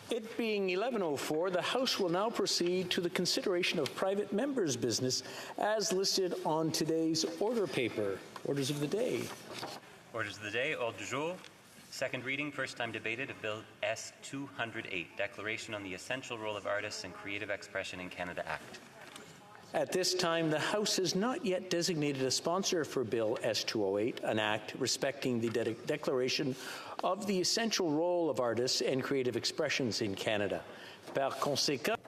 It being 11:04, the House will now proceed to the consideration of private members' business as listed on today's order paper. Orders of the day. Orders of the day, ordre du jour. Second reading, first time debated of Bill S-208, Declaration on the Essential Role of Artists and Creative Expression in Canada Act. At this time, the House has not yet designated a sponsor for Bill S-208, an act respecting the declaration of the essential role of artists and creative expressions in Canada. Par conséquent,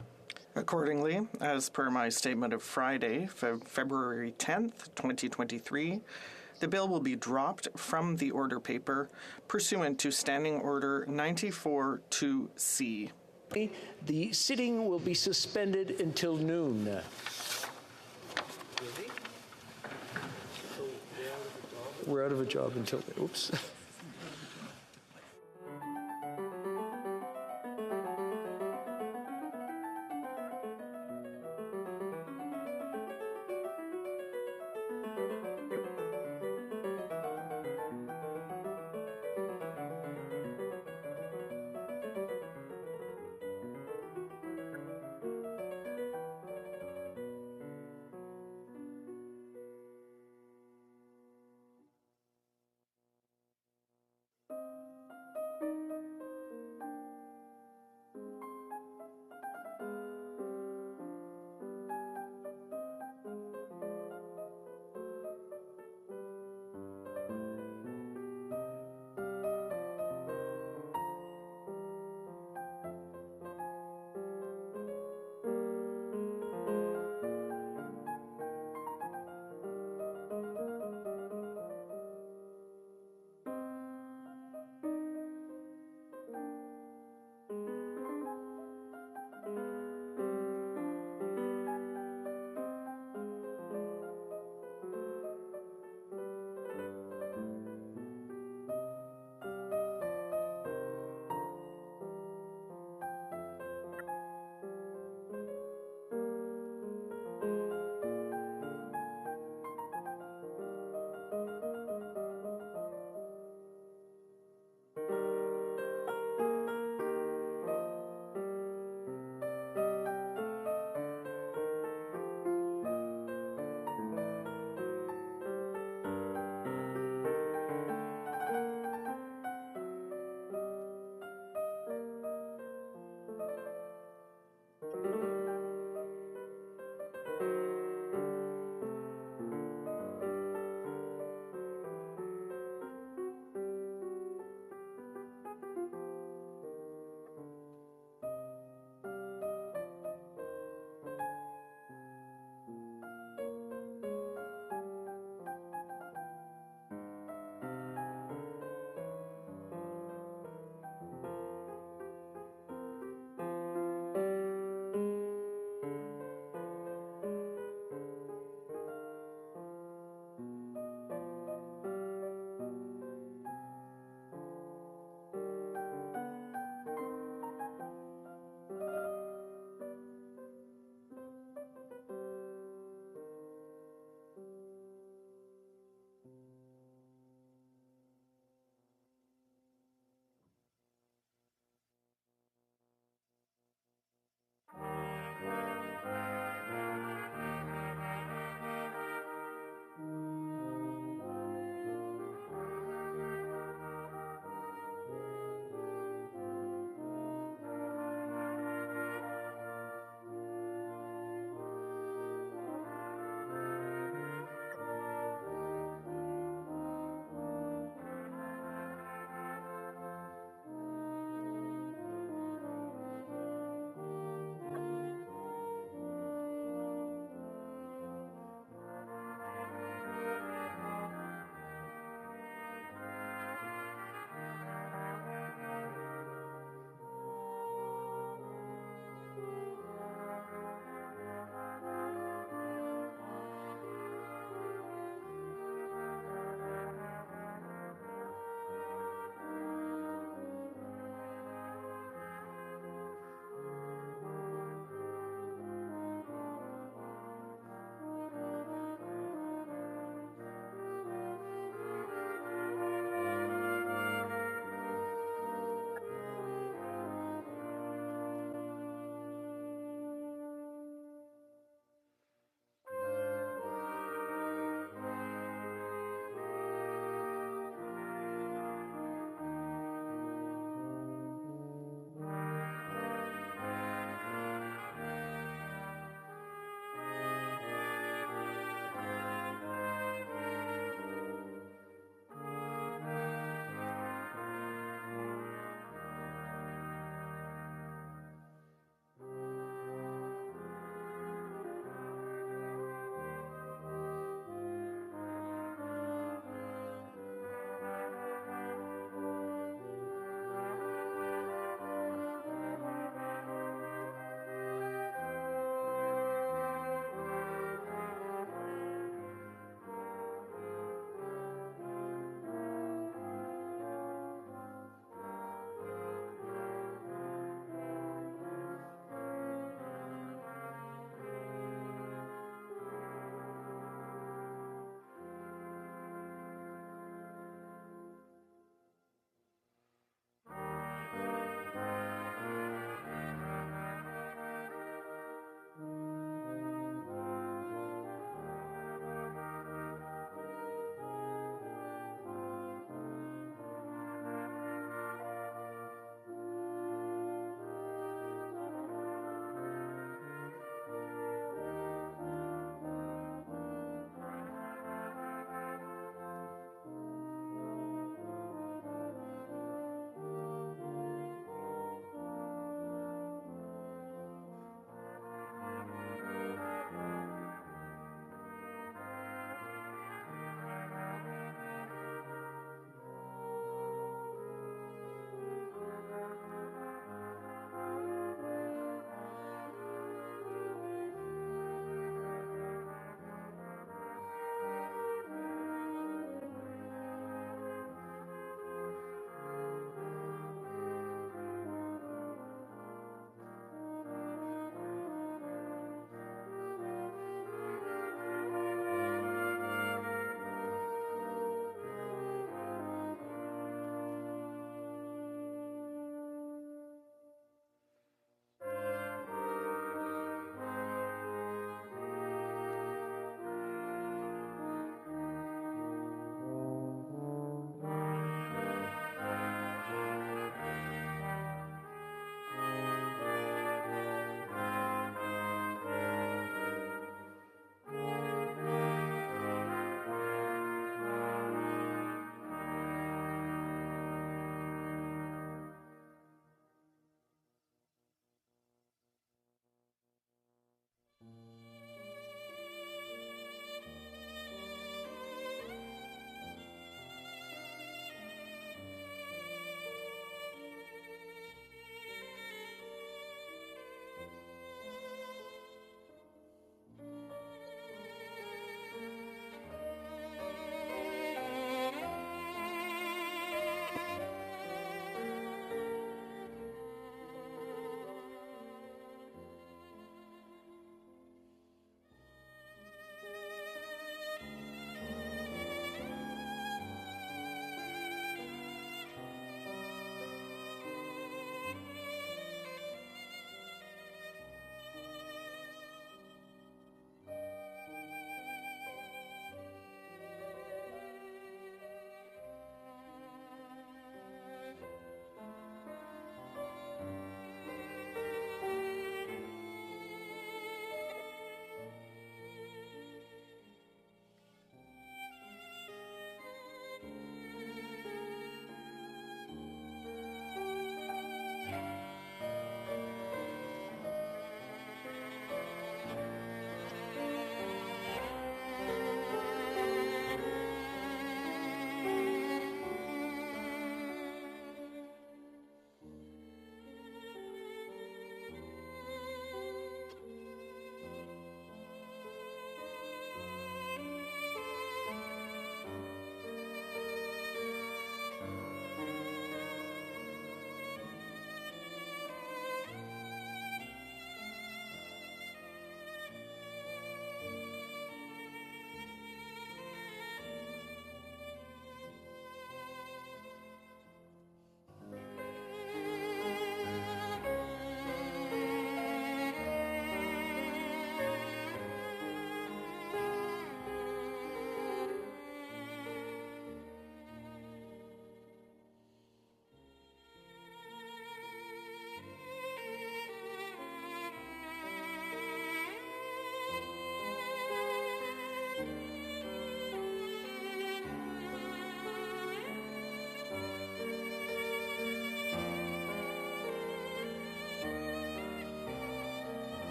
accordingly, as per my statement of Friday, February 10th, 2023, the bill will be dropped from the order paper pursuant to Standing Order 94-2C. The sitting will be suspended until noon. We're out of a job until, oops.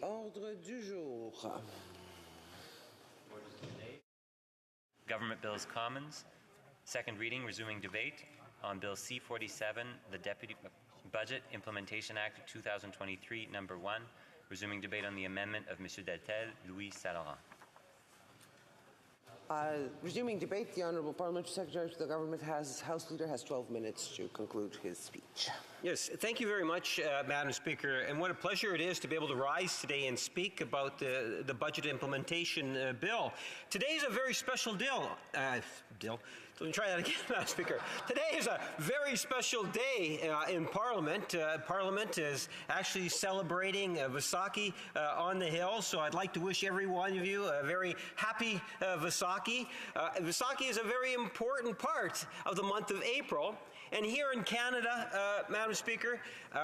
Ordre du jour. Government Bills Commons. Second reading, resuming debate on Bill C-47, the Deputy Budget Implementation Act of 2023, number 1. Resuming debate on the amendment of M. Deltel, Louis Saint-Laurent. Resuming debate, the Honourable Parliamentary Secretary to the Government House Leader has 12 minutes to conclude his speech. Yes, thank you very much, Madam Speaker, and what a pleasure it is to be able to rise today and speak about the budget implementation bill. Today is a very special Let me try that again, Madam Speaker. Today is a very special day in Parliament. Parliament is actually celebrating Vaisakhi on the Hill, so I'd like to wish every one of you a very happy Vaisakhi. Vaisakhi is a very important part of the month of April. And here in Canada, Madam Speaker,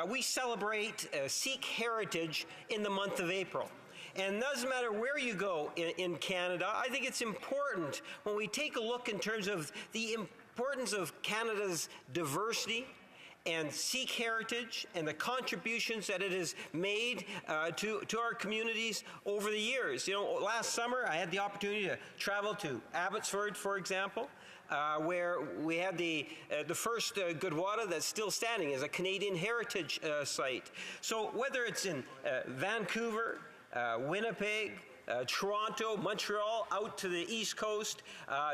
we celebrate Sikh heritage in the month of April. And it doesn't matter where you go in Canada, I think it's important when we take a look in terms of the importance of Canada's diversity and Sikh heritage and the contributions that it has made to our communities over the years. You know, last summer I had the opportunity to travel to Abbotsford, for example, where we had the first Gurdwara that's still standing as a Canadian heritage site. So whether it's in Vancouver, Winnipeg, Toronto, Montreal, out to the East Coast,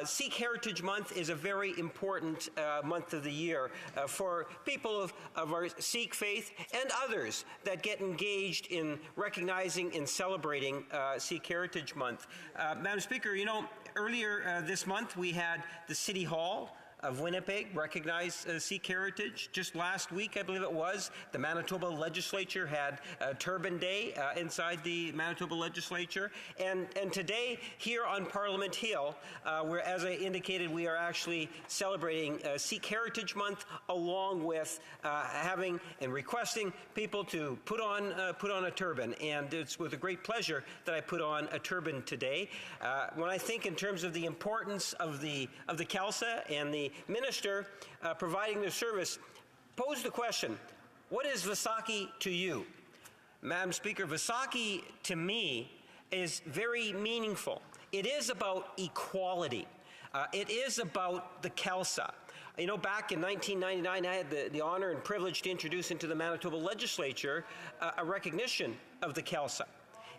Sikh Heritage Month is a very important month of the year for people of our Sikh faith and others that get engaged in recognizing and celebrating Sikh Heritage Month. Madam Speaker, you know, earlier this month we had the City Hall of Winnipeg recognize Sikh heritage. Just last week, I believe it was, the Manitoba Legislature had Turban Day inside the Manitoba Legislature. And today, here on Parliament Hill, where, as I indicated, we are actually celebrating Sikh Heritage Month, along with having and requesting people to put on a turban. And it's with a great pleasure that I put on a turban today. When I think in terms of the importance of the Khalsa and the minister providing the service, posed the question, what is Vaisakhi to you? Madam Speaker, Vaisakhi to me is very meaningful. It is about equality. It is about the Khalsa. You know, back in 1999, I had the honor and privilege to introduce into the Manitoba Legislature a recognition of the Khalsa.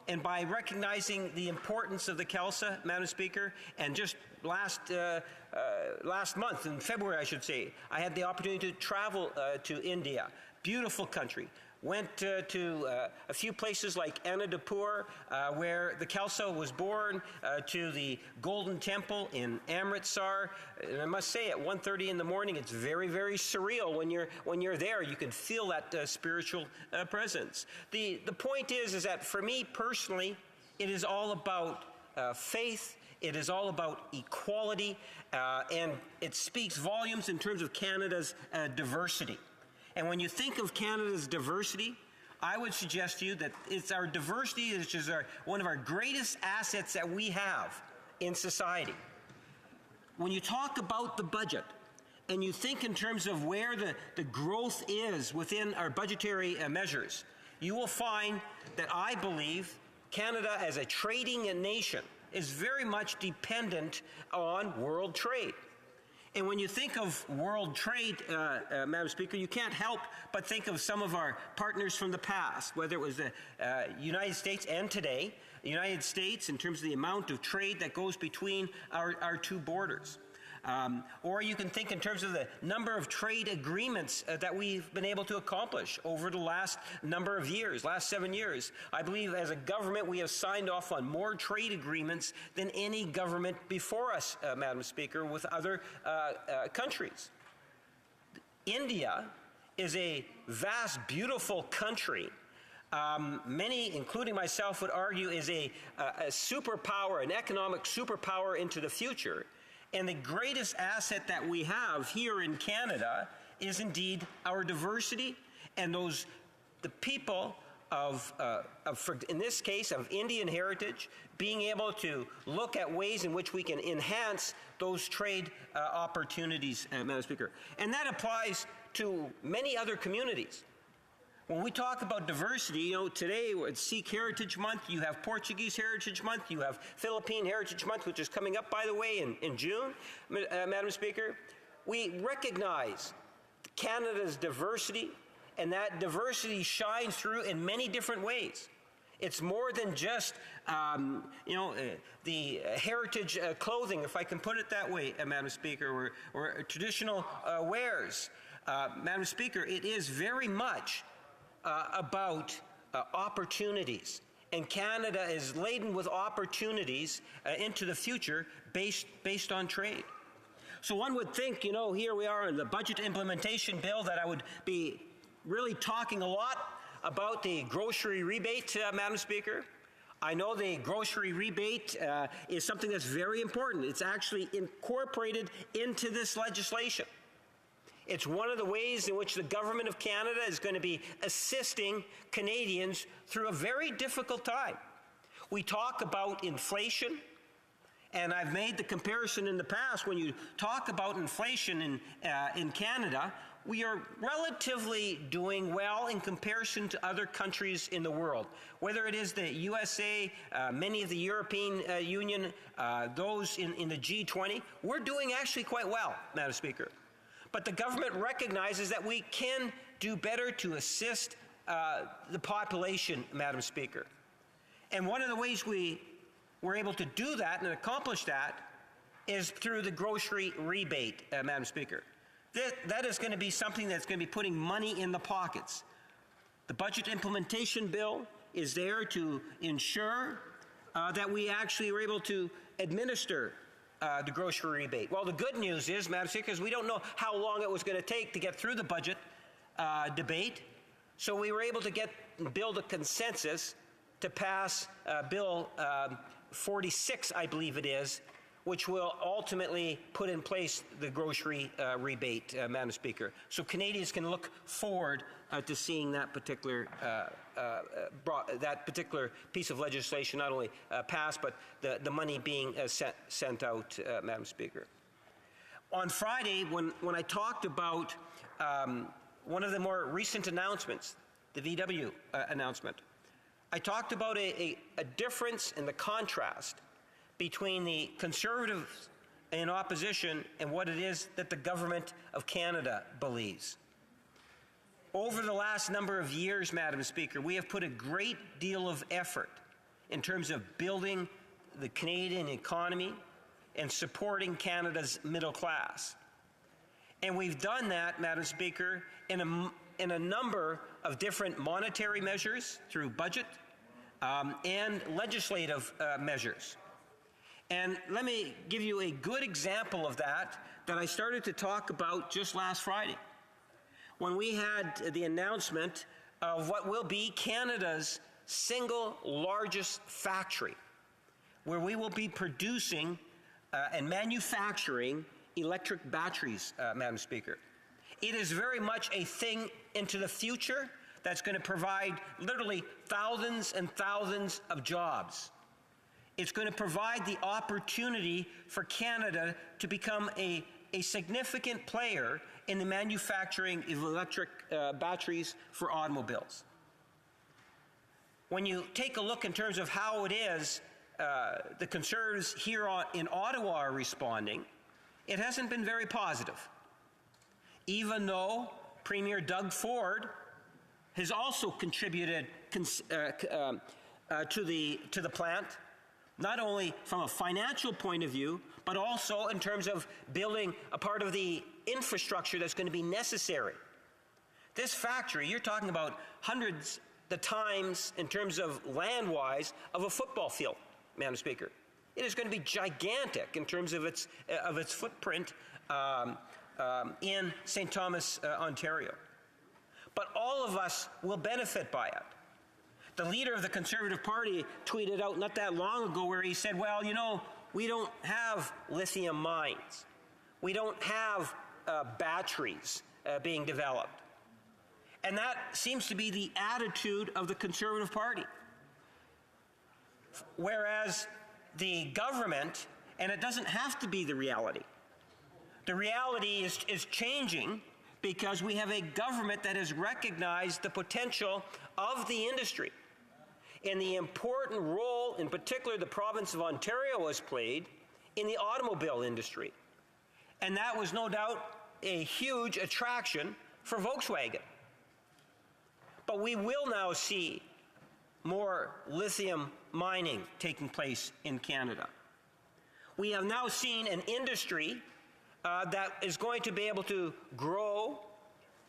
And by recognizing the importance of the Khalsa, Madam Speaker, and just last month, in February I should say, I had the opportunity to travel to India. Beautiful country. Went to a few places like Anandapur, where the Khalsa was born, to the Golden Temple in Amritsar. And I must say, at 1:30 in the morning, it's very, very surreal when you're there. You can feel that spiritual presence. The point is that for me personally, it is all about faith. It is all about equality, and it speaks volumes in terms of Canada's diversity. And when you think of Canada's diversity, I would suggest to you that it's our diversity which is one of our greatest assets that we have in society. When you talk about the budget and you think in terms of where the growth is within our budgetary measures, you will find that I believe Canada as a trading nation is very much dependent on world trade. And when you think of world trade, Madam Speaker, you can't help but think of some of our partners from the past, whether it was the United States and today, the United States in terms of the amount of trade that goes between our two borders. Or you can think in terms of the number of trade agreements that we've been able to accomplish over the last number of years, last 7 years. I believe as a government we have signed off on more trade agreements than any government before us, Madam Speaker, with other countries. India is a vast, beautiful country. Many, including myself, would argue is a superpower, an economic superpower into the future. And the greatest asset that we have here in Canada is indeed our diversity and the people in this case, of Indian heritage, being able to look at ways in which we can enhance those trade opportunities, Madam Speaker. And that applies to many other communities. When we talk about diversity, today it's Sikh Heritage Month, you have Portuguese Heritage Month, you have Philippine Heritage Month, which is coming up, by the way, in June, Madam Speaker. We recognize Canada's diversity, and that diversity shines through in many different ways. It's more than just, the heritage clothing, if I can put it that way, Madam Speaker, or traditional wares. Madam Speaker, it is very much about opportunities. And Canada is laden with opportunities into the future based on trade. So one would think, here we are in the budget implementation bill, that I would be really talking a lot about the grocery rebate, Madam Speaker. I know the grocery rebate is something that's very important. It's actually incorporated into this legislation. It's one of the ways in which the Government of Canada is going to be assisting Canadians through a very difficult time. We talk about inflation, and I've made the comparison in the past. When you talk about inflation in Canada, we are relatively doing well in comparison to other countries in the world. Whether it is the USA, many of the European Union, those in the G20, we're doing actually quite well, Madam Speaker. But the government recognizes that we can do better to assist the population, Madam Speaker. And one of the ways we were able to do that and accomplish that is through the grocery rebate, Madam Speaker. That is going to be something that's going to be putting money in the pockets. The budget implementation bill is there to ensure that we actually are able to administer the grocery rebate. Well, the good news is, Madam Speaker, is we don't know how long it was going to take to get through the budget debate. So we were able to build a consensus to pass Bill 46, I believe it is, which will ultimately put in place the grocery rebate, Madam Speaker. So Canadians can look forward to seeing that particular piece of legislation not only passed, but the money being sent out, Madam Speaker. On Friday, when I talked about one of the more recent announcements, the VW announcement, I talked about a difference in the contrast between the Conservatives in opposition and what it is that the Government of Canada believes. Over the last number of years, Madam Speaker, we have put a great deal of effort in terms of building the Canadian economy and supporting Canada's middle class. And we've done that, Madam Speaker, in a number of different monetary measures through budget and legislative measures. And let me give you a good example of that I started to talk about just last Friday, when we had the announcement of what will be Canada's single largest factory, where we will be producing and manufacturing electric batteries, Madam Speaker. It is very much a thing into the future that's going to provide literally thousands and thousands of jobs. It's going to provide the opportunity for Canada to become a significant player in the manufacturing of electric batteries for automobiles. When you take a look in terms of how it is the Conservatives here in Ottawa are responding, it hasn't been very positive. Even though Premier Doug Ford has also contributed to the plant, not only from a financial point of view, but also in terms of building a part of the infrastructure that's going to be necessary. This factory, you're talking about hundreds the times in terms of land-wise of a football field, Madam Speaker. It is going to be gigantic in terms of its footprint in St. Thomas, Ontario. But all of us will benefit by it. The leader of the Conservative Party tweeted out not that long ago where he said, well, we don't have lithium mines. We don't have batteries being developed. And that seems to be the attitude of the Conservative Party. Whereas the government, and it doesn't have to be the reality is changing because we have a government that has recognized the potential of the industry and the important role, in particular, the province of Ontario has played in the automobile industry. And that was no doubt a huge attraction for Volkswagen. But we will now see more lithium mining taking place in Canada. We have now seen an industry that is going to be able to grow,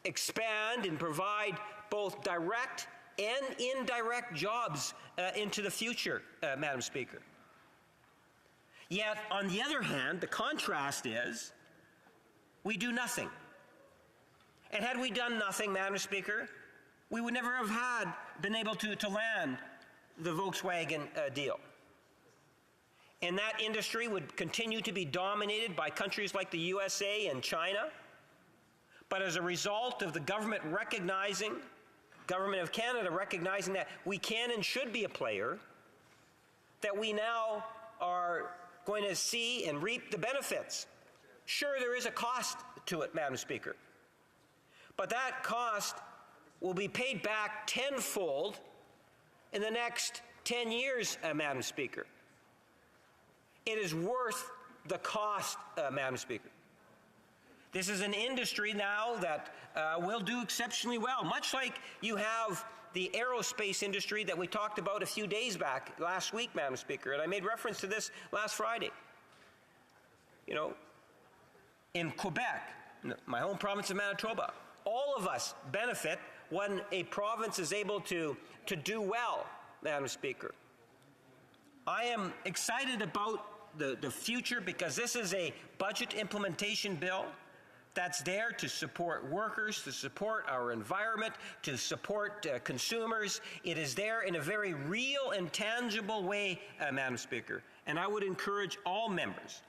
expand, and provide both direct and indirect jobs into the future, Madam Speaker. Yet, on the other hand, the contrast is we do nothing. And had we done nothing, Madam Speaker, we would never have been able to land the Volkswagen deal. And that industry would continue to be dominated by countries like the USA and China. But as a result of the government of Canada recognizing that we can and should be a player, that we now are going to see and reap the benefits. Sure, there is a cost to it, Madam Speaker. But that cost will be paid back tenfold in the next 10 years, Madam Speaker. It is worth the cost, Madam Speaker. This is an industry now that will do exceptionally well, much like you have the aerospace industry that we talked about a few days back, last week, Madam Speaker, and I made reference to this last Friday. You know, in Quebec, my home province of Manitoba, all of us benefit when a province is able to do well, Madam Speaker. I am excited about the future because this is a budget implementation bill that's there to support workers, to support our environment, to support consumers. It is there in a very real and tangible way, Madam Speaker. And I would encourage all members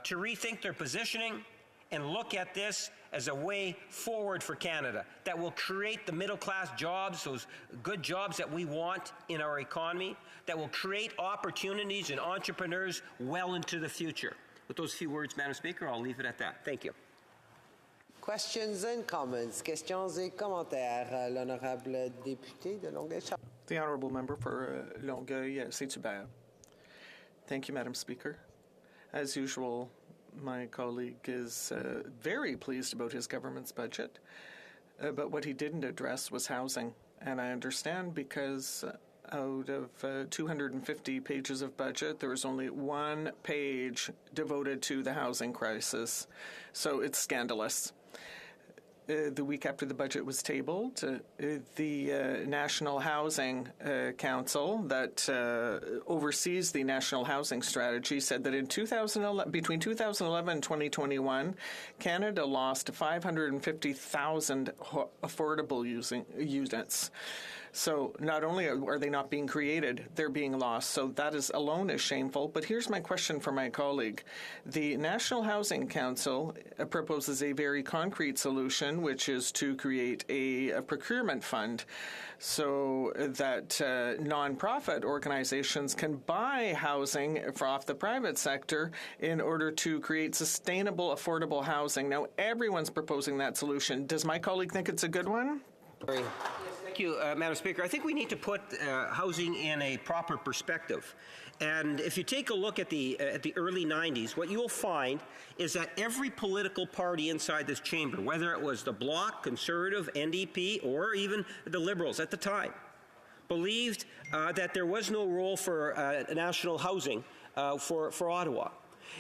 to rethink their positioning and look at this as a way forward for Canada that will create the middle-class jobs, those good jobs that we want in our economy, that will create opportunities and entrepreneurs well into the future. With those few words, Madam Speaker, I'll leave it at that. Thank you. Questions and comments. Questions et commentaires. L'honorable député de Longueuil. The honourable member for Longueuil, Saint-Hubert. Thank you, Madam Speaker. As usual, my colleague is very pleased about his government's budget, but what he didn't address was housing. And I understand because out of 250 pages of budget, there was only one page devoted to the housing crisis. So it's scandalous. The week after the budget was tabled, the National Housing Council that oversees the National Housing Strategy said that in between 2011 and 2021, Canada lost 550,000 affordable units. So not only are they not being created, they're being lost. So that is alone is shameful. But here's my question for my colleague. The National Housing Council proposes a very concrete solution, which is to create a procurement fund so that nonprofit organizations can buy housing off the private sector in order to create sustainable, affordable housing. Now, everyone's proposing that solution. Does my colleague think it's a good one? Thank you, Madam Speaker. I think we need to put housing in a proper perspective. And if you take a look at the early 90s, what you'll find is that every political party inside this chamber, whether it was the Bloc, Conservative, NDP, or even the Liberals at the time, believed that there was no role for national housing for Ottawa.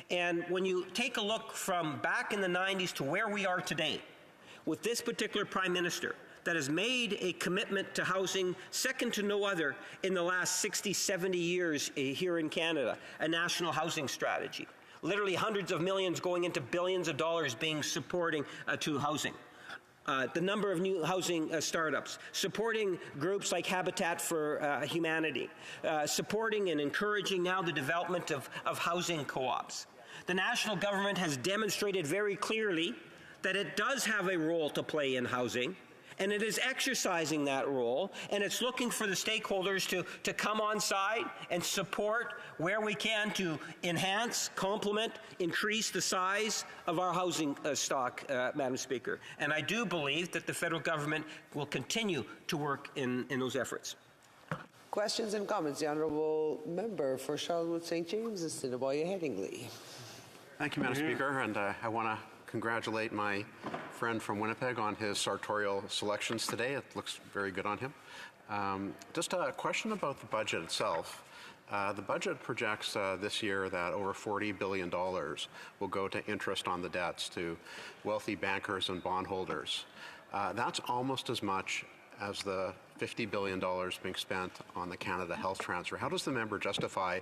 And when you take a look from back in the 90s to where we are today, with this particular Prime Minister, that has made a commitment to housing second to no other in the last 60, 70 years here in Canada, a national housing strategy. Literally hundreds of millions going into billions of dollars being supporting to housing. The number of new housing startups, supporting groups like Habitat for Humanity, supporting and encouraging now the development of housing co-ops. The national government has demonstrated very clearly that it does have a role to play in housing, and it is exercising that role, and it's looking for the stakeholders to come on side and support where we can to enhance, complement, increase the size of our housing stock, Madam Speaker. And I do believe that the federal government will continue to work in those efforts. Questions and comments. The Honourable Member for Charlotte St. James is Assiniboia Headingley. Thank you, Madam Speaker, and I want to congratulate my friend from Winnipeg on his sartorial selections today. It looks very good on him. Just a question about the budget itself. The budget projects this year that over $40 billion will go to interest on the debts to wealthy bankers and bondholders. That's almost as much as the $50 billion being spent on the Canada Health Transfer. How does the member justify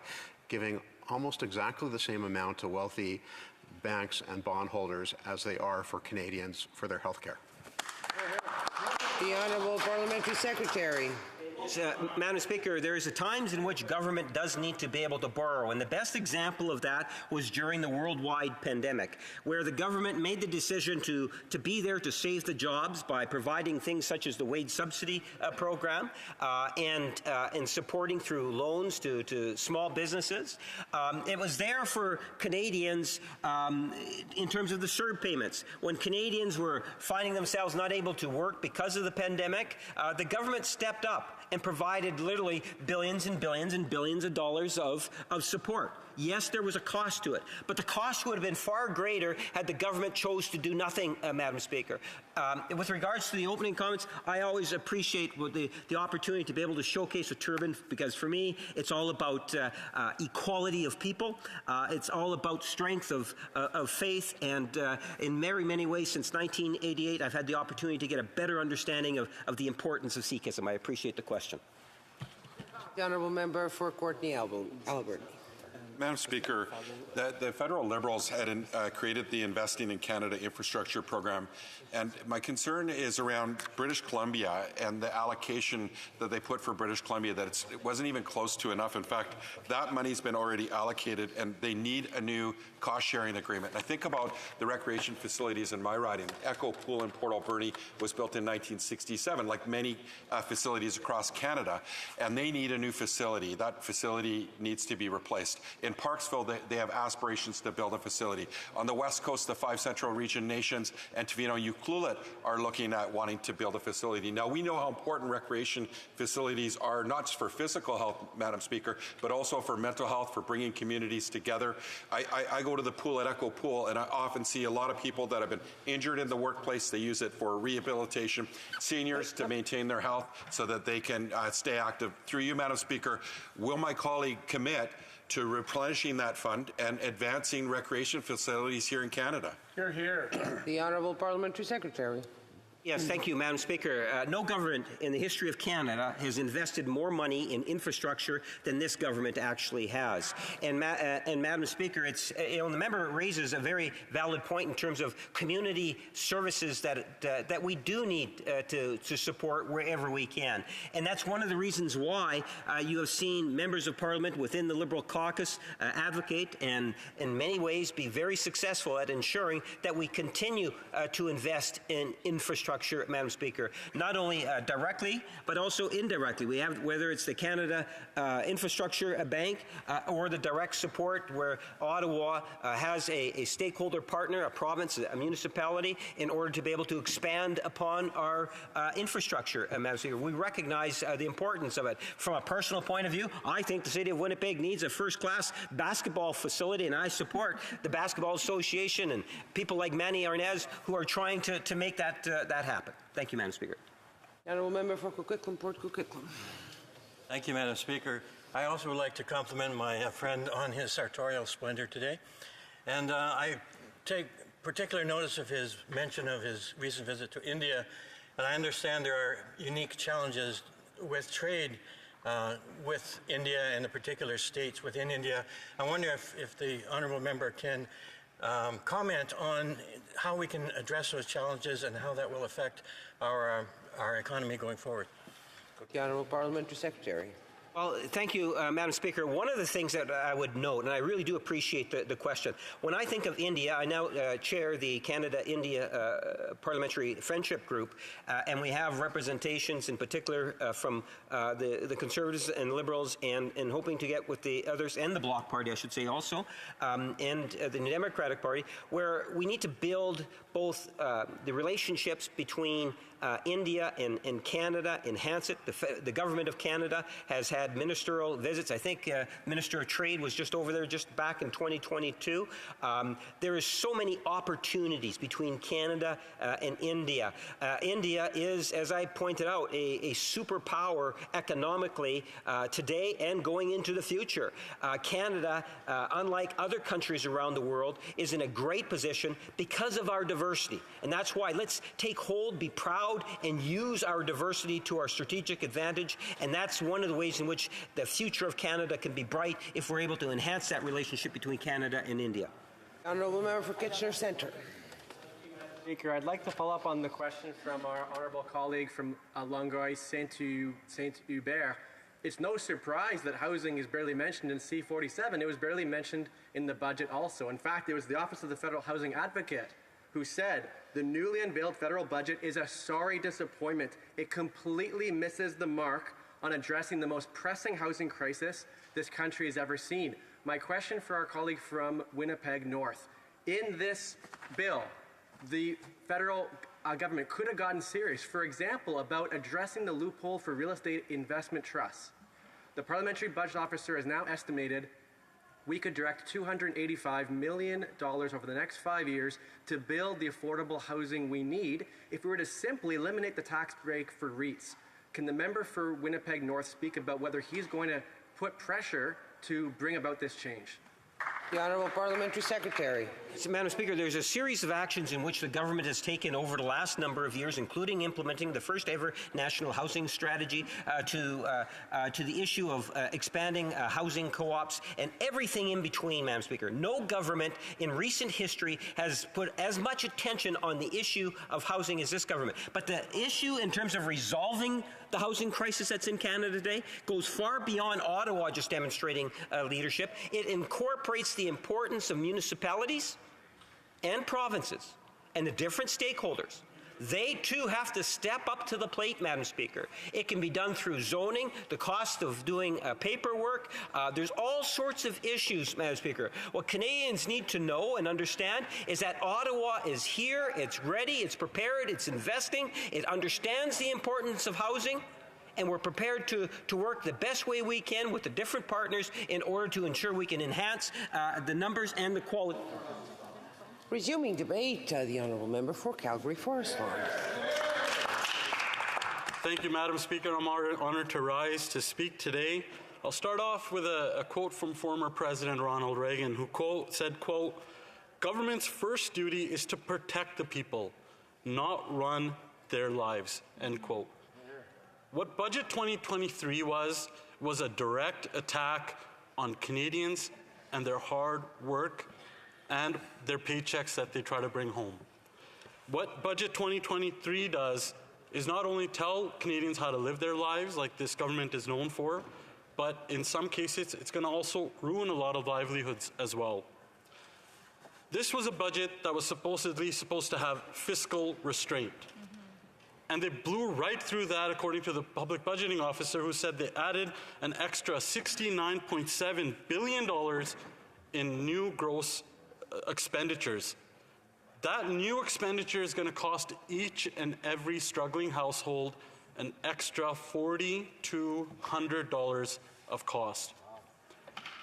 giving almost exactly the same amount to wealthy banks and bondholders as they are for Canadians for their health care? The Honourable Parliamentary Secretary. Madam Speaker, there is times in which government does need to be able to borrow, and the best example of that was during the worldwide pandemic, where the government made the decision to be there to save the jobs by providing things such as the wage subsidy program and supporting through loans to small businesses. It was there for Canadians in terms of the CERB payments. When Canadians were finding themselves not able to work because of the pandemic, the government stepped up and provided literally billions and billions and billions of dollars of support. Yes, there was a cost to it, but the cost would have been far greater had the government chose to do nothing, Madam Speaker. With regards to the opening comments, I always appreciate the opportunity to be able to showcase a turban, because for me, it's all about equality of people. It's all about strength of faith, and in very many ways, since 1988, I've had the opportunity to get a better understanding of the importance of Sikhism. I appreciate the question. The Honourable Member for Courtney Alberni. Madam Speaker, the federal Liberals had created the Investing in Canada Infrastructure Program, and my concern is around British Columbia and the allocation that they put for British Columbia, that it wasn't even close to enough. In fact, that money's been already allocated, and they need a new cost-sharing agreement. And I think about the recreation facilities in my riding. Echo Pool in Port Alberni was built in 1967, like many facilities across Canada, and they need a new facility. That facility needs to be replaced. In Parksville, they have aspirations to build a facility. On the West Coast, the 5 Central Region nations and Tofino and Ucluelet are looking at wanting to build a facility. Now, we know how important recreation facilities are, not just for physical health, Madam Speaker, but also for mental health, for bringing communities together. I go to the pool at Echo Pool, and I often see a lot of people that have been injured in the workplace. They use it for rehabilitation, seniors to maintain their health so that they can stay active. Through you, Madam Speaker, will my colleague commit to replenishing that fund and advancing recreation facilities here in Canada? Hear, hear. The Honourable Parliamentary Secretary. Yes, thank you, Madam Speaker. No government in the history of Canada has invested more money in infrastructure than this government actually has. And Madam Speaker, it's the member raises a very valid point in terms of community services that we do need to support wherever we can. And that's one of the reasons why you have seen members of Parliament within the Liberal caucus advocate and in many ways be very successful at ensuring that we continue to invest in infrastructure, Madam Speaker, not only directly, but also indirectly. We have, whether it's the Canada Infrastructure Bank or the direct support where Ottawa has a stakeholder partner, a province, a municipality, in order to be able to expand upon our infrastructure, Madam Speaker. We recognize the importance of it. From a personal point of view, I think the City of Winnipeg needs a first-class basketball facility, and I support the Basketball Association and people like Manny Arnaz who are trying to make that happen. Thank you, Madam Speaker. Honourable Member for Coquitlam, Port Coquitlam. Thank you, Madam Speaker. I also would like to compliment my friend on his sartorial splendor today. And I take particular notice of his mention of his recent visit to India. And I understand there are unique challenges with trade with India and the particular states within India. I wonder if the honourable member can comment on how we can address those challenges and how that will affect our economy going forward. The Honourable Parliamentary Secretary. Well, thank you, Madam Speaker. One of the things that I would note, and I really do appreciate the question, when I think of India, I now chair the Canada-India Parliamentary Friendship Group, and we have representations in particular from the Conservatives and Liberals, and hoping to get with the others, and the Bloc Party, I should say also, and the Democratic Party, where we need to build both the relationships between India and Canada, enhance it. The government of Canada has had ministerial visits. I think Minister of Trade was just over there just back in 2022. There is so many opportunities between Canada and India. India is, as I pointed out, a superpower economically today and going into the future. Canada, unlike other countries around the world, is in a great position because of our diversity. And that's why let's take hold, be proud, and use our diversity to our strategic advantage. And that's one of the ways in which the future of Canada can be bright if we're able to enhance that relationship between Canada and India. Honourable Member for Kitchener Centre. Speaker, I'd like to follow up on the question from our honourable colleague from Longueuil Saint-Hubert. It's no surprise that housing is barely mentioned in C-47. It was barely mentioned in the budget also. In fact, it was the Office of the Federal Housing Advocate who said the newly unveiled federal budget is a sorry disappointment. It completely misses the mark on addressing the most pressing housing crisis this country has ever seen. My question for our colleague from Winnipeg North. In this bill, the federal government could have gotten serious, for example, about addressing the loophole for real estate investment trusts. The parliamentary budget officer has now estimated we could direct $285 million over the next 5 years to build the affordable housing we need if we were to simply eliminate the tax break for REITs. Can the member for Winnipeg North speak about whether he's going to put pressure to bring about this change? The Honourable Parliamentary Secretary. Madam Speaker, there's a series of actions in which the government has taken over the last number of years, including implementing the first ever national housing strategy to the issue of expanding housing co-ops and everything in between, Madam Speaker. No government in recent history has put as much attention on the issue of housing as this government. But the issue in terms of resolving the housing crisis that's in Canada today goes far beyond Ottawa just demonstrating leadership. It incorporates the importance of municipalities and provinces and the different stakeholders. They too have to step up to the plate, Madam Speaker. It can be done through zoning, the cost of doing paperwork. There's all sorts of issues, Madam Speaker. What Canadians need to know and understand is that Ottawa is here, it's ready, it's prepared, it's investing, it understands the importance of housing, and we're prepared to work the best way we can with the different partners in order to ensure we can enhance the numbers and the quality. Resuming debate, the Honourable Member for Calgary Forest Lawn. Thank you, Madam Speaker. I'm honored to rise to speak today. I'll start off with a quote from former President Ronald Reagan, who said, quote, "Government's first duty is to protect the people, not run their lives," end quote. What Budget 2023 was a direct attack on Canadians and their hard work and their paychecks that they try to bring home. What Budget 2023 does is not only tell Canadians how to live their lives like this government is known for, but in some cases it's going to also ruin a lot of livelihoods as well. This was a budget that was supposed to have fiscal restraint. And they blew right through that, according to the public budgeting officer, who said they added an extra $69.7 billion in new gross expenditures. That new expenditure is going to cost each and every struggling household an extra $4,200 of cost.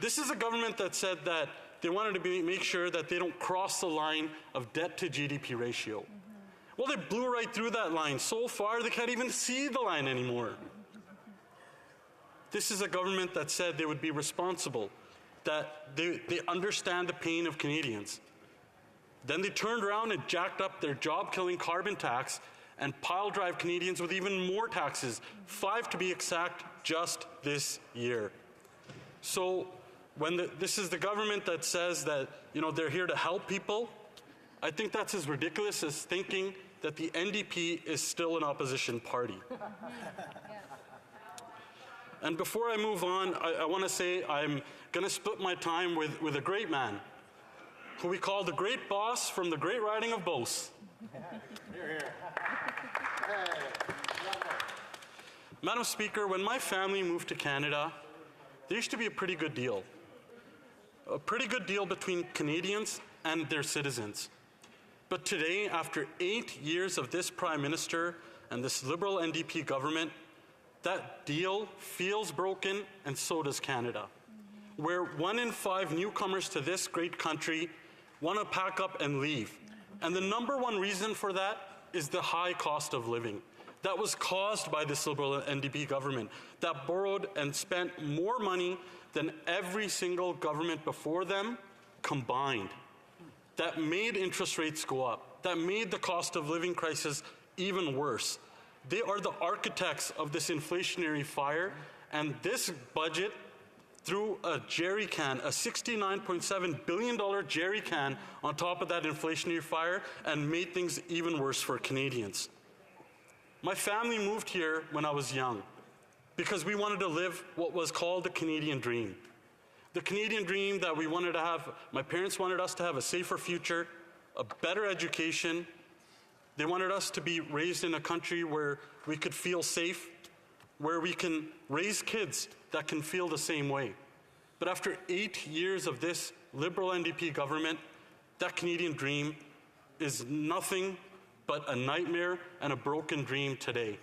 This is a government that said that they wanted to make sure that they don't cross the line of debt to GDP ratio. Well, they blew right through that line so far they can't even see the line anymore. This is a government that said they would be responsible, that they understand the pain of Canadians. Then they turned around and jacked up their job-killing carbon tax and pile-drive Canadians with even more taxes, 5 to be exact, just this year. So when this is the government that says that they're here to help people, I think that's as ridiculous as thinking that the NDP is still an opposition party. And before I move on, I want to say I'm going to split my time with a great man who we call the great boss from the great riding of Beauce. Madam Speaker, when my family moved to Canada, there used to be a pretty good deal. A pretty good deal between Canadians and their citizens. But today, after 8 years of this Prime Minister and this Liberal NDP government, that deal feels broken, and so does Canada. Where 1 in 5 newcomers to this great country want to pack up and leave. And the number one reason for that is the high cost of living. That was caused by this Liberal NDP government that borrowed and spent more money than every single government before them combined. That made interest rates go up. That made the cost of living crisis even worse. They are the architects of this inflationary fire, and this budget threw a jerry can, a $69.7 billion jerry can on top of that inflationary fire and made things even worse for Canadians. My family moved here when I was young because we wanted to live what was called the Canadian dream. The Canadian dream that we wanted to have, my parents wanted us to have a safer future, a better education. They wanted us to be raised in a country where we could feel safe, where we can raise kids that can feel the same way. But after 8 years of this Liberal NDP government, that Canadian dream is nothing but a nightmare and a broken dream today.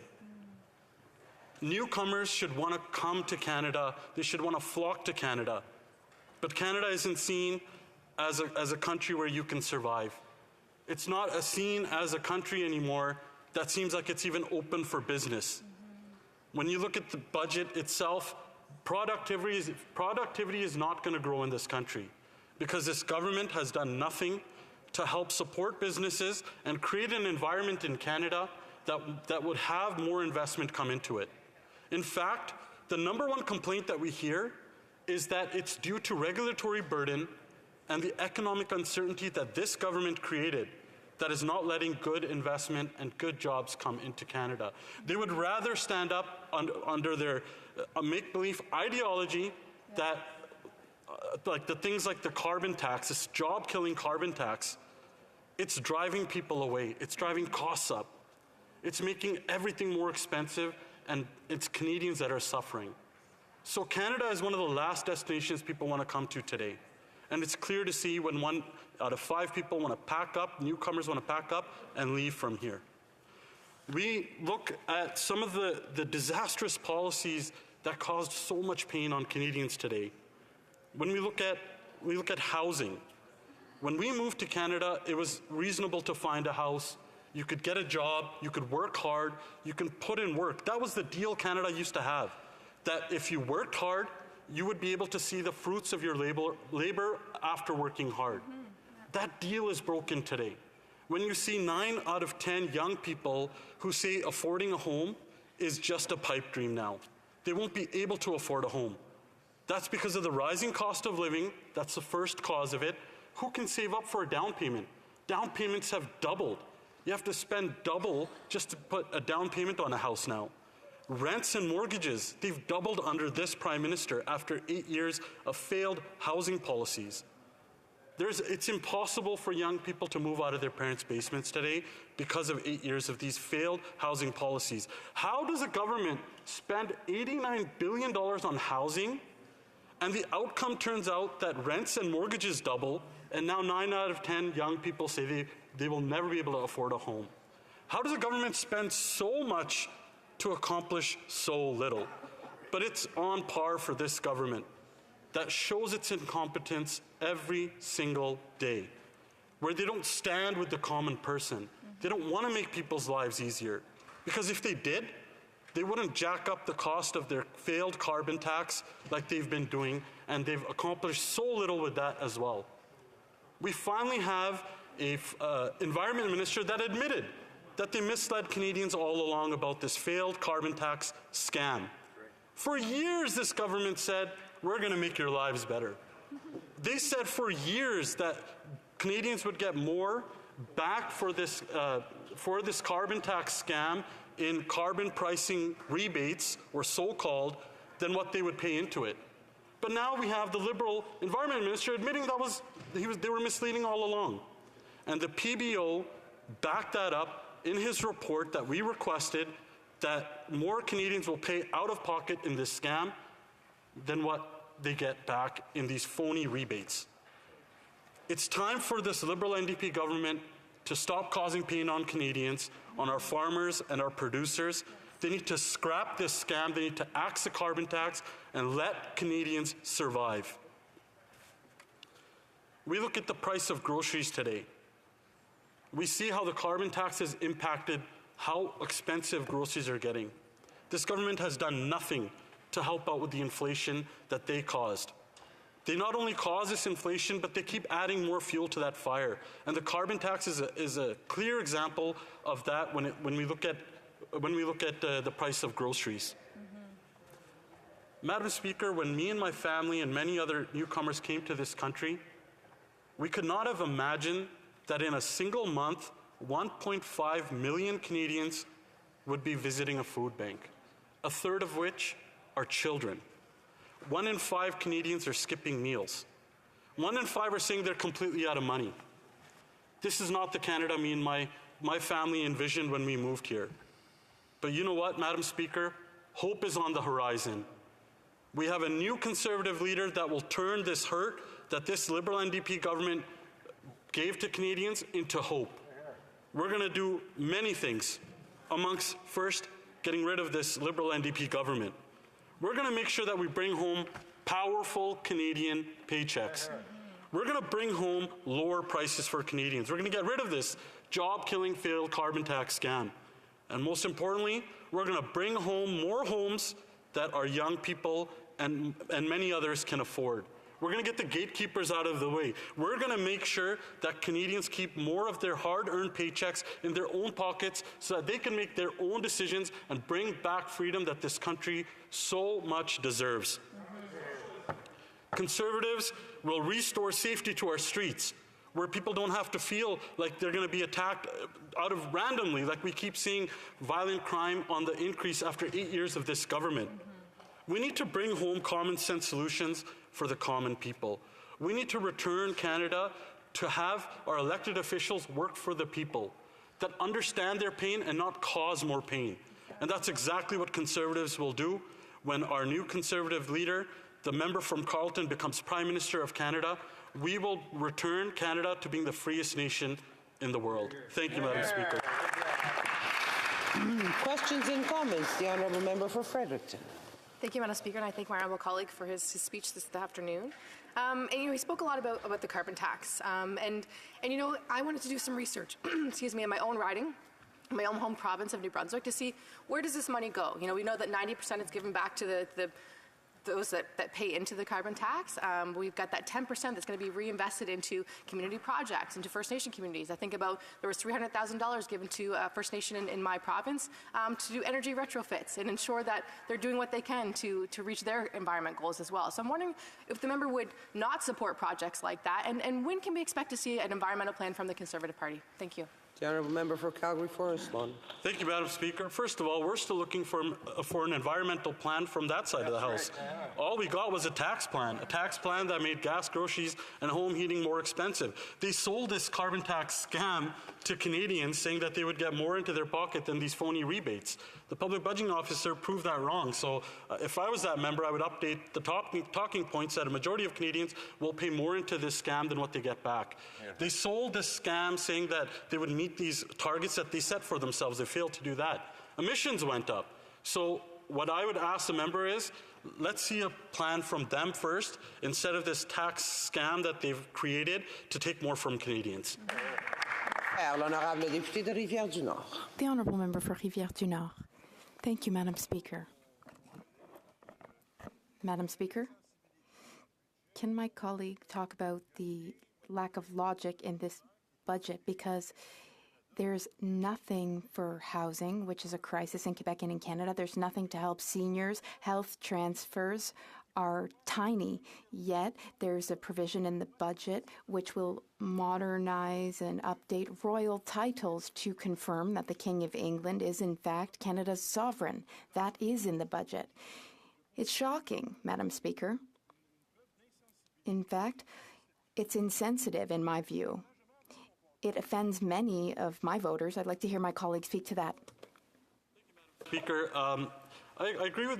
Newcomers should want to come to Canada. They should want to flock to Canada. But Canada isn't seen as a country where you can survive. It's not seen as a country anymore that seems like it's even open for business. When you look at the budget itself, productivity is not going to grow in this country because this government has done nothing to help support businesses and create an environment in Canada that would have more investment come into it. In fact, the number one complaint that we hear is that it's due to regulatory burden and the economic uncertainty that this government created that is not letting good investment and good jobs come into Canada. They would rather stand up under their make-believe ideology that like the things like the carbon tax, this job-killing carbon tax, it's driving people away. It's driving costs up. It's making everything more expensive, and it's Canadians that are suffering. So Canada is one of the last destinations people want to come to today. And it's clear to see when 1 out of 5 people want to pack up, newcomers want to pack up and leave from here. We look at some of the disastrous policies that caused so much pain on Canadians today. When we look at housing. When we moved to Canada, it was reasonable to find a house. You could get a job, you could work hard, you can put in work. That was the deal Canada used to have. That if you worked hard, you would be able to see the fruits of your labor after working hard. That deal is broken today. When you see 9 out of 10 young people who say affording a home is just a pipe dream now. They won't be able to afford a home. That's because of the rising cost of living. That's the first cause of it. Who can save up for a down payment? Down payments have doubled. You have to spend double just to put a down payment on a house now. Rents and mortgages, they've doubled under this Prime Minister after 8 years of failed housing policies. It's impossible for young people to move out of their parents' basements today because of 8 years of these failed housing policies. How does a government spend $89 billion on housing, and the outcome turns out that rents and mortgages double, and now 9 out of 10 young people say they will never be able to afford a home? How does a government spend so much to accomplish so little? But it's on par for this government that shows its incompetence every single day, where they don't stand with the common person. They don't want to make people's lives easier, because if they did, they wouldn't jack up the cost of their failed carbon tax like they've been doing, and they've accomplished so little with that as well. We finally have an environment minister that admitted that they misled Canadians all along about this failed carbon tax scam. For years, this government said, we're going to make your lives better. They said for years that Canadians would get more back for this carbon tax scam in carbon pricing rebates, or so-called, than what they would pay into it. But now we have the Liberal Environment Minister admitting they were misleading all along. And the PBO backed that up in his report that we requested, that more Canadians will pay out of pocket in this scam than what they get back in these phony rebates. It's time for this Liberal NDP government to stop causing pain on Canadians, on our farmers and our producers. They need to scrap this scam. They need to axe the carbon tax and let Canadians survive. We look at the price of groceries today. We see how the carbon tax has impacted how expensive groceries are getting. This government has done nothing to help out with the inflation that they caused. They not only cause this inflation, but they keep adding more fuel to that fire. And the carbon tax is a clear example of that when we look at the price of groceries. Madam Speaker, when me and my family and many other newcomers came to this country, we could not have imagined that in a single month, 1.5 million Canadians would be visiting a food bank, a third of which are children. 1 in 5 Canadians are skipping meals. 1 in 5 are saying they're completely out of money. This is not the Canada me and my family envisioned when we moved here. But you know what, Madam Speaker? Hope is on the horizon. We have a new Conservative leader that will turn this hurt that this Liberal NDP government gave to Canadians into hope. We're going to do many things, amongst first getting rid of this Liberal NDP government. We're going to make sure that we bring home powerful Canadian paychecks. We're going to bring home lower prices for Canadians. We're going to get rid of this job-killing failed carbon tax scam. And most importantly, we're going to bring home more homes that our young people and many others can afford. We're going to get the gatekeepers out of the way. We're going to make sure that Canadians keep more of their hard-earned paychecks in their own pockets so that they can make their own decisions and bring back freedom that this country so much deserves. Conservatives will restore safety to our streets, where people don't have to feel like they're going to be attacked out of randomly, like we keep seeing violent crime on the increase after 8 years of this government. We need to bring home common sense solutions for the common people. We need to return Canada to have our elected officials work for the people, that understand their pain and not cause more pain. And that's exactly what Conservatives will do when our new Conservative leader, the member from Carleton, becomes Prime Minister of Canada. We will return Canada to being the freest nation in the world. Thank you, Madam Speaker. Questions and comments? The Honourable Member for Fredericton. Thank you, Madam Speaker, and I thank my honourable colleague for his speech this afternoon. He spoke a lot about the carbon tax, and I wanted to do some research, excuse me, in my own riding, my own home province of New Brunswick, to see where does this money go. We know that 90% is given back to those that pay into the carbon tax. We've got that 10% that's going to be reinvested into community projects, into First Nation communities. I think there was $300,000 given to First Nation in my province to do energy retrofits and ensure that they're doing what they can to reach their environment goals as well. So I'm wondering if the member would not support projects like that, and when can we expect to see an environmental plan from the Conservative Party? Thank you. The Honourable Member for Calgary Forest Lawn. Thank you, Madam Speaker. First of all, we're still looking for an environmental plan from that side of the House. Right. All we got was a tax plan that made gas, groceries, and home heating more expensive. They sold this carbon tax scam to Canadians, saying that they would get more into their pocket than these phony rebates. The public budgeting officer proved that wrong. So if I was that member, I would update the talking points that a majority of Canadians will pay more into this scam than what they get back. Yeah. They sold this scam saying that they would meet these targets that they set for themselves. They failed to do that. Emissions went up. So what I would ask the member is, let's see a plan from them first, instead of this tax scam that they've created to take more from Canadians. The Honourable Member for Rivière-du-Nord. Thank you, Madam Speaker. Madam Speaker, can my colleague talk about the lack of logic in this budget? Because there's nothing for housing, which is a crisis in Quebec and in Canada. There's nothing to help seniors. Health transfers are tiny, yet there's a provision in the budget which will modernize and update royal titles to confirm that the King of England is in fact Canada's sovereign. That is in the budget. It's shocking, Madam Speaker. In fact, it's insensitive in my view. It offends many of my voters. I'd like to hear my colleague speak to that. Speaker, I agree with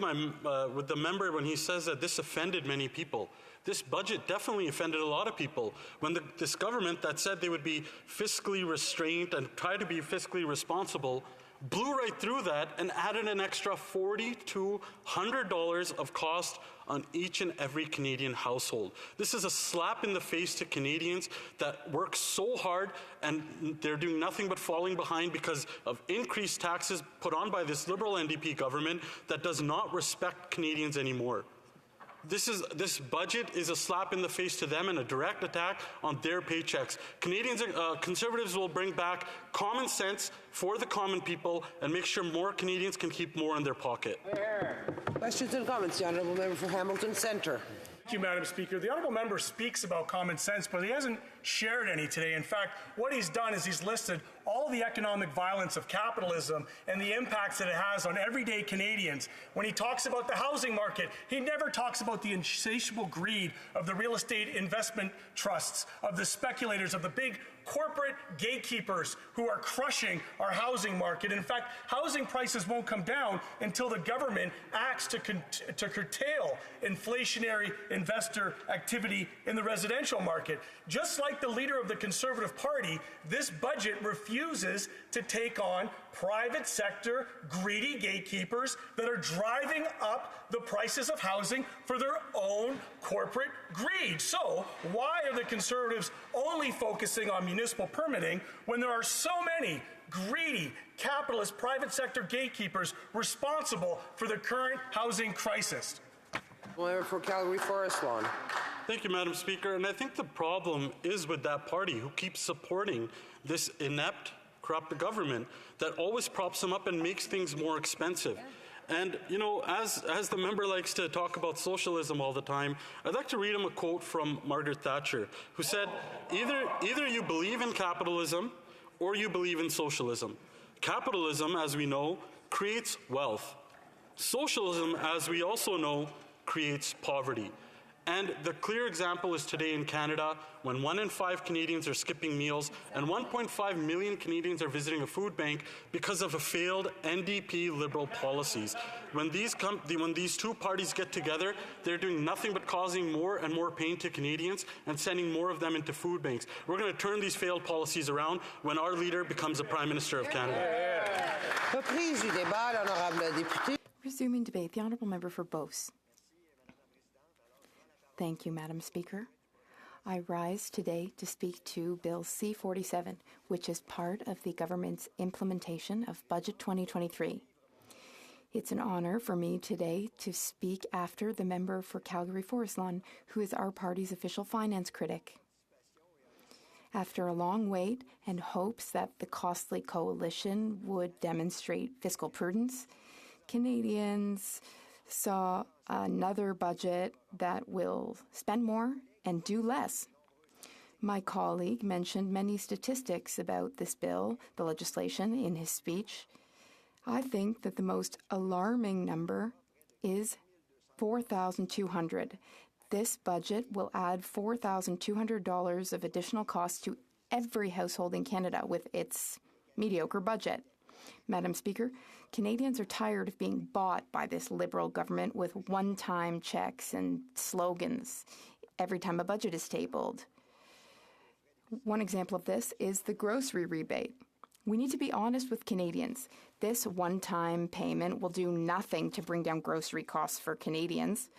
with the member when he says that this offended many people. This budget definitely offended a lot of people. When this government that said they would be fiscally restrained and try to be fiscally responsible blew right through that and added an extra $40 to $100 of cost on each and every Canadian household. This is a slap in the face to Canadians that work so hard and they're doing nothing but falling behind because of increased taxes put on by this Liberal NDP government that does not respect Canadians anymore. This budget is a slap in the face to them and a direct attack on their paychecks. Conservatives will bring back common sense for the common people and make sure more Canadians can keep more in their pocket. Questions and comments. The Honourable Member for Hamilton Centre. Thank you, Madam Speaker. The Honourable Member speaks about common sense, but he hasn't shared any today. In fact, what he's done is he's listed all the economic violence of capitalism and the impacts that it has on everyday Canadians. When he talks about the housing market, he never talks about the insatiable greed of the real estate investment trusts, of the speculators, of the big corporate gatekeepers who are crushing our housing market. In fact, housing prices won't come down until the government acts to curtail inflationary investor activity in the residential market. Just like the leader of the Conservative Party, this budget refuses to take on private sector greedy gatekeepers that are driving up the prices of housing for their own corporate greed. So why are the Conservatives only focusing on municipal permitting when there are so many greedy, capitalist, private sector gatekeepers responsible for the current housing crisis? Member for Calgary Forest Lawn. Thank you, Madam Speaker. And I think the problem is with that party who keeps supporting this inept, corrupt government that always props them up and makes things more expensive. And, you know, as the member likes to talk about socialism all the time, I'd like to read him a quote from Margaret Thatcher, who said, either you believe in capitalism or you believe in socialism. Capitalism, as we know, creates wealth. Socialism, as we also know, creates poverty. And the clear example is today in Canada, when 1 in 5 Canadians are skipping meals and 1.5 million Canadians are visiting a food bank because of a failed NDP Liberal policies. When these two parties get together, they're doing nothing but causing more and more pain to Canadians and sending more of them into food banks. We're going to turn these failed policies around when our leader becomes the Prime Minister of Canada. Resuming debate, the Honourable Member for Beauce. Thank you, Madam Speaker. I rise today to speak to Bill C-47, which is part of the government's implementation of Budget 2023. It's an honour for me today to speak after the member for Calgary Forest Lawn, who is our party's official finance critic. After a long wait and hopes that the costly coalition would demonstrate fiscal prudence, Canadians saw another budget that will spend more and do less. My colleague mentioned many statistics about this bill, the legislation, in his speech. I think that the most alarming number is $4,200. This budget will add $4,200 of additional costs to every household in Canada with its mediocre budget. Madam Speaker, Canadians are tired of being bought by this Liberal government with one-time checks and slogans every time a budget is tabled. One example of this is the grocery rebate. We need to be honest with Canadians. This one-time payment will do nothing to bring down grocery costs for Canadians.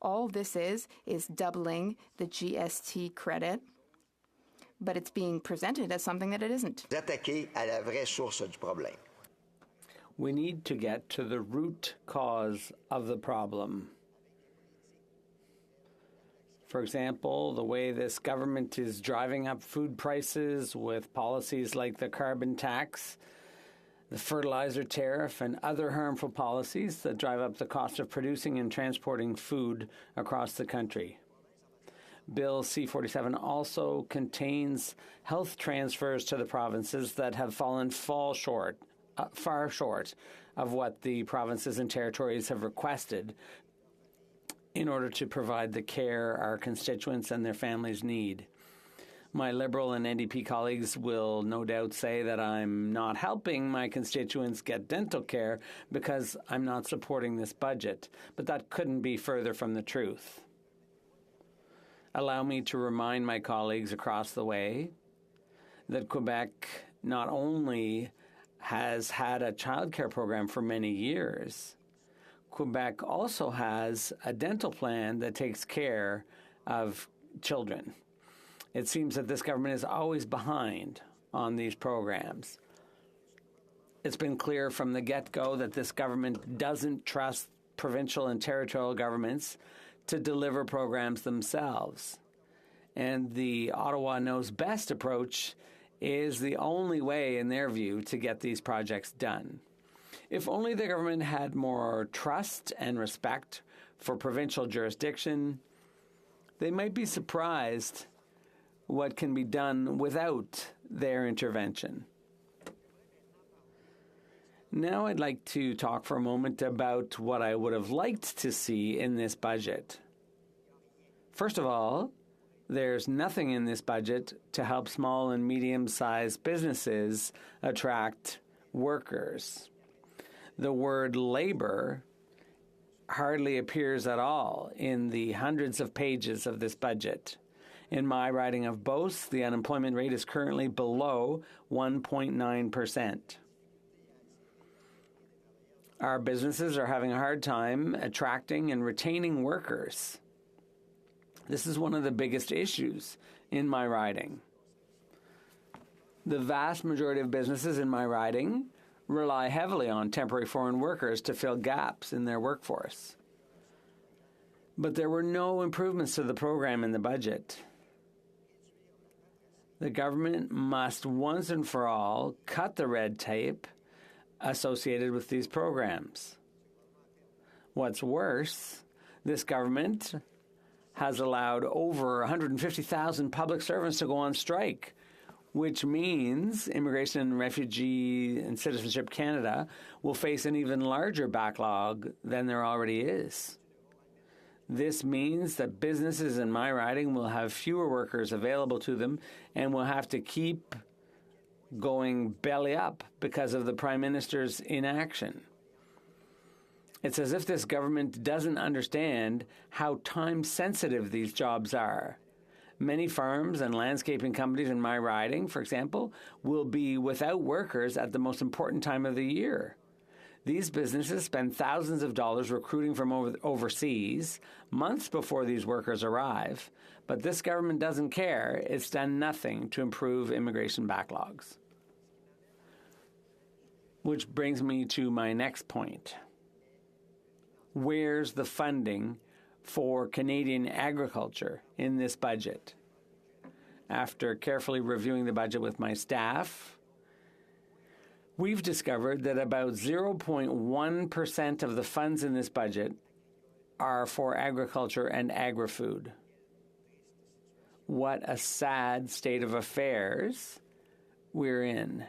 All this is doubling the GST credit, but it's being presented as something that it isn't. Attaquer à la vraie source du problème. We need to get to the root cause of the problem. For example, the way this government is driving up food prices with policies like the carbon tax, the fertilizer tariff, and other harmful policies that drive up the cost of producing and transporting food across the country. Bill C-47 also contains health transfers to the provinces that have fallen far short of what the provinces and territories have requested, in order to provide the care our constituents and their families need. My Liberal and NDP colleagues will no doubt say that I'm not helping my constituents get dental care because I'm not supporting this budget, but that couldn't be further from the truth. Allow me to remind my colleagues across the way that Quebec not only has had a childcare program for many years, Quebec also has a dental plan that takes care of children. It seems that this government is always behind on these programs. It's been clear from the get-go that this government doesn't trust provincial and territorial governments to deliver programs themselves. And the Ottawa Knows Best approach is the only way, in their view, to get these projects done. If only the government had more trust and respect for provincial jurisdiction, they might be surprised what can be done without their intervention. Now I'd like to talk for a moment about what I would have liked to see in this budget. First of all, there's nothing in this budget to help small and medium-sized businesses attract workers. The word labor hardly appears at all in the hundreds of pages of this budget. In my riding of Beauce, the unemployment rate is currently below 1.9%. Our businesses are having a hard time attracting and retaining workers. This is one of the biggest issues in my riding. The vast majority of businesses in my riding rely heavily on temporary foreign workers to fill gaps in their workforce. But there were no improvements to the program in the budget. The government must once and for all cut the red tape associated with these programs. What's worse, this government has allowed over 150,000 public servants to go on strike, which means Immigration and Refugee and Citizenship Canada will face an even larger backlog than there already is. This means that businesses in my riding will have fewer workers available to them and will have to keep going belly up because of the Prime Minister's inaction. It's as if this government doesn't understand how time-sensitive these jobs are. Many farms and landscaping companies in my riding, for example, will be without workers at the most important time of the year. These businesses spend thousands of dollars recruiting from overseas months before these workers arrive, but this government doesn't care. It's done nothing to improve immigration backlogs. Which brings me to my next point. Where's the funding for Canadian agriculture in this budget? After carefully reviewing the budget with my staff, we've discovered that about 0.1% of the funds in this budget are for agriculture and agri-food. What a sad state of affairs we're in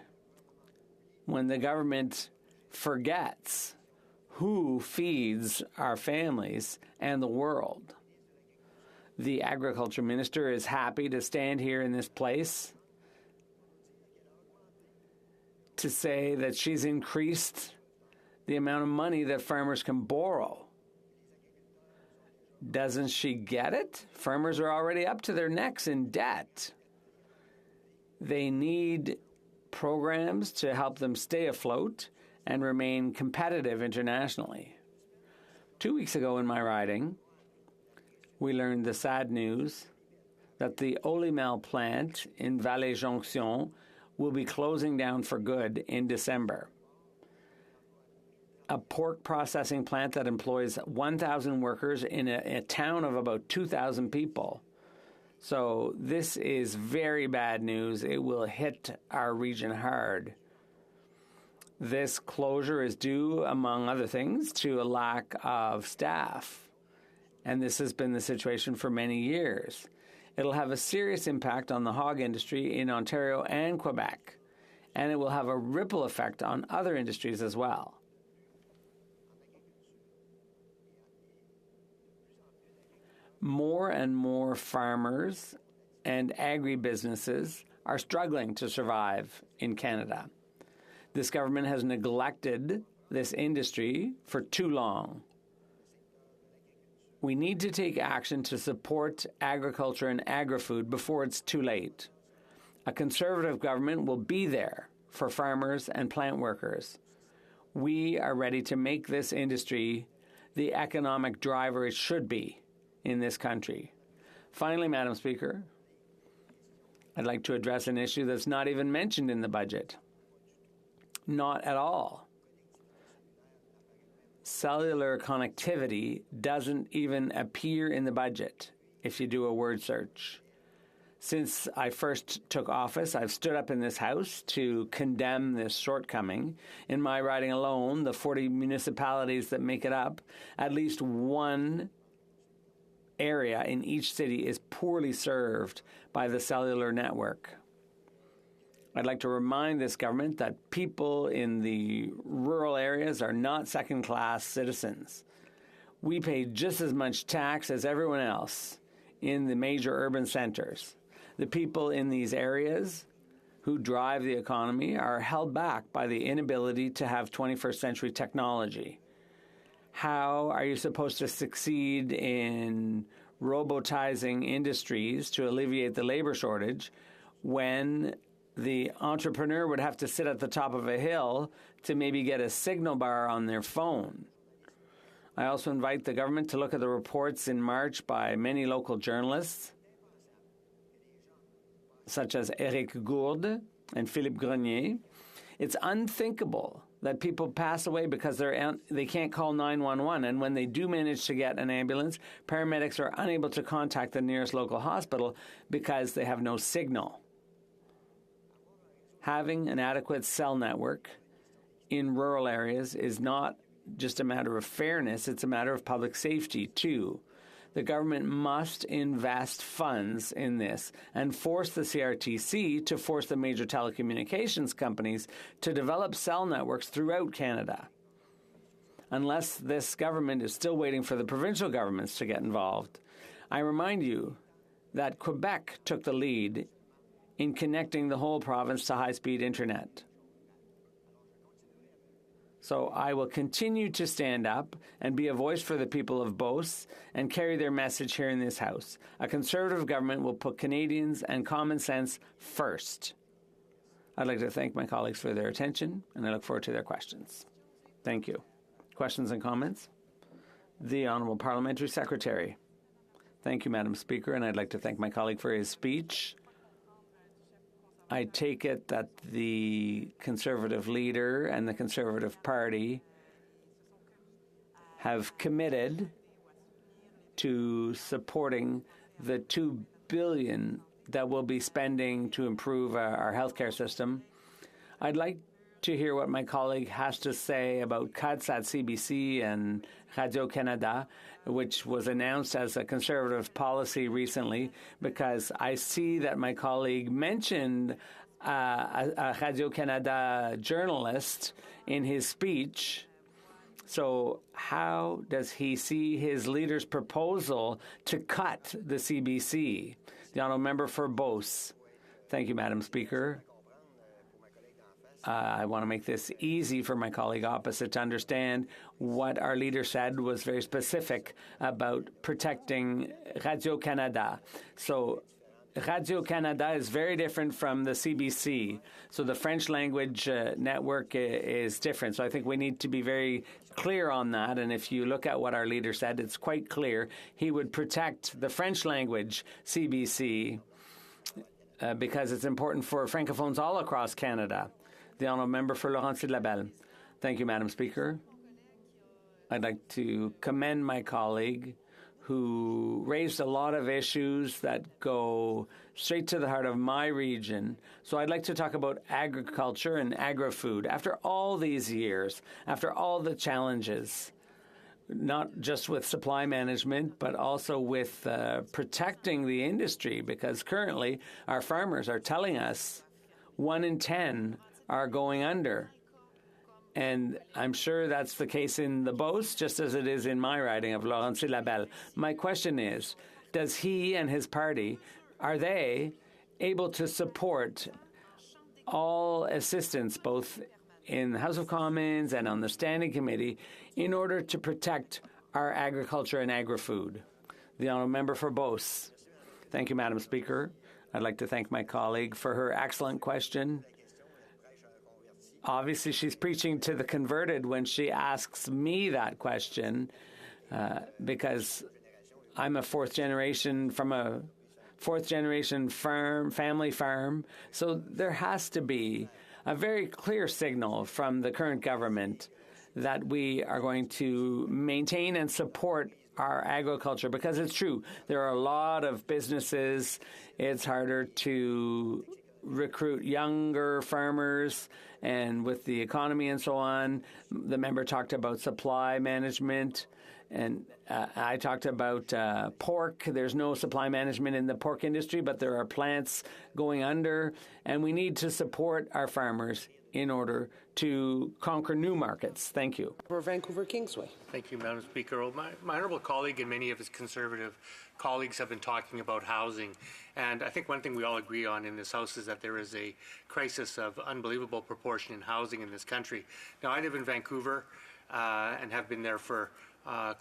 when the government forgets who feeds our families and the world. The agriculture minister is happy to stand here in this place to say that she's increased the amount of money that farmers can borrow. Doesn't she get it? Farmers are already up to their necks in debt. They need programs to help them stay afloat and remain competitive internationally. 2 weeks ago in my riding, we learned the sad news that the Olimel plant in Vallée Jonction will be closing down for good in December. A pork processing plant that employs 1,000 workers in a town of about 2,000 people. So this is very bad news. It will hit our region hard. This closure is due, among other things, to a lack of staff. And this has been the situation for many years. It'll have a serious impact on the hog industry in Ontario and Quebec, and it will have a ripple effect on other industries as well. More and more farmers and agribusinesses are struggling to survive in Canada. This government has neglected this industry for too long. We need to take action to support agriculture and agri-food before it's too late. A Conservative government will be there for farmers and plant workers. We are ready to make this industry the economic driver it should be in this country. Finally, Madam Speaker, I'd like to address an issue that's not even mentioned in the budget. Not at all. Cellular connectivity doesn't even appear in the budget if you do a word search. Since I first took office, I've stood up in this House to condemn this shortcoming. In my riding alone, the 40 municipalities that make it up, at least one area in each city is poorly served by the cellular network. I'd like to remind this government that people in the rural areas are not second-class citizens. We pay just as much tax as everyone else in the major urban centers. The people in these areas who drive the economy are held back by the inability to have 21st century technology. How are you supposed to succeed in robotizing industries to alleviate the labor shortage when the entrepreneur would have to sit at the top of a hill to maybe get a signal bar on their phone? I also invite the government to look at the reports in March by many local journalists, such as Éric Gourde and Philippe Grenier. It's unthinkable that people pass away because they can't call 911, and when they do manage to get an ambulance, paramedics are unable to contact the nearest local hospital because they have no signal. Having an adequate cell network in rural areas is not just a matter of fairness, it's a matter of public safety too. The government must invest funds in this and force the CRTC to force the major telecommunications companies to develop cell networks throughout Canada. Unless this government is still waiting for the provincial governments to get involved, I remind you that Quebec took the lead in connecting the whole province to high-speed internet. So I will continue to stand up and be a voice for the people of Beauce and carry their message here in this House. A Conservative government will put Canadians and common sense first. I'd like to thank my colleagues for their attention, and I look forward to their questions. Thank you. Questions and comments? The Honourable Parliamentary Secretary. Thank you, Madam Speaker, and I'd like to thank my colleague for his speech. I take it that the Conservative leader and the Conservative Party have committed to supporting the $2 billion that we'll be spending to improve our healthcare system. I'd like to hear what my colleague has to say about cuts at CBC and Radio-Canada, which was announced as a Conservative policy recently, because I see that my colleague mentioned a Radio-Canada journalist in his speech. So how does he see his leader's proposal to cut the CBC? The Honourable Member for Beauce. Thank you, Madam Speaker. I want to make this easy for my colleague opposite to understand. What our leader said was very specific about protecting Radio-Canada. So Radio-Canada is very different from the CBC. So the French language network is different. So I think we need to be very clear on that. And if you look at what our leader said, it's quite clear. He would protect the French language CBC because it's important for Francophones all across Canada. The Honourable Member for Laurentides-Labelle. Thank you, Madam Speaker. I'd like to commend my colleague who raised a lot of issues that go straight to the heart of my region. So I'd like to talk about agriculture and agri-food. After all these years, after all the challenges, not just with supply management, but also with protecting the industry, because currently our farmers are telling us 1 in 10 are going under. And I'm sure that's the case in the Beauce, just as it is in my riding of Laurentides-Labelle. My question is, does he and his party, are they able to support all assistance, both in the House of Commons and on the Standing Committee, in order to protect our agriculture and agri-food? The honourable member for Beauce. Thank you, Madam Speaker. I'd like to thank my colleague for her excellent question. Obviously, she's preaching to the converted when she asks me that question, because I'm a fourth generation from a family farm. So there has to be a very clear signal from the current government that we are going to maintain and support our agriculture, because it's true. There are a lot of businesses. It's harder to recruit younger farmers, and with the economy and so on. The member talked about supply management, and I talked about pork. There's no supply management in the pork industry, but there are plants going under, and we need to support our farmers in order to conquer new markets. Thank you. For Vancouver Kingsway. Thank you, Madam Speaker. Well, my honourable colleague and many of his Conservative colleagues have been talking about housing. And I think one thing we all agree on in this House is that there is a crisis of unbelievable proportion in housing in this country. Now, I live in Vancouver and have been there for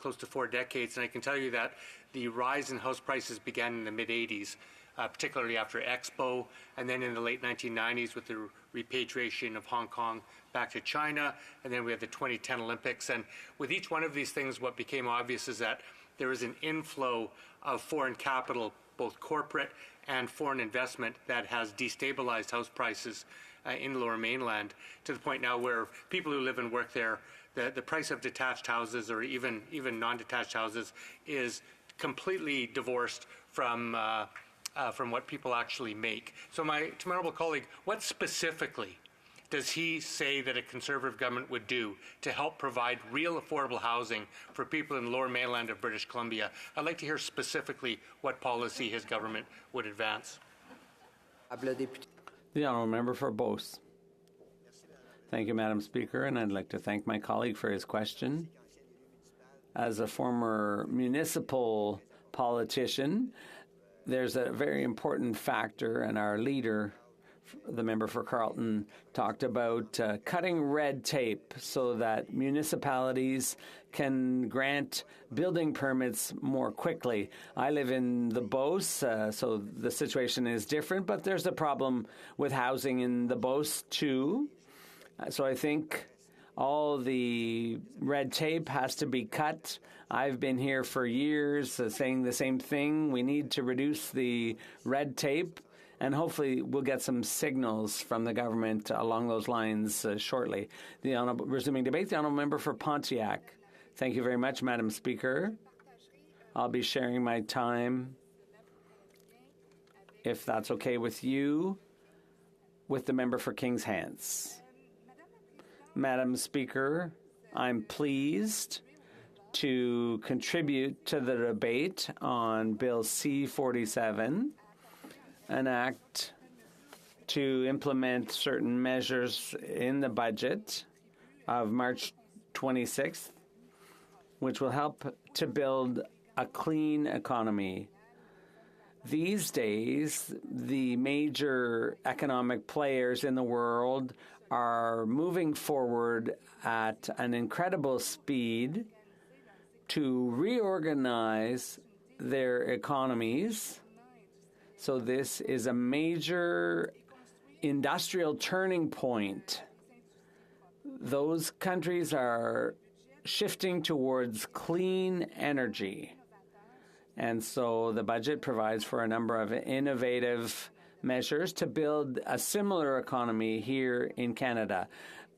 close to 4 decades. And I can tell you that the rise in house prices began in the mid-'80s. Particularly after Expo, and then in the late 1990s with the repatriation of Hong Kong back to China, and then we had the 2010 Olympics. And with each one of these things, what became obvious is that there is an inflow of foreign capital, both corporate and foreign investment, that has destabilized house prices in the Lower Mainland, to the point now where people who live and work there, the price of detached houses or even non-detached houses is completely divorced from what people actually make. So to my honourable colleague, what specifically does he say that a Conservative government would do to help provide real affordable housing for people in the Lower Mainland of British Columbia? I'd like to hear specifically what policy his government would advance. The honourable member for Beauce. Thank you, Madam Speaker, and I'd like to thank my colleague for his question. As a former municipal politician, there's a very important factor, and our leader, the member for Carleton, talked about cutting red tape so that municipalities can grant building permits more quickly. I live in the Beauce, so the situation is different, but there's a problem with housing in the Beauce too. So I think all the red tape has to be cut. I've been here for years saying the same thing. We need to reduce the red tape, and hopefully we'll get some signals from the government along those lines shortly. Resuming debate, the honourable member for Pontiac. Thank you very much, Madam Speaker. I'll be sharing my time, if that's okay with you, with the member for Kings Hants. Madam Speaker, I'm pleased to contribute to the debate on Bill C-47, an act to implement certain measures in the budget of March 26th, which will help to build a clean economy. These days, the major economic players in the world are moving forward at an incredible speed to reorganize their economies. So this is a major industrial turning point. Those countries are shifting towards clean energy. And so the budget provides for a number of innovative measures to build a similar economy here in Canada.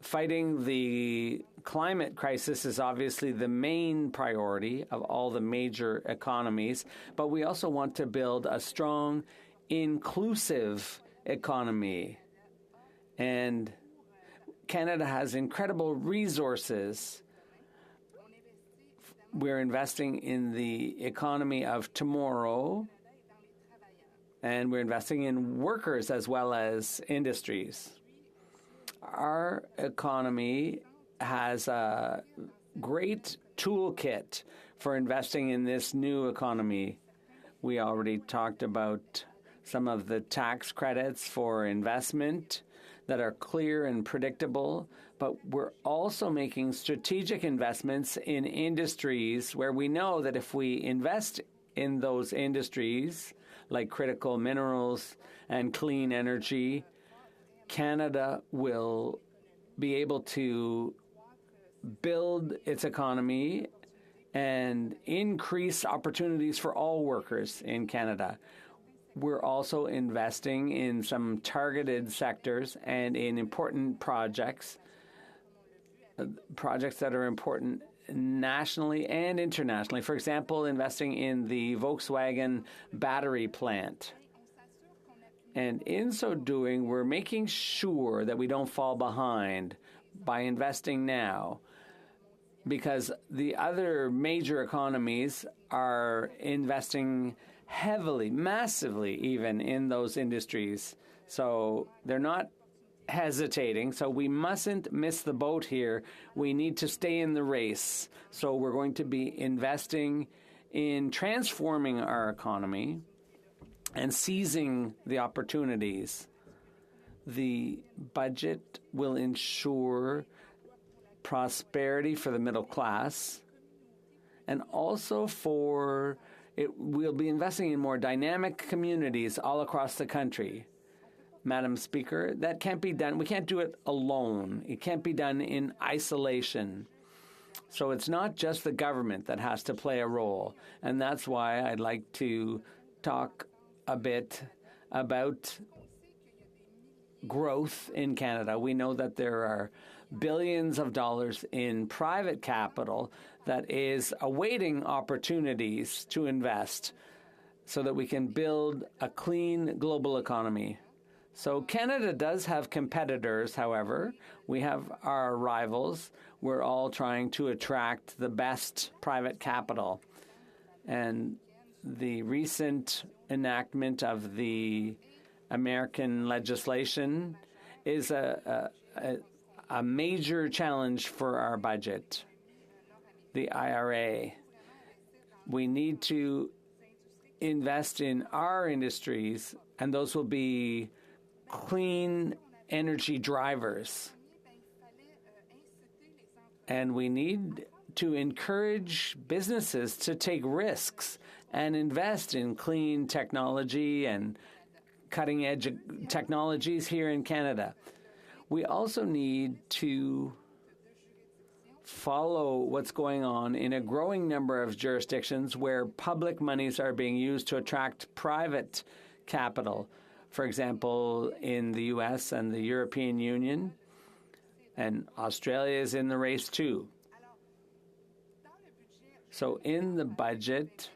Fighting the climate crisis is obviously the main priority of all the major economies, but we also want to build a strong, inclusive economy. And Canada has incredible resources. We're investing in the economy of tomorrow, and we're investing in workers as well as industries. Our economy has a great toolkit for investing in this new economy. We already talked about some of the tax credits for investment that are clear and predictable, but we're also making strategic investments in industries where we know that if we invest in those industries, like critical minerals and clean energy, Canada will be able to build its economy and increase opportunities for all workers in Canada. We're also investing in some targeted sectors and in important projects that are important nationally and internationally. For example, investing in the Volkswagen battery plant. And in so doing, we're making sure that we don't fall behind by investing now, because the other major economies are investing heavily, massively even, in those industries. So they're not hesitating. So we mustn't miss the boat here. We need to stay in the race. So we're going to be investing in transforming our economy and seizing the opportunities. The budget will ensure prosperity for the middle class, and also we'll be investing in more dynamic communities all across the country. Madam Speaker, that can't be done. We can't do it alone. It can't be done in isolation. So it's not just the government that has to play a role. And that's why I'd like to talk a bit about growth in Canada. We know that there are billions of dollars in private capital that is awaiting opportunities to invest so that we can build a clean global economy. So Canada does have competitors, however. We have our rivals. We're all trying to attract the best private capital. And the recent enactment of the American legislation is a major challenge for our budget. The IRA. We need to invest in our industries, and those will be clean energy drivers. And we need to encourage businesses to take risks and invest in clean technology and cutting-edge technologies here in Canada. We also need to follow what's going on in a growing number of jurisdictions where public monies are being used to attract private capital. For example, in the US and the European Union, and Australia is in the race too. So in the budget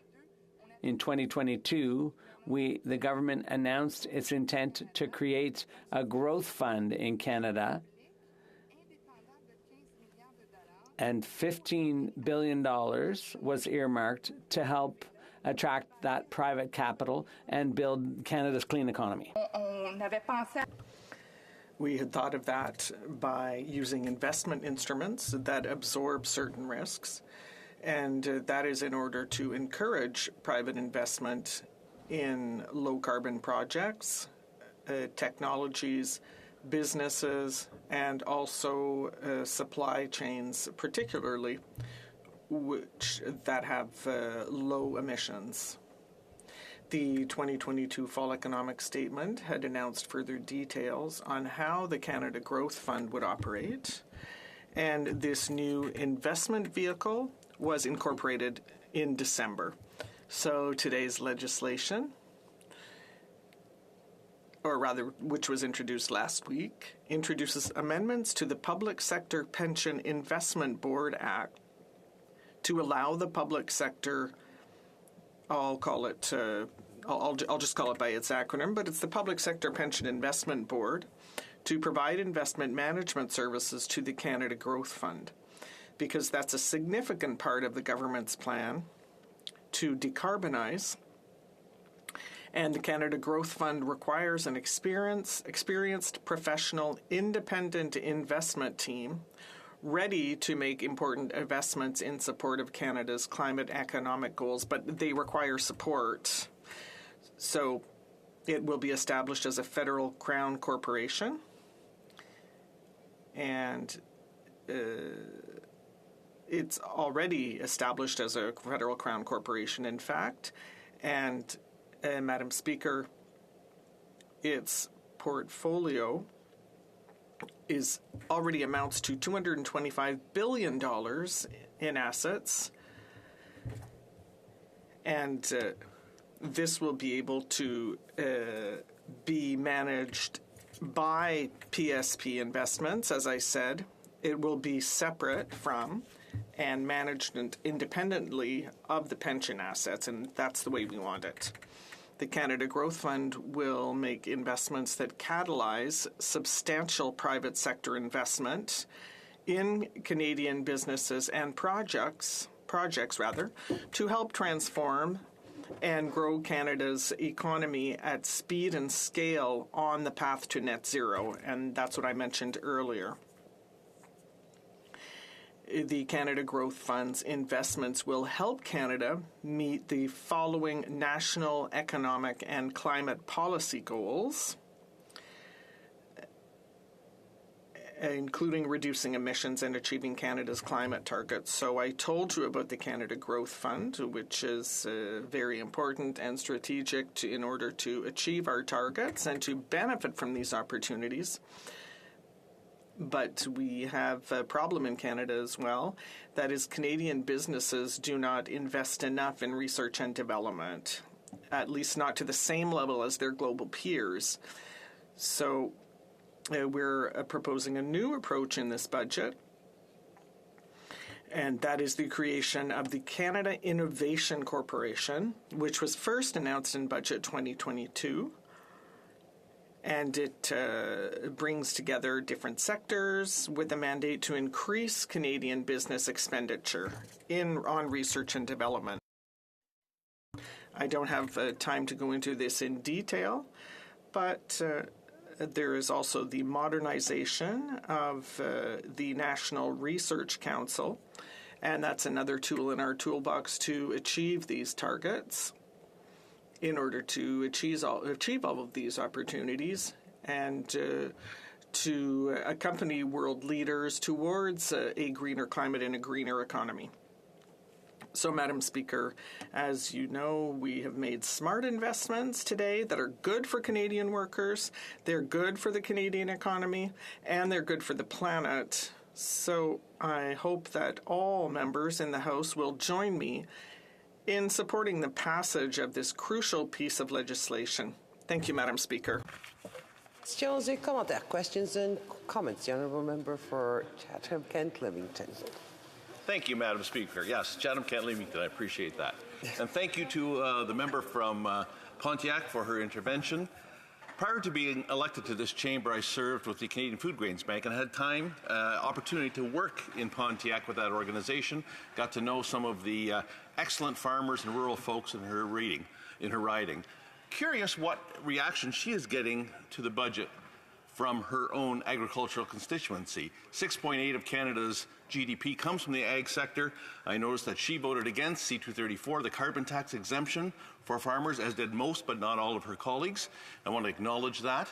in 2022, the government announced its intent to create a growth fund in Canada, and $15 billion was earmarked to help attract that private capital and build Canada's clean economy. We had thought of that by using investment instruments that absorb certain risks, and that is in order to encourage private investment in low-carbon projects, technologies, businesses, and also supply chains, particularly that have low emissions. The 2022 Fall Economic Statement had announced further details on how the Canada Growth Fund would operate, and this new investment vehicle was incorporated in December. So today's legislation, or rather, which was introduced last week, introduces amendments to the Public Sector Pension Investment Board Act to allow the public sector, I'll just call it by its acronym, but it's the Public Sector Pension Investment Board, to provide investment management services to the Canada Growth Fund, because that's a significant part of the government's plan to decarbonize. And the Canada Growth Fund requires an experienced professional independent investment team ready to make important investments in support of Canada's climate economic goals, but they require support. So it will be established as a federal crown corporation, and it's already established as a federal crown corporation, in fact. And, Madam Speaker, its portfolio already amounts to $225 billion in assets, and this will be able to be managed by PSP Investments. As I said, it will be separate from and managed independently of the pension assets, and that's the way we want it. The Canada Growth Fund will make investments that catalyze substantial private sector investment in Canadian businesses and projects to help transform and grow Canada's economy at speed and scale on the path to net zero, and that's what I mentioned earlier. The Canada Growth Fund's investments will help Canada meet the following national economic and climate policy goals, including reducing emissions and achieving Canada's climate targets. So I told you about the Canada Growth Fund, which is very important and strategic in order to achieve our targets and to benefit from these opportunities. But we have a problem in Canada as well. That is, Canadian businesses do not invest enough in research and development, at least not to the same level as their global peers. So we're proposing a new approach in this budget, and that is the creation of the Canada Innovation Corporation, which was first announced in Budget 2022. And it brings together different sectors with a mandate to increase Canadian business expenditure on research and development. I don't have time to go into this in detail, but there is also the modernization of the National Research Council, and that's another tool in our toolbox to achieve these targets, in order to achieve all of these opportunities and to accompany world leaders towards a greener climate and a greener economy. So, Madam Speaker, as you know, we have made smart investments today that are good for Canadian workers, they're good for the Canadian economy, and they're good for the planet. So I hope that all members in the House will join me in supporting the passage of this crucial piece of legislation. Thank you, Madam Speaker. Questions et commentaires. Questions and comments. The Honourable Member for Chatham-Kent-Leamington. Thank you, Madam Speaker. Yes, Chatham-Kent-Leamington, I appreciate that. And thank you to the member from Pontiac for her intervention. Prior to being elected to this chamber, I served with the Canadian Food Grains Bank and had opportunity to work in Pontiac with that organization, got to know some of the excellent farmers and rural folks in her riding. Curious what reaction she is getting to the budget from her own agricultural constituency. 6.8% of Canada's GDP comes from the ag sector. I noticed that she voted against C-234, the carbon tax exemption for farmers, as did most but not all of her colleagues. I want to acknowledge that.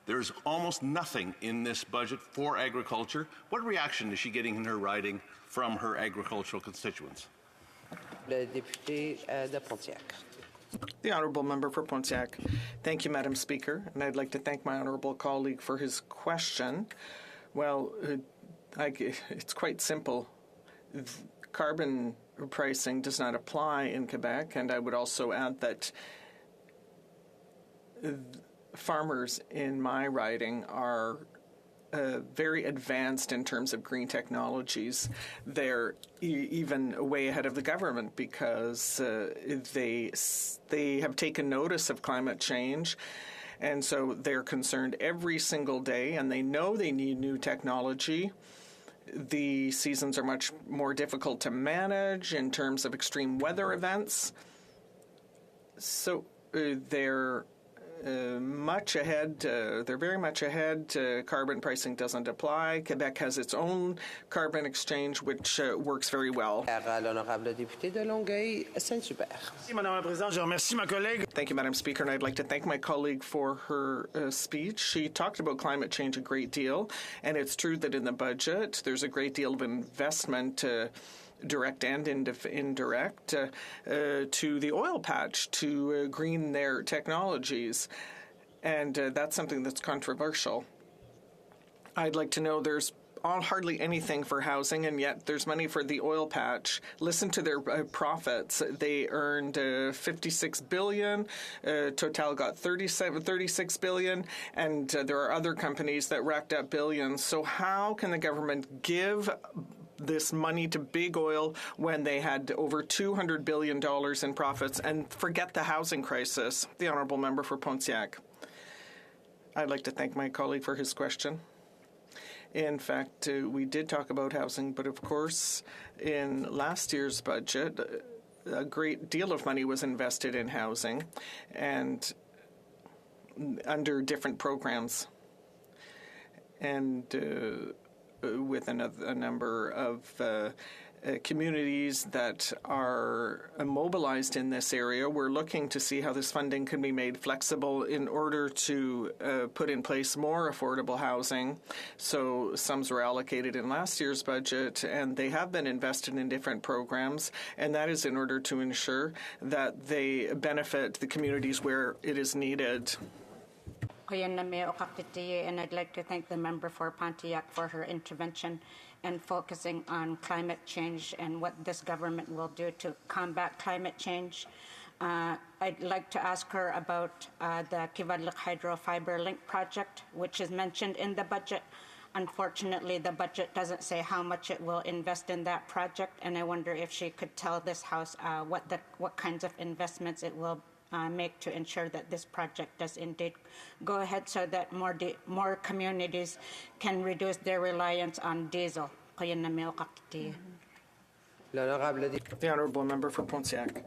There's almost nothing in this budget for agriculture. What reaction is she getting in her riding from her agricultural constituents? Le député de Pontiac. The Honourable Member for Pontiac. Thank you, Madam Speaker, and I'd like to thank my honourable colleague for his question. Well, it's quite simple. Carbon pricing does not apply in Quebec, and I would also add that farmers in my riding are very advanced in terms of green technologies. They're even way ahead of the government because they have taken notice of climate change, and so they're concerned every single day, and they know they need new technology. The seasons are much more difficult to manage in terms of extreme weather events, so they're much ahead. They're very much ahead. Carbon pricing doesn't apply. Quebec has its own carbon exchange, which works very well. L'honorable député de Longueuil, Saint-Hubert. Thank you, Madam Speaker, and I'd like to thank my colleague for her speech. She talked about climate change a great deal, and it's true that in the budget there's a great deal of investment, direct and indirect, to the oil patch to green their technologies. And that's something that's controversial. I'd like to know there's hardly anything for housing, and yet there's money for the oil patch. Listen to their profits. They earned 56 billion. Total got 36 billion, and there are other companies that racked up billions. So how can the government give this money to big oil when they had over $200 billion in profits and forget the housing crisis? The Honourable Member for Pontiac. I'd like to thank my colleague for his question. In fact, we did talk about housing, but of course, in last year's budget, a great deal of money was invested in housing and under different programs. And with a number of communities that are mobilized in this area. We're looking to see how this funding can be made flexible in order to put in place more affordable housing. So sums were allocated in last year's budget, and they have been invested in different programs, and that is in order to ensure that they benefit the communities where it is needed. And I'd like to thank the member for Pontiac for her intervention and focusing on climate change and what this government will do to combat climate change. I'd like to ask her about the Kivalliq Hydro Fiber Link project, which is mentioned in the budget. Unfortunately, the budget doesn't say how much it will invest in that project, and I wonder if she could tell this House what kinds of investments it will make to ensure that this project does indeed go ahead so that more communities can reduce their reliance on diesel. The Honourable Member for Pontiac.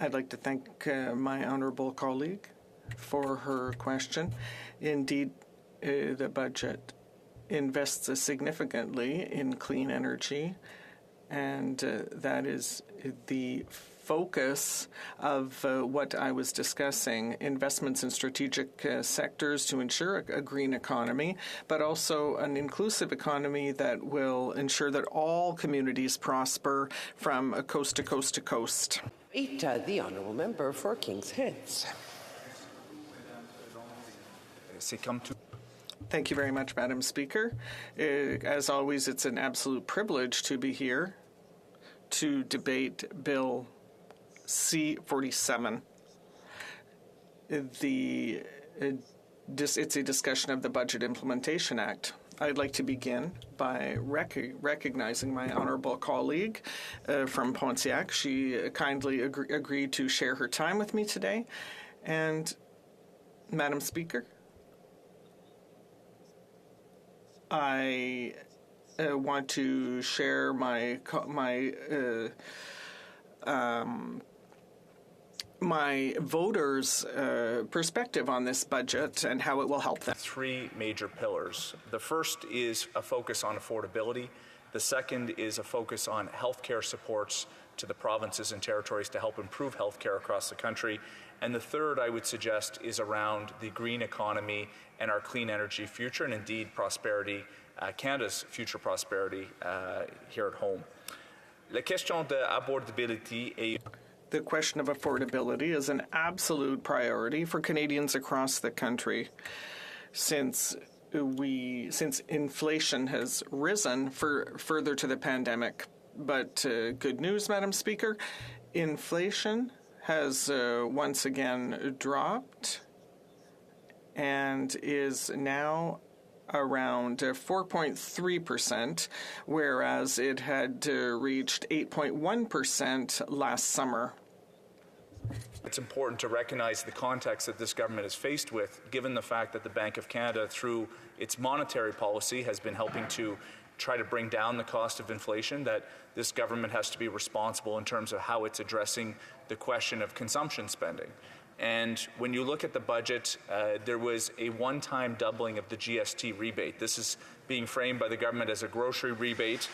I'd like to thank my honourable colleague for her question. Indeed, the budget invests significantly in clean energy, and that is the focus of what I was discussing, investments in strategic sectors to ensure a green economy, but also an inclusive economy that will ensure that all communities prosper from coast to coast to coast. The Honourable Member for Kings Heads. Thank you very much, Madam Speaker. As always, it's an absolute privilege to be here to debate Bill C-47. It's a discussion of the Budget Implementation Act. I'd like to begin by recognizing my honourable colleague from Pontiac. She kindly agreed to share her time with me today. And, Madam Speaker, I want to share my voters' perspective on this budget and how it will help them. Three major pillars. The first is a focus on affordability. The second is a focus on healthcare supports to the provinces and territories to help improve healthcare across the country. And the third, I would suggest, is around the green economy and our clean energy future, and indeed prosperity, Canada's future prosperity here at home. La question de abordabilité est The question of affordability is an absolute priority for Canadians across the country since inflation has risen further to the pandemic. But good news, Madam Speaker, inflation has once again dropped and is now around 4.3%, whereas it had reached 8.1% last summer. It's important to recognize the context that this government is faced with, given the fact that the Bank of Canada, through its monetary policy, has been helping to try to bring down the cost of inflation, that this government has to be responsible in terms of how it's addressing the question of consumption spending. And when you look at the budget, there was a one-time doubling of the GST rebate. This is being framed by the government as a grocery rebate.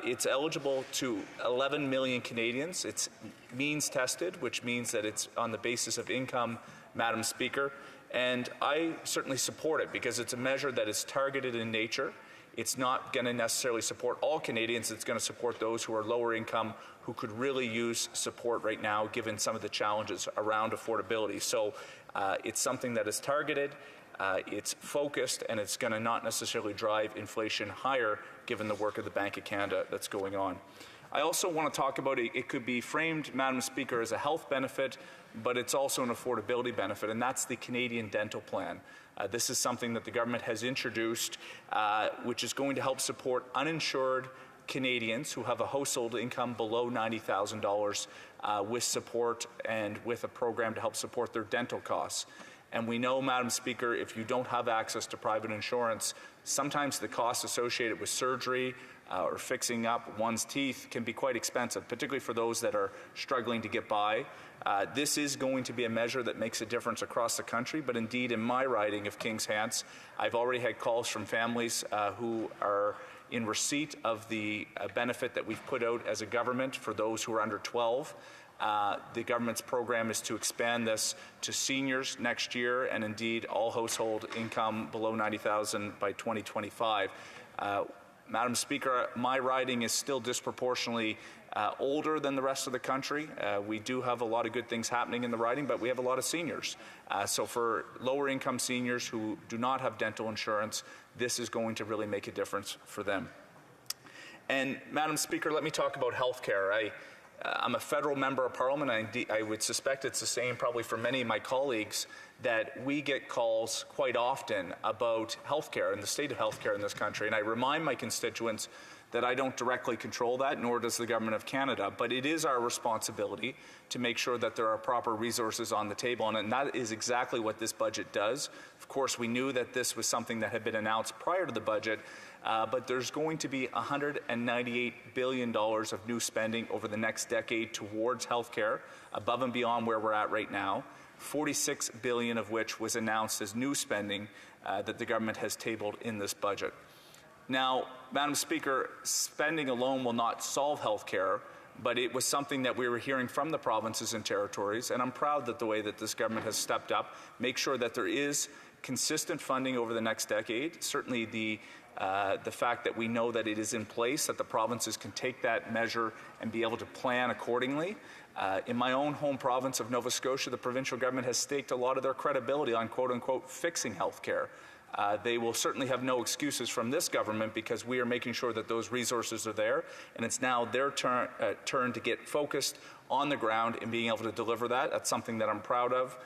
It's eligible to 11 million Canadians. It's means tested, which means that it's on the basis of income, Madam Speaker. And I certainly support it because it's a measure that is targeted in nature. It's not going to necessarily support all Canadians. It's going to support those who are lower income, who could really use support right now, given some of the challenges around affordability. So it's something that is targeted, it's focused, and it's going to not necessarily drive inflation higher, given the work of the Bank of Canada that's going on. I also want to talk about it could be framed, Madam Speaker, as a health benefit, but it's also an affordability benefit, and that's the Canadian Dental Plan. This is something that the government has introduced, which is going to help support uninsured Canadians who have a household income below $90,000 with support and with a program to help support their dental costs. And we know, Madam Speaker, if you don't have access to private insurance, sometimes the costs associated with surgery or fixing up one's teeth can be quite expensive, particularly for those that are struggling to get by. This is going to be a measure that makes a difference across the country, but indeed in my riding of Kings Hants, I've already had calls from families who are in receipt of the benefit that we've put out as a government for those who are under 12. The government's program is to expand this to seniors next year and indeed all household income below $90,000 by 2025. Madam Speaker, my riding is still disproportionately older than the rest of the country. We do have a lot of good things happening in the riding, but we have a lot of seniors. So for lower income seniors who do not have dental insurance, this is going to really make a difference for them. And Madam Speaker, let me talk about health care. I'm a federal member of Parliament. I would suspect it's the same probably for many of my colleagues, that we get calls quite often about healthcare and the state of healthcare in this country. And I remind my constituents that I don't directly control that, nor does the Government of Canada. But it is our responsibility to make sure that there are proper resources on the table. And that is exactly what this budget does. Of course, we knew that this was something that had been announced prior to the budget. But there's going to be $198 billion of new spending over the next decade towards healthcare, above and beyond where we're at right now, $46 billion of which was announced as new spending that the government has tabled in this budget. Now, Madam Speaker, spending alone will not solve healthcare, but it was something that we were hearing from the provinces and territories, and I'm proud that the way that this government has stepped up, make sure that there is consistent funding over the next decade. Certainly the fact that we know that it is in place, that the provinces can take that measure and be able to plan accordingly. In my own home province of Nova Scotia, the provincial government has staked a lot of their credibility on quote-unquote fixing health care. They will certainly have no excuses from this government because we are making sure that those resources are there, and it's now their turn to get focused on the ground and being able to deliver that. That's something that I'm proud of.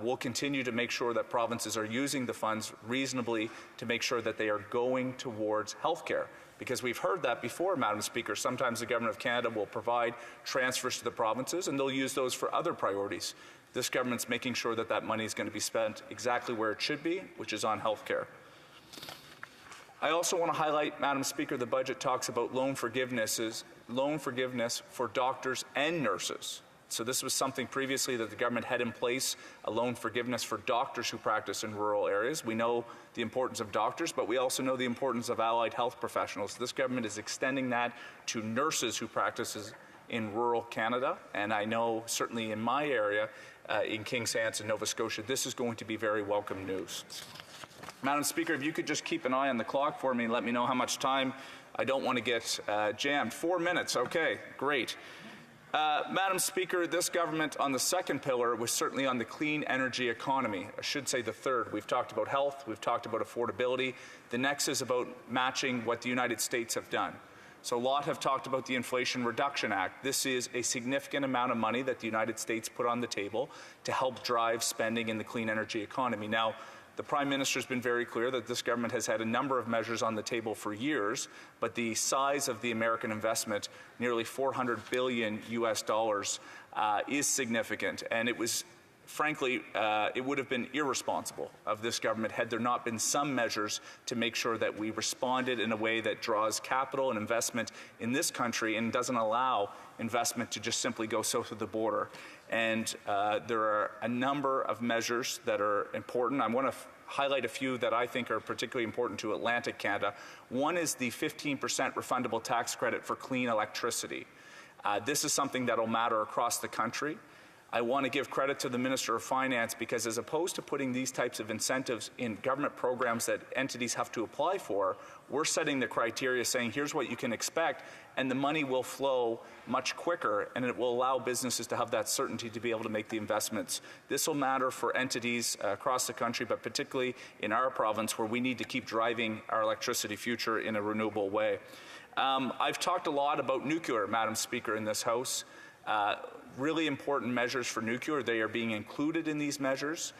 We'll continue to make sure that provinces are using the funds reasonably to make sure that they are going towards health care. Because we've heard that before, Madam Speaker. Sometimes the Government of Canada will provide transfers to the provinces and they'll use those for other priorities. This government's making sure that that money is going to be spent exactly where it should be, which is on health care. I also want to highlight, Madam Speaker, the budget talks about loan forgiveness for doctors and nurses. So this was something previously that the government had in place, a loan forgiveness for doctors who practice in rural areas. We know the importance of doctors, but we also know the importance of allied health professionals. This government is extending that to nurses who practice in rural Canada, and I know certainly in my area, in Kings Hants and Nova Scotia, this is going to be very welcome news. Madam Speaker, if you could just keep an eye on the clock for me and let me know how much time. I don't want to get jammed. 4 minutes, okay, great. Madam Speaker, this government on the second pillar was certainly on the clean energy economy. I should say the third. We've talked about health, we've talked about affordability. The next is about matching what the United States have done. So a lot have talked about the Inflation Reduction Act. This is a significant amount of money that the United States put on the table to help drive spending in the clean energy economy. Now, the Prime Minister has been very clear that this government has had a number of measures on the table for years, but the size of the American investment, nearly $400 billion US, is significant. And it was frankly, it would have been irresponsible of this government had there not been some measures to make sure that we responded in a way that draws capital and investment in this country and doesn't allow investment to just simply go south of the border. And there are a number of measures that are important. I want to highlight a few that I think are particularly important to Atlantic Canada. One is the 15% refundable tax credit for clean electricity. This is something that will matter across the country. I want to give credit to the Minister of Finance because as opposed to putting these types of incentives in government programs that entities have to apply for, we're setting the criteria saying here's what you can expect, and the money will flow much quicker, and it will allow businesses to have that certainty to be able to make the investments. This will matter for entities across the country, but particularly in our province where we need to keep driving our electricity future in a renewable way. I've talked a lot about nuclear, Madam Speaker, in this House. Really important measures for nuclear. They are being included in these measures.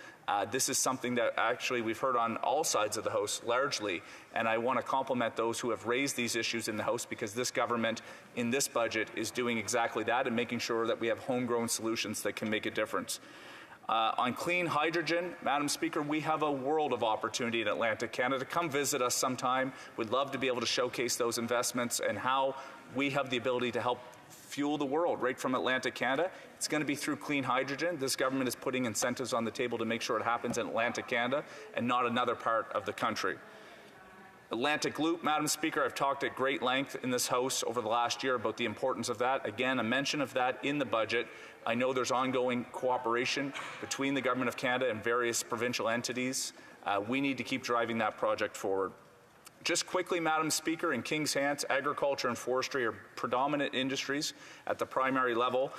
This is something that actually we've heard on all sides of the House largely, and I want to compliment those who have raised these issues in the House because this government in this budget is doing exactly that and making sure that we have homegrown solutions that can make a difference. On clean hydrogen, Madam Speaker, we have a world of opportunity in Atlantic Canada. Come visit us sometime. We'd love to be able to showcase those investments and how we have the ability to help fuel the world right from Atlantic Canada. It's going to be through clean hydrogen. This government is putting incentives on the table to make sure it happens in Atlantic Canada and not another part of the country. Atlantic Loop, Madam Speaker, I've talked at great length in this House over the last year about the importance of that. Again, a mention of that in the budget. I know there's ongoing cooperation between the Government of Canada and various provincial entities. We need to keep driving that project forward. Just quickly, Madam Speaker, in King's Hands, agriculture and forestry are predominant industries at the primary level.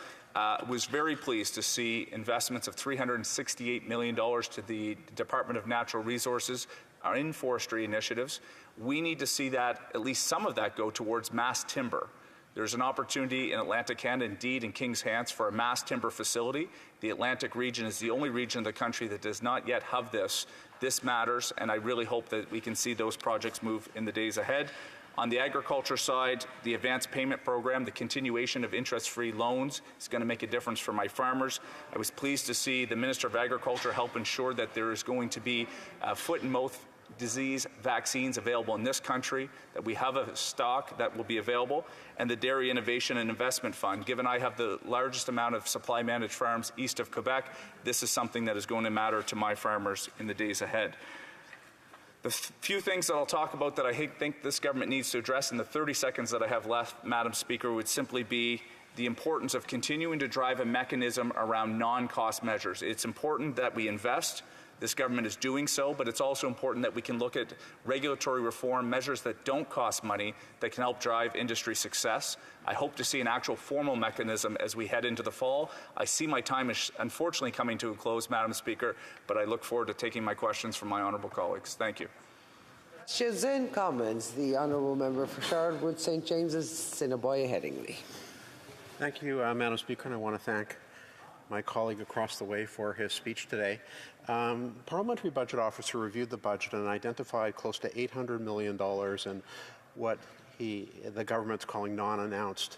Was very pleased to see investments of $368 million to the Department of Natural Resources in forestry initiatives. We need to see that, at least some of that, go towards mass timber. There's an opportunity in Atlantic Canada, indeed in King's Hands, for a mass timber facility. The Atlantic region is the only region of the country that does not yet have this. This matters, and I really hope that we can see those projects move in the days ahead. On the agriculture side, the advanced payment program, the continuation of interest-free loans is going to make a difference for my farmers. I was pleased to see the Minister of Agriculture help ensure that there is going to be foot and mouth disease vaccines available in this country, that we have a stock that will be available, and the Dairy Innovation and Investment Fund. Given I have the largest amount of supply managed farms east of Quebec, this is something that is going to matter to my farmers in the days ahead. The few things that I'll talk about that I think this government needs to address in the 30 seconds that I have left, Madam Speaker, would simply be the importance of continuing to drive a mechanism around non-cost measures. It's important that we invest. This government is doing so, but it's also important that we can look at regulatory reform, measures that don't cost money, that can help drive industry success. I hope to see an actual formal mechanism as we head into the fall. I see my time is unfortunately coming to a close, Madam Speaker, but I look forward to taking my questions from my honourable colleagues. Thank you. Questions and comments. The honourable member for Charlotte St. James's, Assiniboia Headingley. Thank you, Madam Speaker, and I want to thank my colleague across the way for his speech today. Parliamentary Budget Officer reviewed the budget and identified close to $800 million in what the government's calling non-announced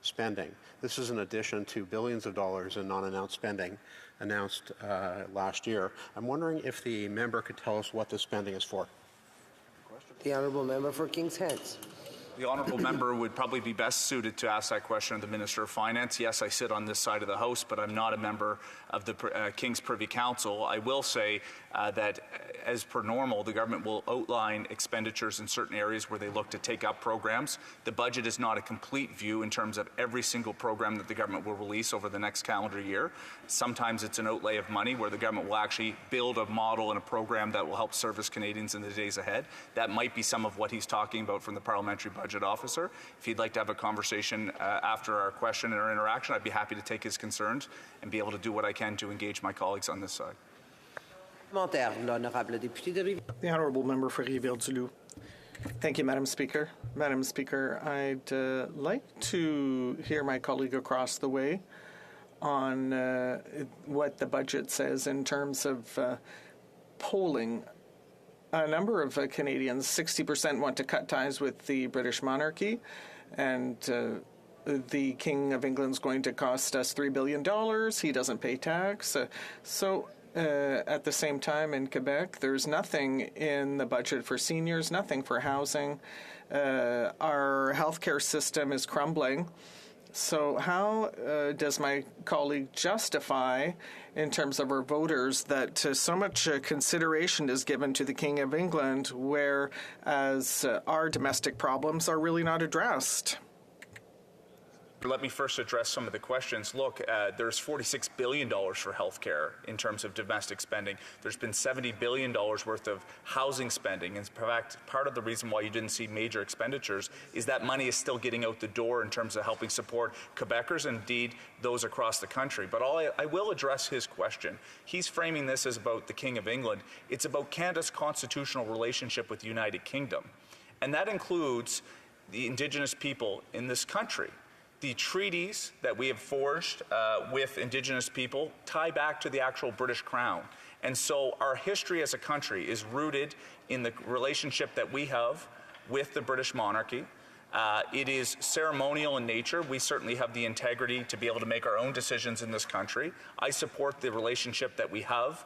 spending. This is in addition to billions of dollars in non-announced spending announced last year. I'm wondering if the member could tell us what this spending is for. The honourable member for King's Heads. The honourable member would probably be best suited to ask that question of the Minister of Finance. Yes, I sit on this side of the House, but I'm not a member of the King's Privy Council. I will say that, as per normal, the government will outline expenditures in certain areas where they look to take up programs. The budget is not a complete view in terms of every single program that the government will release over the next calendar year. Sometimes it's an outlay of money where the government will actually build a model and a program that will help service Canadians in the days ahead. That might be some of what he's talking about from the Parliamentary Budget Officer. If he'd like to have a conversation after our question and our interaction, I'd be happy to take his concerns and be able to do what I can to engage my colleagues on this side. The honourable member for Rivière-du-Loup. Thank you, Madam Speaker. Madam Speaker, I'd like to hear my colleague across the way on what the budget says in terms of polling. A number of Canadians, 60%, want to cut ties with the British monarchy, and the King of England's going to cost us $3 billion. He doesn't pay tax. At the same time, in Quebec, there's nothing in the budget for seniors, nothing for housing. Our healthcare system is crumbling. So how does my colleague justify, in terms of our voters, that so much consideration is given to the King of England, whereas our domestic problems are really not addressed? Let me first address some of the questions. Look, there's $46 billion for healthcare in terms of domestic spending. There's been $70 billion worth of housing spending. In fact, part of the reason why you didn't see major expenditures is that money is still getting out the door in terms of helping support Quebecers and indeed those across the country. But I will address his question. He's framing this as about the King of England. It's about Canada's constitutional relationship with the United Kingdom. And that includes the Indigenous people in this country. The treaties that we have forged with Indigenous people tie back to the actual British Crown. And so our history as a country is rooted in the relationship that we have with the British monarchy. It is ceremonial in nature. We certainly have the integrity to be able to make our own decisions in this country. I support the relationship that we have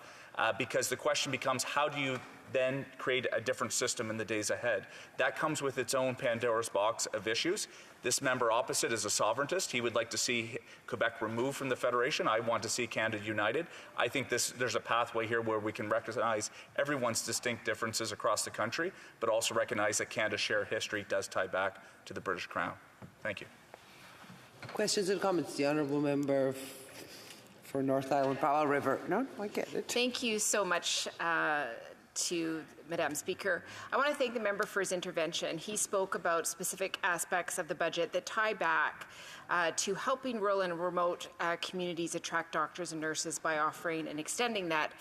because the question becomes, how do you then create a different system in the days ahead? That comes with its own Pandora's box of issues. This member opposite is a sovereigntist. He would like to see Quebec removed from the Federation. I want to see Canada united. I think there's a pathway here where we can recognize everyone's distinct differences across the country, but also recognize that Canada's shared history does tie back to the British Crown. Thank you. Questions and comments? The Honourable Member for North Island, Powell River. No, I get it. Thank you so much to Madam Speaker. I want to thank the member for his intervention. He spoke about specific aspects of the budget that tie back to helping rural and remote communities attract doctors and nurses by offering and extending that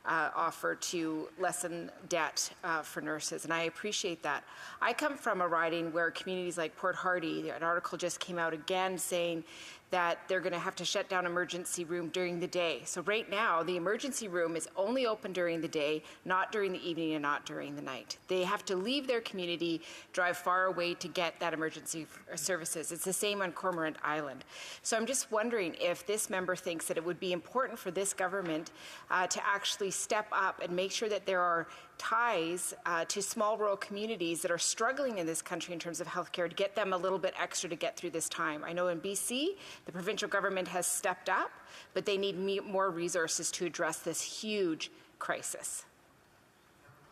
offer to lessen debt for nurses, and I appreciate that. I come from a riding where communities like Port Hardy, an article just came out again saying that they're going to have to shut down emergency room during the day. So right now, the emergency room is only open during the day, not during the evening and not during the night. They have to leave their community, drive far away to get that emergency services. It's the same on Cormorant Island. So I'm just wondering if this member thinks that it would be important for this government to actually step up and make sure that there are ties to small rural communities that are struggling in this country in terms of healthcare to get them a little bit extra to get through this time. I know in BC, the provincial government has stepped up, but they need more resources to address this huge crisis.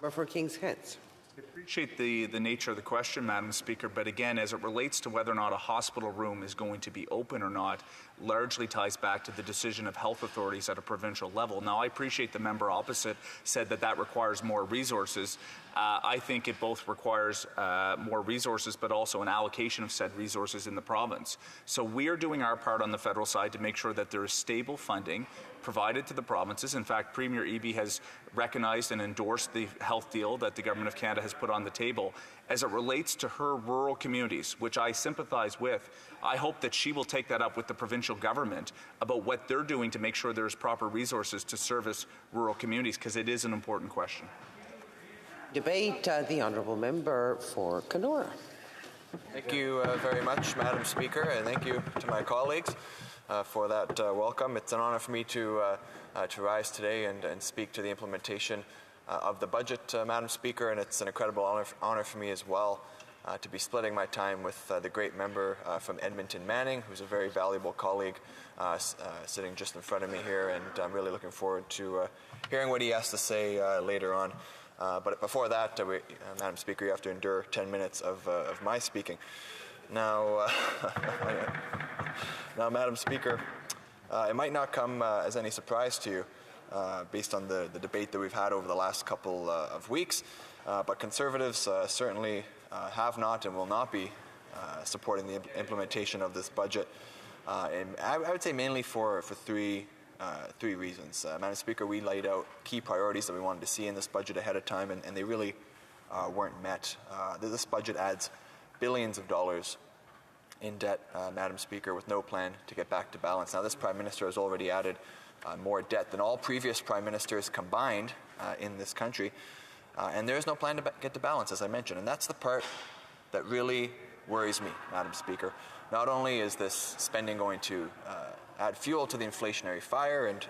Or for King's Heads. I appreciate the nature of the question, Madam Speaker, but again, as it relates to whether or not a hospital room is going to be open or not, largely ties back to the decision of health authorities at a provincial level. Now, I appreciate the member opposite said that requires more resources. I think it both requires more resources, but also an allocation of said resources in the province. So we are doing our part on the federal side to make sure that there is stable funding provided to the provinces. In fact, Premier Eby has recognized and endorsed the health deal that the Government of Canada has put on the table. As it relates to her rural communities, which I sympathize with, I hope that she will take that up with the provincial government about what they're doing to make sure there's proper resources to service rural communities, because it is an important question. Debate, the Honourable Member for Kenora. Thank you very much, Madam Speaker, and thank you to my colleagues for that welcome. It's an honor for me to rise today and speak to the implementation of the budget, Madam Speaker, and it's an incredible honor for me as well to be splitting my time with the great member from Edmonton, Manning, who's a very valuable colleague sitting just in front of me here, and I'm really looking forward to hearing what he has to say later on. But before that, Madam Speaker, you have to endure 10 minutes of my speaking. Now, Madam Speaker, it might not come as any surprise to you based on the debate that we've had over the last couple of weeks, but Conservatives certainly have not and will not be supporting the implementation of this budget. And I would say mainly for three reasons. Madam Speaker, we laid out key priorities that we wanted to see in this budget ahead of time, and they really weren't met. This budget adds billions of dollars in debt, Madam Speaker, with no plan to get back to balance. Now, this Prime Minister has already added more debt than all previous Prime Ministers combined in this country, and there is no plan to get to balance, as I mentioned, and that's the part that really worries me, Madam Speaker. not only is this spending going to add fuel to the inflationary fire and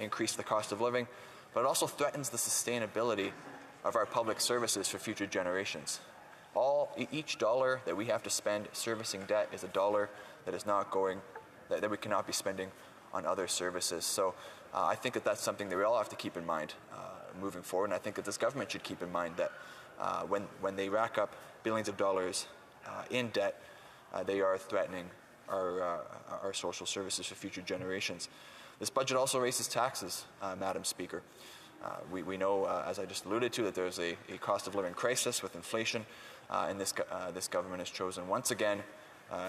increase the cost of living, but it also threatens the sustainability of our public services for future generations. Each dollar that we have to spend servicing debt is a dollar that is not going, that we cannot be spending on other services. So I think that that's something that we all have to keep in mind moving forward, and I think that this government should keep in mind that when they rack up billions of dollars in debt, they are threatening our social services for future generations. This budget also raises taxes, Madam Speaker. We know, as I just alluded to, that there's a cost of living crisis with inflation, and this government has chosen once again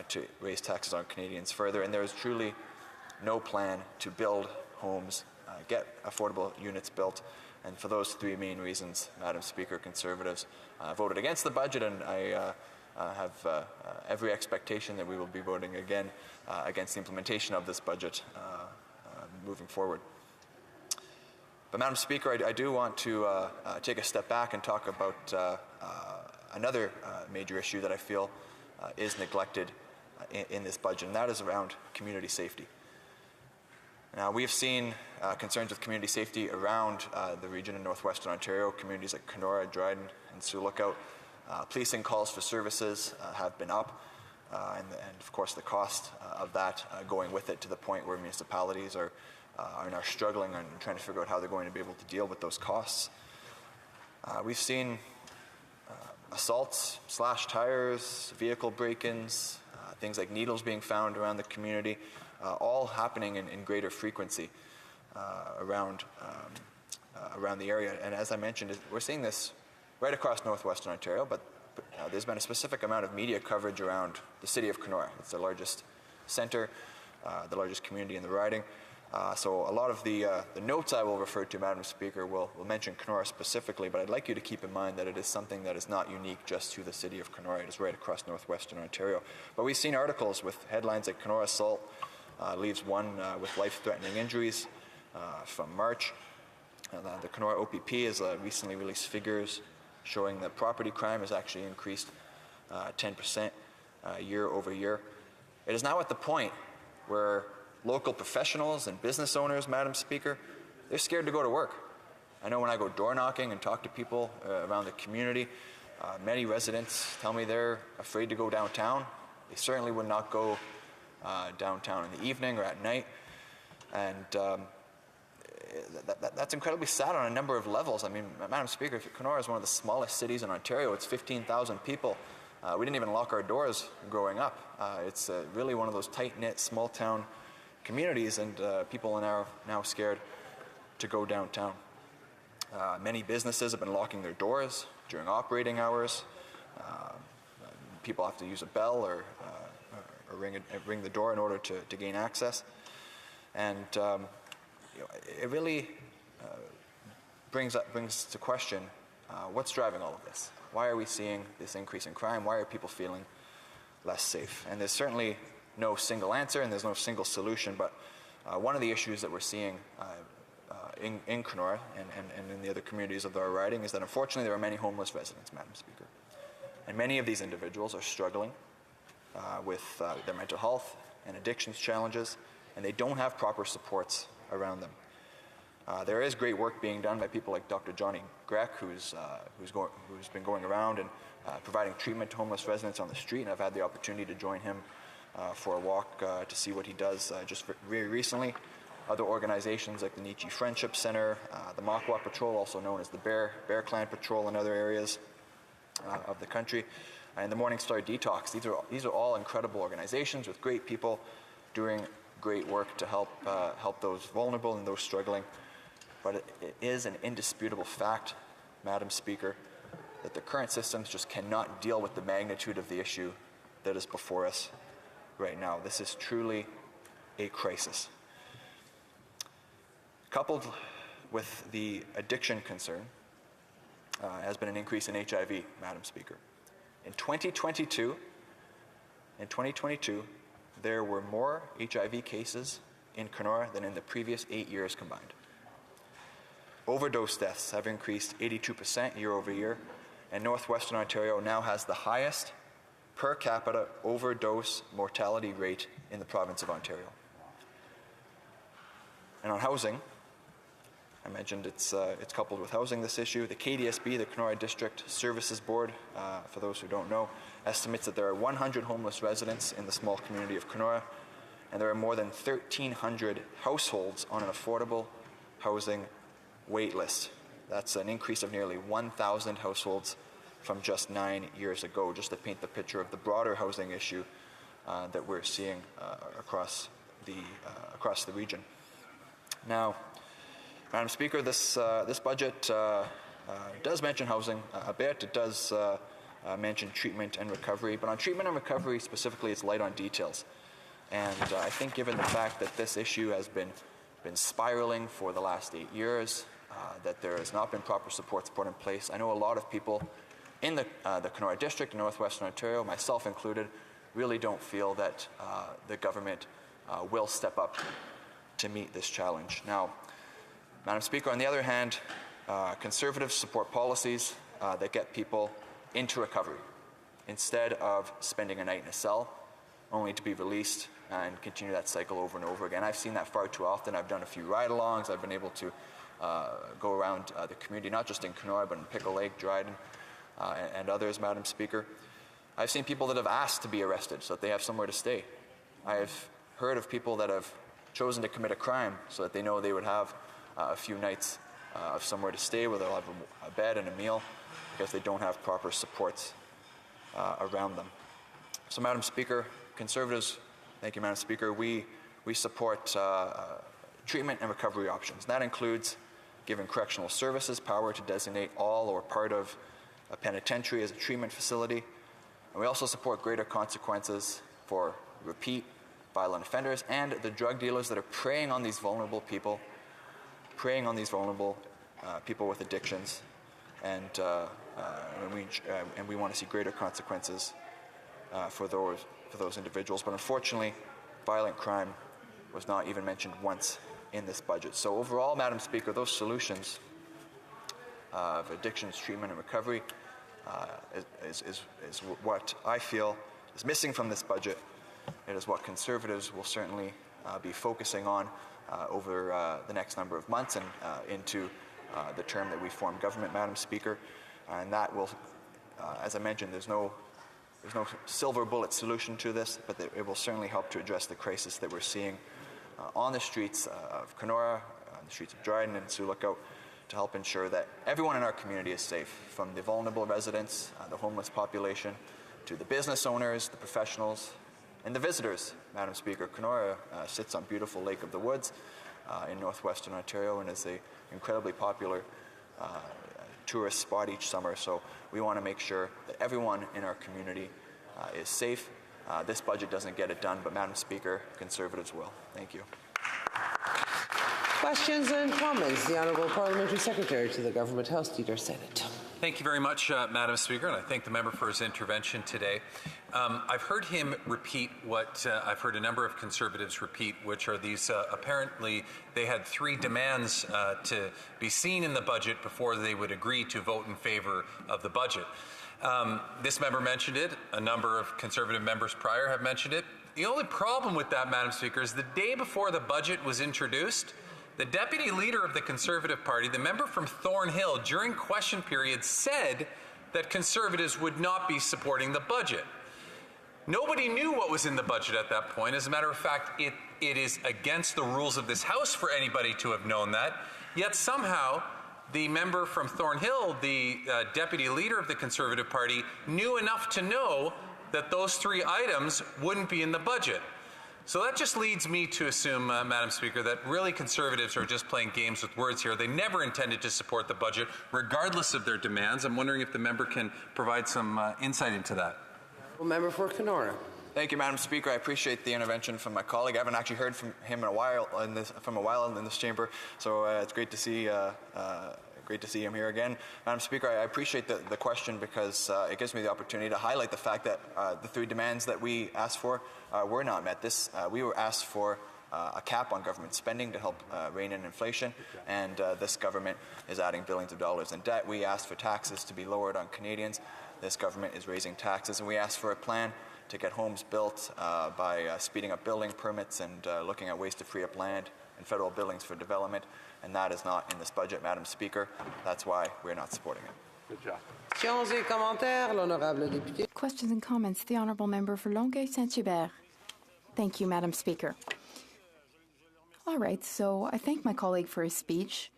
to raise taxes on Canadians further, and there is truly no plan to build homes, get affordable units built, and for those three main reasons, Madam Speaker, Conservatives voted against the budget, and I have every expectation that we will be voting again against the implementation of this budget moving forward. But Madam Speaker, I do want to take a step back and talk about another major issue that I feel is neglected in this budget, and that is around community safety. Now, we have seen concerns with community safety around the region in northwestern Ontario. Communities like Kenora, Dryden, and Sioux Lookout. Policing calls for services have been up, and of course the cost of that going with it, to the point where municipalities are now struggling and trying to figure out how they're going to be able to deal with those costs. We've seen assaults, slashed tires, vehicle break-ins, things like needles being found around the community, all happening in greater frequency around the area. And as I mentioned, we're seeing this right across northwestern Ontario, but there's been a specific amount of media coverage around the city of Kenora. It's the largest centre, the largest community in the riding. So a lot of the notes I will refer to, Madam Speaker, will mention Kenora specifically, but I'd like you to keep in mind that it is something that is not unique just to the city of Kenora. It is right across northwestern Ontario. But we've seen articles with headlines like Kenora assault leaves one with life-threatening injuries from March. The Kenora OPP has recently released figures showing that property crime has actually increased 10% year over year. It is now at the point where local professionals and business owners, Madam Speaker, they're scared to go to work. I know when I go door knocking and talk to people around the community, many residents tell me they're afraid to go downtown. They certainly would not go downtown in the evening or at night. And that's incredibly sad on a number of levels. I mean, Madam Speaker, Kenora is one of the smallest cities in Ontario. It's 15,000 people. We didn't even lock our doors growing up. It's really one of those tight-knit, small-town communities, and people are now scared to go downtown. Many businesses have been locking their doors during operating hours. People have to use a bell or ring the door in order to gain access. And it really brings to question what's driving all of this. Why are we seeing this increase in crime? Why are people feeling less safe? And there's certainly no single answer, and there's no single solution, but one of the issues that we're seeing in Kenora and in the other communities of our riding is that unfortunately there are many homeless residents, Madam Speaker. And many of these individuals are struggling with their mental health and addictions challenges, and they don't have proper supports around them. There is great work being done by people like Dr. Johnny Grech, who's been going around and providing treatment to homeless residents on the street, and I've had the opportunity to join him for a walk to see what he does just very recently. Other organizations like the Nietzsche Friendship Center, the Makwa Patrol, also known as the Bear Clan Patrol in other areas of the country, and the Morning Star Detox. These are all incredible organizations with great people doing great work to help those vulnerable and those struggling. But it is an indisputable fact, Madam Speaker, that the current systems just cannot deal with the magnitude of the issue that is before us right now. This is truly a crisis. Coupled with the addiction concern has been an increase in HIV, Madam Speaker. In 2022, there were more HIV cases in Kenora than in the previous 8 years combined. Overdose deaths have increased 82% year over year, and northwestern Ontario now has the highest per capita overdose mortality rate in the province of Ontario. And on housing, I mentioned it's coupled with housing, this issue. The KDSB, the Kenora District Services Board, for those who don't know, estimates that there are 100 homeless residents in the small community of Kenora, and there are more than 1,300 households on an affordable housing wait list. That's an increase of nearly 1,000 households from just 9 years ago, just to paint the picture of the broader housing issue that we're seeing across the region. Now, Madam Speaker, this budget does mention housing a bit. It does mention treatment and recovery, but on treatment and recovery specifically, it's light on details. And I think given the fact that this issue has been spiraling for the last 8 years, that there has not been proper supports put in place, I know a lot of people in the Kenora District in Northwestern Ontario, myself included, really don't feel that the government will step up to meet this challenge. Now, Madam Speaker, on the other hand, Conservatives support policies that get people into recovery instead of spending a night in a cell only to be released and continue that cycle over and over again. I've seen that far too often. I've done a few ride-alongs. I've been able to go around the community, not just in Kenora, but in Pickle Lake, Dryden, and others, Madam Speaker. I've seen people that have asked to be arrested so that they have somewhere to stay. I've heard of people that have chosen to commit a crime so that they know they would have a few nights of somewhere to stay where they'll have a bed and a meal because they don't have proper supports around them. So, Madam Speaker, Conservatives, thank you, Madam Speaker, we support treatment and recovery options. That includes giving correctional services power to designate all or part of a penitentiary as a treatment facility. And we also support greater consequences for repeat violent offenders and the drug dealers that are preying on these vulnerable people, people with addictions, and we want to see greater consequences for those individuals. But unfortunately, violent crime was not even mentioned once in this budget. So overall, Madam Speaker, those solutions of addictions, treatment, and recovery is what I feel is missing from this budget. It is what Conservatives will certainly be focusing on over the next number of months and into the term that we form government, Madam Speaker. And that will, as I mentioned, there's no silver bullet solution to this, but it will certainly help to address the crisis that we're seeing on the streets of Kenora, on the streets of Dryden and Sioux Lookout, to help ensure that everyone in our community is safe, from the vulnerable residents, the homeless population, to the business owners, the professionals, and the visitors. Madam Speaker, Kenora sits on beautiful Lake of the Woods in northwestern Ontario and is an incredibly popular tourist spot each summer. So we want to make sure that everyone in our community is safe. This budget doesn't get it done, but Madam Speaker, Conservatives will. Thank you. Questions and comments. The Honourable Parliamentary Secretary to the Government House Leader, Senate. Thank you very much, Madam Speaker, and I thank the member for his intervention today. I've heard him repeat what I've heard a number of Conservatives repeat, which are these apparently they had 3 demands to be seen in the budget before they would agree to vote in favor of the budget. This member mentioned it. A number of Conservative members prior have mentioned it. The only problem with that, Madam Speaker, is the day before the budget was introduced, the Deputy Leader of the Conservative Party, the member from Thornhill, during question period said that Conservatives would not be supporting the budget. Nobody knew what was in the budget at that point. As a matter of fact, it is against the rules of this House for anybody to have known that. Yet somehow, the member from Thornhill, the Deputy Leader of the Conservative Party, knew enough to know that those 3 items wouldn't be in the budget. So that just leads me to assume, Madam Speaker, that really Conservatives are just playing games with words here. They never intended to support the budget, regardless of their demands. I'm wondering if the member can provide some insight into that. Member for Kenora. Thank you, Madam Speaker. I appreciate the intervention from my colleague. I haven't actually heard from him in a while in this chamber, so it's great to see. Great to see him here again. Madam Speaker, I appreciate the question because it gives me the opportunity to highlight the fact that the 3 demands that we asked for were not met. We were asked for a cap on government spending to help rein in inflation, and this government is adding billions of dollars in debt. We asked for taxes to be lowered on Canadians. This government is raising taxes, and we asked for a plan to get homes built by speeding up building permits and looking at ways to free up land and federal buildings for development, and that is not in this budget, Madam Speaker. That's why we're not supporting it. Good job. Questions and comments. The Honourable Member for Longueuil-Saint-Hubert. Thank you, Madam Speaker. All right, so I thank my colleague for his speech.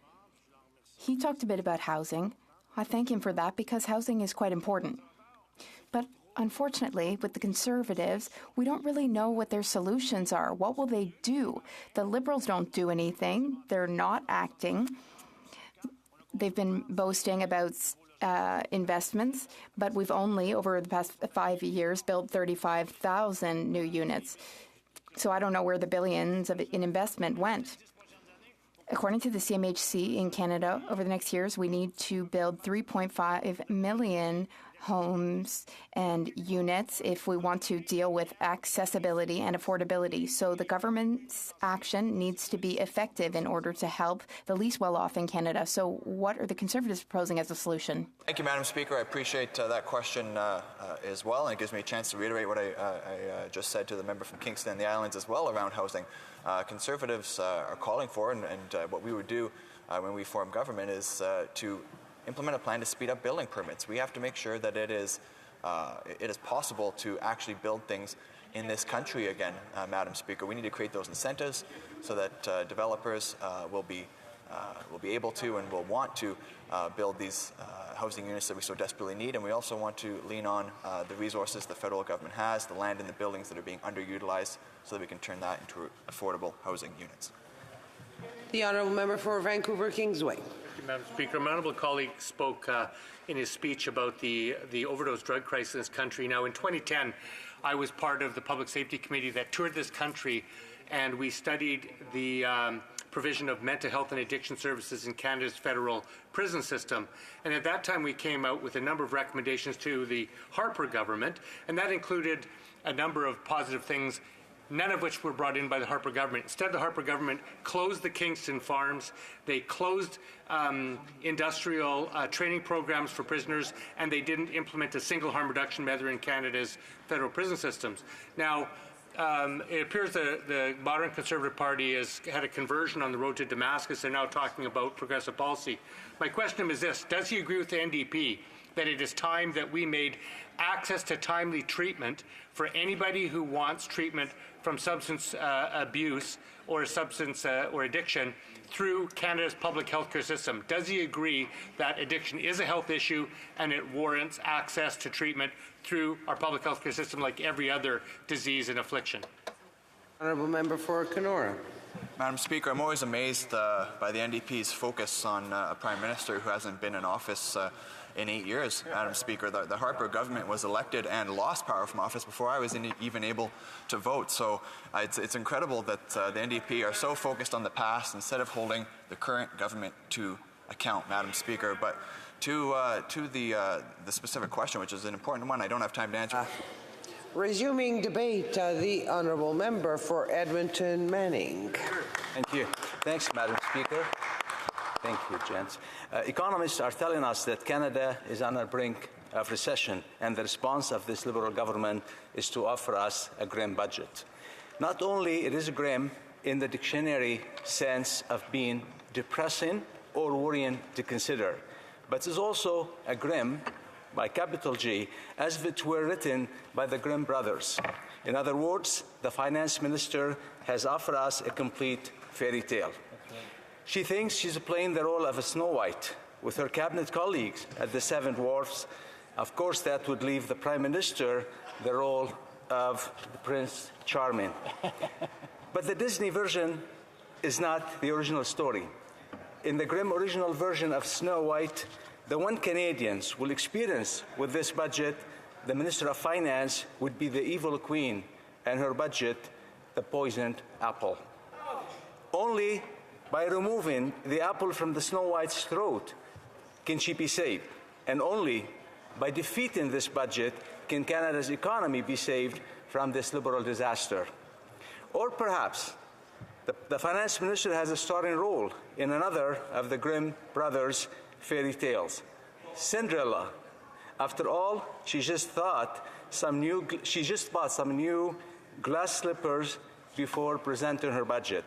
He talked a bit about housing. I thank him for that because housing is quite important. But unfortunately, with the Conservatives, we don't really know what their solutions are. What will they do? The Liberals don't do anything. They're not acting. They've been boasting about investments, but we've only, over the past 5 years, built 35,000 new units. So I don't know where the billions in investment went. According to the CMHC in Canada, over the next years, we need to build 3.5 million homes and units if we want to deal with accessibility and affordability. So the government's action needs to be effective in order to help the least well-off in Canada. So what are the Conservatives proposing as a solution? Thank you, Madam Speaker. I appreciate that question as well, and it gives me a chance to reiterate what I just said to the member from Kingston and the Islands as well around housing. Conservatives are calling for, and what we would do when we form government is to implement a plan to speed up building permits. We have to make sure that it is possible to actually build things in this country again, Madam Speaker. We need to create those incentives so that developers will be able to and will want to build these housing units that we so desperately need. And we also want to lean on the resources the federal government has, the land and the buildings that are being underutilized, so that we can turn that into affordable housing units. The Honourable Member for Vancouver Kingsway. Madam Speaker, my honourable colleague spoke in his speech about the overdose drug crisis in this country. Now, in 2010, I was part of the Public Safety Committee that toured this country, and we studied the provision of mental health and addiction services in Canada's federal prison system. And at that time, we came out with a number of recommendations to the Harper government, and that included a number of positive things, none of which were brought in by the Harper government. Instead, the Harper government closed the Kingston farms, they closed industrial training programs for prisoners, and they didn't implement a single harm reduction measure in Canada's federal prison systems. Now, it appears the modern Conservative Party has had a conversion on the road to Damascus. They're now talking about progressive policy. My question is this: does he agree with the NDP that it is time that we made access to timely treatment for anybody who wants treatment from substance abuse or substance or addiction through Canada's public health care system? Does he agree that addiction is a health issue and it warrants access to treatment through our public health care system like every other disease and affliction? Honourable Member for Kenora. Madam Speaker, I'm always amazed by the NDP's focus on a Prime Minister who hasn't been in office in 8 years. Madam Speaker, the Harper government was elected and lost power from office before I was even able to vote. So it's incredible that the NDP are so focused on the past instead of holding the current government to account, Madam Speaker. But to the specific question, which is an important one, I don't have time to answer. Resuming debate, the Honourable Member for Edmonton Manning. Thank you. Thanks, Madam Speaker. Thank you, gents. Economists are telling us that Canada is on the brink of recession, and the response of this Liberal government is to offer us a grim budget. Not only it is grim in the dictionary sense of being depressing or worrying to consider, but it's also a grim, by capital G, as if it were written by the Grimm brothers. In other words, the finance minister has offered us a complete fairy tale. She thinks she's playing the role of a Snow White with her cabinet colleagues at the Seven Dwarfs. Of course, that would leave the Prime Minister the role of Prince Charming. But the Disney version is not the original story. In the grim original version of Snow White, the one Canadians will experience with this budget, the Minister of Finance would be the evil queen, and her budget, the poisoned apple. Only by removing the apple from the Snow White's throat can she be saved, and only by defeating this budget can Canada's economy be saved from this Liberal disaster. Or perhaps The finance minister has a starring role in another of the Grimm brothers' fairy tales, Cinderella. After all, she just bought some new glass slippers before presenting her budget.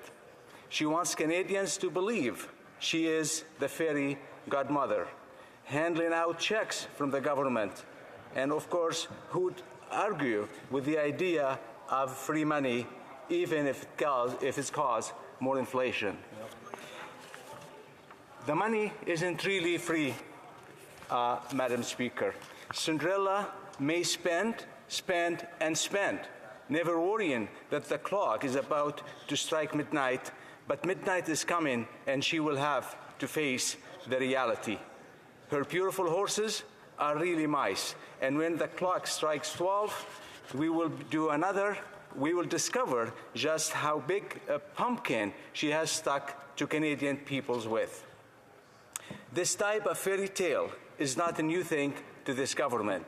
She wants Canadians to believe she is the fairy godmother, handing out checks from the government, and of course, who'd argue with the idea of free money, even if it's caused more inflation. The money isn't really free, Madam Speaker. Cinderella may spend, and spend, never worrying that the clock is about to strike midnight, but midnight is coming and she will have to face the reality. Her beautiful horses are really mice, and when the clock strikes 12, we will discover just how big a pumpkin she has stuck to Canadian peoples with. This type of fairy tale is not a new thing to this government.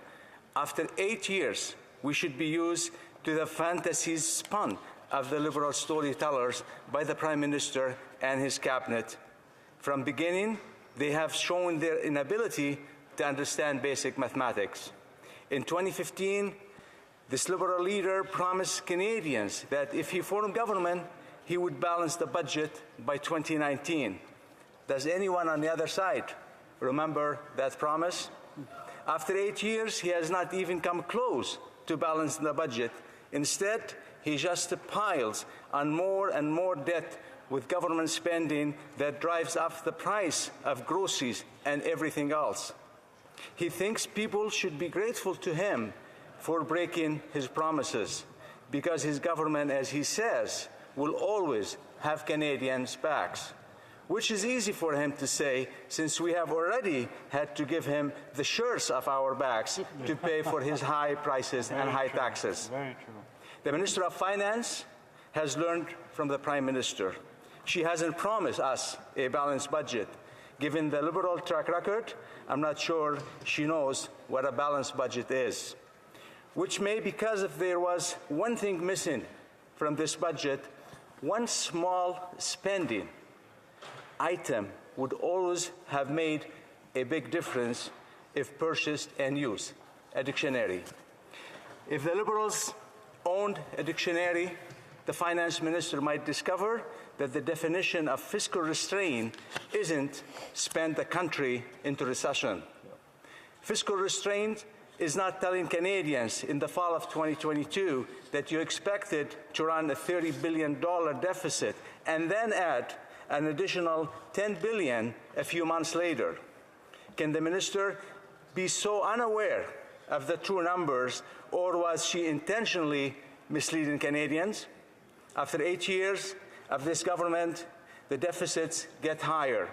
After 8 years, we should be used to the fantasies spun of the Liberal storytellers by the Prime Minister and his cabinet. From beginning, they have shown their inability to understand basic mathematics. In 2015, this Liberal leader promised Canadians that if he formed government, he would balance the budget by 2019. Does anyone on the other side remember that promise? After 8 years, he has not even come close to balancing the budget. Instead, he just piles on more and more debt with government spending that drives up the price of groceries and everything else. He thinks people should be grateful to him for breaking his promises, because his government, as he says, will always have Canadians' backs, which is easy for him to say since we have already had to give him the shirts of our backs to pay for his high prices and high taxes. Very true. The Minister of Finance has learned from the Prime Minister. She hasn't promised us a balanced budget. Given the Liberal track record, I'm not sure she knows what a balanced budget is. Which may, because if there was one thing missing from this budget, one small spending item would always have made a big difference if purchased and used: a dictionary. If the Liberals owned a dictionary, the finance minister might discover that the definition of fiscal restraint isn't spend the country into recession. Fiscal restraint is not telling Canadians in the fall of 2022 that you expected to run a $30 billion deficit and then add an additional $10 billion a few months later. Can the minister be so unaware of the true numbers, or was she intentionally misleading Canadians? After 8 years of this government, the deficits get higher.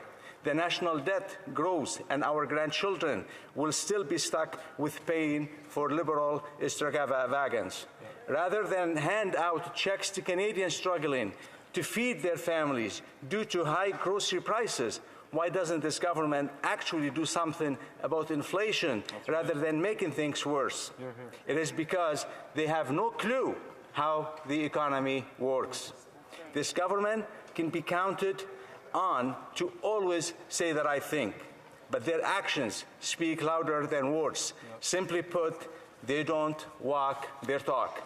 The national debt grows, and our grandchildren will still be stuck with paying for Liberal extravagance. Rather than hand out checks to Canadians struggling to feed their families due to high grocery prices, why doesn't this government actually do something about inflation rather than making things worse? It is because they have no clue how the economy works. This government can be counted on to always say the right thing, but their actions speak louder than words. Simply put, they don't walk their talk.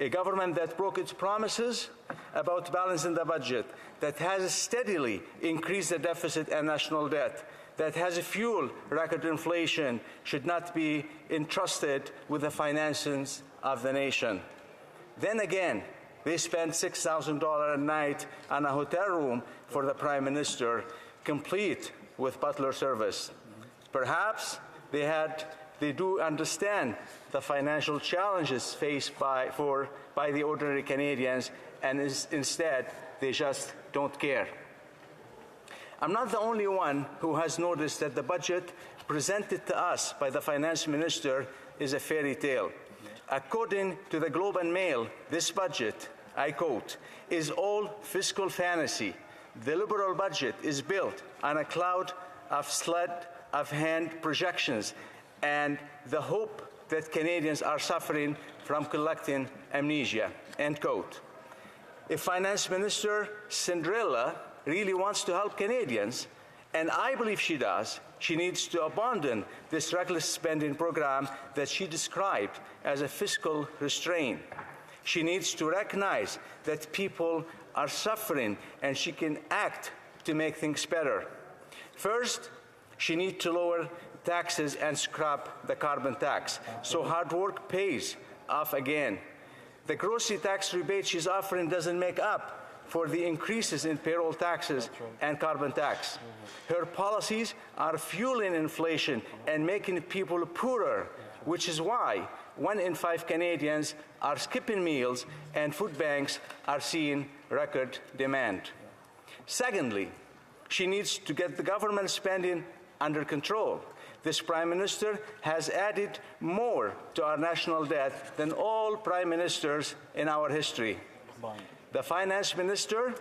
A government that broke its promises about balancing the budget, that has steadily increased the deficit and national debt, that has fueled record inflation, should not be entrusted with the finances of the nation. Then again, they spend $6,000 a night on a hotel room for the Prime Minister, complete with butler service. Perhaps they do understand the financial challenges faced by the ordinary Canadians, and instead they just don't care. I'm not the only one who has noticed that the budget presented to us by the Finance Minister is a fairy tale. According to the Globe and Mail, this budget, I quote, is all fiscal fantasy. The Liberal budget is built on a cloud of sleight of hand projections and the hope that Canadians are suffering from collective amnesia, end quote. if Finance Minister Cinderella really wants to help Canadians, and I believe she does, she needs to abandon this reckless spending program that she described as a fiscal restraint. She needs to recognize that people are suffering and she can act to make things better. First, she needs to lower taxes and scrap the carbon tax so hard work pays off again. The grocery tax rebate she's offering doesn't make up for the increases in payroll taxes and carbon tax. Her policies are fueling inflation and making people poorer, which is why 1 in 5 Canadians are skipping meals and food banks are seeing record demand. Secondly, she needs to get the government spending under control. This Prime Minister has added more to our national debt than all Prime Ministers in our history. The Finance Minister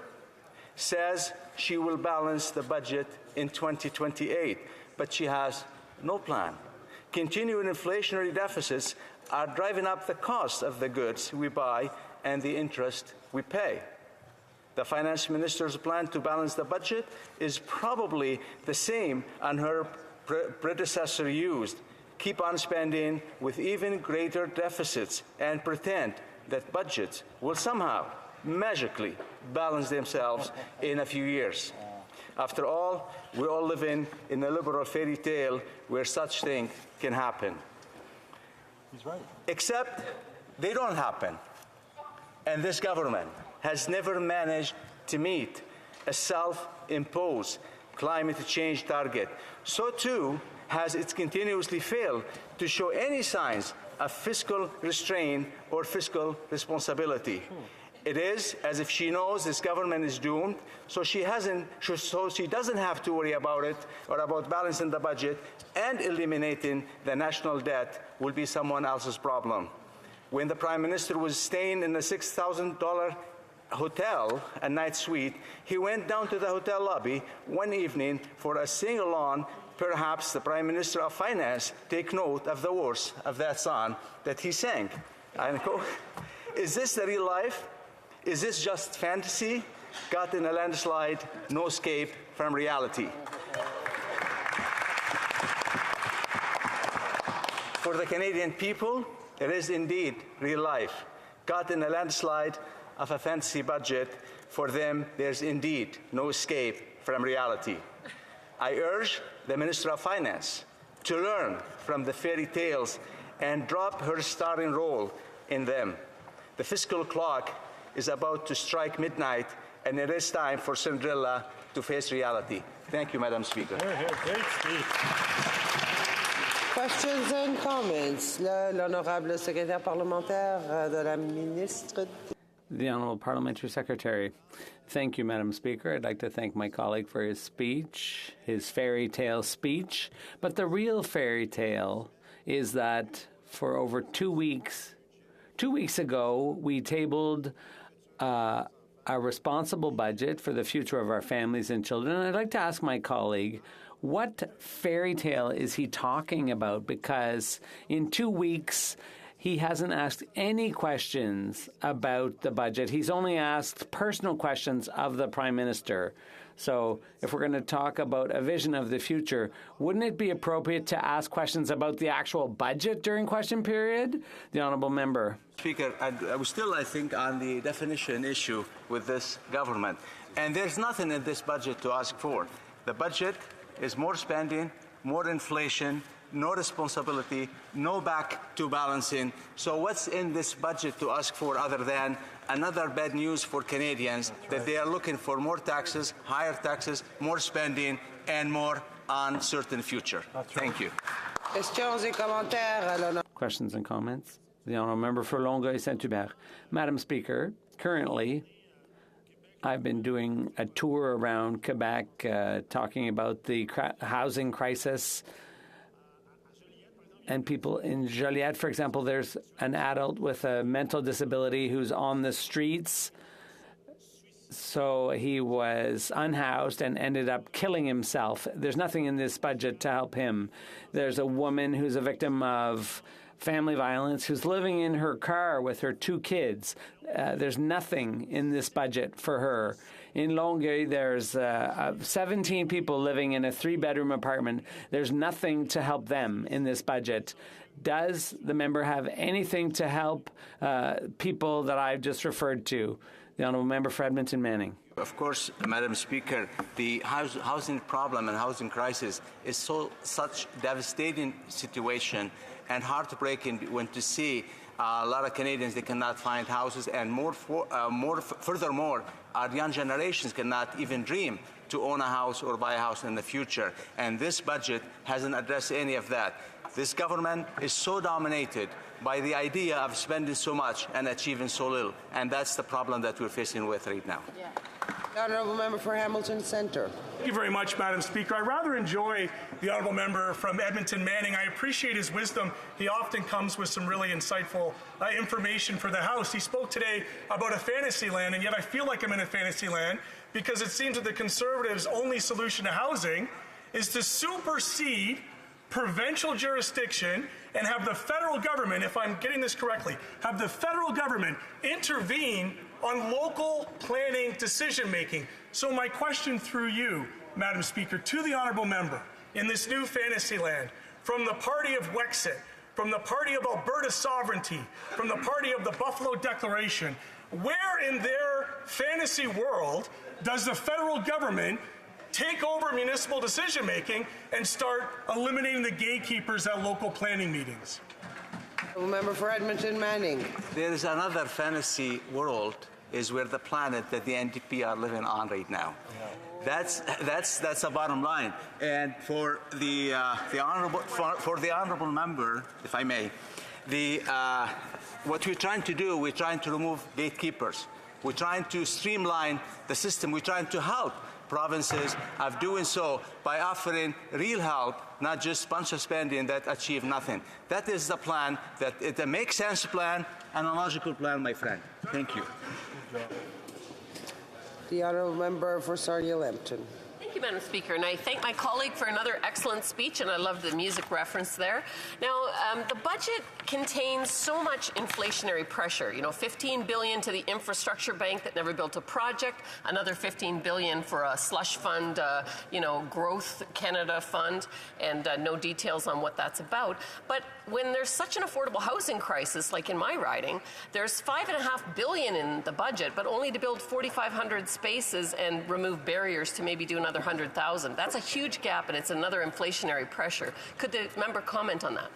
says she will balance the budget in 2028, but she has no plan. Continuing inflationary deficits are driving up the cost of the goods we buy and the interest we pay. The Finance Minister's plan to balance the budget is probably the same as her predecessor used. Keep on spending with even greater deficits and pretend that budgets will somehow magically balance themselves in a few years. After all, we all live in a liberal fairy tale where such things can happen. He's right. Except they don't happen. And this government has never managed to meet a self-imposed climate change target. So too has it continuously failed to show any signs of fiscal restraint or fiscal responsibility. It is as if she knows this government is doomed, so she doesn't have to worry about it or about balancing the budget, and eliminating the national debt will be someone else's problem. When the Prime Minister was staying in a $6,000 hotel, a night suite, he went down to the hotel lobby one evening for a sing-along. Perhaps the Prime Minister of Finance take note of the words of that song that he sang. Is this the real life? Is this just fantasy? Caught in a landslide, no escape from reality. For the Canadian people, it is indeed real life. Caught in a landslide of a fantasy budget, for them, there's indeed no escape from reality. I urge the Minister of Finance to learn from the fairy tales and drop her starring role in them. The fiscal clock is about to strike midnight, and it is time for Cinderella to face reality. Thank you, Madam Speaker. Great speech. Questions and comments. L'honorable secrétaire parlementaire de la ministre. The Honourable Parliamentary Secretary. Thank you, Madam Speaker. I'd like to thank my colleague for his speech, his fairy tale speech. But the real fairy tale is that for over 2 weeks ago, we tabled a responsible budget for the future of our families and children. And I'd like to ask my colleague, what fairy tale is he talking about? Because in 2 weeks, he hasn't asked any questions about the budget. He's only asked personal questions of the Prime Minister. So if we're going to talk about a vision of the future, wouldn't it be appropriate to ask questions about the actual budget during question period? The Honourable Member. Speaker, I was still, I think, on the definition issue with this government. And there's nothing in this budget to ask for. The budget is more spending, more inflation, no responsibility, no back to balancing. So what's in this budget to ask for other than another bad news for Canadians that they are looking for more taxes, higher taxes, more spending, and more uncertain future? Thank you. Questions and comments? The Honourable Member for Longueuil-Saint-Hubert. Madam Speaker, currently I've been doing a tour around Quebec talking about the housing crisis. And people in Joliette, for example, there's an adult with a mental disability who's on the streets. So he was unhoused and ended up killing himself. There's nothing in this budget to help him. There's a woman who's a victim of family violence, who's living in her car with her 2 kids. There's nothing in this budget for her. In Longueuil, there's 17 people living in a 3-bedroom apartment. There's nothing to help them in this budget. Does the member have anything to help people that I've just referred to? The Honourable Member for Edmonton Manning. Of course, Madam Speaker, the housing problem and housing crisis is such devastating situation and heartbreaking when to see a lot of Canadians, they cannot find houses, and furthermore, our young generations cannot even dream to own a house or buy a house in the future. And this budget hasn't addressed any of that. This government is so dominated by the idea of spending so much and achieving so little. And that's the problem that we're facing with right now. Yeah. The Honourable Member for Hamilton Centre. Thank you very much, Madam Speaker. I rather enjoy the Honourable Member from Edmonton Manning. I appreciate his wisdom. He often comes with some really insightful information for the House. He spoke today about a fantasy land, and yet I feel like I'm in a fantasy land because it seems that the Conservatives' only solution to housing is to supersede provincial jurisdiction and have the federal government, if I'm getting this correctly, have the federal government intervene on local planning decision-making. So my question through you, Madam Speaker, to the Honourable Member, in this new fantasy land, from the party of Wexit, from the party of Alberta sovereignty, from the party of the Buffalo Declaration, where in their fantasy world does the federal government take over municipal decision-making and start eliminating the gatekeepers at local planning meetings? Member for Edmonton Manning. There is another fantasy world is where the planet that the NDP are living on right now. That's the bottom line. And for the honourable member, if I may, what we're trying to do, we're trying to remove gatekeepers. We're trying to streamline the system. We're trying to help provinces of doing so by offering real help, not just bunch of spending that achieve nothing. That is the plan, that it's a make sense plan and a logical plan, my friend. Thank you. The Honourable Member for Sarnia-Lambton. Thank you, Madam Speaker, and I thank my colleague for another excellent speech, and I love the music reference there. Now, the budget contains so much inflationary pressure. You know, $15 billion to the infrastructure bank that never built a project, another $15 billion for a slush fund, Growth Canada fund, and no details on what that's about. But when there's such an affordable housing crisis, like in my riding, there's $5.5 billion in the budget, but only to build 4,500 spaces and remove barriers to maybe do another 100,000. That's a huge gap, and it's another inflationary pressure. Could the member comment on that?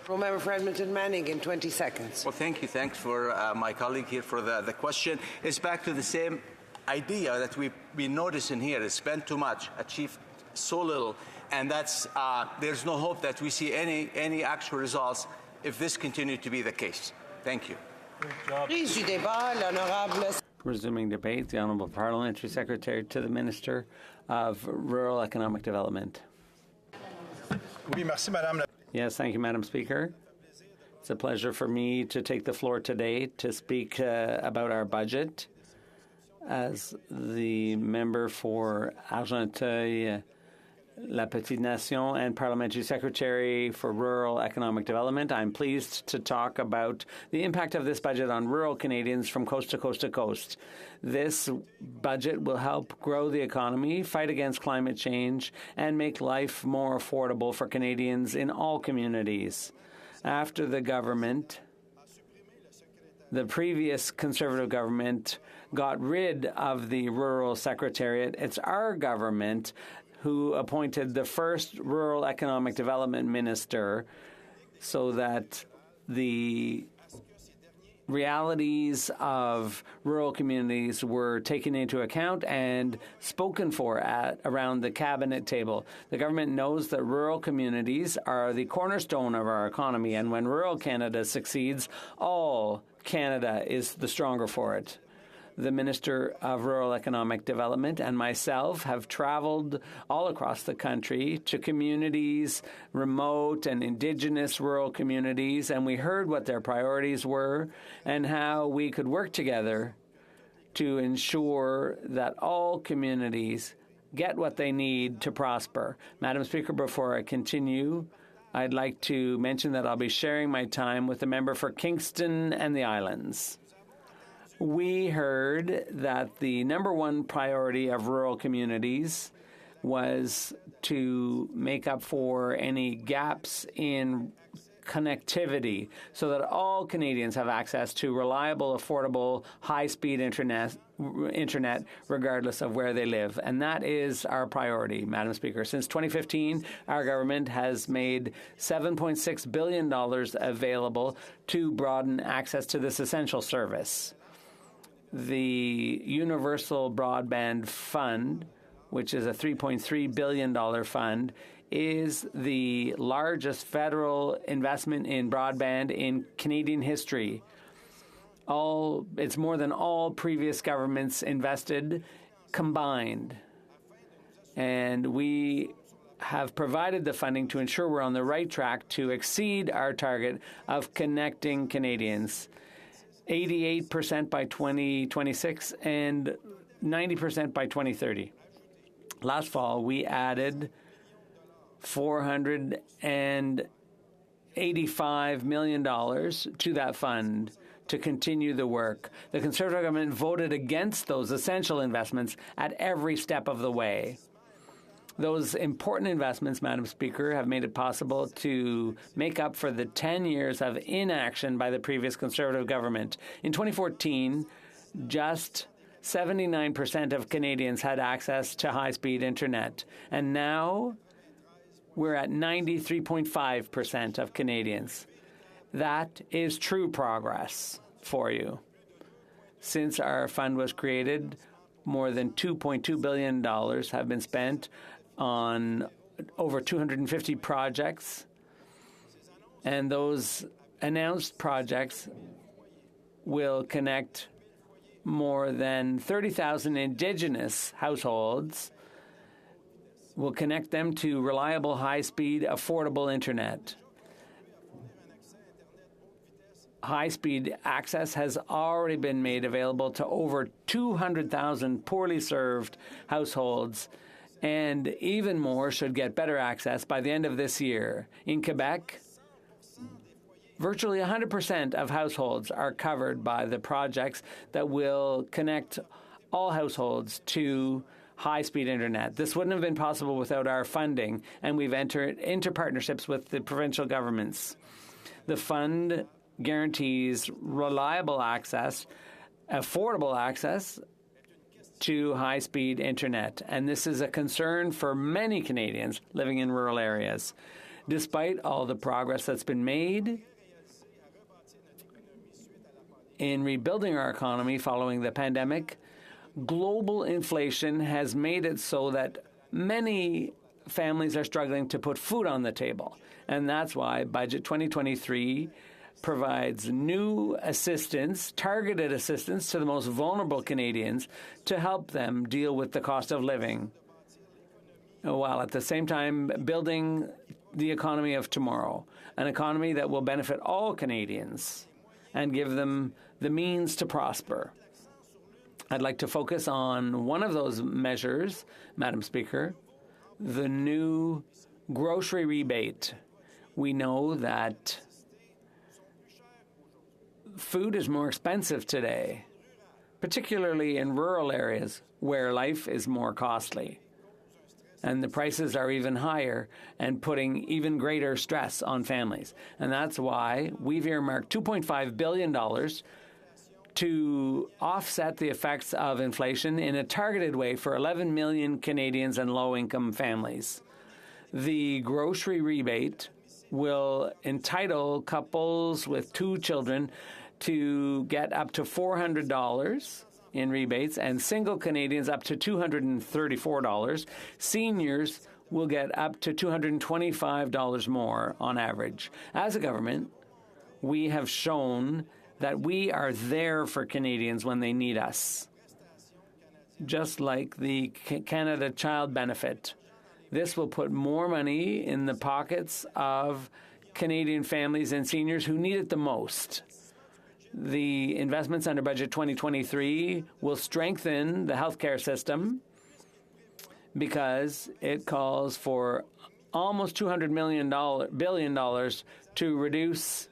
Member for Edmonton Manning in 20 seconds. Well, thank you. Thanks for my colleague here for the question. It's back to the same idea that we've been noticing here. Is spend too much, achieve so little, and that's there's no hope that we see any actual results if this continues to be the case. Thank you. Resuming debate, the Honourable Parliamentary Secretary to the Minister of Rural Economic Development. Yes, thank you, Madam Speaker. It's a pleasure for me to take the floor today to speak about our budget. As the member for Argenteuil, La Petite Nation, and Parliamentary Secretary for Rural Economic Development, I'm pleased to talk about the impact of this budget on rural Canadians from coast to coast to coast. This budget will help grow the economy, fight against climate change, and make life more affordable for Canadians in all communities. After the previous Conservative government got rid of the Rural Secretariat, it's our government who appointed the first Rural Economic Development Minister so that the realities of rural communities were taken into account and spoken for around the cabinet table. The government knows that rural communities are the cornerstone of our economy, and when rural Canada succeeds, all Canada is the stronger for it. The Minister of Rural Economic Development and myself have traveled all across the country to communities, remote and Indigenous rural communities, and we heard what their priorities were and how we could work together to ensure that all communities get what they need to prosper. Madam Speaker, before I continue, I'd like to mention that I'll be sharing my time with the member for Kingston and the Islands. We heard that the number one priority of rural communities was to make up for any gaps in connectivity so that all Canadians have access to reliable, affordable, high-speed internet regardless of where they live. And that is our priority, Madam Speaker. Since 2015, our government has made $7.6 billion available to broaden access to this essential service. The Universal Broadband Fund, which is a $3.3 billion fund, is the largest federal investment in broadband in Canadian history. It's more than all previous governments invested combined. And we have provided the funding to ensure we're on the right track to exceed our target of connecting Canadians. 88% by 2026 and 90% by 2030. Last fall, we added $485 million to that fund to continue the work. The Conservative government voted against those essential investments at every step of the way. Those important investments, Madam Speaker, have made it possible to make up for the 10 years of inaction by the previous Conservative government. In 2014, just 79% of Canadians had access to high-speed internet. And now we're at 93.5% of Canadians. That is true progress for you. Since our fund was created, more than $2.2 billion have been spent on over 250 projects. And those announced projects will connect more than 30,000 Indigenous households, will connect them to reliable, high-speed, affordable internet. High-speed access has already been made available to over 200,000 poorly served households, and even more should get better access by the end of this year. In Quebec, virtually 100% of households are covered by the projects that will connect all households to high-speed internet. This wouldn't have been possible without our funding, and we've entered into partnerships with the provincial governments. The fund guarantees reliable access, affordable access to high-speed internet, and this is a concern for many Canadians living in rural areas. Despite all the progress that's been made in rebuilding our economy following the pandemic, global inflation has made it so that many families are struggling to put food on the table. And that's why Budget 2023 provides new assistance, targeted assistance to the most vulnerable Canadians to help them deal with the cost of living, while at the same time building the economy of tomorrow, an economy that will benefit all Canadians and give them the means to prosper. I'd like to focus on one of those measures, Madam Speaker, the new grocery rebate. We know that food is more expensive today, particularly in rural areas where life is more costly. And the prices are even higher and putting even greater stress on families. And that's why we've earmarked $2.5 billion to offset the effects of inflation in a targeted way for 11 million Canadians and low-income families. The grocery rebate will entitle couples with 2 children to get up to $400 in rebates, and single Canadians up to $234. Seniors will get up to $225 more on average. As a government, we have shown that we are there for Canadians when they need us. Just like the Canada Child Benefit, this will put more money in the pockets of Canadian families and seniors who need it the most. The investments under Budget 2023 will strengthen the healthcare system because it calls for almost $200 billion to reduce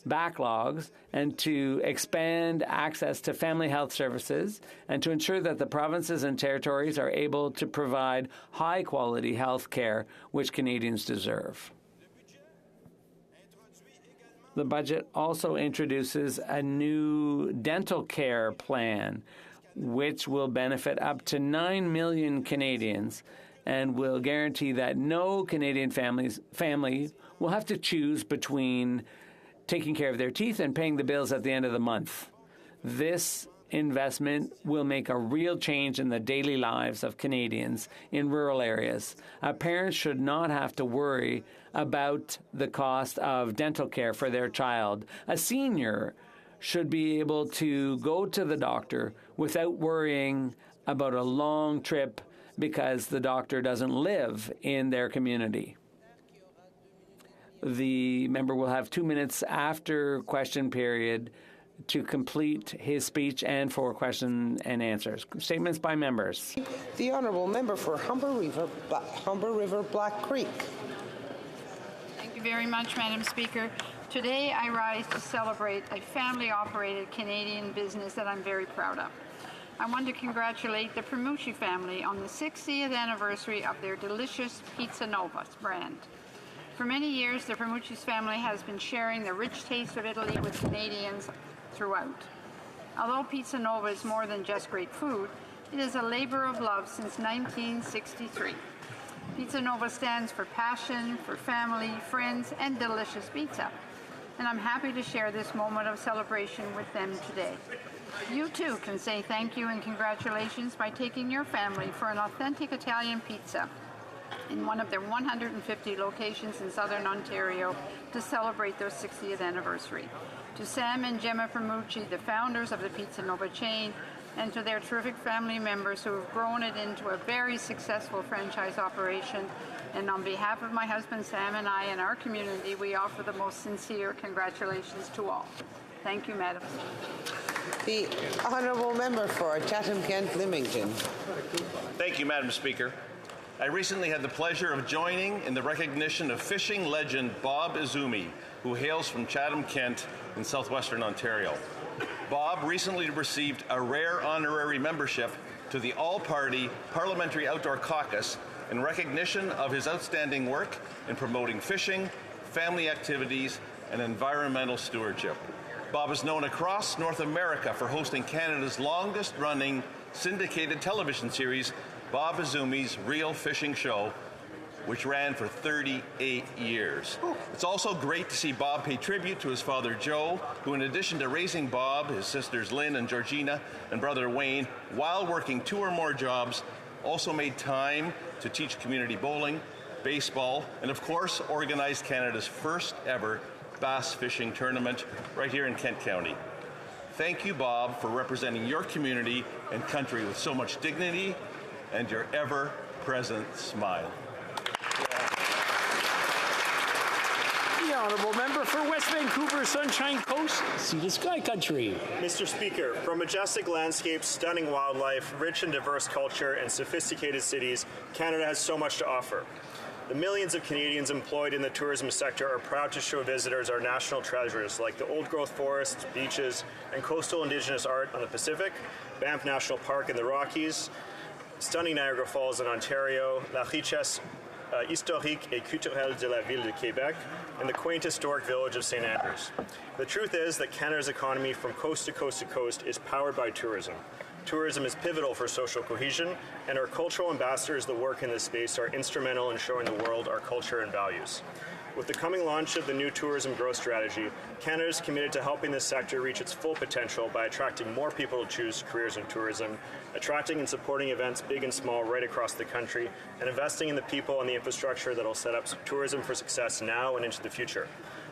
backlogs and to expand access to family health services and to ensure that the provinces and territories are able to provide high-quality health care which Canadians deserve. The budget also introduces a new dental care plan which will benefit up to 9 million Canadians and will guarantee that no Canadian family will have to choose between taking care of their teeth and paying the bills at the end of the month. This investment will make a real change in the daily lives of Canadians in rural areas. Parents should not have to worry about the cost of dental care for their child. A senior should be able to go to the doctor without worrying about a long trip because the doctor doesn't live in their community. The member will have 2 minutes after question period to complete his speech and for question and answers. Statements by members. The Honourable Member for Humber River Black Creek. Thank you very much, Madam Speaker. Today I rise to celebrate a family-operated Canadian business that I'm very proud of. I want to congratulate the Primucci family on the 60th anniversary of their delicious Pizza Nova brand. For many years, the Primucci's family has been sharing the rich taste of Italy with Canadians throughout. Although Pizza Nova is more than just great food, it is a labor of love since 1963. Pizza Nova stands for passion, for family, friends, and delicious pizza. And I'm happy to share this moment of celebration with them today. You too can say thank you and congratulations by taking your family for an authentic Italian pizza in one of their 150 locations in Southern Ontario to celebrate their 60th anniversary. To Sam and Gemma Primucci, the founders of the Pizza Nova chain, and to their terrific family members who have grown it into a very successful franchise operation. And on behalf of my husband Sam and I and our community, we offer the most sincere congratulations to all. Thank you, Madam. The Honourable Member for Chatham-Kent-Leamington. Thank you, Madam Speaker. I recently had the pleasure of joining in the recognition of fishing legend Bob Izumi, who hails from Chatham-Kent in southwestern Ontario. Bob recently received a rare honorary membership to the All-Party Parliamentary Outdoor Caucus in recognition of his outstanding work in promoting fishing, family activities, and environmental stewardship. Bob is known across North America for hosting Canada's longest-running syndicated television series, Bob Izumi's Real Fishing Show, which ran for 38 years. It's also great to see Bob pay tribute to his father Joe, who in addition to raising Bob, his sisters Lynn and Georgina, and brother Wayne, while working 2 or more jobs, also made time to teach community bowling, baseball, and of course organized Canada's first ever bass fishing tournament right here in Kent County. Thank you, Bob, for representing your community and country with so much dignity and your ever-present smile. The Honourable Member for West Vancouver, Sunshine Coast, Sea to Sky Country. Mr. Speaker, from majestic landscapes, stunning wildlife, rich and diverse culture, and sophisticated cities, Canada has so much to offer. The millions of Canadians employed in the tourism sector are proud to show visitors our national treasures like the old-growth forests, beaches, and coastal Indigenous art on the Pacific, Banff National Park in the Rockies, stunning Niagara Falls in Ontario, la richesse historique et culturelle de la ville de Québec, and the quaint historic village of St. Andrews. The truth is that Canada's economy from coast to coast to coast is powered by tourism. Tourism is pivotal for social cohesion, and our cultural ambassadors that work in this space are instrumental in showing the world our culture and values. With the coming launch of the new tourism growth strategy, Canada is committed to helping this sector reach its full potential by attracting more people to choose careers in tourism, attracting and supporting events big and small right across the country, and investing in the people and the infrastructure that will set up tourism for success now and into the future.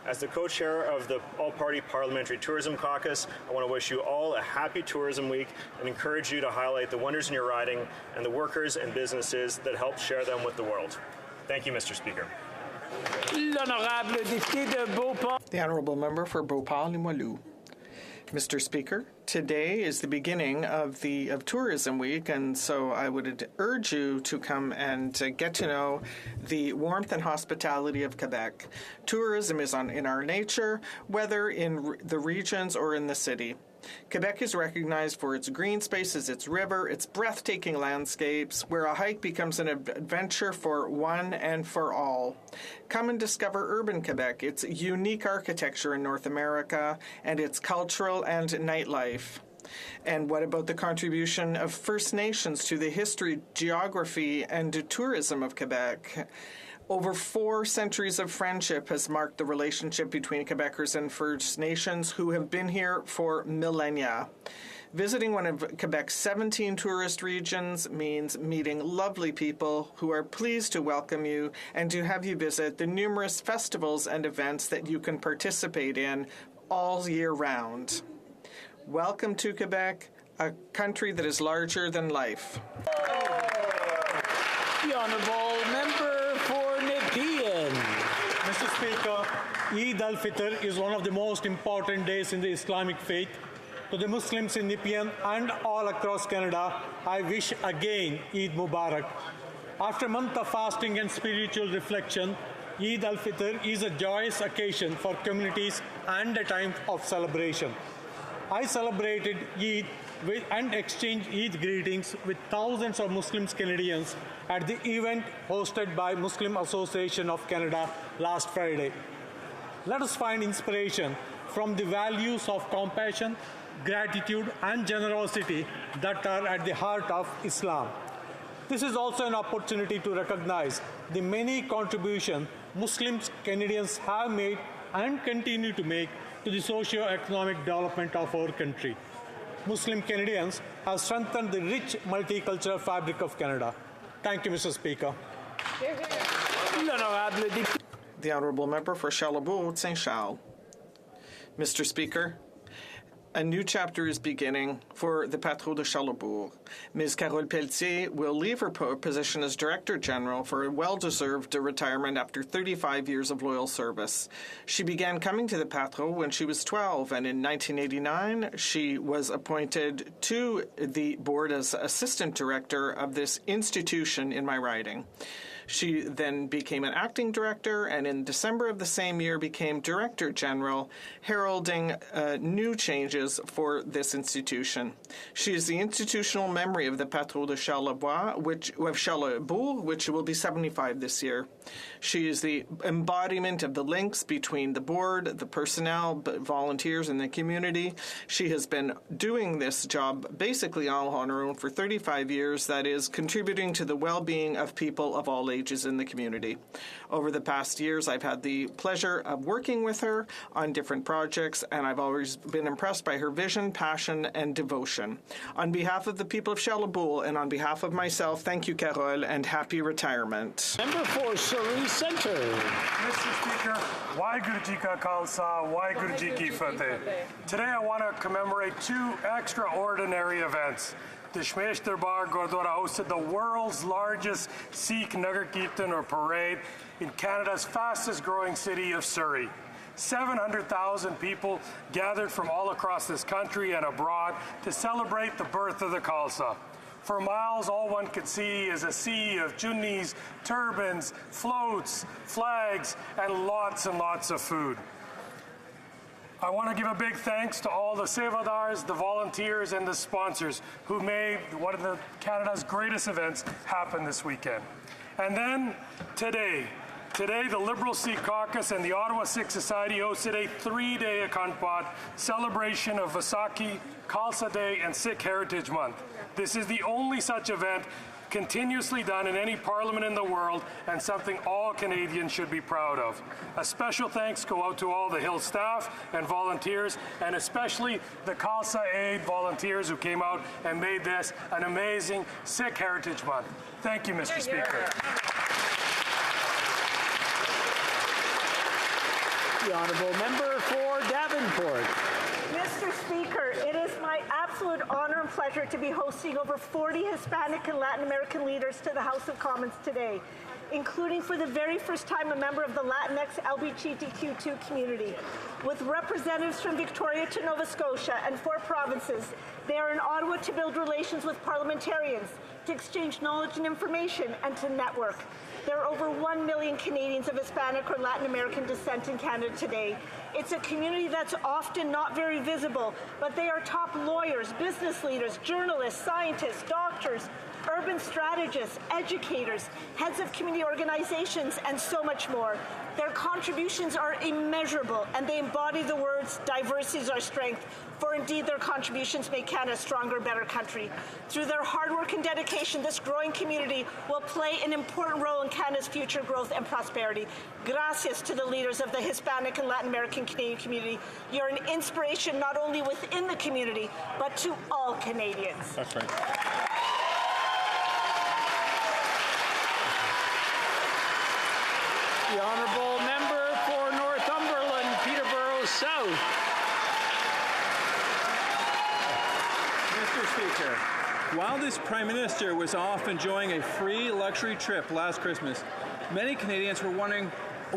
As the co-chair of the All-Party Parliamentary Tourism Caucus, I want to wish you all a happy Tourism Week and encourage you to highlight the wonders in your riding and the workers and businesses that help share them with the world. Thank you, Mr. Speaker. The Honourable Member for Beauport-Limoilou. Mr. Speaker, today is the beginning of Tourism Week, and so I would urge you to come and get to know the warmth and hospitality of Quebec. Tourism is in our nature, whether in the regions or in the city. Quebec is recognized for its green spaces, its river, its breathtaking landscapes, where a hike becomes an adventure for one and for all. Come and discover urban Quebec, its unique architecture in North America, and its cultural and nightlife. And what about the contribution of First Nations to the history, geography, and tourism of Quebec? Over 4 centuries of friendship has marked the relationship between Quebecers and First Nations who have been here for millennia. Visiting one of Quebec's 17 tourist regions means meeting lovely people who are pleased to welcome you and to have you visit the numerous festivals and events that you can participate in all year round. Welcome to Quebec, a country that is larger than life. The Honourable Member for Nepean. Mr. Speaker, Eid al-Fitr is one of the most important days in the Islamic faith. To the Muslims in Nepean and all across Canada, I wish again Eid Mubarak. After a month of fasting and spiritual reflection, Eid al-Fitr is a joyous occasion for communities and a time of celebration. I celebrated Eid and exchanged Eid greetings with thousands of Muslim Canadians at the event hosted by Muslim Association of Canada last Friday. Let us find inspiration from the values of compassion, gratitude, and generosity that are at the heart of Islam. This is also an opportunity to recognize the many contributions Muslim Canadians have made and continue to make to the socio-economic development of our country. Muslim Canadians have strengthened the rich multicultural fabric of Canada. Thank you, Mr. Speaker. The Honourable Member for Charlebourg-Saint Charles. Mr. Speaker, a new chapter is beginning for the Patro de Charlebourg. Ms. Carole Pelletier will leave her position as Director General for a well-deserved retirement after 35 years of loyal service. She began coming to the Patro when she was 12, and in 1989, she was appointed to the board as Assistant Director of this institution in my riding. She then became an acting director, and in December of the same year became Director General, heralding new changes for this institution. She is the institutional memory of the Patro de Charlebourg, which will be 75 this year. She is the embodiment of the links between the board, the personnel, volunteers, and the community. She has been doing this job basically all on her own for 35 years, that is, contributing to the well-being of people of all ages in the community. Over the past years, I've had the pleasure of working with her on different projects, and I've always been impressed by her vision, passion, and devotion. On behalf of the people of Charlebourg and on behalf of myself, thank you, Carole, and happy retirement. Member for Surrey Centre. Mr. Speaker, Waiguru Ka Khalsa, Waiguru Ki Fateh. Today I want to commemorate 2 extraordinary events. The Shmesh Darbar Gurdwara hosted the world's largest Sikh Nagar Kirtan or parade in Canada's fastest growing city of Surrey. 700,000 people gathered from all across this country and abroad to celebrate the birth of the Khalsa. For miles, all one could see is a sea of chunnis, turbans, floats, flags, and lots of food. I want to give a big thanks to all the Sevadars, the volunteers, and the sponsors who made one of Canada's greatest events happen this weekend. And then today, the Liberal Sikh Caucus and the Ottawa Sikh Society hosted a 3-day Akhand Path celebration of Vaisakhi, Khalsa Day, and Sikh Heritage Month. This is the only such event continuously done in any parliament in the world, and something all Canadians should be proud of. A special thanks go out to all the Hill staff and volunteers, and especially the Khalsa Aid volunteers who came out and made this an amazing Sikh Heritage Month. Thank you, Mr. Speaker. The Honourable Member for Davenport. Mr. Speaker, it is my absolute honor and pleasure to be hosting over 40 Hispanic and Latin American leaders to the House of Commons today. including for the very first time a member of the Latinx LGBTQ2 community. With representatives from Victoria to Nova Scotia and 4 provinces, they are in Ottawa to build relations with parliamentarians, to exchange knowledge and information, and to network. There are over 1 million Canadians of Hispanic or Latin American descent in Canada today. It's a community that's often not very visible, but they are top lawyers, business leaders, journalists, scientists, doctors, urban strategists, educators, heads of community organizations, and so much more. Their contributions are immeasurable, and they embody the words, diversity is our strength, for indeed their contributions make Canada a stronger, better country. Through their hard work and dedication, this growing community will play an important role in Canada's future growth and prosperity. Gracias to the leaders of the Hispanic and Latin American Canadian community. You're an inspiration not only within the community, but to all Canadians. That's right. The honourable member for Northumberland, Peterborough South. Mr. Speaker, while this Prime Minister was off enjoying a free luxury trip last Christmas, many Canadians were wondering,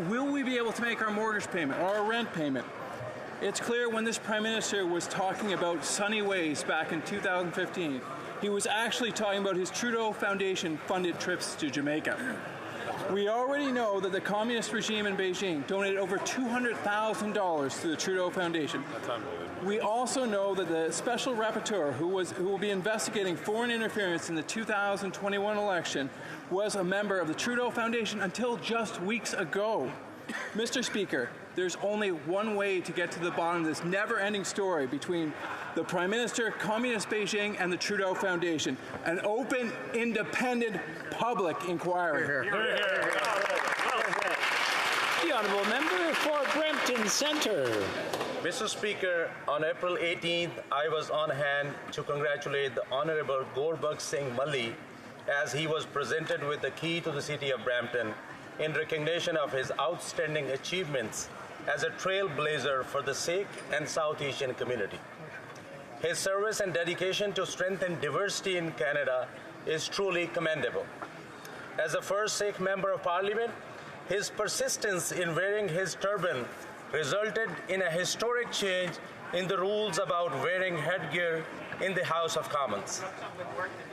will we be able to make our mortgage payment or our rent payment? It's clear when this Prime Minister was talking about sunny ways back in 2015, he was actually talking about his Trudeau Foundation funded trips to Jamaica. We already know that the communist regime in Beijing donated over $200,000 to the Trudeau Foundation. That's unbelievable. We also know that the special rapporteur who will be investigating foreign interference in the 2021 election was a member of the Trudeau Foundation until just weeks ago. Mr. Speaker, there's only one way to get to the bottom of this never-ending story between the Prime Minister, Communist Beijing, and the Trudeau Foundation. An open, independent, public inquiry. The honourable member for Brampton Centre. Mr. Speaker, on April 18th, I was on hand to congratulate the Honourable Gorbag Singh Malli as he was presented with the key to the city of Brampton in recognition of his outstanding achievements as a trailblazer for the Sikh and South Asian community. His service and dedication to strengthen diversity in Canada is truly commendable. As the first Sikh Member of Parliament, his persistence in wearing his turban resulted in a historic change in the rules about wearing headgear in the House of Commons.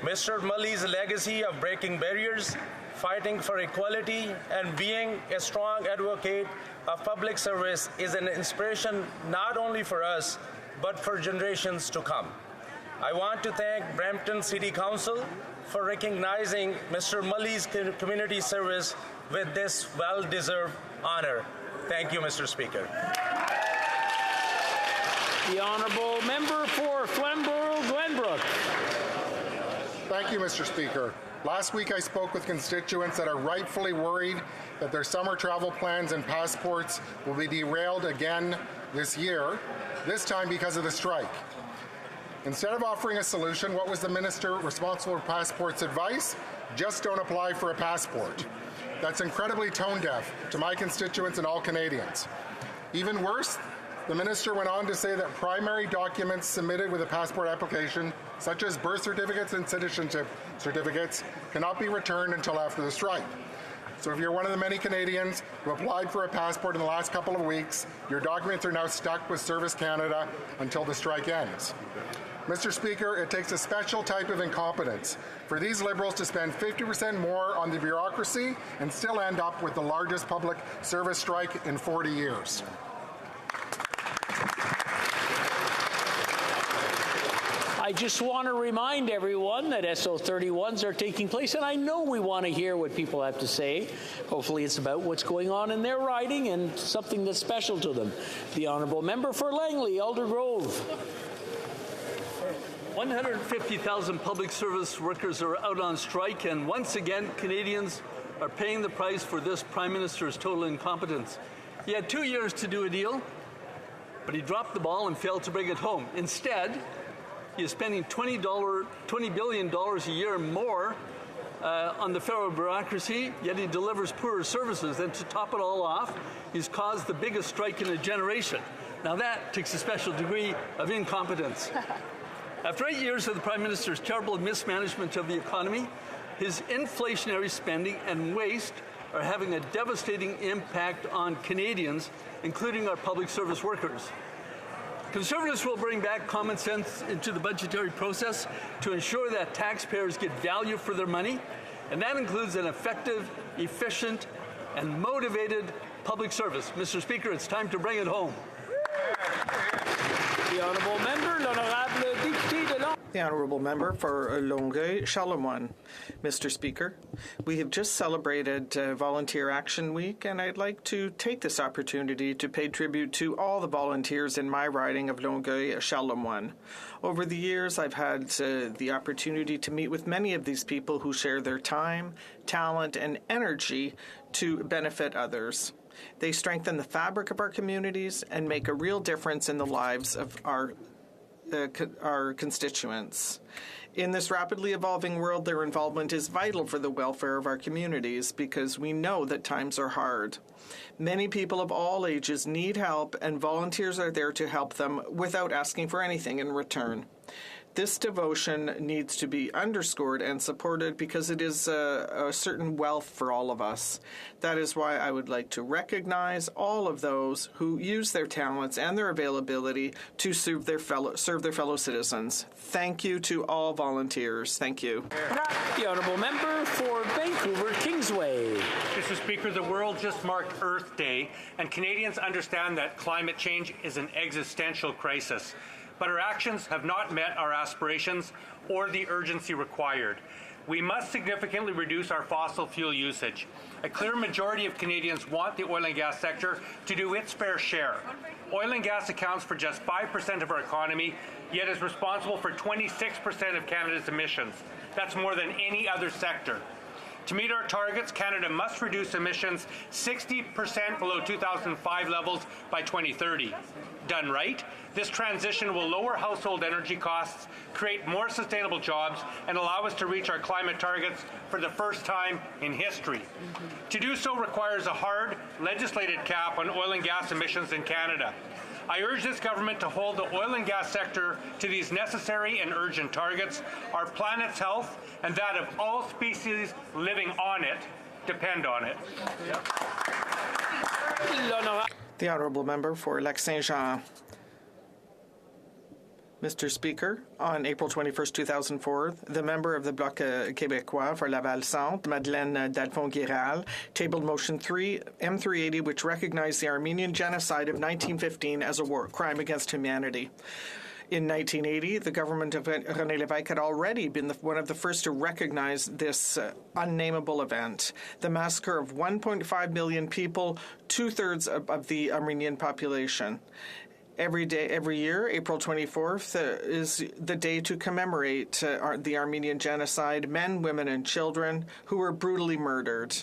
Mr. Malli's legacy of breaking barriers, fighting for equality, and being a strong advocate of public service is an inspiration not only for us, but for generations to come. I want to thank Brampton City Council for recognizing Mr. Malli's community service with this well-deserved honor. Thank you, Mr. Speaker. The honourable member for Flamborough-Glenbrook. Thank you, Mr. Speaker. Last week I spoke with constituents that are rightfully worried that their summer travel plans and passports will be derailed again this year, this time because of the strike. Instead of offering a solution, what was the minister responsible for passports' advice? Just don't apply for a passport. That's incredibly tone-deaf to my constituents and all Canadians. Even worse, the minister went on to say that primary documents submitted with a passport application, such as birth certificates and citizenship certificates, cannot be returned until after the strike. So if you're one of the many Canadians who applied for a passport in the last couple of weeks, your documents are now stuck with Service Canada until the strike ends. Mr. Speaker, it takes a special type of incompetence for these Liberals to spend 50% more on the bureaucracy and still end up with the largest public service strike in 40 years. I just want to remind everyone that SO31s are taking place, and I know we want to hear what people have to say. Hopefully it's about what's going on in their riding and something that's special to them. The honourable member for Langley, Alder Grove. 150,000 public service workers are out on strike, and once again, Canadians are paying the price for this Prime Minister's total incompetence. He had 2 years to do a deal, but he dropped the ball and failed to bring it home. Instead, he is spending $20 billion a year more on the federal bureaucracy, yet he delivers poorer services. And to top it all off, he's caused the biggest strike in a generation. Now that takes a special degree of incompetence. After 8 years of the Prime Minister's terrible mismanagement of the economy, His inflationary spending and waste are having a devastating impact on Canadians, including our public service workers. Conservatives will bring back common sense into the budgetary process to ensure that taxpayers get value for their money, and that includes an effective, efficient, and motivated public service. Mr. Speaker, it's time to bring it home. The honourable member, l'honorable député de Longueuil. The honourable member for Longueuil, Charlemagne. Mr. Speaker, we have just celebrated Volunteer Action Week, and I'd like to take this opportunity to pay tribute to all the volunteers in my riding of Longueuil, Charlemagne. Over the years, I've had the opportunity to meet with many of these people who share their time, talent, and energy to benefit others. They strengthen the fabric of our communities and make a real difference in the lives of our constituents. In this rapidly evolving world, their involvement is vital for the welfare of our communities because we know that times are hard. Many people of all ages need help, and volunteers are there to help them without asking for anything in return. This devotion needs to be underscored and supported because it is a certain wealth for all of us. That is why I would like to recognize all of those who use their talents and their availability to serve their fellow citizens. Thank you to all volunteers. Thank you. The honourable member for Vancouver Kingsway. Mr. Speaker, the world just marked Earth Day, and Canadians understand that climate change is an existential crisis. But our actions have not met our aspirations or the urgency required. We must significantly reduce our fossil fuel usage. A clear majority of Canadians want the oil and gas sector to do its fair share. Oil and gas accounts for just 5% of our economy, yet is responsible for 26% of Canada's emissions. That's more than any other sector. To meet our targets, Canada must reduce emissions 60% below 2005 levels by 2030. Done right, this transition will lower household energy costs, create more sustainable jobs, and allow us to reach our climate targets for the first time in history. To do so requires a hard, legislated cap on oil and gas emissions in Canada. I urge this government to hold the oil and gas sector to these necessary and urgent targets. Our planet's health and that of all species living on it depend on it. The honourable member for Lac-Saint-Jean. Mr. Speaker, on April 21st, 2004, the member of the Bloc Québécois for Laval Centre, Madeleine Dalphon-Guéral, tabled Motion 3, M380, which recognized the Armenian genocide of 1915 as a war crime against humanity. In 1980, the government of René Lévesque had already been one of the first to recognize this unnameable event. The massacre of 1.5 million people, two-thirds of the Armenian population. Every year, April 24th, is the day to commemorate the Armenian genocide, men, women, and children who were brutally murdered.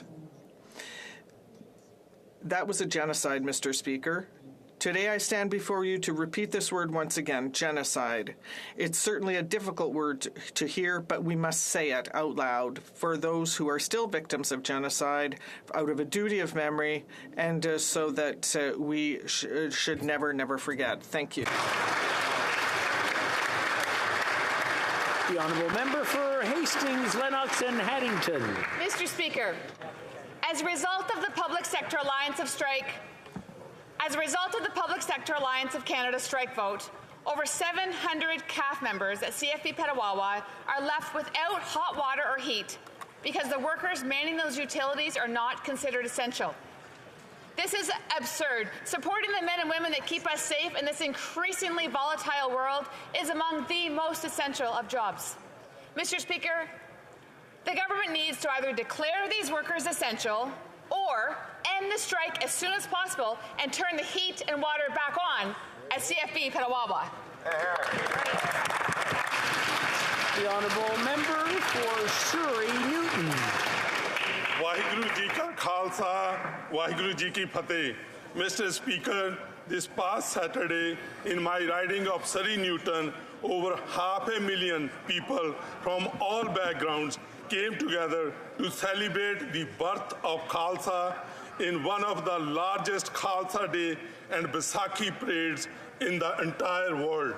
That was a genocide, Mr. Speaker. Today I stand before you to repeat this word once again, genocide. It's certainly a difficult word to hear, but we must say it out loud for those who are still victims of genocide, out of a duty of memory, and so that we should never forget. Thank you. The honourable member for Hastings, Lennox and Haddington. Mr. Speaker, as a result of the Public Sector Alliance of Canada strike vote, over 700 CAF members at CFB Petawawa are left without hot water or heat because the workers manning those utilities are not considered essential. This is absurd. Supporting the men and women that keep us safe in this increasingly volatile world is among the most essential of jobs. Mr. Speaker, the government needs to either declare these workers essential or end the strike as soon as possible and turn the heat and water back on at CFB Petawawa. The honourable member for Surrey Newton. Waheguru Ji Ka Khalsa, Waheguru Ji Ki Fateh. Mr. Speaker, this past Saturday in my riding of Surrey Newton, over 500,000 people from all backgrounds came together to celebrate the birth of Khalsa in one of the largest Khalsa Day and Baisakhi parades in the entire world.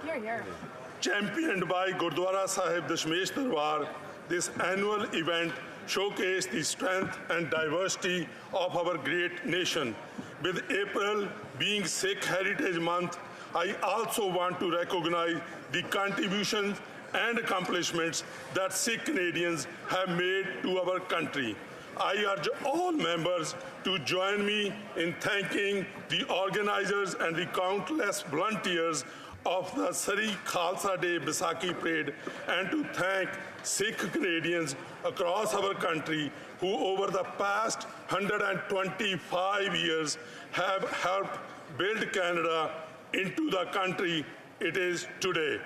Championed by Gurdwara Sahib Dashmesh Darbar, this annual event showcases the strength and diversity of our great nation. With April being Sikh Heritage Month, I also want to recognize the contributions and accomplishments that Sikh Canadians have made to our country. I urge all members to join me in thanking the organizers and the countless volunteers of the Sari Khalsa Day Baisakhi Parade, and to thank Sikh Canadians across our country who over the past 125 years have helped build Canada into the country it is today.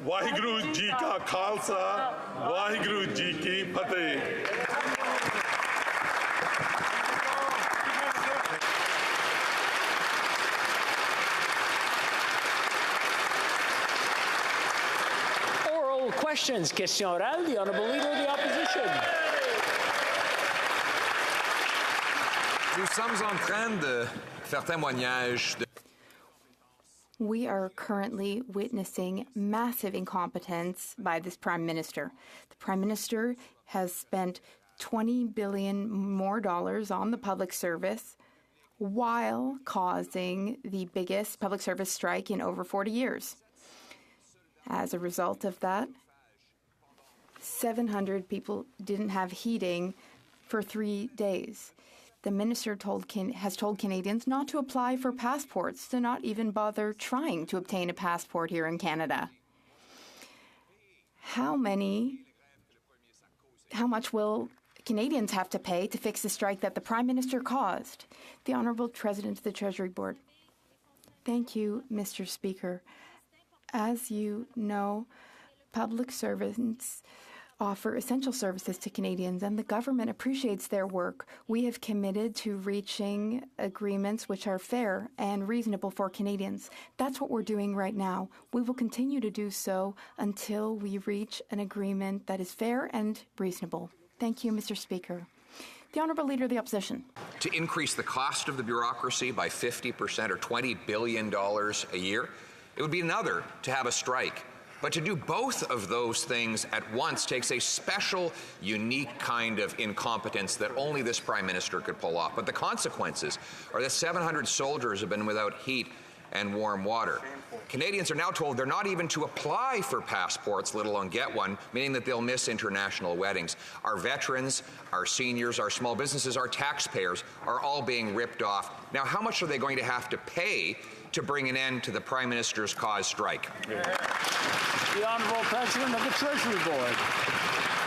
Waheguru Ji Ka Khalsa, Waheguru Ji Ki Fateh. Questions. Question orale. The Honourable Leader of the Opposition. Nous sommes en train de faire témoignage de... We are currently witnessing massive incompetence by this Prime Minister. The Prime Minister has spent $20 billion more on the public service while causing the biggest public service strike in over 40 years. As a result of that, 700 people didn't have heating for 3 days. The minister has told Canadians not to apply for passports, to not even bother trying to obtain a passport here in Canada. How much will Canadians have to pay to fix the strike that the Prime Minister caused? The Honourable President of the Treasury Board. Thank you, Mr. Speaker. As you know, public servants offer essential services to Canadians, and the government appreciates their work. We have committed to reaching agreements which are fair and reasonable for Canadians. That's what we're doing right now. We will continue to do so until we reach an agreement that is fair and reasonable. Thank you, Mr. Speaker. The Honourable Leader of the Opposition. To increase the cost of the bureaucracy by 50% or $20 billion a year, it would be another to have a strike. But to do both of those things at once takes a special, unique kind of incompetence that only this Prime Minister could pull off. But the consequences are that 700 soldiers have been without heat and warm water. Canadians are now told they're not even to apply for passports, let alone get one, meaning that they'll miss international weddings. Our veterans, our seniors, our small businesses, our taxpayers are all being ripped off. Now, how much are they going to have to pay to bring an end to the Prime Minister's caused strike? The Honourable President of the Treasury Board.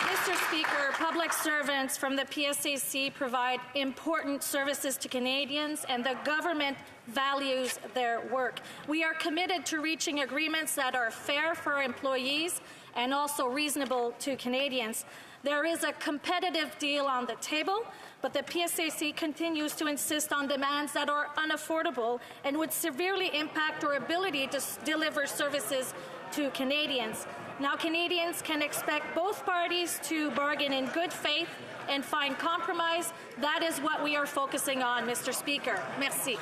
Mr. Speaker, public servants from the PSAC provide important services to Canadians, and the government values their work. We are committed to reaching agreements that are fair for our employees and also reasonable to Canadians. There is a competitive deal on the table, but the PSAC continues to insist on demands that are unaffordable and would severely impact our ability to deliver services to Canadians. Now, Canadians can expect both parties to bargain in good faith and find compromise. That is what we are focusing on, Mr. Speaker. Merci.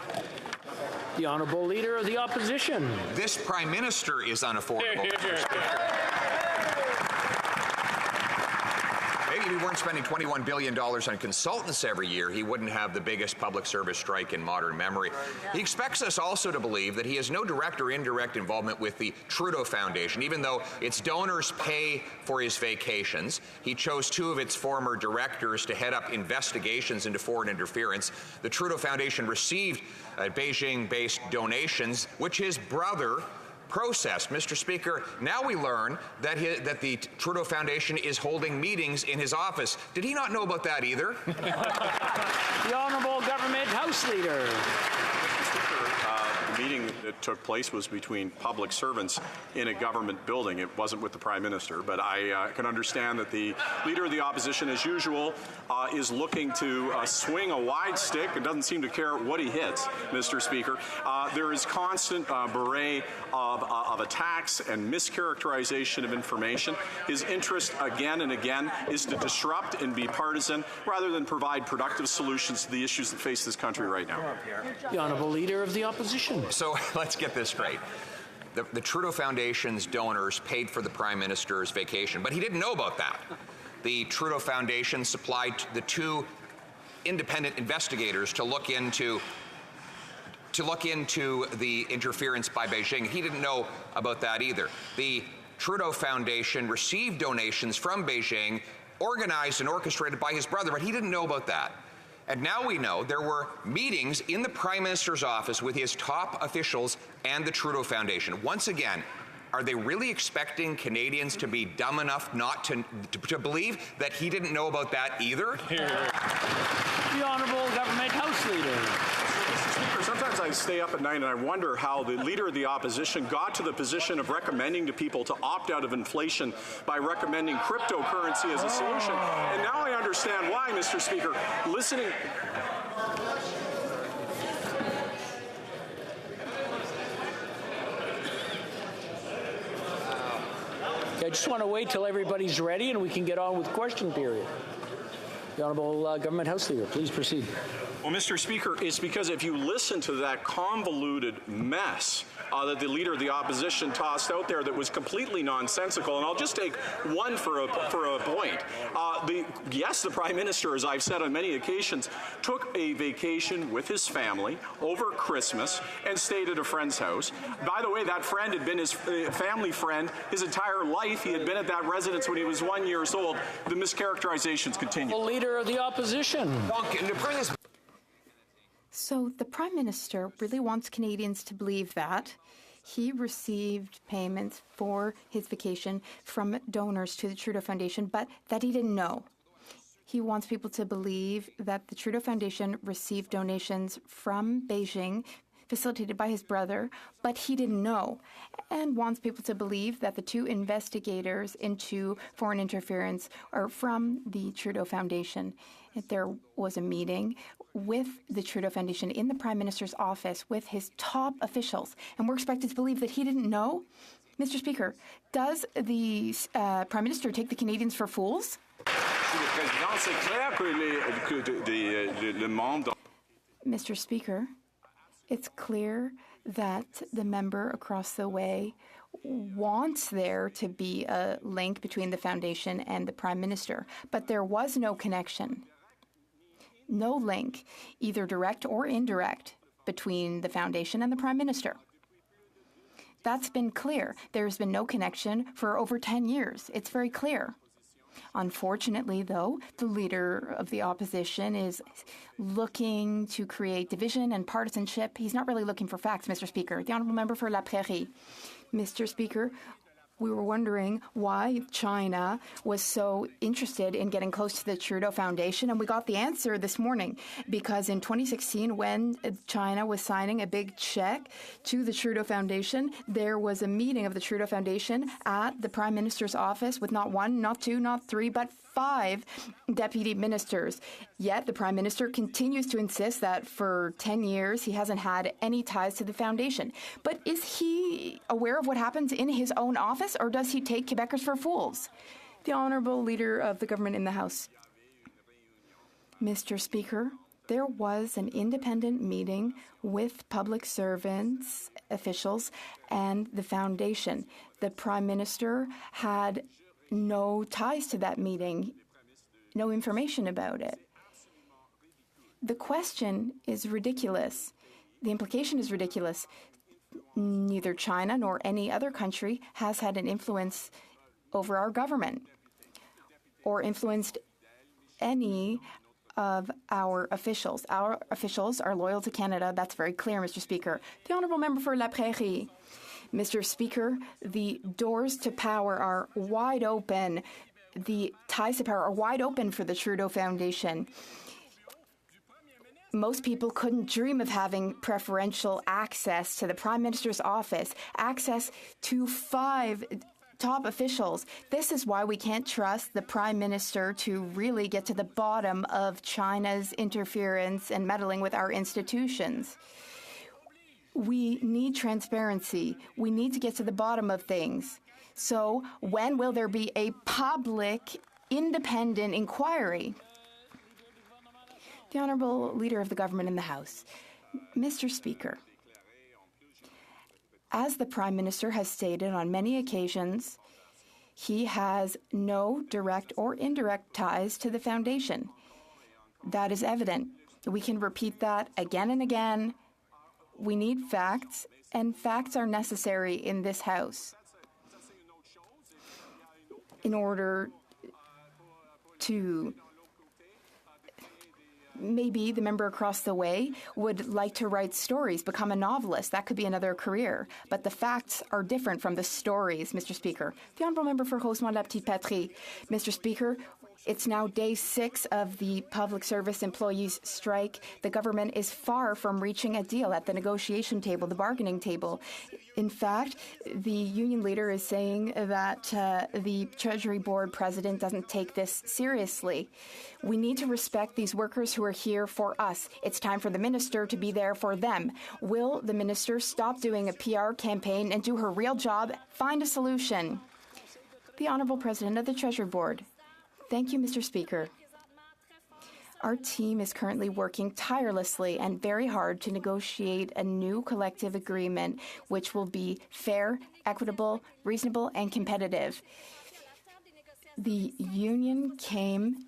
The Honourable Leader of the Opposition. This Prime Minister is unaffordable, Mr. Speaker. Maybe if we weren't spending $21 billion on consultants every year, he wouldn't have the biggest public service strike in modern memory. He expects us also to believe that he has no direct or indirect involvement with the Trudeau Foundation, even though its donors pay for his vacations. He chose 2 of its former directors to head up investigations into foreign interference. The Trudeau Foundation received Beijing-based donations, which his brother processed. Mr. Speaker, now we learn that the Trudeau Foundation is holding meetings in his office. Did he not know about that either? The Honourable Government House Leader. The meeting that took place was between public servants in a government building. It wasn't with the Prime Minister, but I can understand that the Leader of the Opposition, as usual, is looking to swing a wide stick and doesn't seem to care what he hits, Mr. Speaker. There is constant beret of attacks and mischaracterization of information. His interest, again and again, is to disrupt and be partisan rather than provide productive solutions to the issues that face this country right now. The Honourable Leader of the Opposition. So let's get this straight. The Trudeau Foundation's donors paid for the Prime Minister's vacation, but he didn't know about that. the Trudeau Foundation supplied the 2 independent investigators to look into the interference by Beijing. He didn't know about that either. The Trudeau Foundation received donations from Beijing, organized and orchestrated by his brother, but he didn't know about that. And now we know there were meetings in the Prime Minister's office with his top officials and the Trudeau Foundation. Once again, are they really expecting Canadians to be dumb enough not to believe that he didn't know about that either? The Honourable Government House Leader. Mr. Speaker, sometimes I stay up at night and I wonder how the Leader of the Opposition got to the position of recommending to people to opt out of inflation by recommending cryptocurrency as a solution. And now I understand why, Mr. Speaker. Listening... I just want to wait till everybody's ready and we can get on with question period. The Honourable Government House Leader, please proceed. Well, Mr. Speaker, it's because if you listen to that convoluted mess that the Leader of the Opposition tossed out there that was completely nonsensical, and I'll just take one for a point. Yes, the Prime Minister, as I've said on many occasions, took a vacation with his family over Christmas and stayed at a friend's house. By the way, that friend had been his family friend his entire life. He had been at that residence when he was 1 year old. The mischaracterizations continue. The Leader of the Opposition. So the Prime Minister really wants Canadians to believe that he received payments for his vacation from donors to the Trudeau Foundation, but that he didn't know. He wants people to believe that the Trudeau Foundation received donations from Beijing, facilitated by his brother, but he didn't know, and wants people to believe that the 2 investigators into foreign interference are from the Trudeau Foundation. There was a meeting with the Trudeau Foundation in the Prime Minister's office with his top officials, and we're expected to believe that he didn't know? Mr. Speaker, does the Prime Minister take the Canadians for fools? Mr. Speaker, it's clear that the member across the way wants there to be a link between the Foundation and the Prime Minister, but there was no connection. No link, either direct or indirect, between the Foundation and the Prime Minister. That's been clear. There's been no connection for over 10 years. It's very clear. Unfortunately, though, the Leader of the Opposition is looking to create division and partisanship. He's not really looking for facts, Mr. Speaker. The Honourable Member for La Prairie. Mr. Speaker, we were wondering why China was so interested in getting close to the Trudeau Foundation, and we got the answer this morning, because in 2016, when China was signing a big check to the Trudeau Foundation, there was a meeting of the Trudeau Foundation at the Prime Minister's office with not 1, not 2, not 3, but 5 deputy ministers. Yet the Prime Minister continues to insist that for 10 years he hasn't had any ties to the Foundation. But is he aware of what happens in his own office, or does he take Quebecers for fools? The Honourable Leader of the Government in the House. Mr. Speaker, there was an independent meeting with public servants, officials, and the Foundation. The Prime Minister had no ties to that meeting, no information about it. The question is ridiculous. The implication is ridiculous. Neither China nor any other country has had an influence over our government or influenced any of our officials. Our officials are loyal to Canada. That's very clear, Mr. Speaker. The Honourable Member for La Prairie. Mr. Speaker, the doors to power are wide open. The ties to power are wide open for the Trudeau Foundation. Most people couldn't dream of having preferential access to the Prime Minister's office, access to 5 top officials. This is why we can't trust the Prime Minister to really get to the bottom of China's interference and meddling with our institutions. We need transparency. We need to get to the bottom of things. So when will there be a public, independent inquiry? The Honourable Leader of the Government in the House. Mr. Speaker, as the Prime Minister has stated on many occasions, He has no direct or indirect ties to the foundation. That is evident. We can repeat that again and again. We need facts, and facts are necessary in this House in order to... Maybe the member across the way would like to write stories, become a novelist. That could be another career. But the facts are different from the stories, Mr. Speaker. The Honourable Member for Rosemont-la-Petite-Patrie. Mr. Speaker, it's now day 6 of the public service employees' strike. The government is far from reaching a deal at the negotiation table, the bargaining table. In fact, the union leader is saying that the Treasury Board president doesn't take this seriously. We need to respect these workers who are here for us. It's time for the minister to be there for them. Will the minister stop doing a PR campaign and do her real job? Find a solution. The Honourable President of the Treasury Board. Thank you, Mr. Speaker. Our team is currently working tirelessly and very hard to negotiate a new collective agreement which will be fair, equitable, reasonable, and competitive. The union came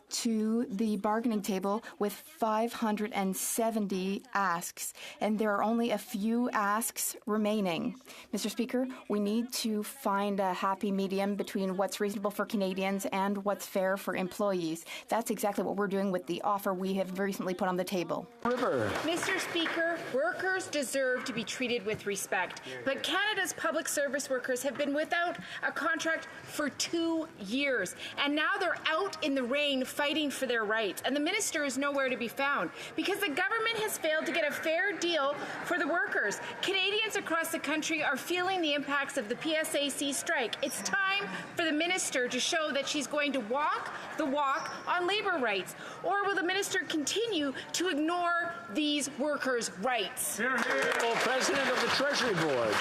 to the bargaining table with 570 asks, and there are only a few asks remaining. Mr. Speaker, we need to find a happy medium between what's reasonable for Canadians and what's fair for employees. That's exactly what we're doing with the offer we have recently put on the table. River. Mr. Speaker, workers deserve to be treated with respect, but Canada's public service workers have been without a contract for 2 years, and now they're out in the rain fighting for their rights, and the minister is nowhere to be found because the government has failed to get a fair deal for the workers. Canadians across the country are feeling the impacts of the PSAC strike. It's time for the minister to show that she's going to walk the walk on labor rights, or will the minister continue to ignore these workers' rights? Well, President of the Treasury Board.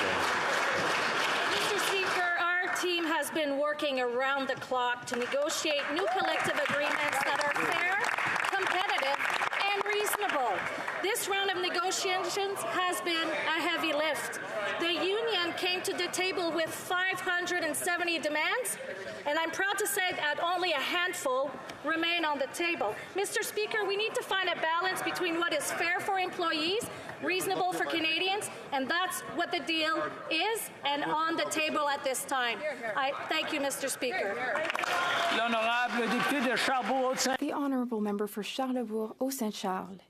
Mr. Speaker, our team has been working around the clock to negotiate new collective agreements that are fair, competitive, and reasonable. This round of negotiations has been a heavy lift. The union came to the table with 570 demands, and I'm proud to say that only a handful remain on the table. Mr. Speaker, we need to find a balance between what is fair for employees, reasonable for Canadians, and that's what the deal is and on the table at this time. I thank you, Mr. Speaker. The Honourable Member for Charlebourg-Haut-Saint-Charles.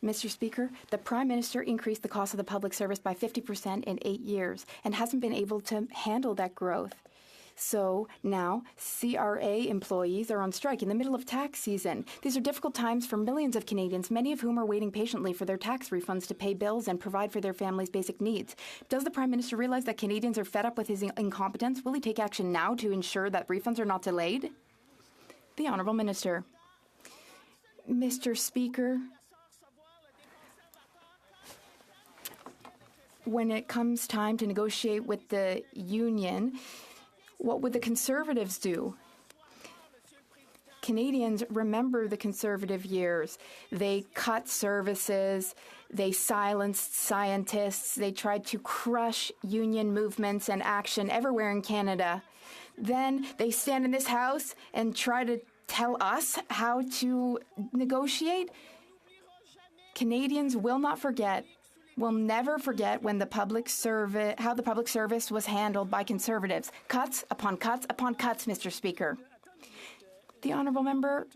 Mr. Speaker, the Prime Minister increased the cost of the public service by 50% in 8 years and hasn't been able to handle that growth. So now CRA employees are on strike in the middle of tax season. These are difficult times for millions of Canadians, many of whom are waiting patiently for their tax refunds to pay bills and provide for their families' basic needs. Does the Prime Minister realize that Canadians are fed up with his incompetence? Will he take action now to ensure that refunds are not delayed? The Honourable Minister. Mr. Speaker, when it comes time to negotiate with the union, what would the Conservatives do? Canadians remember the Conservative years. They cut services, they silenced scientists, they tried to crush union movements and action everywhere in Canada. Then they stand in this House and try to tell us how to negotiate. Canadians will not forget. We'll never forget when how the public service was handled by Conservatives. Cuts upon cuts upon cuts, Mr. Speaker. The Honourable Member,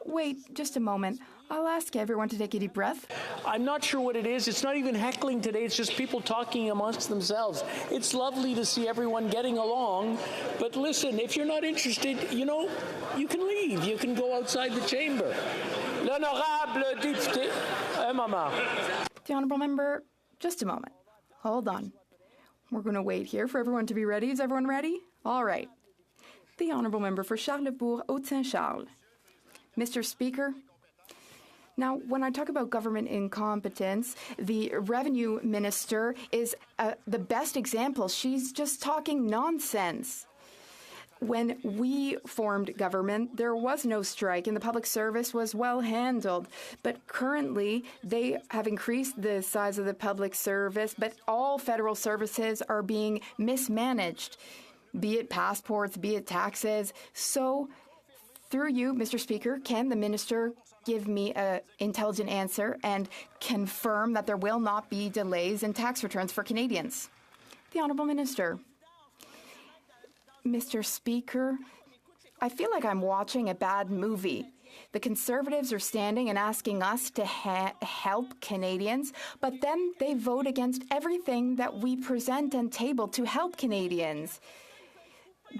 wait just a moment. I'll ask everyone to take a deep breath. I'm not sure what it is. It's not even heckling today. It's just people talking amongst themselves. It's lovely to see everyone getting along. But listen, if you're not interested, you can leave. You can go outside the chamber. L'honorable député. Maman. The Honourable Member, just a moment. Hold on. We're going to wait here for everyone to be ready. Is everyone ready? All right. The Honourable Member for Charlebourg-Haut-Saint-Charles. Mr. Speaker, now, when I talk about government incompetence, the Revenue Minister is the best example. She's just talking nonsense. When we formed government, there was no strike and the public service was well handled. But currently, they have increased the size of the public service, but all federal services are being mismanaged, be it passports, be it taxes. So, through you, Mr. Speaker, can the minister give me an intelligent answer and confirm that there will not be delays in tax returns for Canadians? The Honourable Minister. Mr. Speaker, I feel like I'm watching a bad movie. The Conservatives are standing and asking us to help Canadians, but then they vote against everything that we present and table to help Canadians.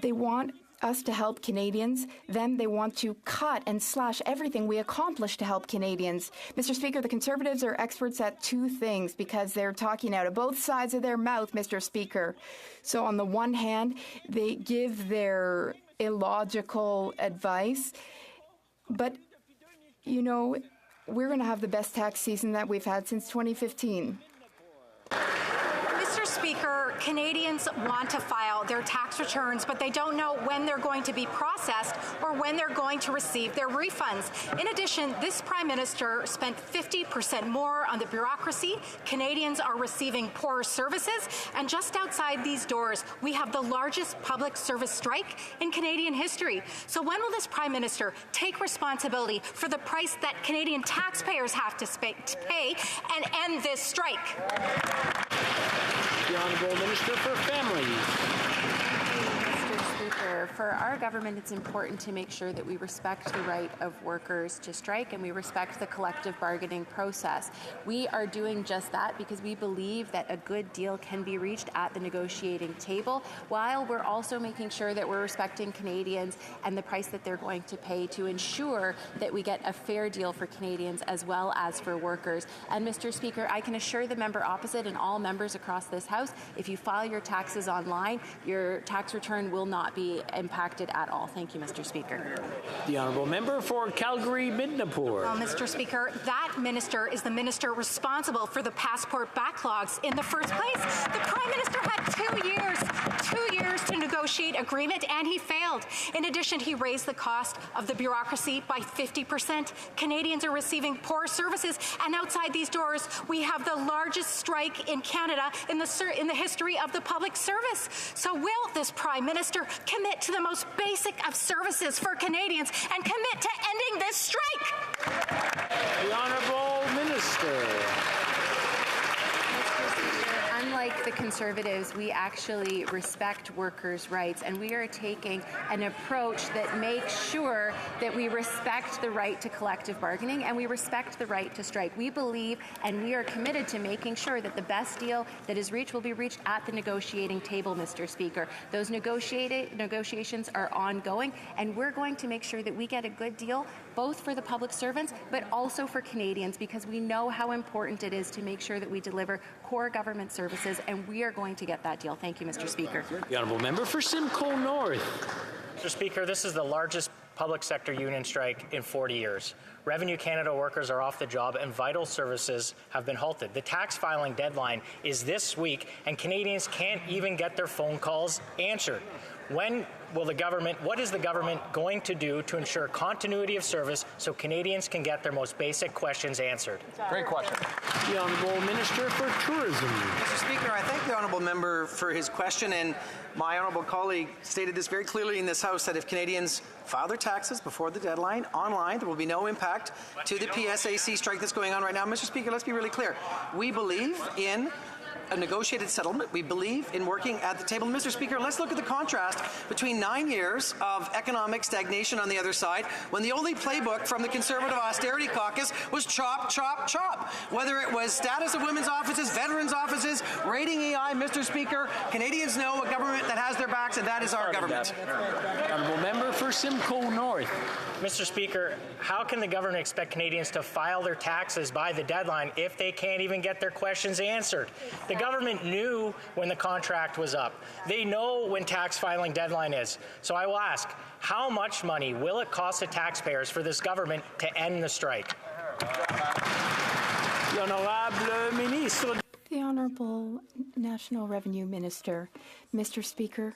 They want us to help Canadians, then they want to cut and slash everything we accomplish to help Canadians. Mr. Speaker, the Conservatives are experts at two things because they're talking out of both sides of their mouth, Mr. Speaker. So on the one hand, they give their illogical advice, but, you know, we're going to have the best tax season that we've had since 2015. Mr. Speaker, Canadians want to file their tax returns, but they don't know when they're going to be processed or when they're going to receive their refunds. In addition, this Prime Minister spent 50% more on the bureaucracy. Canadians are receiving poorer services, and just outside these doors, we have the largest public service strike in Canadian history. So when will this Prime Minister take responsibility for the price that Canadian taxpayers have to pay and end this strike? The Honourable Minister for Families. Mr. Speaker, for our government, it's important to make sure that we respect the right of workers to strike and we respect the collective bargaining process. We are doing just that because we believe that a good deal can be reached at the negotiating table, while we're also making sure that we're respecting Canadians and the price that they're going to pay to ensure that we get a fair deal for Canadians as well as for workers. And Mr. Speaker, I can assure the member opposite and all members across this House, if you file your taxes online, your tax return will not be impacted at all. Thank you, Mr. Speaker. The Honourable Member for Calgary-Midnapore. Well, Mr. Speaker, that minister is the minister responsible for the passport backlogs in the first place. The Prime Minister had 2 years to negotiate agreement, and he failed. In addition, he raised the cost of the bureaucracy by 50%. Canadians are receiving poor services, and outside these doors, we have the largest strike in Canada in the history of the public service. So will this Prime Minister commit to the most basic of services for Canadians and commit to ending this strike? The Honourable Minister. Unlike the Conservatives, we actually respect workers' rights, and we are taking an approach that makes sure that we respect the right to collective bargaining and we respect the right to strike. We believe and we are committed to making sure that the best deal that is reached will be reached at the negotiating table, Mr. Speaker. Those negotiations are ongoing, and we're going to make sure that we get a good deal both for the public servants but also for Canadians, because we know how important it is to make sure that we deliver core government services, and we are going to get that deal. Thank you, Mr. Speaker. The Honourable Member for Simcoe North. Mr. Speaker, this is the largest public sector union strike in 40 years. Revenue Canada workers are off the job and vital services have been halted. The tax filing deadline is this week, and Canadians can't even get their phone calls answered. What is the government going to do to ensure continuity of service so Canadians can get their most basic questions answered? Great question. The Honourable Minister for Tourism. Mr. Speaker, I thank the Honourable Member for his question, and my Honourable colleague stated this very clearly in this House, that if Canadians file their taxes before the deadline online, there will be no impact to the PSAC strike that's going on right now. Mr. Speaker, let's be really clear. We believe in a negotiated settlement. We believe in working at the table. Mr. Speaker, let's look at the contrast between 9 years of economic stagnation on the other side, when the only playbook from the Conservative Austerity Caucus was chop, chop, chop. Whether it was status of women's offices, veterans' offices, rating EI, Mr. Speaker, Canadians know a government that has their backs, and that is our government. Honourable Member for Simcoe North. Mr. Speaker, how can the government expect Canadians to file their taxes by the deadline if they can't even get their questions answered? The government knew when the contract was up. They know when tax filing deadline is. So I will ask, how much money will it cost the taxpayers for this government to end the strike? The Honourable National Revenue Minister. Mr. Speaker,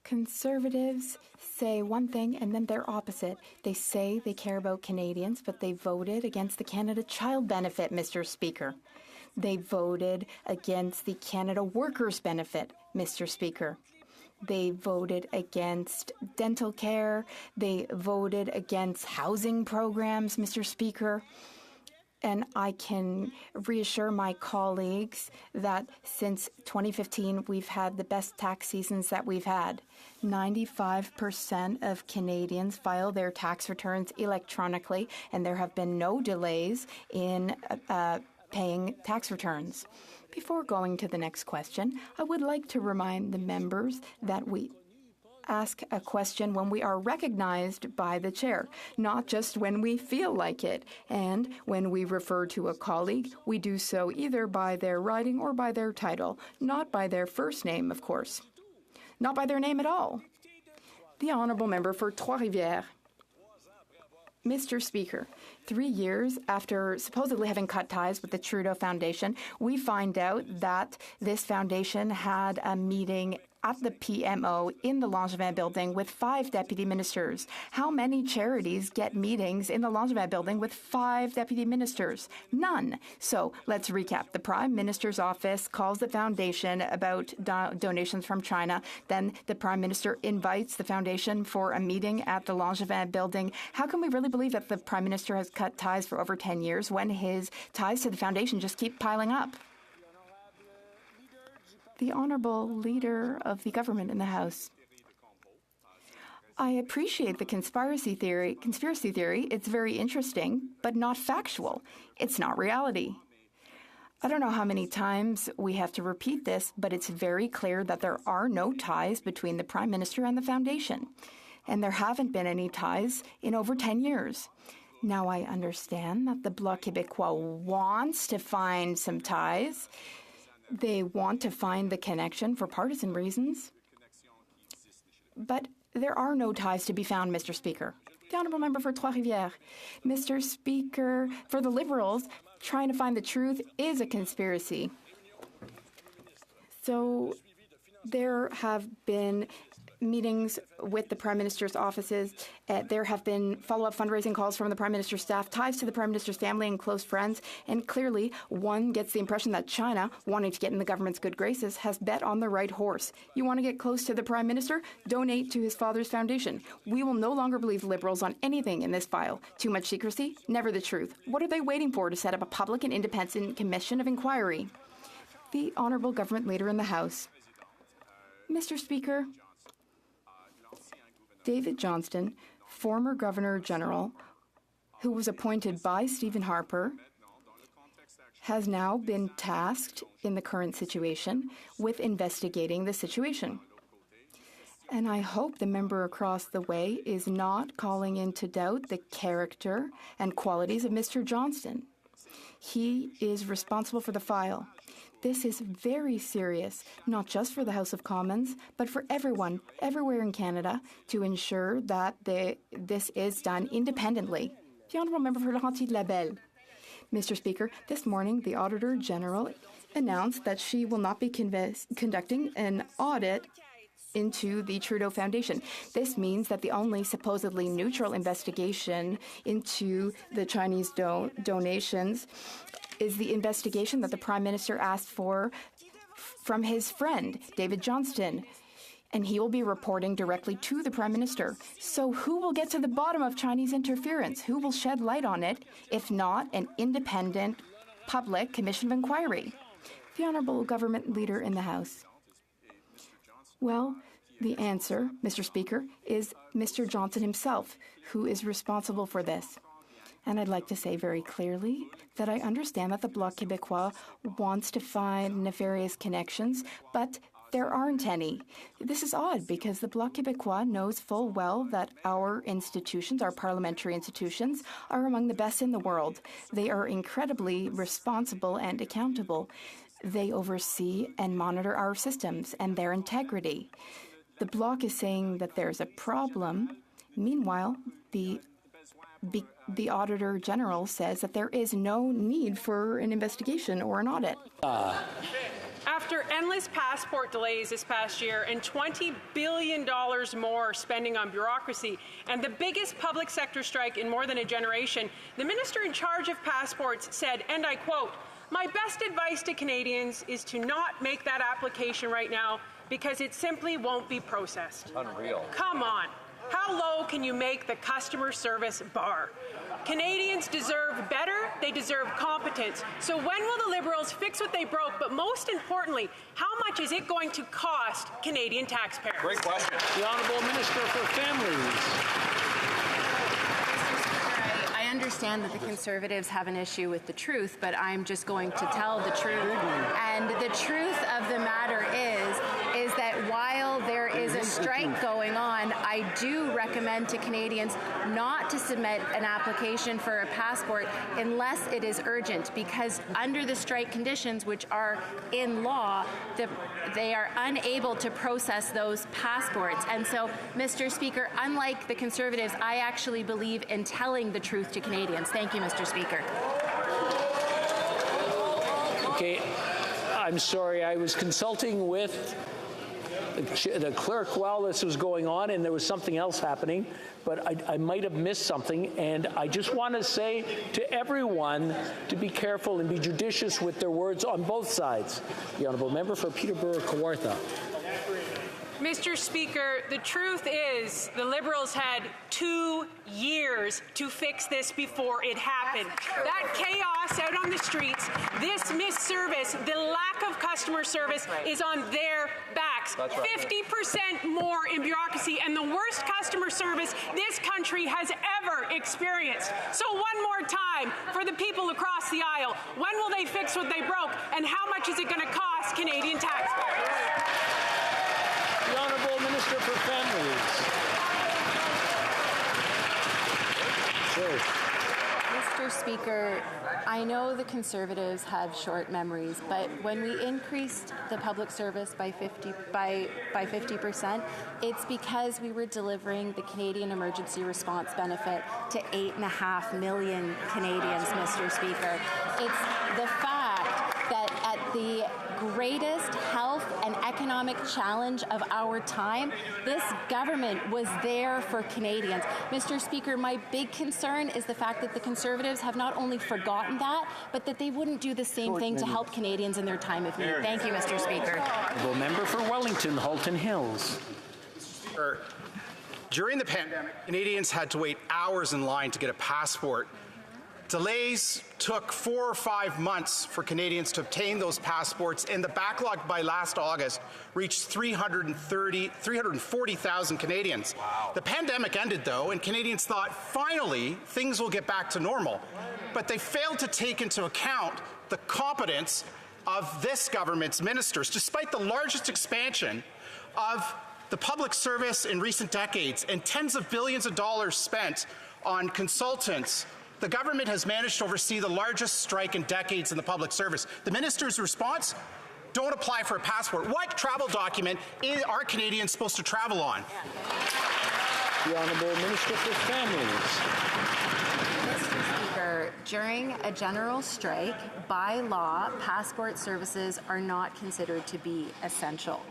Conservatives say one thing and then they're opposite. They say they care about Canadians, but they voted against the Canada Child Benefit, Mr. Speaker. They voted against the Canada Workers Benefit, Mr. Speaker. They voted against dental care. They voted against housing programs, Mr. Speaker. And I can reassure my colleagues that since 2015, we've had the best tax seasons that we've had. 95% of Canadians file their tax returns electronically, and there have been no delays in paying tax returns. Before going to the next question, I would like to remind the members that we ask a question when we are recognized by the chair, not just when we feel like it. And when we refer to a colleague, we do so either by their writing or by their title, not by their first name, of course. Not by their name at all. The Honourable Member for Trois-Rivières. Mr. Speaker, 3 years after supposedly having cut ties with the Trudeau Foundation, we find out that this foundation had a meeting at the PMO in the Langevin building with 5 deputy ministers. How many charities get meetings in the Langevin building with 5 deputy ministers? None. So let's recap. The Prime Minister's office calls the foundation about donations from China. Then the Prime Minister invites the foundation for a meeting at the Langevin building. How can we really believe that the Prime Minister has cut ties for over 10 years when his ties to the foundation just keep piling up? The Honourable Leader of the Government in the House. I appreciate the conspiracy theory. It's very interesting, but not factual. It's not reality. I don't know how many times we have to repeat this, but it's very clear that there are no ties between the Prime Minister and the Foundation. And there haven't been any ties in over 10 years. Now I understand that the Bloc Québécois wants to find some ties. They want to find the connection for partisan reasons. But there are no ties to be found, Mr. Speaker. The Honourable Member for Trois-Rivières. Mr. Speaker, for the Liberals, trying to find the truth is a conspiracy. So there have been meetings with the Prime Minister's offices. There have been follow-up fundraising calls from the Prime Minister's staff, ties to the Prime Minister's family and close friends, and clearly one gets the impression that China, wanting to get in the government's good graces, has bet on the right horse. You want to get close to the Prime Minister? Donate to his father's foundation. We will no longer believe Liberals on anything in this file. Too much secrecy? Never the truth. What are they waiting for to set up a public and independent commission of inquiry? The Honourable Government Leader in the House. Mr. Speaker, David Johnston, former Governor-General, who was appointed by Stephen Harper, has now been tasked in the current situation with investigating the situation. And I hope the member across the way is not calling into doubt the character and qualities of Mr. Johnston. He is responsible for the file. This is very serious, not just for the House of Commons, but for everyone, everywhere in Canada, to ensure that this is done independently. The Honourable Member for Laurentides-Labelle. Mr. Speaker, this morning the Auditor General announced that she will not be conducting an audit into the Trudeau Foundation. This means that the only supposedly neutral investigation into the Chinese donations is the investigation that the Prime Minister asked for from his friend, David Johnston, and he will be reporting directly to the Prime Minister. So who will get to the bottom of Chinese interference? Who will shed light on it, if not an independent public commission of inquiry? The Honourable Government Leader in the House. Well, the answer, Mr. Speaker, is Mr. Johnson himself, who is responsible for this. And I'd like to say very clearly that I understand that the Bloc Québécois wants to find nefarious connections, but there aren't any. This is odd because the Bloc Québécois knows full well that our institutions, our parliamentary institutions, are among the best in the world. They are incredibly responsible and accountable. They oversee and monitor our systems and their integrity. The Bloc is saying that there's a problem. Meanwhile, the Auditor General says that there is no need for an investigation or an audit. After endless passport delays this past year and $20 billion more spending on bureaucracy and the biggest public sector strike in more than a generation, the minister in charge of passports said, and I quote, "My best advice to Canadians is to not make that application right now because it simply won't be processed." Unreal. Come on. How low can you make the customer service bar? Canadians deserve better. They deserve competence. So when will the Liberals fix what they broke? But most importantly, how much is it going to cost Canadian taxpayers? Great question. The Honourable Minister for Families. I understand that the Conservatives have an issue with the truth, but I'm just going to tell the truth. And the truth of the matter is that while there is a strike going on, I do recommend to Canadians not to submit an application for a passport unless it is urgent, because under the strike conditions, which are in law, they are unable to process those passports. And so, Mr. Speaker, unlike the Conservatives, I actually believe in telling the truth to Canadians. Thank you, Mr. Speaker. Okay, I'm sorry. I was consulting with the clerk while this was going on, and there was something else happening, but I might have missed something, and I just want to say to everyone to be careful and be judicious with their words on both sides. The Honourable Member for Peterborough-Kawartha. Mr. Speaker, the truth is the Liberals had 2 years to fix this before it happened. That chaos out on the streets, this missed service, the lack of customer service is on their backs. 50% more in bureaucracy and the worst customer service this country has ever experienced. So one more time for the people across the aisle, when will they fix what they broke, and how much is it going to cost Canadian taxpayers? The Honourable Minister for Families. Mr. Speaker, I know the Conservatives have short memories, but when we increased the public service by 50%, it's because we were delivering the Canadian Emergency Response Benefit to 8.5 million Canadians, Mr. Speaker. It's the fact that at the greatest health and economic challenge of our time, this government was there for Canadians. Mr. Speaker, my big concern is the fact that the Conservatives have not only forgotten that, but that they wouldn't do the same thing to help Canadians in their time of need. Thank you, Mr. Speaker. Honourable Member for Wellington, Halton Hills. During the pandemic, Canadians had to wait hours in line to get a passport. Delays took 4 or 5 months for Canadians to obtain those passports, and the backlog by last August reached 340,000 Canadians. Wow. The pandemic ended, though, and Canadians thought, finally, things will get back to normal. But they failed to take into account the competence of this government's ministers. Despite the largest expansion of the public service in recent decades and tens of billions of dollars spent on consultants, the government has managed to oversee the largest strike in decades in the public service. The minister's response? Don't apply for a passport. What travel document are Canadians supposed to travel on? The Honourable Minister for Families. Mr. Speaker, during a general strike, by law, passport services are not considered to be essential.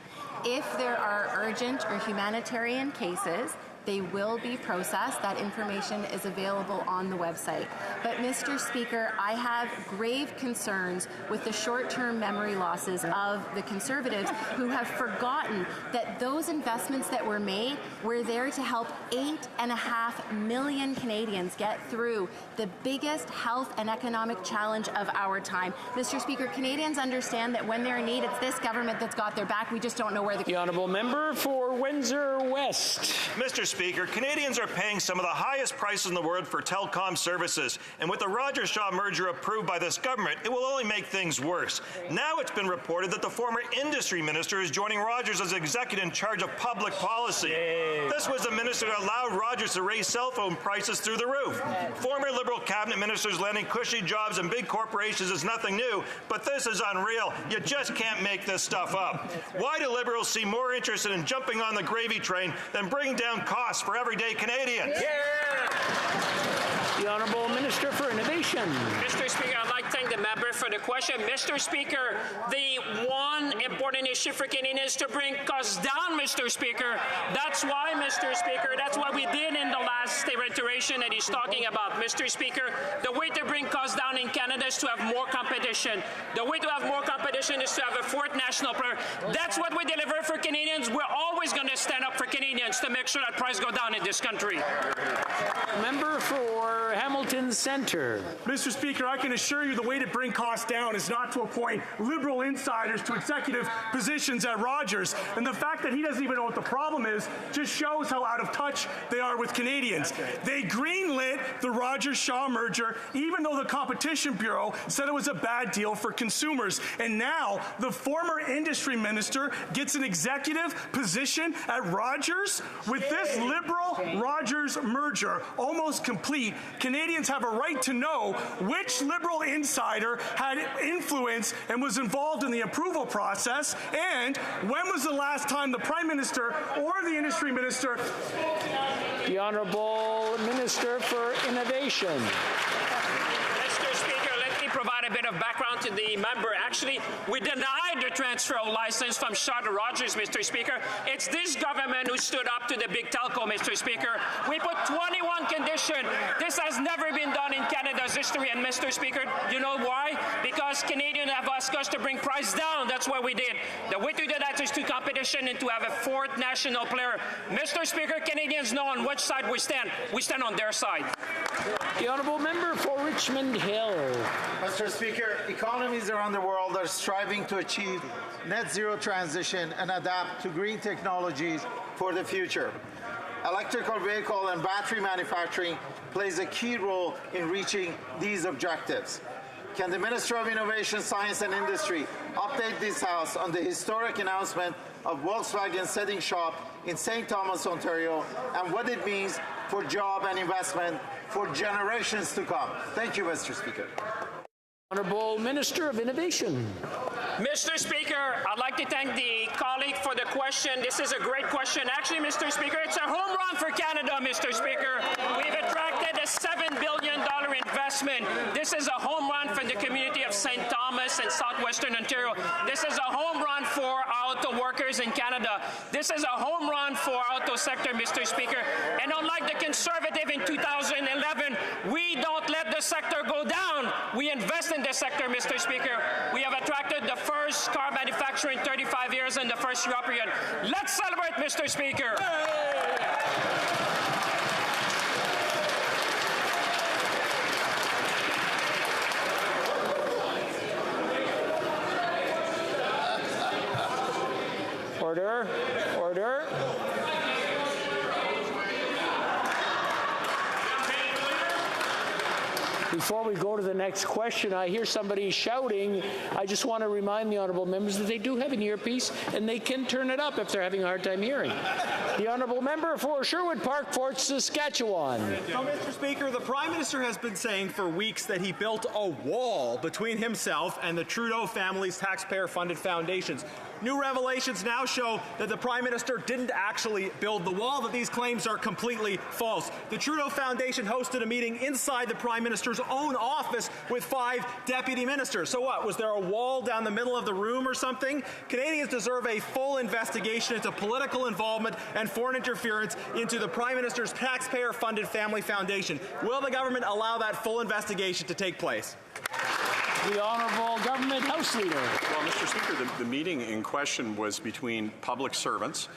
If there are urgent or humanitarian cases, they will be processed. That information is available on the website. But, Mr. Speaker, I have grave concerns with the short-term memory losses of the Conservatives who have forgotten that those investments that were made were there to help 8.5 million Canadians get through the biggest health and economic challenge of our time. Mr. Speaker, Canadians understand that when they're in need, it's this government that's got their back. We just don't know where the Honourable Member for Windsor West. Mr. Speaker, Canadians are paying some of the highest prices in the world for telecom services, and with the Rogers-Shaw merger approved by this government, it will only make things worse. Now it's been reported that the former industry minister is joining Rogers as executive in charge of public policy. This was the minister that allowed Rogers to raise cell phone prices through the roof. Former Liberal cabinet ministers landing cushy jobs in big corporations is nothing new, but this is unreal. You just can't make this stuff up. Why do Liberals seem more interested in jumping on the gravy train than bringing down costs for everyday Canadians? The Honourable Minister for Innovation. Mr. Speaker, I'd like thank the member for the question. Mr. Speaker, the one important issue for Canadians is to bring costs down, Mr. Speaker. That's why, Mr. Speaker, that's what we did in the last iteration that he's talking about. Mr. Speaker, the way to bring costs down in Canada is to have more competition. The way to have more competition is to have a fourth national player. That's what we deliver for Canadians. We're always going to stand up for Canadians to make sure that prices go down in this country. Member for Hamilton Centre. Mr. Speaker, I can assure you the way to bring costs down is not to appoint Liberal insiders to executive positions at Rogers. And the fact that he doesn't even know what the problem is just shows how out of touch they are with Canadians. They greenlit the Rogers-Shaw merger even though the Competition Bureau said it was a bad deal for consumers. And now the former industry minister gets an executive position at Rogers. With this Liberal-Rogers merger almost complete, Canadians have a right to know which Liberal insider had influence and was involved in the approval process, and when was the last time the Prime Minister or the Industry Minister... The Honourable Minister for Innovation. Mr. Speaker, let me provide a bit of background to the member. Actually, we denied the transfer of license from Shaw to Rogers, Mr. Speaker. It's this government who stood up to the big telco, Mr. Speaker. We put 21 conditions. This has never been done in Canada's history. And Mr. Speaker, you know why? Because Canadians have asked us to bring price down. That's what we did. The way to do that is to competition and to have a fourth national player. Mr. Speaker, Canadians know on which side we stand. We stand on their side. The Honourable Member for Richmond Hill. Mr. Speaker, economies around the world are striving to achieve net zero transition and adapt to green technologies for the future. Electrical vehicle and battery manufacturing plays a key role in reaching these objectives. Can the Minister of Innovation, Science and Industry update this House on the historic announcement of Volkswagen setting shop in St. Thomas, Ontario, and what it means for job and investment for generations to come? Thank you, Mr. Speaker. Honourable Minister of Innovation. Mr. Speaker, I'd like to thank the colleague for the question. This is a great question. Actually, Mr. Speaker, it's a home run for Canada, Mr. Speaker. We've attracted a $7 billion investment. This is a home run for the community of St. Thomas and southwestern Ontario. This is a home run for auto workers in Canada. This is a home run for auto sector, Mr. Speaker. And unlike the Conservative in 2011, we don't let the sector go down. We invest in the sector, Mr. Speaker. We have attracted the first car manufacturer in 35 years in the first European. Let's celebrate, Mr. Speaker. Order. Order. Before we go to the next question, I hear somebody shouting. I just want to remind the honourable members that they do have an earpiece and they can turn it up if they're having a hard time hearing. The honourable member for Sherwood Park, Fort Saskatchewan. So, Mr. Speaker, the Prime Minister has been saying for weeks that he built a wall between himself and the Trudeau family's taxpayer-funded foundations. New revelations now show that the Prime Minister didn't actually build the wall, that these claims are completely false. The Trudeau Foundation hosted a meeting inside the Prime Minister's own office with 5 deputy ministers. So what, was there a wall down the middle of the room or something? Canadians deserve a full investigation into political involvement and foreign interference into the Prime Minister's taxpayer-funded family foundation. Will the government allow that full investigation to take place? The Honourable Government House Leader. Well, Mr. Speaker, the meeting in question was between public servants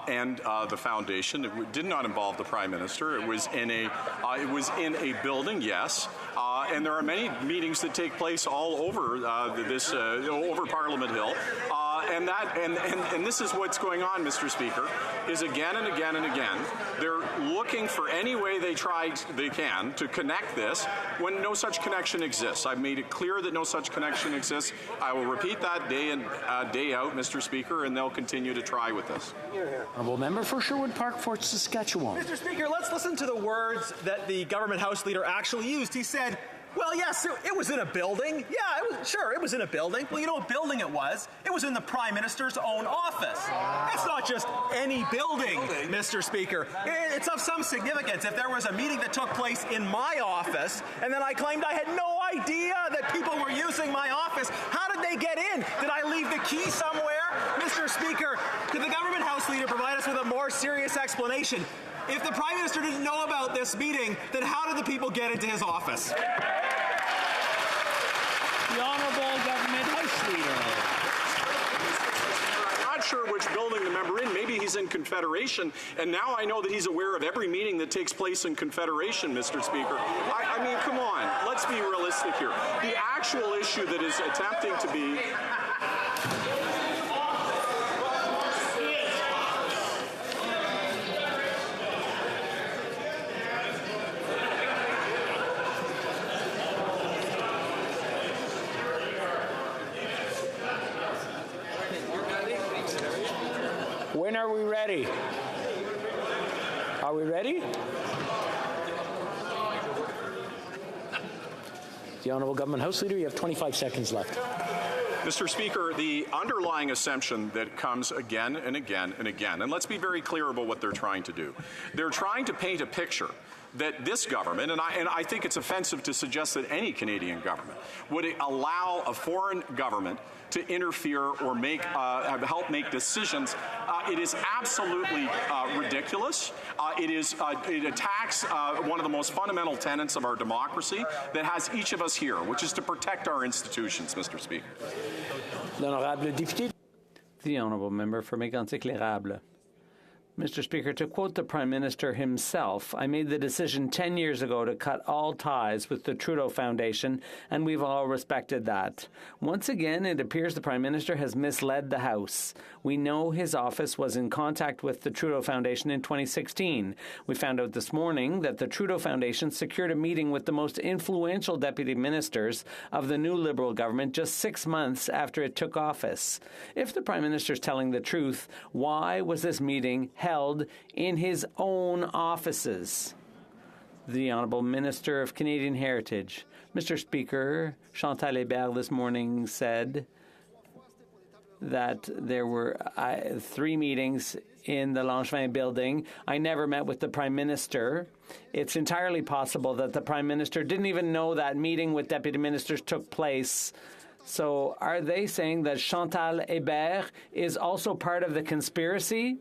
and the foundation. It did not involve the Prime Minister. It was in a building, yes, and there are many meetings that take place all over over Parliament Hill. And this is what's going on, Mr. Speaker, is again and again and again, they're looking for any way they can to connect this when no such connection exists. I've made it clear that no such connection exists. I will repeat that day in, day out, Mr. Speaker, and they'll continue to try with this. Honourable member for Sherwood Park, Fort Saskatchewan. Mr. Speaker, let's listen to the words that the Government House Leader actually used. He said, well, yes, it was in a building. Yeah, it was in a building. Well, you know what building it was? It was in the Prime Minister's own office. It's not just any building, Mr. Speaker. It's of some significance. If there was a meeting that took place in my office, and then I claimed I had no idea that people were using my office. How did they get in? Did I leave the key somewhere? Mr. Speaker, could the government House Leader provide us with a more serious explanation? If the Prime Minister didn't know about this meeting, then how did the people get into his office? The Honourable Government House Leader. I'm not sure which building the member in. Maybe he's in Confederation, and now I know that he's aware of every meeting that takes place in Confederation, Mr. Speaker. I mean, come on. Let's be realistic here. The actual issue that is attempting to be... When are we ready? Are we ready? The Honourable Government House Leader, you have 25 seconds left. Mr. Speaker, the underlying assumption that comes again and again and again, and let's be very clear about what they're trying to do. They're trying to paint a picture that this government, and I think it's offensive to suggest that any Canadian government would allow a foreign government to interfere or help make decisions. It is absolutely ridiculous. It attacks one of the most fundamental tenets of our democracy that has each of us here, which is to protect our institutions, Mr. Speaker. The Honourable Member for Mégantic-l'Érable. Mr. Speaker, to quote the Prime Minister himself, I made the decision 10 years ago to cut all ties with the Trudeau Foundation, and we've all respected that. Once again, it appears the Prime Minister has misled the House. We know his office was in contact with the Trudeau Foundation in 2016. We found out this morning that the Trudeau Foundation secured a meeting with the most influential deputy ministers of the new Liberal government just 6 months after it took office. If the Prime Minister is telling the truth, why was this meeting held in his own offices? The Honourable Minister of Canadian Heritage. Mr. Speaker, Chantal Hébert this morning said that there were 3 meetings in the Langevin building. I never met with the Prime Minister. It's entirely possible that the Prime Minister didn't even know that meeting with deputy ministers took place. So are they saying that Chantal Hébert is also part of the conspiracy?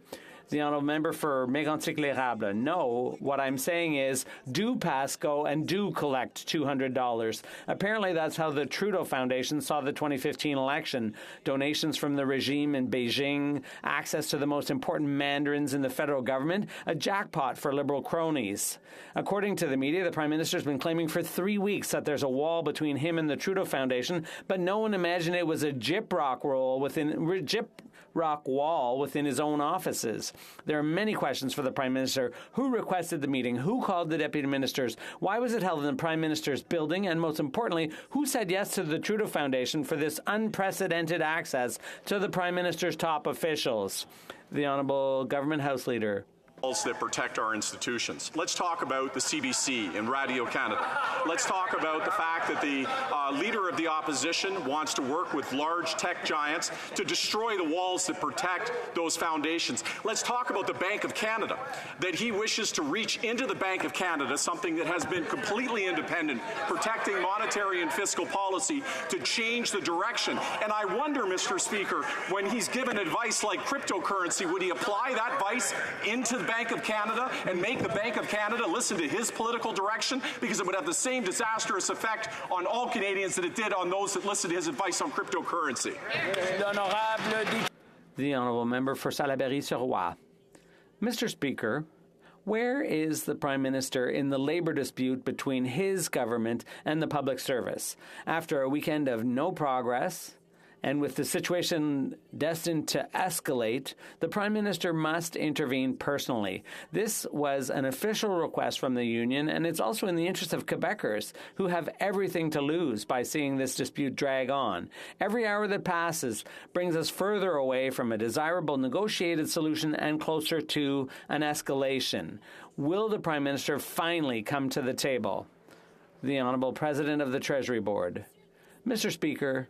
The Honourable Member for Mégantic-l'Érable. No, what I'm saying is do pass go and do collect $200. Apparently that's how the Trudeau Foundation saw the 2015 election. Donations from the regime in Beijing, access to the most important mandarins in the federal government, a jackpot for Liberal cronies. According to the media, the Prime Minister has been claiming for 3 weeks that there's a wall between him and the Trudeau Foundation, but no one imagined it was a gyprock wall within his own offices. There are many questions for the Prime Minister. Who requested the meeting? Who called the deputy ministers? Why was it held in the Prime Minister's building? And most importantly, who said yes to the Trudeau Foundation for this unprecedented access to the Prime Minister's top officials? The Honourable Government House Leader. That protect our institutions. Let's talk about the CBC and Radio Canada. Let's talk about the fact that the leader of the opposition wants to work with large tech giants to destroy the walls that protect those foundations. Let's talk about the Bank of Canada, that he wishes to reach into the Bank of Canada, something that has been completely independent, protecting monetary and fiscal policy, to change the direction. And I wonder, Mr. Speaker, when he's given advice like cryptocurrency, would he apply that advice into the Bank of Canada and make the Bank of Canada listen to his political direction? Because it would have the same disastrous effect on all Canadians that it did on those that listened to his advice on cryptocurrency. The Honourable Member for Salaberry-sur-Roi. Mr. Speaker, where is the Prime Minister in the labour dispute between his government and the public service? After a weekend of no progress, and with the situation destined to escalate, the Prime Minister must intervene personally. This was an official request from the union, and it's also in the interest of Quebecers, who have everything to lose by seeing this dispute drag on. Every hour that passes brings us further away from a desirable negotiated solution and closer to an escalation. Will the Prime Minister finally come to the table? The Honourable President of the Treasury Board. Mr. Speaker,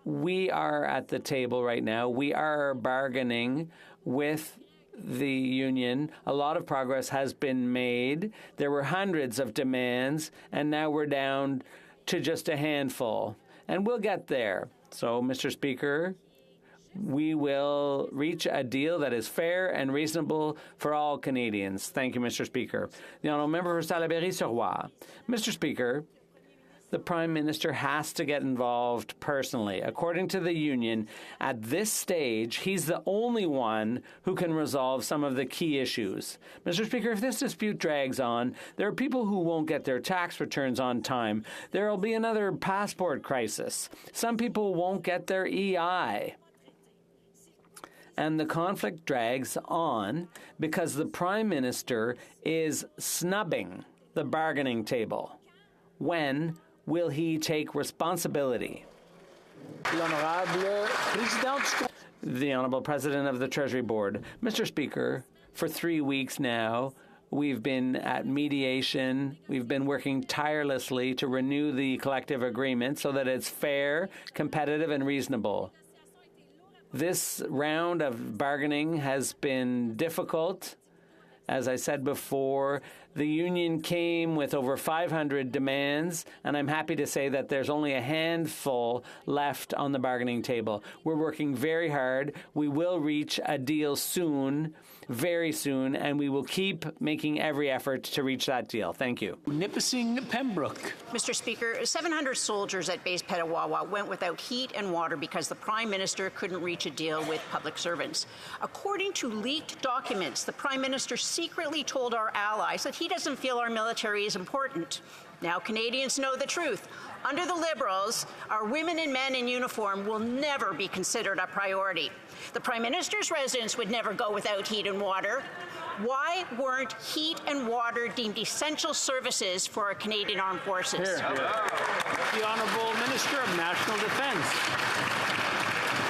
we are at the table right now. We are bargaining with the union, a lot of progress has been made. There were hundreds of demands, and now we're down to just a handful. And we'll get there. So, Mr. Speaker, we will reach a deal that is fair and reasonable for all Canadians. Thank you, Mr. Speaker. The Honourable Member for Salaberry-sur-Roi. Mr. Speaker, the Prime Minister has to get involved personally. According to the union, at this stage, he's the only one who can resolve some of the key issues. Mr. Speaker, if this dispute drags on, there are people who won't get their tax returns on time. There will be another passport crisis. Some people won't get their EI. And the conflict drags on because the Prime Minister is snubbing the bargaining table. When will he take responsibility? The Honourable President of the Treasury Board. Mr. Speaker, for 3 weeks now, we've been at mediation. We've been working tirelessly to renew the collective agreement so that it's fair, competitive, and reasonable. This round of bargaining has been difficult. As I said before, the union came with over 500 demands, and I'm happy to say that there's only a handful left on the bargaining table. We're working very hard. We will reach a deal soon, very soon, and we will keep making every effort to reach that deal. Thank you. Nipissing Pembroke. Mr. Speaker, 700 soldiers at base Petawawa went without heat and water because the Prime Minister couldn't reach a deal with public servants. According to leaked documents, the Prime Minister secretly told our allies that he doesn't feel our military is important. Now Canadians know the truth. Under the Liberals, our women and men in uniform will never be considered a priority. The Prime Minister's residence would never go without heat and water. Why weren't heat and water deemed essential services for our Canadian Armed Forces? Here. The Honourable Minister of National Defence.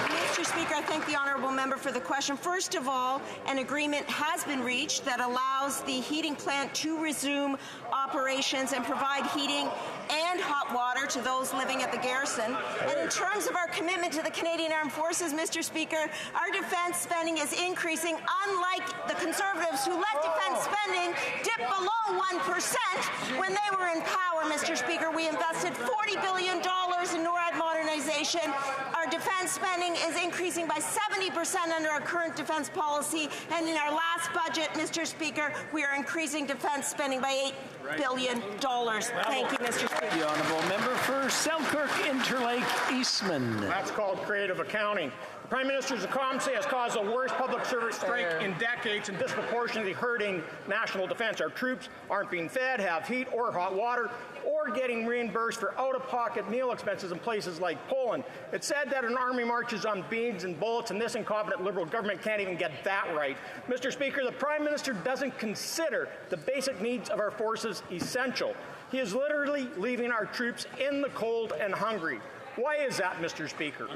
Mr. Speaker, I thank the honourable member for the question. First of all, an agreement has been reached that allows the heating plant to resume operations and provide heating and hot water to those living at the garrison. And in terms of our commitment to the Canadian Armed Forces, Mr. Speaker, our defence spending is increasing, unlike the Conservatives who let defence spending dip below 1% when they were in power, Mr. Speaker. We invested $40 billion in NORAD modernization. Our defence spending is increasing by 70% under our current defence policy, and in our last budget, Mr. Speaker, we are increasing defence spending by $8 billion. Thank you, Mr. Speaker. The Honourable Member for Selkirk Interlake Eastman. That's called creative accounting. The Prime Minister's economy has caused the worst public service strike in decades and disproportionately hurting national defence. Our troops aren't being fed, have heat or hot water, or getting reimbursed for out-of-pocket meal expenses in places like Poland. It's said that an army marches on beans and bullets, and this incompetent Liberal government can't even get that right. Mr. Speaker, the Prime Minister doesn't consider the basic needs of our forces essential. He is literally leaving our troops in the cold and hungry. Why is that, Mr. Speaker?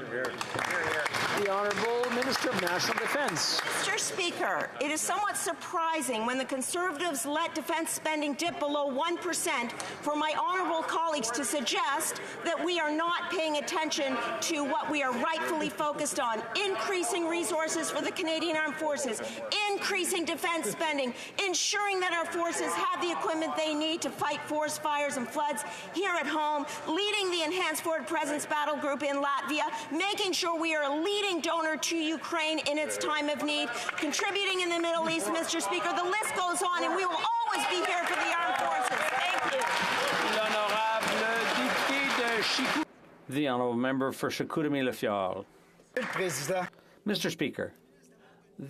The Honourable Minister of National Defence. Mr. Speaker, it is somewhat surprising when the Conservatives let defence spending dip below 1% for my honourable colleagues to suggest that we are not paying attention to what we are rightfully focused on: increasing resources for the Canadian Armed Forces, increasing defence spending, ensuring that our forces have the equipment they need to fight forest fires and floods here at home, leading the Enhanced Forward Presence Battle Group in Latvia, making sure we are a leading donor to Ukraine in its time of need, contributing in the Middle East, Mr. Speaker. The list goes on, and we will always be here for the armed forces. Thank you. The Honourable Member for Chicoutimi-Le-Fjord. Mr. Speaker,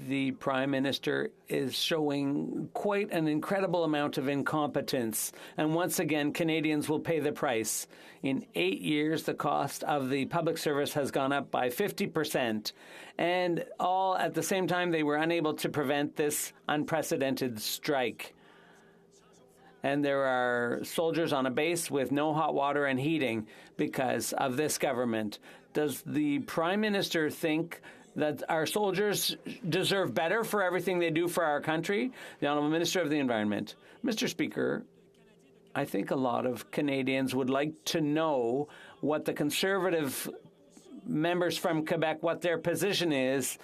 the Prime Minister is showing quite an incredible amount of incompetence, and once again, Canadians will pay the price. In 8 years, the cost of the public service has gone up by 50%, and all at the same time, they were unable to prevent this unprecedented strike. And there are soldiers on a base with no hot water and heating because of this government. Does the Prime Minister think that our soldiers deserve better for everything they do for our country? The Honourable Minister of the Environment. Mr. Speaker, I think a lot of Canadians would like to know what the Conservative members from Quebec what their position is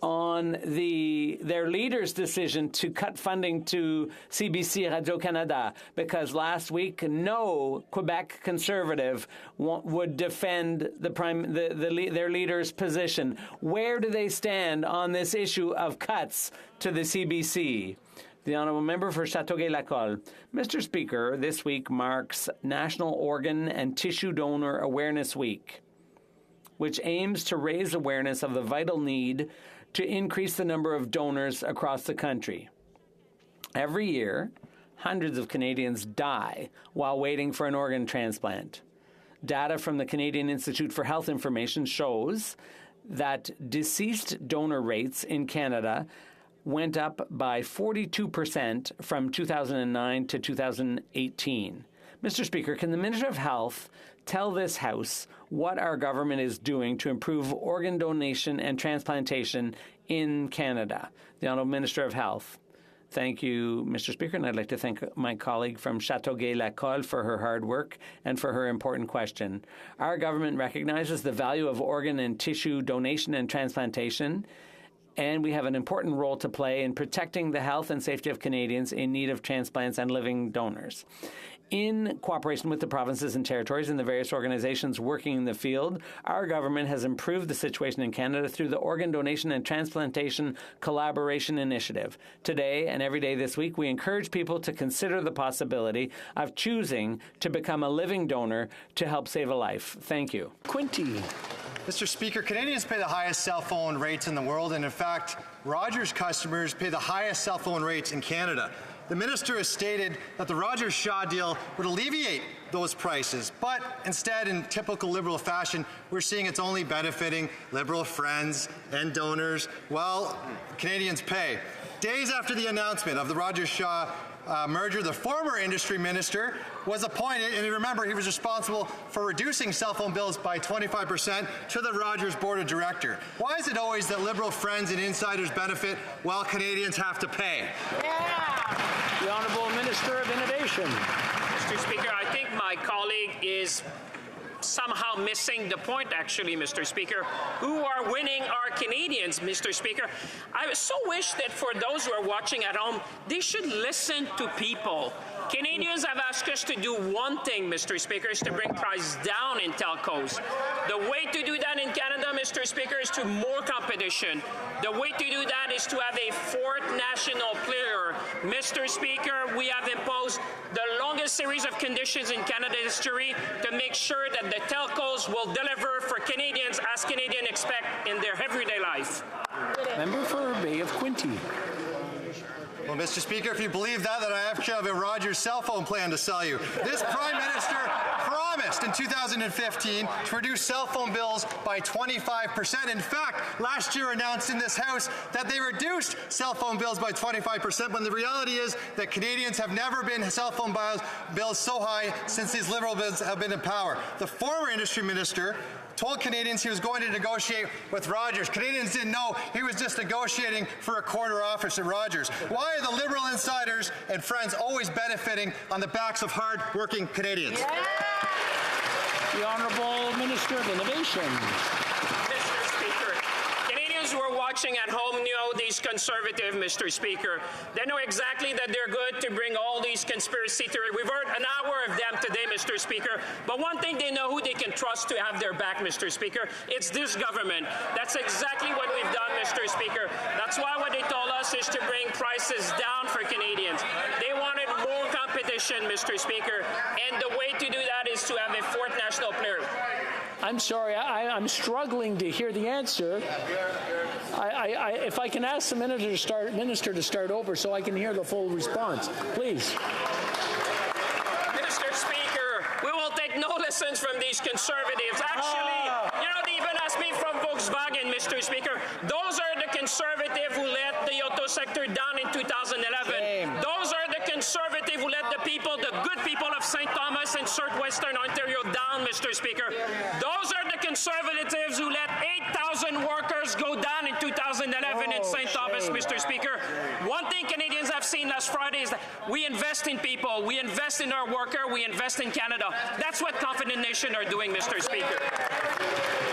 on their leader's decision to cut funding to CBC Radio-Canada, because last week no Quebec Conservative would defend their leader's position. Where do they stand on this issue of cuts to the CBC? The Honourable Member for Châteauguay-Lacolle. Mr. Speaker, this week marks National Organ and Tissue Donor Awareness Week, which aims to raise awareness of the vital need to increase the number of donors across the country. Every year, hundreds of Canadians die while waiting for an organ transplant. Data from the Canadian Institute for Health Information shows that deceased donor rates in Canada went up by 42% from 2009 to 2018. Mr. Speaker, can the Minister of Health tell this House what our government is doing to improve organ donation and transplantation in Canada? The Honourable Minister of Health. Thank you, Mr. Speaker, and I'd like to thank my colleague from Châteauguay-Lacolle for her hard work and for her important question. Our government recognizes the value of organ and tissue donation and transplantation, and we have an important role to play in protecting the health and safety of Canadians in need of transplants and living donors. In cooperation with the provinces and territories and the various organizations working in the field, our government has improved the situation in Canada through the Organ Donation and Transplantation Collaboration Initiative. Today and every day this week, we encourage people to consider the possibility of choosing to become a living donor to help save a life. Thank you. Quinty. Mr. Speaker, Canadians pay the highest cell phone rates in the world, and in fact, Rogers customers pay the highest cell phone rates in Canada. The minister has stated that the Rogers-Shaw deal would alleviate those prices, but instead, in typical Liberal fashion, we're seeing it's only benefiting Liberal friends and donors while Canadians pay. Days after the announcement of the Rogers-Shaw merger, the former industry minister was appointed, and remember, he was responsible for reducing cell phone bills by 25% to the Rogers Board of Directors. Why is it always that Liberal friends and insiders benefit while Canadians have to pay? The Honourable Minister of Innovation. Mr. Speaker, I think my colleague is somehow missing the point, actually, Mr. Speaker. Who are winning are Canadians, Mr. Speaker. I so wish that for those who are watching at home, they should listen to people. Canadians have asked us to do one thing, Mr. Speaker, is to bring prices down in telcos. The way to do that in Canada, Mr. Speaker, is to more competition. The way to do that is to have a fourth national player. Mr. Speaker, we have imposed the longest series of conditions in Canada's history to make sure that the telcos will deliver for Canadians as Canadians expect in their everyday life. Member for Bay of Quinte. Well, Mr. Speaker, if you believe that I actually have a Rogers cell phone plan to sell you. This Prime Minister promised in 2015 to reduce cell phone bills by 25%. In fact, last year announced in this House that they reduced cell phone bills by 25%, when the reality is that Canadians have never been cell phone bills so high since these Liberals have been in power. The former industry minister told Canadians he was going to negotiate with Rogers. Canadians didn't know he was just negotiating for a corner office at Rogers. Why are the Liberal insiders and friends always benefiting on the backs of hard-working Canadians? Yeah. The Honourable Minister of Innovation. Mr. Speaker, Canadians who are watching at home know these conservatives, Mr. Speaker. They know exactly that they're good to bring all these conspiracy theories. We've heard an hour of them today, Mr. Speaker. But one thing they know who they can trust to have their back, Mr. Speaker. It's this government. That's exactly what we've done, Mr. Speaker. That's why what they told us is to bring prices down for Canadians. They wanted more competition, Mr. Speaker. And the way to do that is to have a fourth national player. I'm sorry, I'm struggling to hear the answer. If I can ask the minister to start over so I can hear the full response, please. Mr. Speaker, we will take no lessons from these conservatives. Actually, they even asked me from Volkswagen, Mr. Speaker. Those are the conservatives who let the auto sector down in 2011. Those are the conservatives who let the good people of St. Thomas and southwestern Ontario down, Mr. Speaker. Those are the conservatives who let 8,000 workers go down in 2011 in St. Thomas, Mr. Speaker. One thing Canadians have seen last Friday is that we invest in people, we invest in our worker, we invest in Canada. That's what Confident Nation are doing, Mr. Speaker.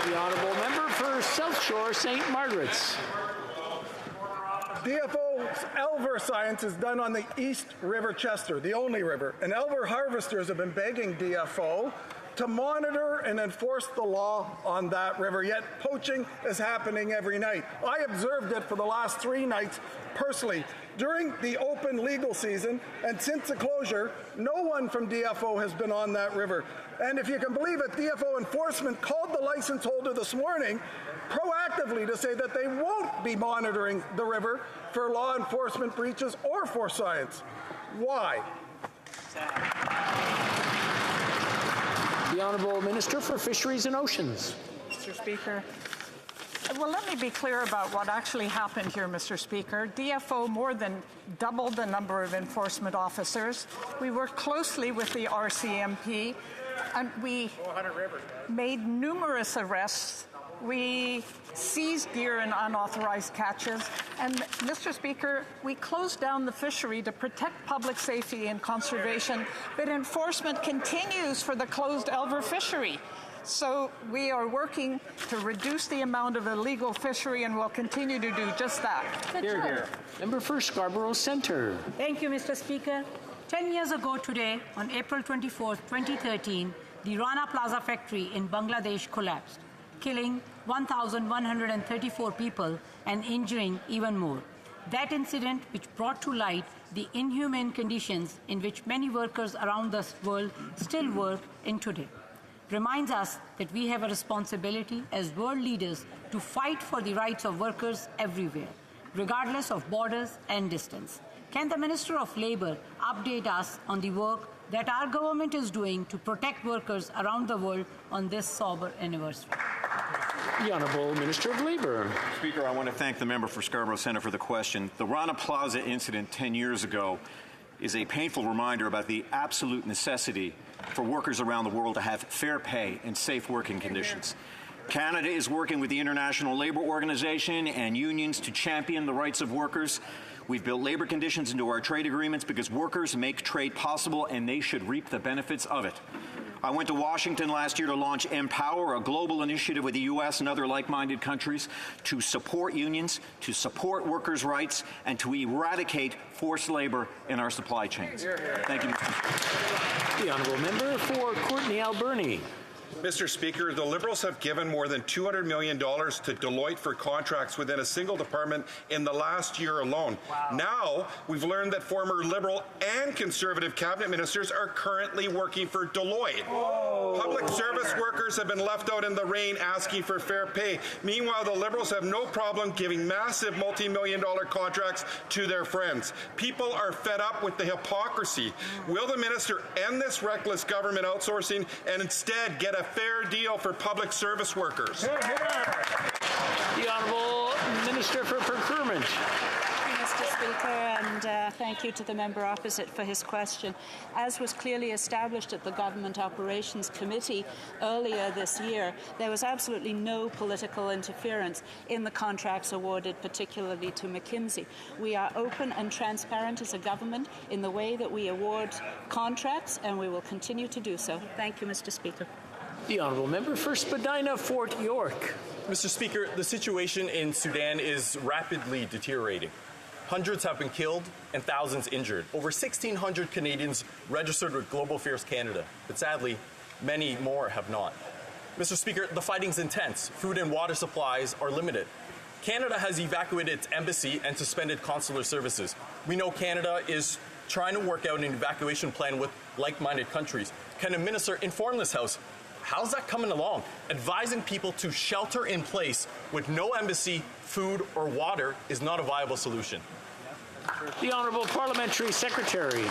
The honourable member for South Shore St. Margaret's. DFO's Elver science is done on the East River Chester, the only river, and Elver harvesters have been begging DFO to monitor and enforce the law on that river, yet poaching is happening every night. I observed it for the last 3 nights personally during the open legal season, and since the closure, no one from DFO has been on that river. And if you can believe it, DFO enforcement called the license holder this morning proactively to say that they won't be monitoring the river for law enforcement breaches or for science. Why? The Honourable Minister for Fisheries and Oceans. Mr. Speaker. Well, let me be clear about what actually happened here, Mr. Speaker. DFO more than doubled the number of enforcement officers. We worked closely with the RCMP, and we made numerous arrests. We seized gear in unauthorized catches. And, Mr. Speaker, we closed down the fishery to protect public safety and conservation, but enforcement continues for the closed Elver fishery. So we are working to reduce the amount of illegal fishery, and we'll continue to do just that. Here, here. Member for Scarborough Centre. Thank you, Mr. Speaker. 10 years ago today, on April 24, 2013, the Rana Plaza factory in Bangladesh collapsed, killing 1,134 people and injuring even more. That incident, which brought to light the inhumane conditions in which many workers around the world still work in today, reminds us that we have a responsibility as world leaders to fight for the rights of workers everywhere, regardless of borders and distance. Can the Minister of Labour update us on the work that our government is doing to protect workers around the world on this sober anniversary? The Honourable Minister of Labour. Speaker, I want to thank the member for Scarborough Centre for the question. The Rana Plaza incident 10 years ago is a painful reminder about the absolute necessity for workers around the world to have fair pay and safe working conditions. Canada is working with the International Labour Organization and unions to champion the rights of workers. We've built labour conditions into our trade agreements because workers make trade possible, and they should reap the benefits of it. I went to Washington last year to launch Empower, a global initiative with the U.S. and other like-minded countries to support unions, to support workers' rights, and to eradicate forced labour in our supply chains. Thank you, Mr. Speaker. The Honourable Member for Courtenay Alberni. Mr. Speaker, the Liberals have given more than $200 million to Deloitte for contracts within a single department in the last year alone. Wow. Now, we've learned that former Liberal and Conservative cabinet ministers are currently working for Deloitte. Oh. Public service workers have been left out in the rain asking for fair pay. Meanwhile, the Liberals have no problem giving massive multi-million-dollar contracts to their friends. People are fed up with the hypocrisy. Will the minister end this reckless government outsourcing and instead get a fair deal for public service workers? The Honourable Minister for Procurement. Mr. Speaker, and thank you to the member opposite for his question. As was clearly established at the Government Operations Committee earlier this year, there was absolutely no political interference in the contracts awarded, particularly to McKinsey. We are open and transparent as a government in the way that we award contracts, and we will continue to do so. Thank you, Mr. Speaker. The Honourable Member for Spadina, Fort York. Mr. Speaker, the situation in Sudan is rapidly deteriorating. Hundreds have been killed and thousands injured. Over 1,600 Canadians registered with Global Affairs Canada, but sadly, many more have not. Mr. Speaker, the fighting's intense. Food and water supplies are limited. Canada has evacuated its embassy and suspended consular services. We know Canada is trying to work out an evacuation plan with like-minded countries. Can a minister inform this House? How's that coming along? Advising people to shelter in place with no embassy, food, or water is not a viable solution. The Honourable Parliamentary Secretary.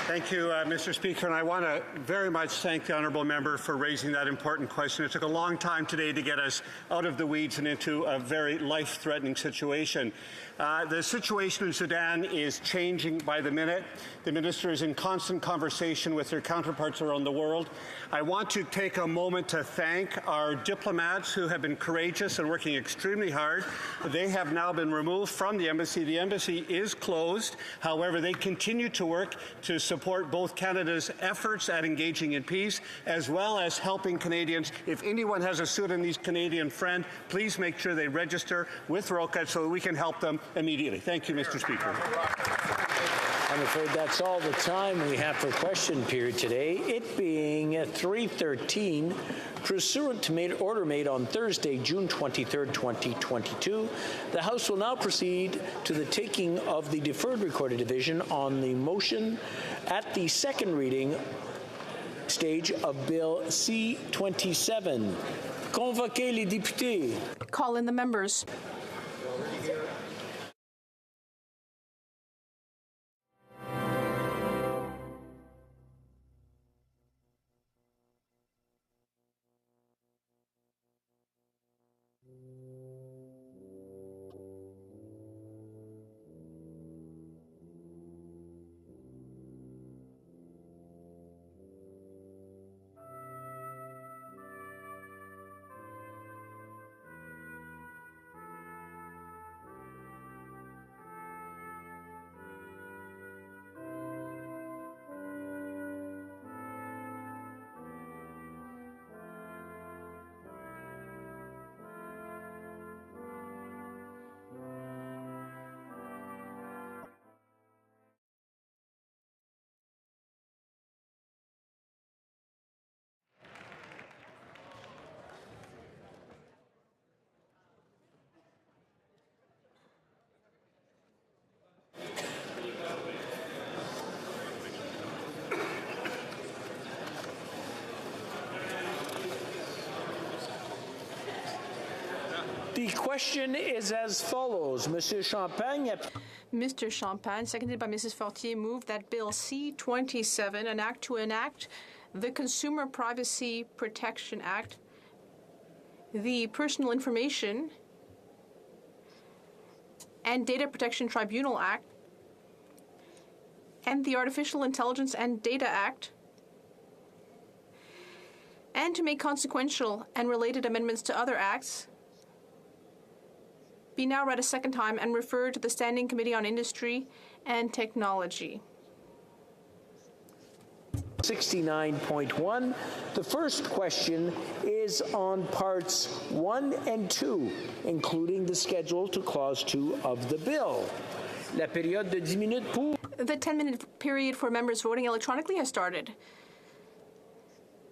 Thank you, Mr. Speaker, and I want to very much thank the honourable member for raising that important question. It took a long time today to get us out of the weeds and into a very life-threatening situation. The situation in Sudan is changing by the minute. The minister is in constant conversation with her counterparts around the world. I want to take a moment to thank our diplomats who have been courageous and working extremely hard. They have now been removed from the embassy. The embassy is closed. However, they continue to work to support support both Canada's efforts at engaging in peace as well as helping Canadians. If anyone has a Sudanese Canadian friend, please make sure they register with HoC so that we can help them immediately. Thank you, Mr. Speaker. I'm afraid that's all the time we have for question period today. It being 3:13, pursuant to order made on Thursday, June 23, 2022, the House will now proceed to the taking of the deferred recorded division on the motion at the second reading stage of Bill C-27. Convoquez les députés. Call in the members. The question is as follows. Monsieur Champagne. Mr. Champagne, seconded by Mrs. Fortier, moved that Bill C-27, an act to enact the Consumer Privacy Protection Act, the Personal Information and Data Protection Tribunal Act, and the Artificial Intelligence and Data Act, and to make consequential and related amendments to other acts, be now read a second time and referred to the Standing Committee on Industry and Technology. 69.1. The first question is on parts 1 and 2, including the schedule to clause 2 of the bill. La période de 10 minutes pour. The 10-minute period for members voting electronically has started.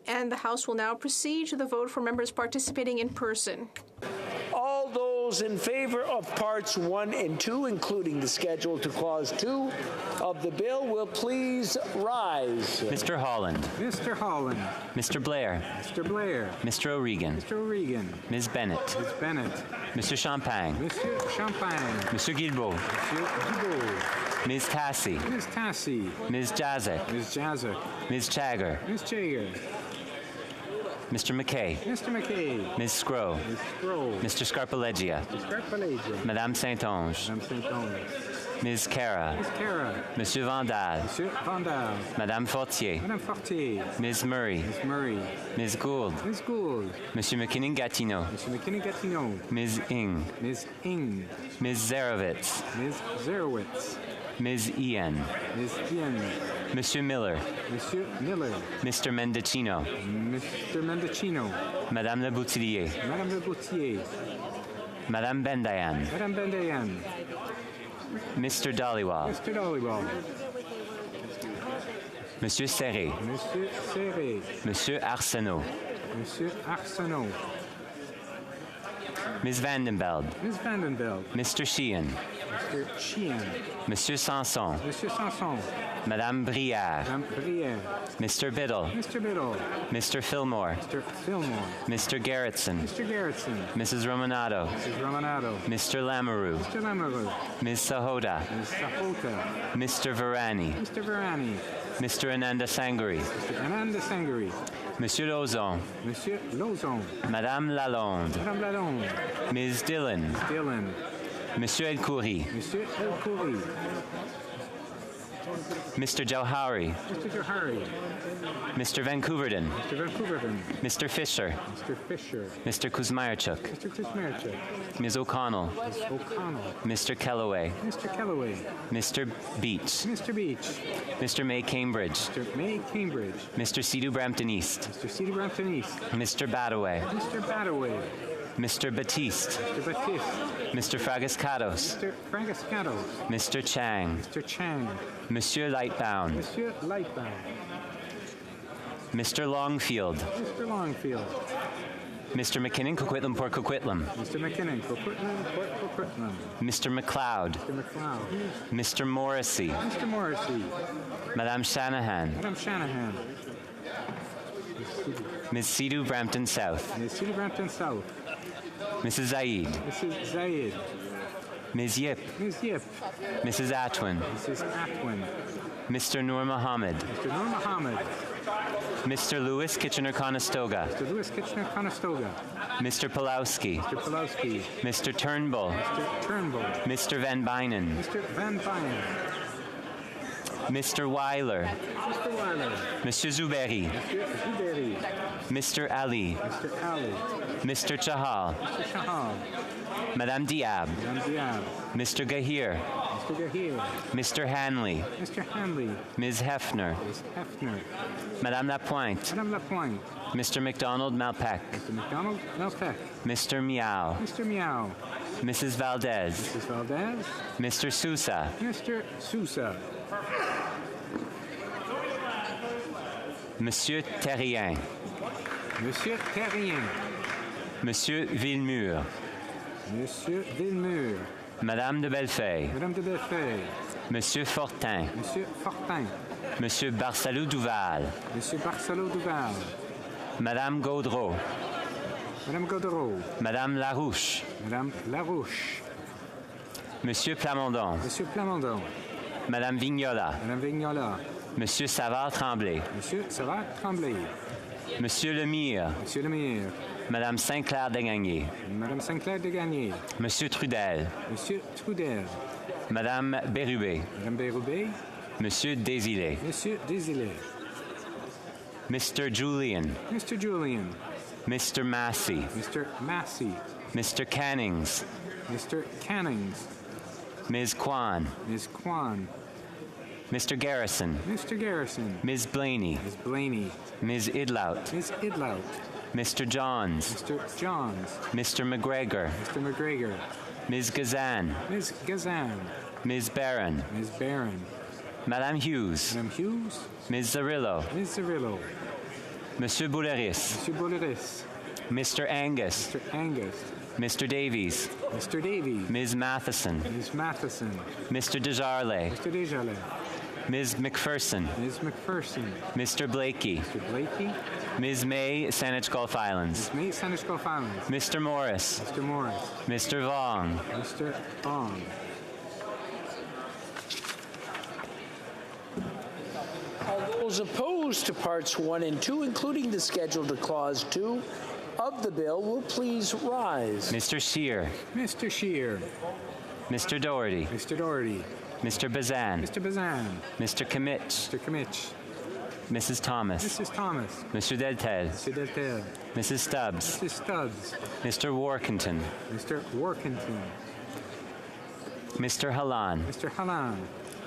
And the House will now proceed to the vote for members participating in person. All those in favor of parts 1 and 2, including the schedule to clause 2 of the bill, will please rise. Mr. Holland. Mr. Holland. Mr. Blair. Mr. Blair. Mr. O'Regan. Mr. O'Regan. Ms. Bennett. Ms. Bennett. Mr. Champagne. Monsieur Champagne. Mr. Guilbeault. Monsieur Guilbeault. Ms. Tassi. Ms. Tassi. Ms. Jazek. Ms. Jazek. Ms. Chagger. Ms. Chagger. Mr. McKay. Mr. McKay. Ms. Scrow. Ms. Scrow. Mr. Scarpaleggia. Mr. Scarpaleggia. Madame Saint-Onge. Madame Saint-Onge. Ms. Cara. Ms. Cara. Monsieur Vandal. Monsieur Vandal. Madame Fortier. Madame Fortier. Ms. Murray. Ms. Murray. Ms. Gould. Ms. Gould. Monsieur McKinnon-Gatineau. Monsieur McKinnon-Gatineau. Ms. Ing. Ms. Ing. Ms. Zarowitz. Ms. Zarowitz. Ms. Ian. Ms. Ian. Monsieur Miller. Monsieur Miller. Mr. Mendocino. Mr. Mendocino. Madame Le Boutillier. Madame Le Boutillier. Madame Bendayan. Madame Bendayan. Mr. Dollywall. Mr. Dollywall. Monsieur Serré. Monsieur Serré. Monsieur Arsenault. Monsieur Arsenault. Ms. Vandenveld. Ms. Vandenveld. Mr. Sheehan. Mr. Sheehan. Monsieur Sanson. Monsieur Sanson. Madame Brière. Madame Brière. Mr. Biddle. Mr. Biddle. Mr. Fillmore. Mr. Fillmore. Mr. Garrettson. Mr. Garrettson. Mrs. Romanato. Mrs. Romanato. Mr. Lamoureux. Mr. Lamoureux. Ms. Sahota. Ms. Sahota. Mr. Varani. Mr. Varani. Mr. Ananda Sangari. Mr. Ananda Sangari. Monsieur Lauzon. Monsieur Lauzon. Madame Lalonde. Madame Lalonde. Ms. Dillon. Dillon. Monsieur Elkoury. Monsieur Elkoury. Mr. Jauhari, Mr. Johari, Mr. Vancouverden, Mr. Vancouverden, Mr. Fisher, Mr. Fisher, Mr. Kuzmierczuk, Mr. Kuzmierczuk, Ms. O'Connell, Ms. O'Connell, Mr. Kellaway, Mr. Kellaway, Mr. Beach, Mr. Beach, Mr. May Cambridge, Mr. May Cambridge, Mr. Sidhu Brampton East, Mr. Cedar Brampton East, Mr. Badaway, Mr. Badaway, Mr. Batiste, Mr. Batiste, Mr. Fragascados, Mr. Franciscato, Mr. Chang, Mr. Chang, Monsieur Lightbound, Monsieur Lightbound, Mr. Longfield, Mr. Longfield, Mr. McKinnon, Coquitlam, Port Coquitlam, Mr. McKinnon, Coquitlam, Port Coquitlam, Mr. McLeod, Mr. McLeod, Mr. Morrissey, Mr. Morrissey, Madame Shanahan, Madam Shanahan, Ms. Sidhu Brampton South, Ms. Cedar Brampton South, Mrs. Zaid, Mrs. Zayed, Ms. Yip, Ms. Yip, Mrs. Atwin, Mrs. Atwin, Mr. Nur Mohammed, Mr. Nur Muhammad, Mr. Lewis Kitchener-Conestoga, Mr. Lewis Kitchener-Conestoga, Mr. Pulowski, Mr. Pulowski, Mr. Turnbull, Mr. Turnbull, Mr. Van Bynen, Mr. Van Bynen, Mr. Weiler, Mr. Weiler, Monsieur Zuberi, Mr. Zuberi, Mr. Ali, Mr. Ali, Mr. Chahal, Mr. Shahal, Madame Diab, Madame Diab, Mr. Gahir, Mr. Gahir, Mr. Hanley, Mr. Hanley, Ms. Hefner, Ms. Hefner, Madame Lapointe, Madame Lapointe, Mr. McDonald Malpeck, Mr. McDonald Malpeck, Mr. Miao, Mr. Meow, Mrs. Valdez, Mrs. Valdez, Mr. Sousa, Mr. Sousa, Monsieur Terrien, Monsieur Terrien, Monsieur Villemur, Monsieur Villemur, Madame de Bellefeuille, Madame de Bellefeuille, Monsieur Fortin, Monsieur Fortin, Monsieur Barsalou Duval, Monsieur Barcelo Duval, Madame Gaudreau, Madame Godreau, Madame Larouche, Madame Larouche, Monsieur Plamondon, Monsieur Plamondon, Madame Vignola, Madame Vignola, Monsieur Savard-Tremblay, Monsieur Savard Tremblay, Monsieur Lemire, Monsieur Lemire, Madame Saint-Clair Degagné, Madame Saint-Clair de Gagné, Monsieur Trudel, Monsieur Trudel, Madame Bérubé, Madame Bérubé, Monsieur Désilé, Monsieur Désilé, Mr. Julian, Mr. Julian, Mr. Massey, Mr. Massey, Mr. Cannings, Mr. Cannings, Ms. Kwan, Ms. Kwan, Mr. Garrison, Mr. Garrison, Ms. Blaney, Ms. Blaney, Ms. Idlout, Ms. Idlout, Mr. Johns, Mr. Johns, Mr. McGregor, Mr. McGregor, Ms. Gazan, Ms. Gazan, Ms. Barron, Ms. Barron, Madame Hughes, Madame Hughes, Ms. Zarillo, Ms. Zarillo, Monsieur Bouleris, Monsieur Boleris, Mr. Angus, Mr. Angus, Mr. Davies, Mr. Davies, Ms. Matheson, Ms. Matheson, Mr. Desjardins, Mr. Desjardins, Ms. McPherson, Ms. McPherson, Mr. Blakey, Mr. Blakey, Ms. May, Saanich Gulf Islands, Ms. May, Saanich Gulf Islands, Mr. Morris, Mr. Morris, Mr. Vong, Mr. Ong, All those opposed to parts 1 and 2, including the schedule to clause 2 of the bill, will please rise. Mr. Scheer, Mr. Scheer, Mr. Doherty, Mr. Doherty, Mr. Bazan, Mr. Bazan, Mr. Kimmich, Mr. Kimmich, Mrs. Thomas, Mrs. Thomas, Mr. Deltel, Mr. Deltel, Mrs. Stubbs, Mrs. Stubbs, Mr. Warkington, Mr. Workington, Mr. Hallan, Mr. Hallan,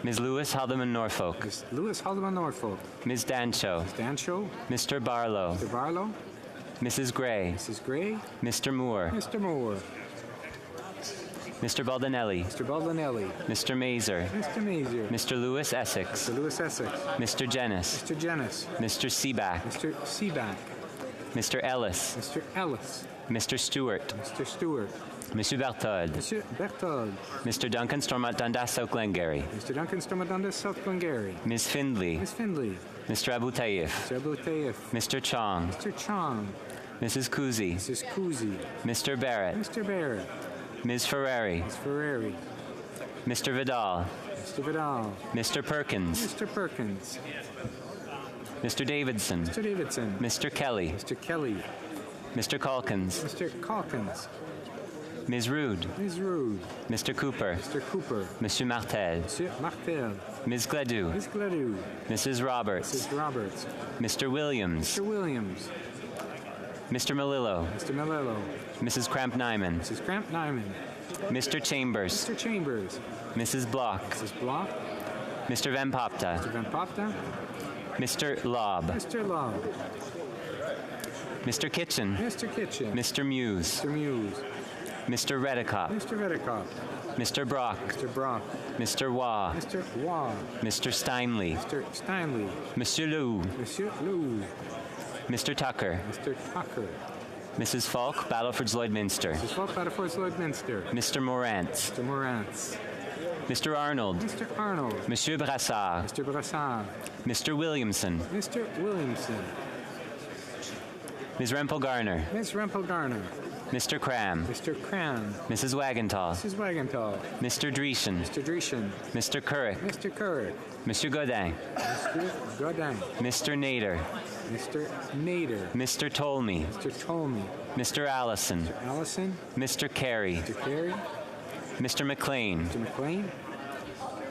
Ms. Lewis Haldeman Norfolk, Ms. Lewis Haldeman Norfolk, Ms. Dancho, Dancho, Mr. Barlow, Mr. Barlow, Mrs. Gray, Mrs. Gray, Mr. Moore, Mr. Moore, Mr. Baldinelli, Mr. Baldinelli, Mr. Mazer, Mr. Mazer, Mr. Lewis Essex, Mr. Lewis Essex, Mr. Jennis, Mr. Jennis, Mr. Seaback, Mr. Seaback, Mr. Ellis, Mr. Ellis, Mr. Stewart, Mr. Stewart, Monsieur Berthold, Monsieur Berthold, Mr. Duncan Stormont Dundas South Glengarry, Mr. Duncan Stromadonda, South Glengarry, Ms. Findley, Ms. Findley, Mr. Abu Taif, Mr. Abu Taif, Mr. Chong, Mr. Chong, Mrs. Kuzi, Mrs. Kuzi, Mr. Barrett, Mr. Barrett, Ms. Ferrari, Ms. Ferrari, Mr. Vidal, Mr. Vidal, Mr. Perkins, Mr. Perkins, Mr. Davidson, Mr. Davidson, Mr. Kelly, Mr. Kelly, Mr. Calkins, Mr. Calkins, Ms. Rude, Ms. Rude, Mr. Cooper, Mr. Cooper, Monsieur Martel, Monsieur Martel, Ms. Gladue. Ms. Gladue. Mrs. Roberts. Mrs. Roberts. Mr. Williams. Mr. Williams. Mr. Melillo. Mr. Melillo. Mrs. Cramp-Nyman. Mrs. Cramp-Nyman. Mr. Chambers. Mr. Chambers. Mrs. Block. Mrs. Block. Mr. Van Popta. Mr. Van Popta. Mr. Lobb. Mr. Lobb. Mr. Kitchen. Mr. Kitchen. Mr. Muse. Mr. Muse. Mr. Redicott. Mr. Redicott. Mr. Brock. Mr. Brock. Mr. Waugh. Mr. Waugh. Mr. Steinley. Mr. Steinley. Monsieur Lou. Monsieur Lou. Mr. Tucker. Mr. Tucker. Mrs. Falk, Battleford Lloydminster. Mrs. Falk, Battleford Lloydminster. Mr. Morantz. Mr. Morantz. Mr. Arnold. Mr. Arnold. Monsieur Brassard. Mr. Brassard. Mr. Williamson. Mr. Williamson. Ms. Rempel Garner. Ms. Rempel Garner. Mr. Cram. Mr. Cram. Mrs. Wagenthal. Mrs. Wagenthal. Mr. Dreeshen. Mr. Dreeshen. Mr. Currick. Mr. Currick. Monsieur Godin. Mr. Godin. Mr. Nader. Mr. Nader. Mr. Tolmie. Mr. Tolmie. Mr. Allison. Mr. Allison. Mr. Carey. Mr. Carey. Mr. McLean. Mr. McLean.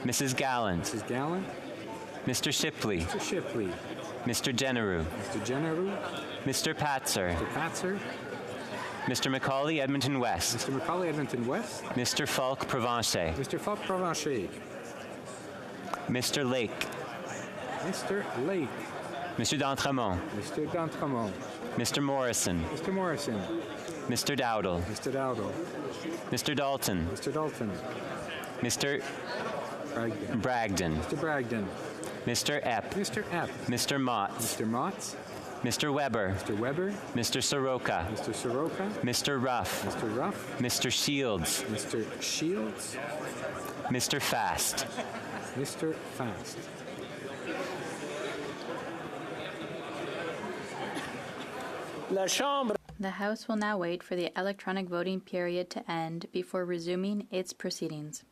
Mrs. Gallant. Mrs. Gallant. Mr. Shipley. Mr. Shipley. Mr. Generou. Mr. Generou. Mr. Patzer. Mr. Patzer. Mr. Macaulay, Edmonton West. Mr. Macaulay, Edmonton West. Mr. Falk, Provencher. Mr. Falk, Provencher. Mr. Lake. Mr. Lake. Monsieur d'Entremont. Mr. d'Entremont. Mr. Morrison. Mr. Morrison. Mr. Dowdle. Mr. Dowdle. Mr. Dalton. Mr. Dalton. Mr. Bragdon. Bragdon. Mr. Bragdon. Mr. Epp. Mr. Epp. Mr. Motts. Mr. Motts. Mr. Weber. Mr. Weber. Mr. Soroka. Mr. Soroka. Mr. Ruff. Mr. Ruff. Mr. Shields. Mr. Shields. Mr. Fast. Mr. Fast. The House will now wait for the electronic voting period to end before resuming its proceedings.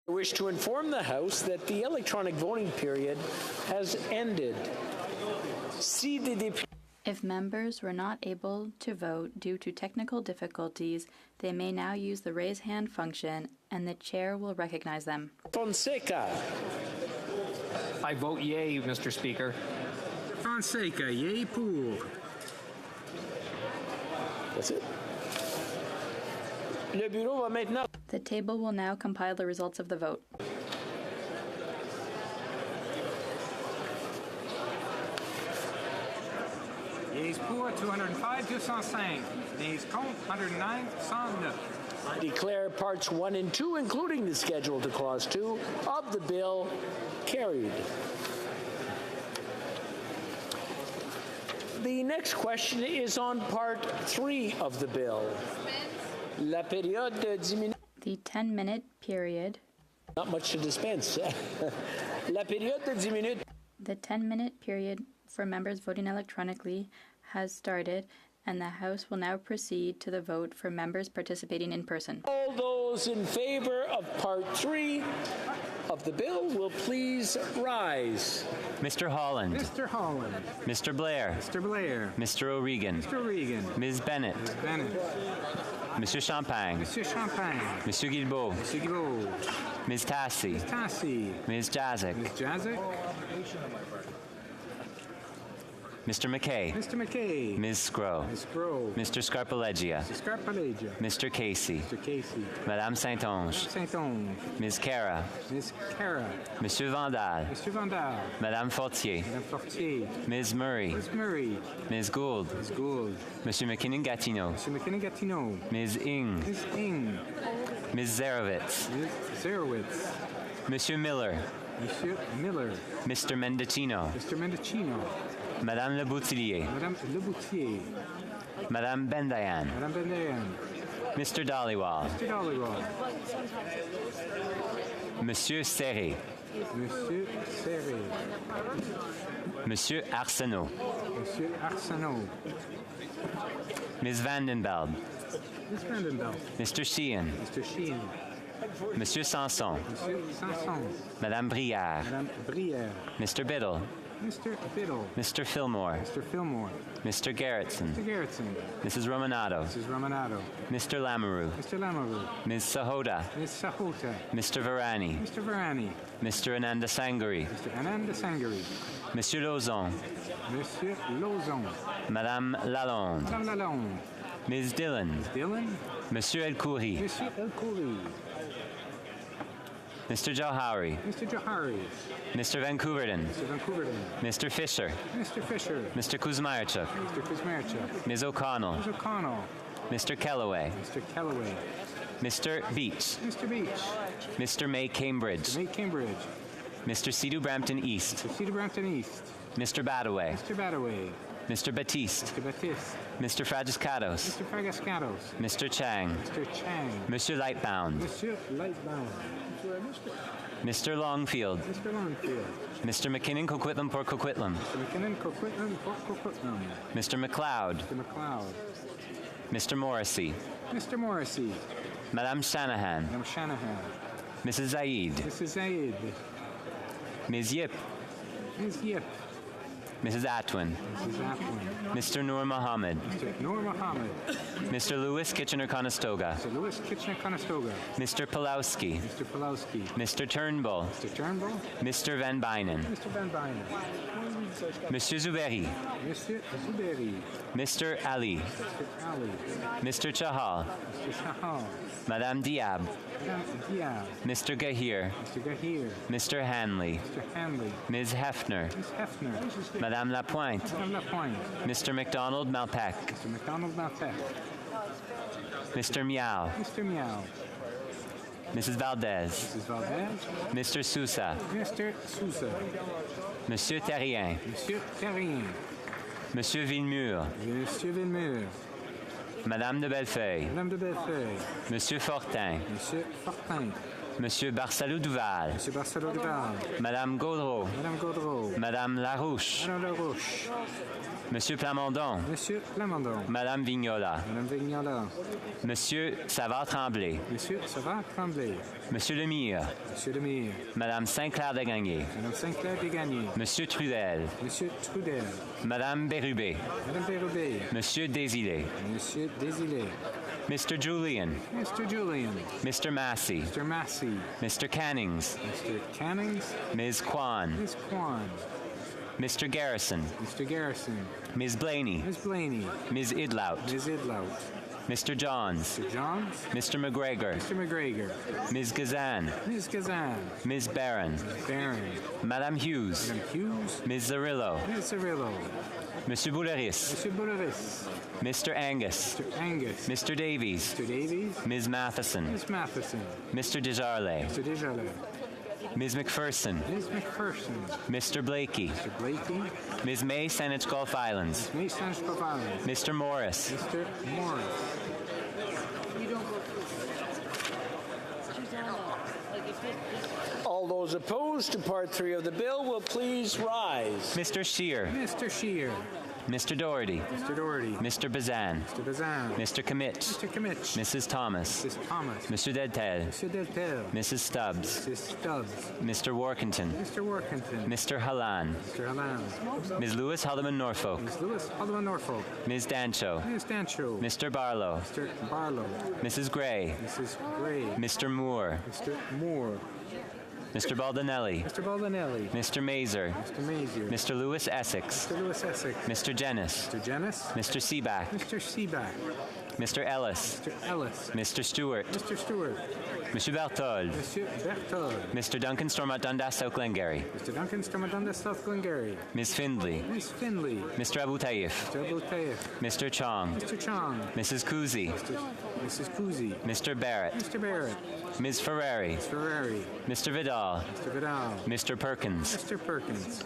I wish to inform the House that the electronic voting period has ended. If members were not able to vote due to technical difficulties, they may now use the raise hand function and the chair will recognize them. Fonseca. I vote yea, Mr. Speaker. Fonseca, yea pour. That's it. Le bureau va maintenant. The table will now compile the results of the vote. Yeas pour 205, 205. Nays contre 109, 109. I declare parts 1 and 2, including the schedule to clause 2 of the bill, carried. The next question is on part 3 of the bill. La période de 10 minutes. The 10-minute period. Not much to dispense. La période de 10 minutes. The 10-minute period for members voting electronically has started, and the House will now proceed to the vote for members participating in person. All those in favor of Part 3 of the bill will please rise. Mr. Holland. Mr. Holland. Mr. Blair. Mr. Blair. Mr. O'Regan. Mr. O'Regan. Ms. Bennett. Ms. Bennett. Monsieur Champagne. Monsieur Champagne. Monsieur Guilbeault. Monsieur Guilbeault. Ms. Tassi. Ms. Tassi. Ms. Jazik. Ms. Jazik. Mr. McKay. Mr. McKay. Ms. Scrow. Ms. Scrow. Mr. Scarpalegia. Mr. Scarpalegia. Mr. Casey. Mr. Casey. Madame Saint-Onge. Saint-Onge. Ms. Cara. Ms. Cara. Monsieur Vandal. Monsieur Vandal. Madame Fortier. Madame Fortier. Ms. Murray. Ms. Murray. Ms. Gould. Ms. Gould. Monsieur McKinnon-Gatineau. Monsieur McKinnon-Gatineau. Ms. Ing. Ms. Ing. Ms. Zarowitz. Ms. Zarowitz. Monsieur Miller. Monsieur Miller. Mr. Mendocino. Mr. Mendocino. Madame Le Boutillier. Madame Le Boutillier. Madame Bendayan. Madame Bendayan. Mr. Dollywall. Mr. Dollywall. Monsieur Serré. Monsieur Serré. Monsieur Arsenault. Monsieur Arsenault. Ms. Vandenbeld. Ms. Vandenbeld. Mr. Sheehan. Mr. Sheehan. Monsieur Sanson. Monsieur Sanson. Madame Brière. Madame Brière. Mr. Biddle. Mr. Biddle. Mr. Fillmore. Mr. Fillmore. Mr. Garrettson. Mr. Garrettson. Mrs. Romanato. Mrs. Romanato. Mr. Lamoureux. Mr. Lamoureux. Ms. Sahota. Ms. Sahota. Mr. Varani. Mr. Varani. Mr. Ananda Sangari. Mr. Ananda Sangari. Monsieur Lauzon. Monsieur Lauzon. Madame Lalonde. Madame Lalonde. Ms. Dillon. Ms. Dillon. Monsieur El Khoury. Monsieur El Khoury. Mr. Johari. Mr. Johari. Mr. Vancouverton. Mr. Vancouverton. Mr. Fisher. Mr. Fisher. Mr. Kuzmierchuk. Mr. Kuzmierchuk. Ms. O'Connell. Ms. O'Connell. Mr. Kellaway. Mr. Kellaway. Mr. Beach. Mr. Beach. Mr. May Cambridge. Mr. May Cambridge. Mr. Cedu Brampton East. Mr. Cedar Brampton East. Mr. Badaway. Mr. Badaway. Mr. Batiste. Mr. Batiste. Mr. Fragiscatos. Mr. Fragascatos. Mr. Chang. Mr. Chang. Monsieur Lightbound. Monsieur Lightbound. Mr. Longfield. Mr. Longfield. Mr. McKinnon Coquitlam Port Coquitlam. Mr. McKinnon Coquitlam Port Coquitlam. Mr. McLeod. Mr. McLeod. Mr. Morrissey. Mr. Morrissey. Madame Shanahan. Madame Shanahan. Mrs. Zaid. Mrs. Zaid. Ms. Yip. Ms. Yip. Mrs. Atwin. Mrs. Atwin. Mr. Noor Mohammed. Mr. Noor Mohammed. Mr. Lewis Kitchener-Conestoga. Mr. Lewis Kitchener-Conestoga. Mr. Pulowski. Mr. Pulowski. Mr. Turnbull. Mr. Turnbull. Mr. Van Bynen. Mr. Van Bynen. Monsieur Zuberi. Mr. Zuberi. Mr. Ali. Mr. Ali. Mr. Chahal. Mr. Chahal. Madame Diab. Madame Diab. Mr. Gahir. Mr. Gahir. Mr. Hanley. Mr. Hanley. Ms. Hefner. Ms. Hefner. Madame Lapointe. Madame Lapointe. Mr. McDonald Malpec. Mr. McDonald Malpec. Mr. Miao. Mr. Miao. Mrs. Valdez. Mrs. Valdez. Mr. Sousa. Mr. Sousa. Monsieur Terrien. Monsieur Terrien. Monsieur Villemur. Monsieur Villemur. Madame de Bellefeuille. Madame de Bellefeuille. Monsieur Fortin. Monsieur Fortin. Monsieur Barsalou-Duval. Monsieur Barsalou-Duval. Madame Gaudreau. Madame Gaudreau. Madame Larouche. Madame Larouche. Monsieur Plamondon. Monsieur Plamondon. Madame Vignola. Madame Vignola. Monsieur Savard-Tremblay. Monsieur Savard-Tremblay. Monsieur Lemire. Monsieur Lemire. Madame Saint-Clair-de-Gagné. Madame Saint-Clair-de-Gagné. Monsieur Trudel. Monsieur Trudel. Madame Bérubé. Madame Bérubé. Monsieur Désilé. Monsieur Désilé. Mr. Julian. Mr. Julian. Mr. Massey. Mr. Massey. Mr. Cannings. Mr. Cannings. Ms. Kwan. Ms. Kwan. Mr. Garrison. Mr. Garrison. Ms. Blaney. Ms. Blaney. Ms. Idlout. Ms. Idlout. Mr. Johns. Mr. Johns. Mr. McGregor. Mr. McGregor. Ms. Gazan. Ms. Gazan. Ms. Barron. Barron. Madame Hughes. Madame Hughes. Ms. Zarillo. Ms. Zarillo. Monsieur Bouleris. Monsieur Bouleris. Mr. Angus. Mr. Angus. Mr. Davies. Mr. Davies. Ms. Matheson. Ms. Matheson. Mr. Desjardins. Mr. Desjardins. Ms. McPherson. Ms. McPherson. Mr. Blakey. Mr. Blakey. Ms. May, Saanich Gulf Islands. Ms. Saanich Gulf Islands. Mr. Morris. Mr. Morris. All those opposed to Part 3 of the bill will please rise. Mr. Scheer. Mr. Scheer. Mr. Doherty. Mr. Doherty. Mr. Bazan. Mr. Bazan. Mr. Commit. Mr. Commit. Mrs. Thomas. Mrs. Thomas. Mr. Deltel. Mr. Deltel. Mrs. Stubbs. Mrs. Stubbs. Mr. Workington. Mr. Workington. Mr. Hallan. Mr. Hallan. Ms. Lewis Haldeman Norfolk. Ms. Lewis Haldeman Norfolk. Ms. Dancho. Ms. Dancho. Mr. Barlow. Mr. Barlow. Mrs. Gray. Mrs. Gray. Mr. Moore. Mr. Moore. Mr. Baldinelli. Mr. Baldinelli. Mr. Mazer. Mr. Mazier. Mr. Lewis Essex. Mr. Lewis Essex. Mr. Jennis. Mr. Jennis. Mr. Seaback. Mr. Seaback. Mr. Ellis. Mr. Ellis. Mr. Stewart. Mr. Stewart. Mr. Berthold. Monsieur Berthold. Mr. Duncan Stormont Dundas, South Glengarry. Mr. Duncan Stormont Dundas, South Glengarry. Ms. Findley. Ms. Findley. Mr. Abu Taif. Mr. Abu Taif. Mr. Chong. Mr. Chong. Mrs. Kuzi. Mrs. Kuzi. Mr. Barrett. Mr. Barrett. Ms. Ferrari. Ms. Ferrari. Mr. Vidal. Mr. Vidal. Mr. Perkins. Mr. Perkins.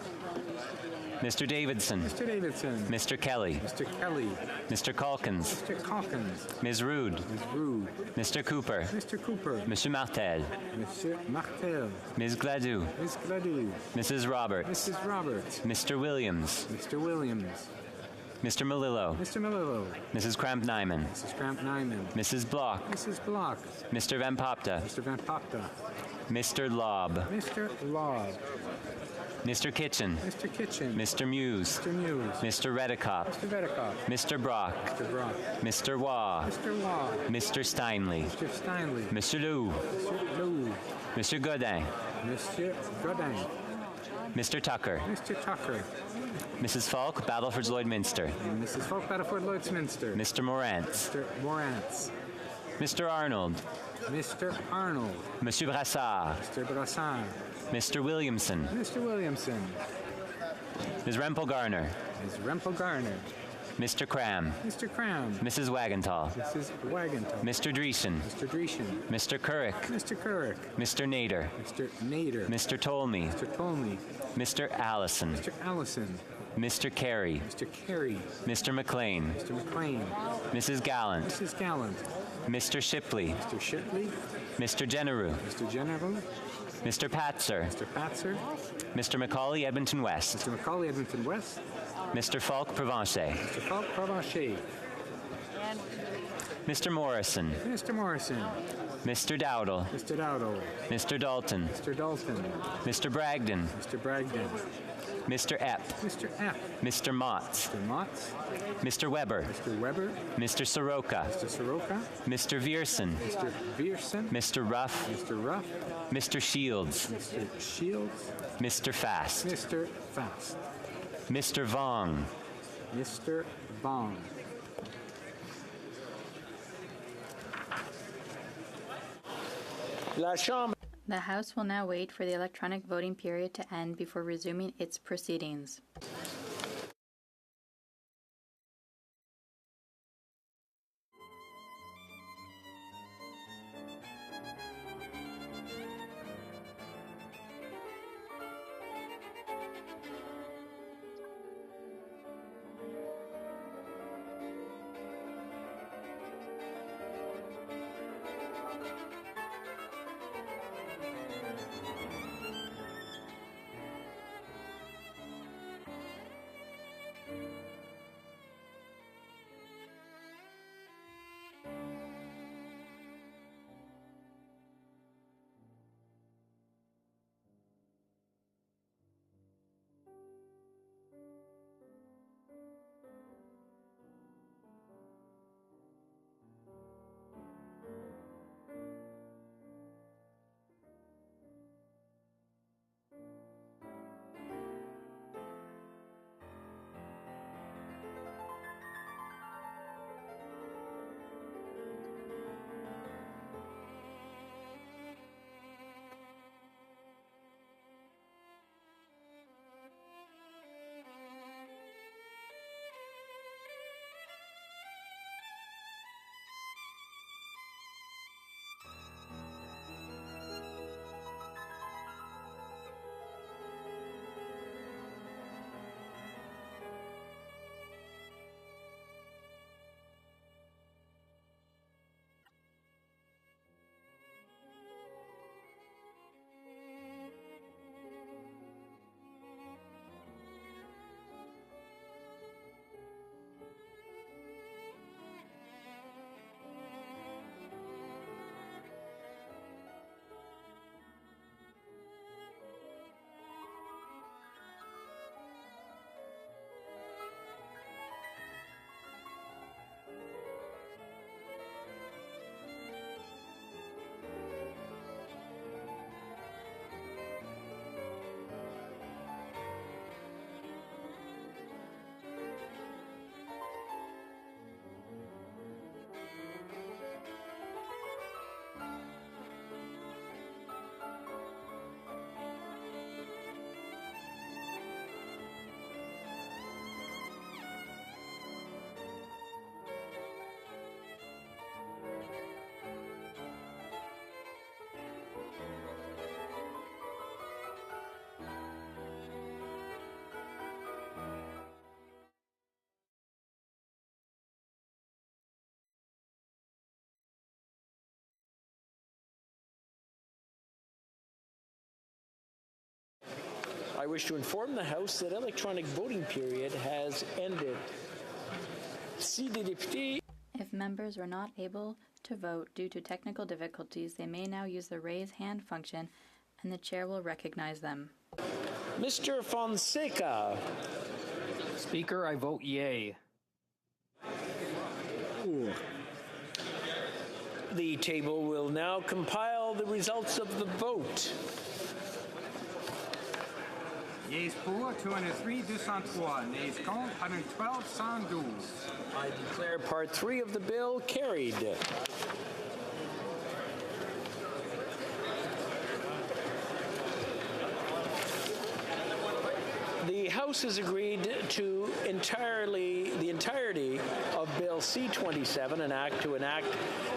Mr. Davidson. Mr. Davidson. Mr. Kelly. Mr. Kelly. Mr. Calkins. Mr. Calkins. Ms. Rude. Ms. Rude. Mr. Cooper. Mr. Cooper. Monsieur Martel. Monsieur Martel. Ms. Gladue. Ms. Gladue. Mrs. Roberts. Mrs. Roberts. Mr. Williams. Mr. Williams. Mr. Melillo. Mr. Melillo. Mrs. Cramp-Nyman. Mrs. Cramp-Nyman. Mrs. Block. Mrs. Block. Mr. Van Popta. Mr. Van Popta. Mr. Lobb. Mr. Lobb. Mr. Kitchen. Mr. Kitchen. Mr. Muse. Mr. Muse. Mr. Redicott. Mr. Redicott. Mr. Brock. Mr. Brock. Mr. Waugh. Mr. Waugh. Mr. Steinley. Mr. Steinley. Mr. Lou. Mr. Lou. Mr. Godin. Mr. Godin. Mr. Tucker. Mr. Tucker. Mrs. Falk, Battleford Lloydminster. And Mrs. Falk, Battleford Lloydminster. Mr. Morantz. Mr. Morantz. Mr. Arnold. Mr. Arnold. Monsieur Brassard. Mr. Brassard. Mr. Williamson. Mr. Williamson. Ms. Rempel Garner. Ms. Rempel Garner. Mr. Cram. Mr. Cram. Mrs. Wagenthal. Mrs. Wagenthal. Mr. Dreesen. Mr. Dreesen. Mr. Couric. Mr. Couric. Mr. Nader. Mr. Nader. Mr. Tolmie. Mr. Tolmie. Mr. Allison. Mr. Allison. Mr. Carey. Mr. Carey. Mr. McLean. Mr. McLean. Mrs. Gallant. Mrs. Gallant. Mr. Shipley. Mr. Shipley. Mr. Generou. Mr. General. Mr. Patzer. Mr. Patzer. Mr. Macaulay, Edmonton West. Mr. Macaulay, Edmonton West. Mr. Falk, Provencher. Mr. Falk, Provencher. Mr. Morrison. Mr. Morrison. Mr. Dowdle. Mr. Dowdle. Mr. Dalton. Mr. Dalton. Mr. Bragdon. Mr. Bragdon. Mr. Epp. Mr. Epp. Mr. Motts. Mr. Motts. Mr. Weber. Mr. Weber. Mr. Soroka. Mr. Soroka. Mr. Vierson. Mr. Vierson. Mr. Ruff. Mr. Ruff. Mr. Shields. Mr. Shields. Mr. Fast. Mr. Fast. Mr. Vong. Mr. Vong. La Chambre. The House will now wait for the electronic voting period to end before resuming its proceedings. I wish to inform the House that electronic voting period has ended. Si des députés If members were not able to vote due to technical difficulties, they may now use the raise hand function, and the chair will recognize them. Mr. Fonseca. Speaker, I vote yay. Pour. The table will now compile the results of the vote. Yeas pour, 203, 203. Nays contre, 112, 112. I declare Part 3 of the bill carried. The House has agreed to the entirety of Bill C-27, an act to enact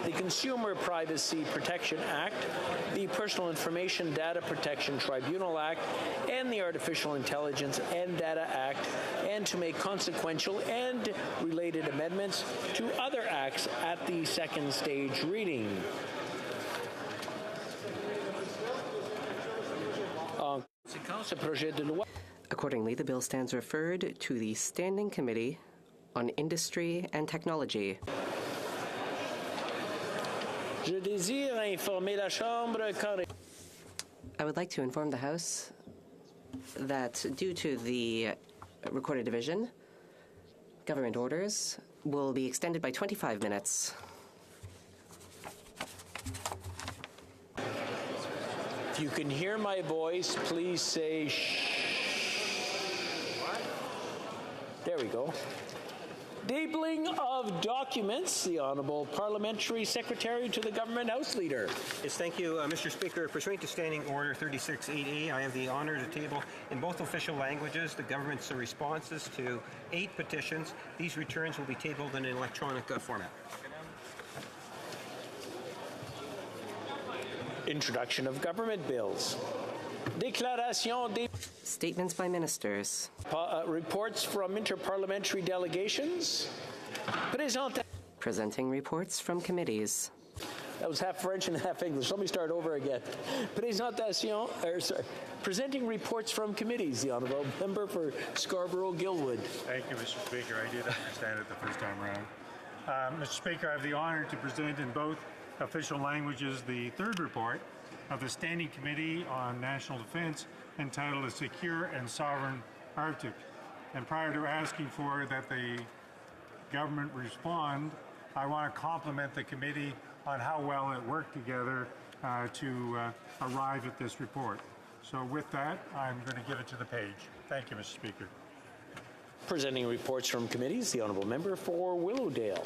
the Consumer Privacy Protection Act, the Personal Information Data Protection Tribunal Act, and the Artificial Intelligence and Data Act, and to make consequential and related amendments to other acts at the second stage reading. En conséquence, ce projet de loi. Accordingly, the bill stands referred to the Standing Committee on Industry and Technology. Je désire informer la Chambre qu'en I would like to inform the House that due to the recorded division, government orders will be extended by 25 minutes. If you can hear my voice, please say shh. There we go. Tabling of documents, the Honourable Parliamentary Secretary to the Government House Leader. Yes, thank you, Mr. Speaker. Pursuant to Standing Order 36-8A, I have the honour to table in both official languages the government's responses to 8 petitions. These returns will be tabled in an electronic format. Introduction of government bills. Déclaration des Statements by ministers. Reports from interparliamentary delegations. Presenting reports from committees. That was half French and half English. Let me start over again. Presenting reports from committees. The Honourable Member for Scarborough-Gilwood. Thank you, Mr. Speaker. I did understand it the first time around. Mr. Speaker, I have the honour to present in both official languages the third report of the Standing Committee on National Defence entitled A Secure and Sovereign Arctic. And prior to asking for that the government respond, I want to compliment the committee on how well it worked together to arrive at this report. So with that, I'm going to give it to the page. Thank you, Mr. Speaker. Presenting reports from committees, the Honourable Member for Willowdale.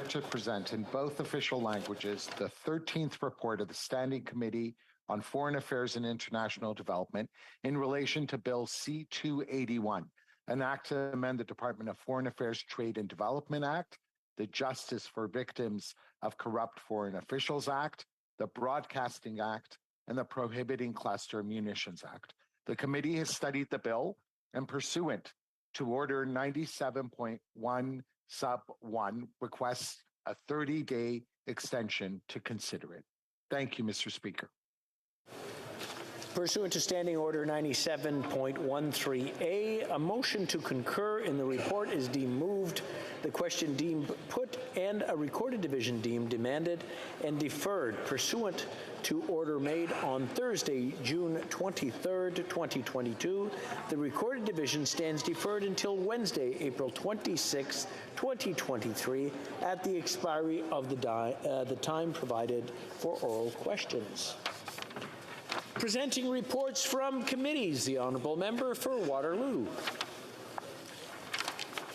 To present in both official languages the 13th report of the Standing Committee on Foreign Affairs and International Development in relation to Bill C-281, an act to amend the Department of Foreign Affairs Trade and Development Act, the Justice for Victims of Corrupt Foreign Officials Act, the Broadcasting Act, and the Prohibiting Cluster Munitions Act. The committee has studied the bill and pursuant to Order 97.1 Sub 1 requests a 30-day extension to consider it. Thank you, Mr. Speaker. Pursuant to Standing Order 97.13A, a motion to concur in the report is deemed moved, the question deemed put, and a recorded division deemed demanded and deferred pursuant to order made on Thursday, June 23rd, 2022. The recorded division stands deferred until Wednesday, April 26th, 2023, at the expiry of the time provided for oral questions. Presenting reports from committees, the Honourable Member for Waterloo.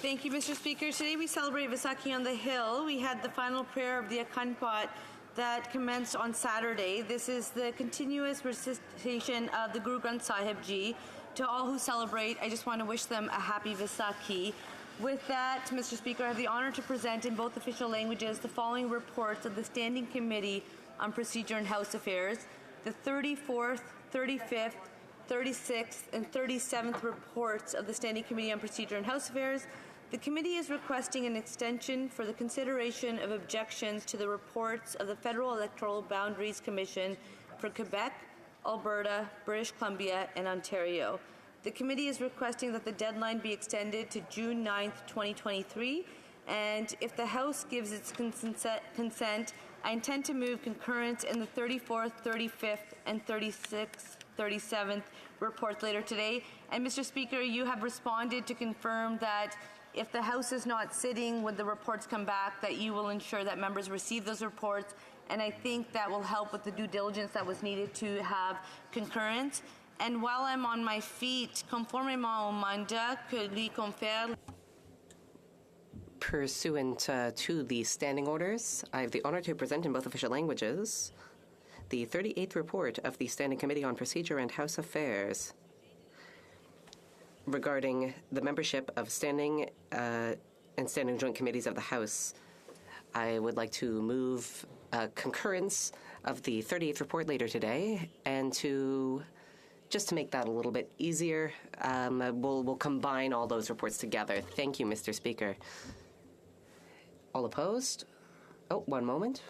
Thank you, Mr. Speaker. Today we celebrate Vaisakhi on the Hill. We had the final prayer of the Akhand Path that commenced on Saturday. This is the continuous recitation of the Guru Granth Sahib Ji. To all who celebrate, I just want to wish them a happy Vaisakhi. With that, Mr. Speaker, I have the honour to present in both official languages the following reports of the Standing Committee on Procedure and House Affairs. The 34th, 35th, 36th, and 37th reports of the Standing Committee on Procedure and House Affairs. The committee is requesting an extension for the consideration of objections to the reports of the Federal Electoral Boundaries Commission for Quebec, Alberta, British Columbia, and Ontario. The committee is requesting that the deadline be extended to June 9th, 2023, and if the House gives its consent, I intend to move concurrence in the 34th, 35th, and 36th, 37th reports later today. And Mr. Speaker, you have responded to confirm that if the House is not sitting when the reports come back, that you will ensure that members receive those reports. And I think that will help with the due diligence that was needed to have concurrence. And while I'm on my feet, conformément au mandat que lui confère. Pursuant to the standing orders, I have the honor to present in both official languages the 38th report of the Standing Committee on Procedure and House Affairs regarding the membership of standing and standing joint committees of the House. I would like to move concurrence of the 38th report later today, and just to make that a little bit easier, we'll combine all those reports together. Thank you, Mr. Speaker. All opposed? Oh, one moment.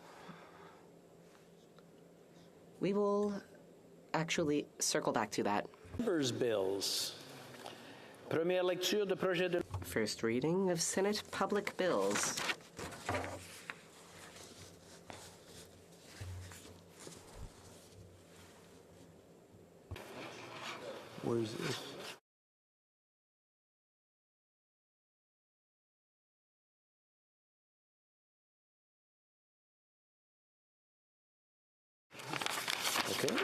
We will actually circle back to that. Members' bills. Première lecture de projet de... First reading of Senate public bills. Where is this? Okay.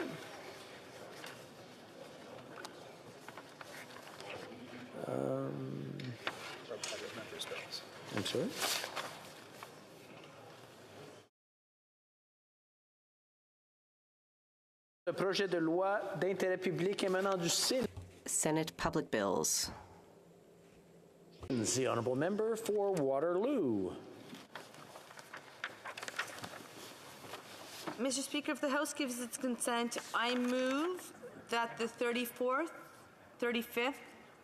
I'm sorry? Le projet de loi d'intérêt public émanant du Sénat. Senate public bills. The honourable member for Waterloo. Mr. Speaker, if the House gives its consent, I move that the 34th, 35th,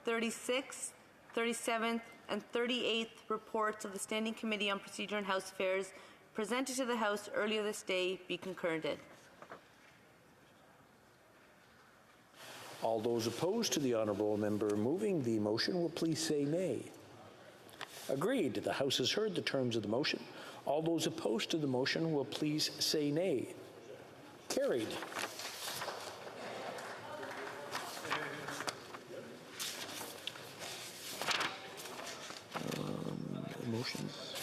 36th, 37th, and 38th reports of the Standing Committee on Procedure and House Affairs presented to the House earlier this day be concurred. All those opposed to the honourable member moving the motion will please say nay. Agreed. The House has heard the terms of the motion. All those opposed to the motion will please say nay. Carried. Motions.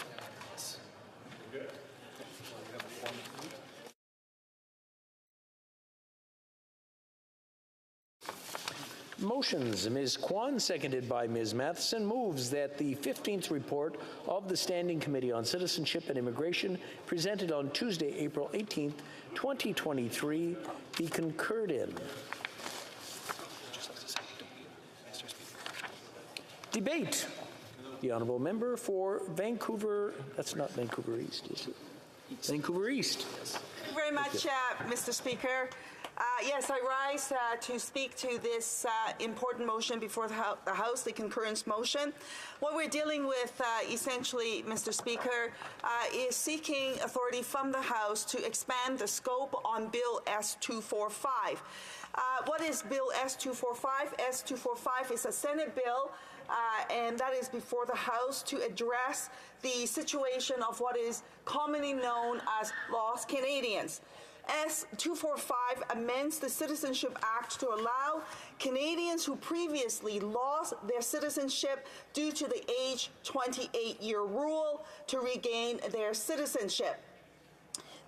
Motions. Ms. Kwan, seconded by Ms. Matheson, moves that the 15th report of the Standing Committee on Citizenship and Immigration, presented on Tuesday, April 18th, 2023, be concurred in. Debate. The honourable member for Vancouver, that's not Vancouver East, is it? Vancouver East. Thank you very much, Mr. Speaker. Yes, I rise to speak to this important motion before the House, the concurrence motion. What we're dealing with, essentially, Mr. Speaker, is seeking authority from the House to expand the scope on Bill S-245. What is Bill S-245? S-245 is a Senate bill, and that is before the House to address the situation of what is commonly known as lost Canadians. S-245 amends the Citizenship Act to allow Canadians who previously lost their citizenship due to the age 28-year rule to regain their citizenship.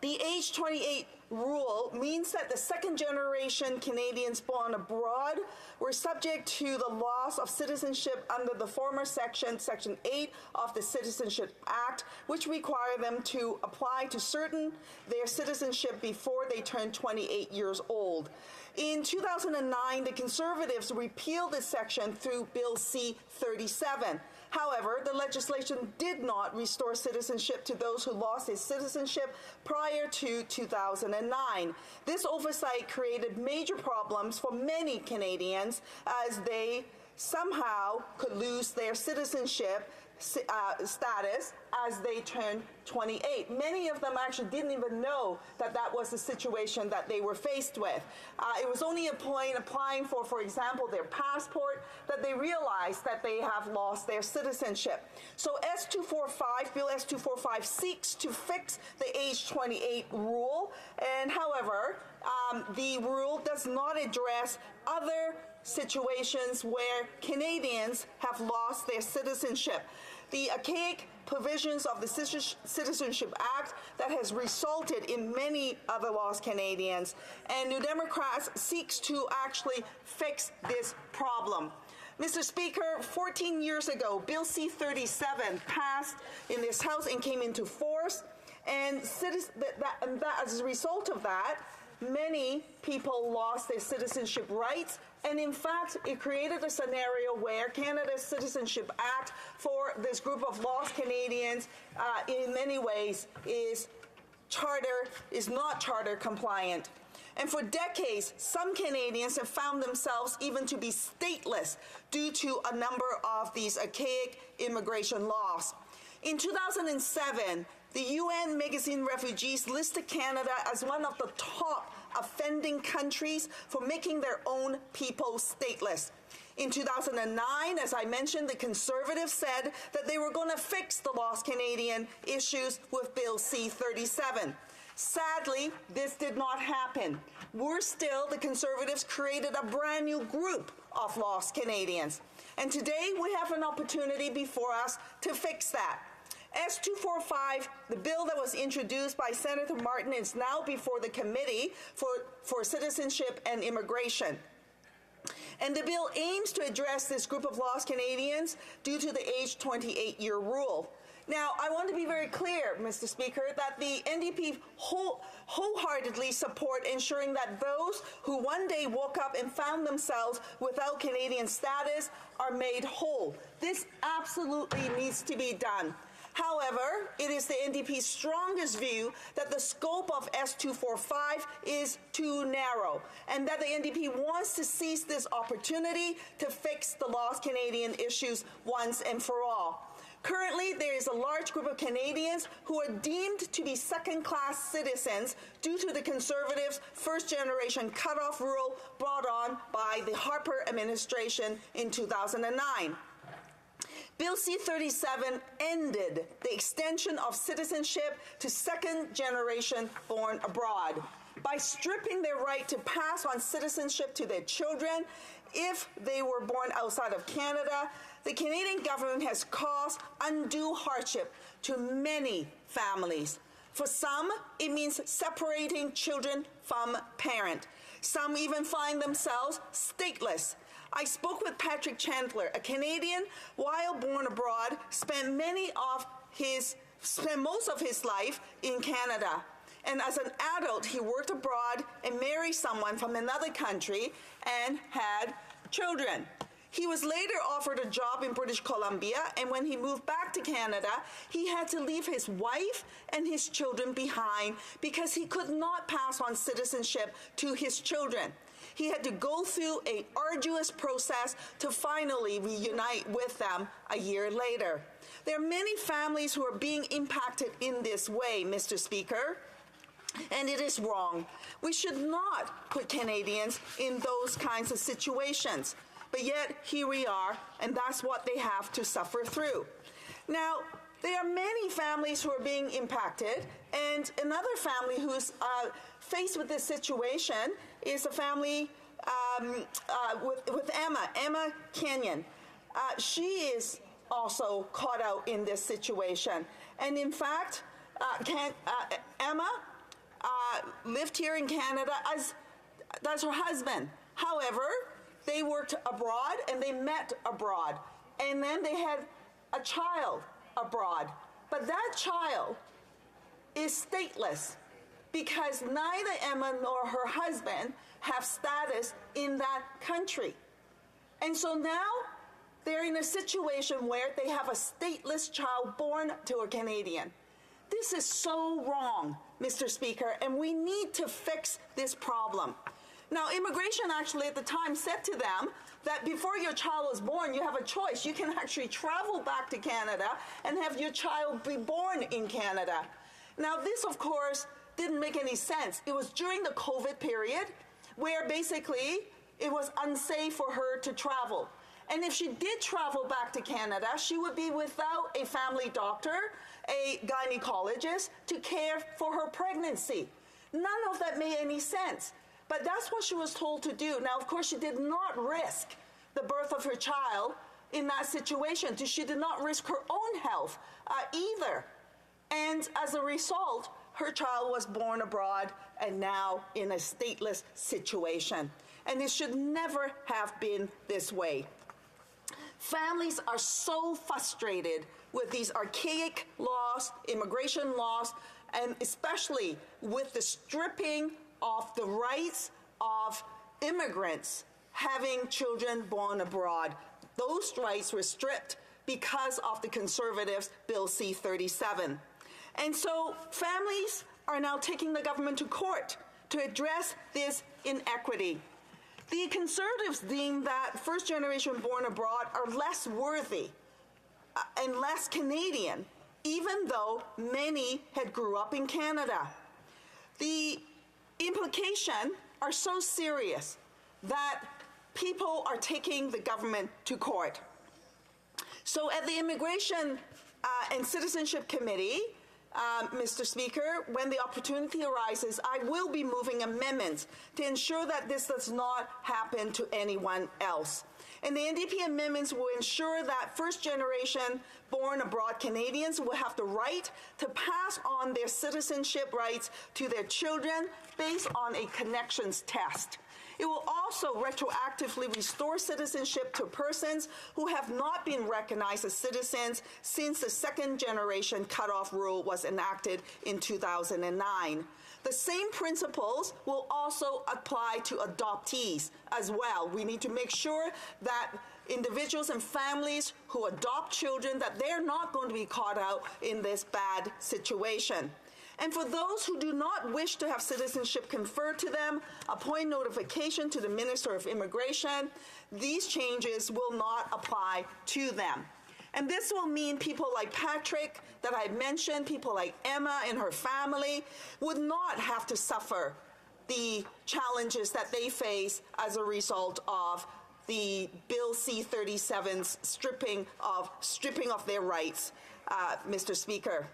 The age 28 rule means that the second-generation Canadians born abroad were subject to the loss of citizenship under the former Section 8 of the Citizenship Act, which require them to apply to certain their citizenship before they turn 28 years old. In 2009, the Conservatives repealed this section through Bill C-37. However, the legislation did not restore citizenship to those who lost their citizenship prior to 2009. This oversight created major problems for many Canadians as they somehow could lose their citizenship status as they turn 28. Many of them actually didn't even know that that was the situation that they were faced with. It was only upon applying for example, their passport, that they realized that they have lost their citizenship. So Bill S-245 seeks to fix the age 28 rule, and however, the rule does not address other situations where Canadians have lost their citizenship. The archaic provisions of the Citizenship Act that has resulted in many other lost Canadians, and New Democrats seeks to actually fix this problem. Mr. Speaker, 14 years ago, Bill C-37 passed in this House and came into force, and as a result of that, many people lost their citizenship rights, and in fact, it created a scenario where Canada's Citizenship Act for this group of lost Canadians, in many ways, is not charter compliant. And for decades, some Canadians have found themselves even to be stateless due to a number of these archaic immigration laws. In 2007, the UN magazine Refugees listed Canada as one of the top offending countries for making their own people stateless. In 2009, as I mentioned, the Conservatives said that they were going to fix the lost Canadian issues with Bill C-37. Sadly, this did not happen. Worse still, the Conservatives created a brand new group of lost Canadians. And today we have an opportunity before us to fix that. S-245, the bill that was introduced by Senator Martin, is now before the Committee for Citizenship and Immigration. And the bill aims to address this group of lost Canadians due to the age 28-year rule. Now, I want to be very clear, Mr. Speaker, that the NDP wholeheartedly support ensuring that those who one day woke up and found themselves without Canadian status are made whole. This absolutely needs to be done. However, it is the NDP's strongest view that the scope of S-245 is too narrow, and that the NDP wants to seize this opportunity to fix the lost Canadian issues once and for all. Currently, there is a large group of Canadians who are deemed to be second-class citizens due to the Conservatives' first-generation cutoff rule brought on by the Harper administration in 2009. Bill C-37 ended the extension of citizenship to second-generation born abroad by stripping their right to pass on citizenship to their children if they were born outside of Canada. The Canadian government has caused undue hardship to many families. For some, it means separating children from parent. Some even find themselves stateless. I spoke with Patrick Chandler, a Canadian, while born abroad, spent most of his life in Canada. And as an adult, he worked abroad and married someone from another country and had children. He was later offered a job in British Columbia, and when he moved back to Canada, he had to leave his wife and his children behind because he could not pass on citizenship to his children. He had to go through an arduous process to finally reunite with them a year later. There are many families who are being impacted in this way, Mr. Speaker, and it is wrong. We should not put Canadians in those kinds of situations. But yet, here we are, and that's what they have to suffer through. Now, there are many families who are being impacted, and another family who's faced with this situation is a family with Emma Kenyon. She is also caught out in this situation. And in fact, Emma lived here in Canada as her husband. However, they worked abroad and they met abroad. And then they had a child abroad. But that child is stateless because neither Emma nor her husband have status in that country. And so now they're in a situation where they have a stateless child born to a Canadian. This is so wrong, Mr. Speaker, and we need to fix this problem. Now, immigration actually at the time said to them that before your child was born, you have a choice. You can actually travel back to Canada and have your child be born in Canada. Now, this, of course, didn't make any sense. It was during the COVID period where basically it was unsafe for her to travel. And if she did travel back to Canada, she would be without a family doctor, a gynecologist to care for her pregnancy. None of that made any sense. But that's what she was told to do. Now, of course, she did not risk the birth of her child in that situation. She did not risk her own health either. And as a result, her child was born abroad and now in a stateless situation. And it should never have been this way. Families are so frustrated with these archaic laws, immigration laws, and especially with the stripping of the rights of immigrants having children born abroad. Those rights were stripped because of the Conservatives' Bill C-37. And so families are now taking the government to court to address this inequity. The Conservatives deem that first-generation born abroad are less worthy and less Canadian, even though many had grew up in Canada. The implications are so serious that people are taking the government to court. So at the Immigration and Citizenship Committee, Mr. Speaker, when the opportunity arises, I will be moving amendments to ensure that this does not happen to anyone else. And the NDP amendments will ensure that first-generation born abroad Canadians will have the right to pass on their citizenship rights to their children based on a connections test. It will also retroactively restore citizenship to persons who have not been recognized as citizens since the second-generation cutoff rule was enacted in 2009. The same principles will also apply to adoptees as well. We need to make sure that individuals and families who adopt children, that they're not going to be caught out in this bad situation. And for those who do not wish to have citizenship conferred to them, upon notification to the Minister of Immigration, these changes will not apply to them. And this will mean people like Patrick that I mentioned, people like Emma and her family, would not have to suffer the challenges that they face as a result of the Bill C-37's stripping of their rights, Mr. Speaker.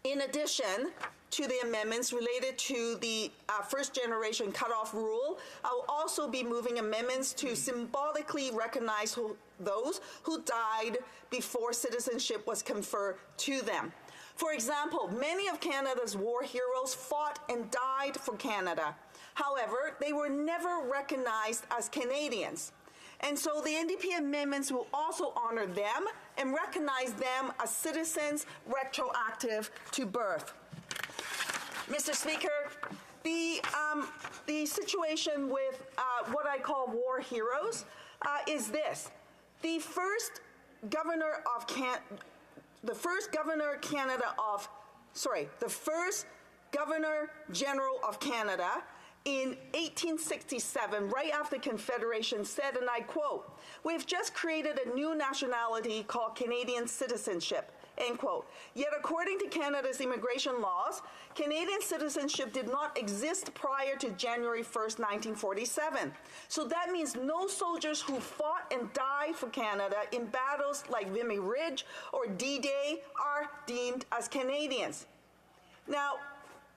In addition to the amendments related to the first-generation cutoff rule, I will also be moving amendments to symbolically recognize those who died before citizenship was conferred to them. For example, many of Canada's war heroes fought and died for Canada. However, they were never recognized as Canadians. And so the NDP amendments will also honor them and recognize them as citizens retroactive to birth. Mr. Speaker, the situation with what I call war heroes is this. The first Governor General of Canada in 1867, right after Confederation, said, and I quote, "We've just created a new nationality called Canadian citizenship," end quote. Yet according to Canada's immigration laws, Canadian citizenship did not exist prior to January 1st, 1947. So that means no soldiers who fought and died for Canada in battles like Vimy Ridge or D-Day are deemed as Canadians. Now,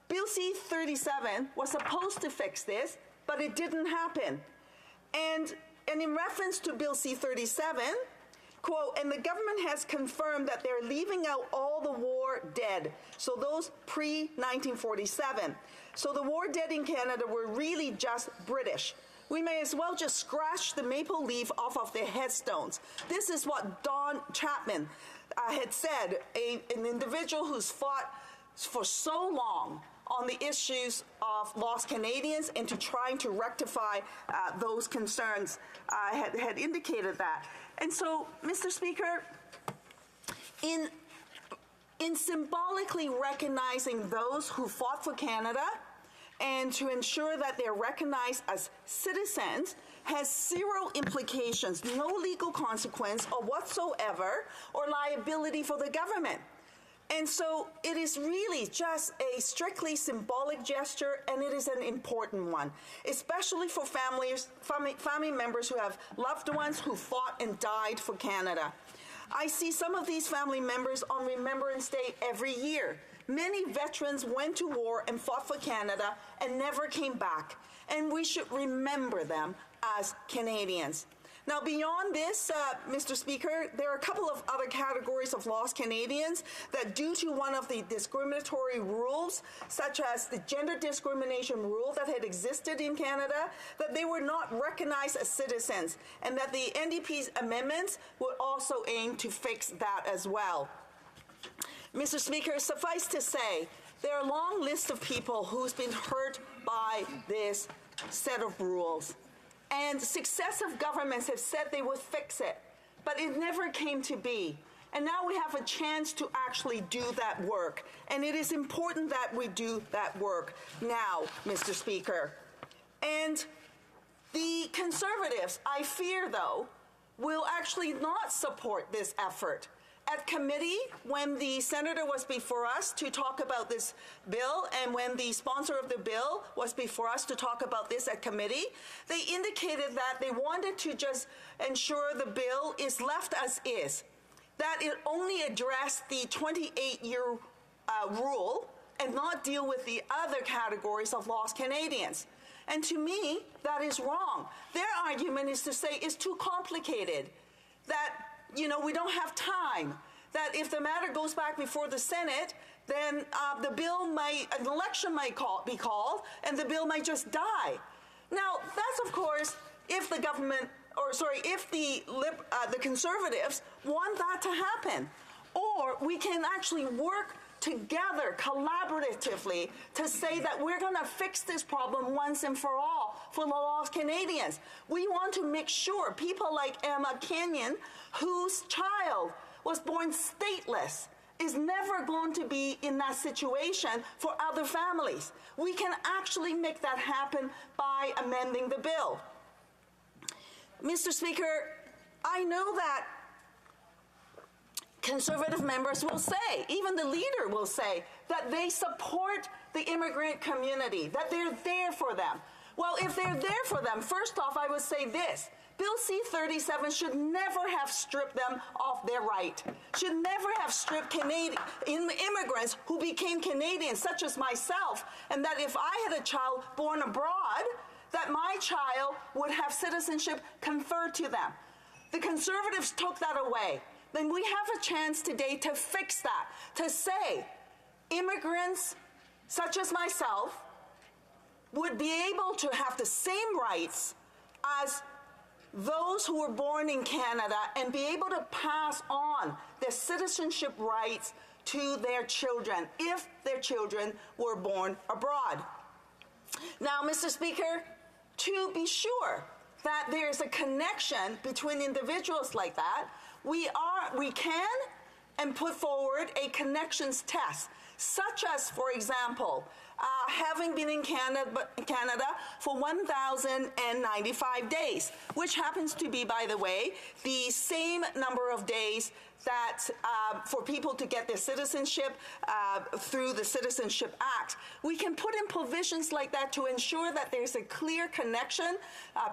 Bill C-37 was supposed to fix this, but it didn't happen. And in reference to Bill C-37, quote, "And the government has confirmed that they're leaving out all the war dead," so those pre-1947. So the war dead in Canada were really just British. We may as well just scratch the maple leaf off of their headstones. This is what Don Chapman had said, an individual who's fought for so long on the issues of lost Canadians and to trying to rectify those concerns had indicated that. And so, Mr. Speaker, in symbolically recognizing those who fought for Canada and to ensure that they're recognized as citizens, has zero implications, no legal consequence or whatsoever, or liability for the government. And so it is really just a strictly symbolic gesture, and it is an important one, especially for family members who have loved ones who fought and died for Canada. I see some of these family members on Remembrance Day every year. Many veterans went to war and fought for Canada and never came back, and we should remember them as Canadians. Now, beyond this, Mr. Speaker, there are a couple of other categories of lost Canadians that, due to one of the discriminatory rules, such as the gender discrimination rule that had existed in Canada, that they were not recognized as citizens, and that the NDP's amendments would also aim to fix that as well. Mr. Speaker, suffice to say, there are a long list of people who's been hurt by this set of rules. And successive governments have said they would fix it, but it never came to be. And now we have a chance to actually do that work. And it is important that we do that work now, Mr. Speaker. And the Conservatives, I fear, though, will actually not support this effort. At committee, when the senator was before us to talk about this bill, and when the sponsor of the bill was before us to talk about this at committee, they indicated that they wanted to just ensure the bill is left as is, that it only addressed the 28-year rule and not deal with the other categories of lost Canadians. And to me, that is wrong. Their argument is to say it's too complicated, that we don't have time, that if the matter goes back before the Senate, then an election might be called, and the bill might just die. Now, that's, of course, if the Conservatives want that to happen. Or we can actually work together collaboratively to say that we're going to fix this problem once and for all for the lost Canadians. We want to make sure people like Emma Kenyon, whose child was born stateless, is never going to be in that situation for other families. We can actually make that happen by amending the bill. Mr. Speaker, I know that Conservative members will say, even the leader will say, that they support the immigrant community, that they're there for them. Well, if they're there for them, first off, I would say this. Bill C-37 should never have stripped them of their right, should never have stripped immigrants who became Canadians, such as myself, and that if I had a child born abroad, that my child would have citizenship conferred to them. The Conservatives took that away. Then we have a chance today to fix that, to say immigrants such as myself would be able to have the same rights as those who were born in Canada and be able to pass on their citizenship rights to their children if their children were born abroad. Now, Mr. Speaker, to be sure that there's a connection between individuals like that, we can and put forward a connections test, such as, for example, having been in Canada for 1,095 days, which happens to be, by the way, the same number of days that for people to get their citizenship through the Citizenship Act. We can put in provisions like that to ensure that there's a clear connection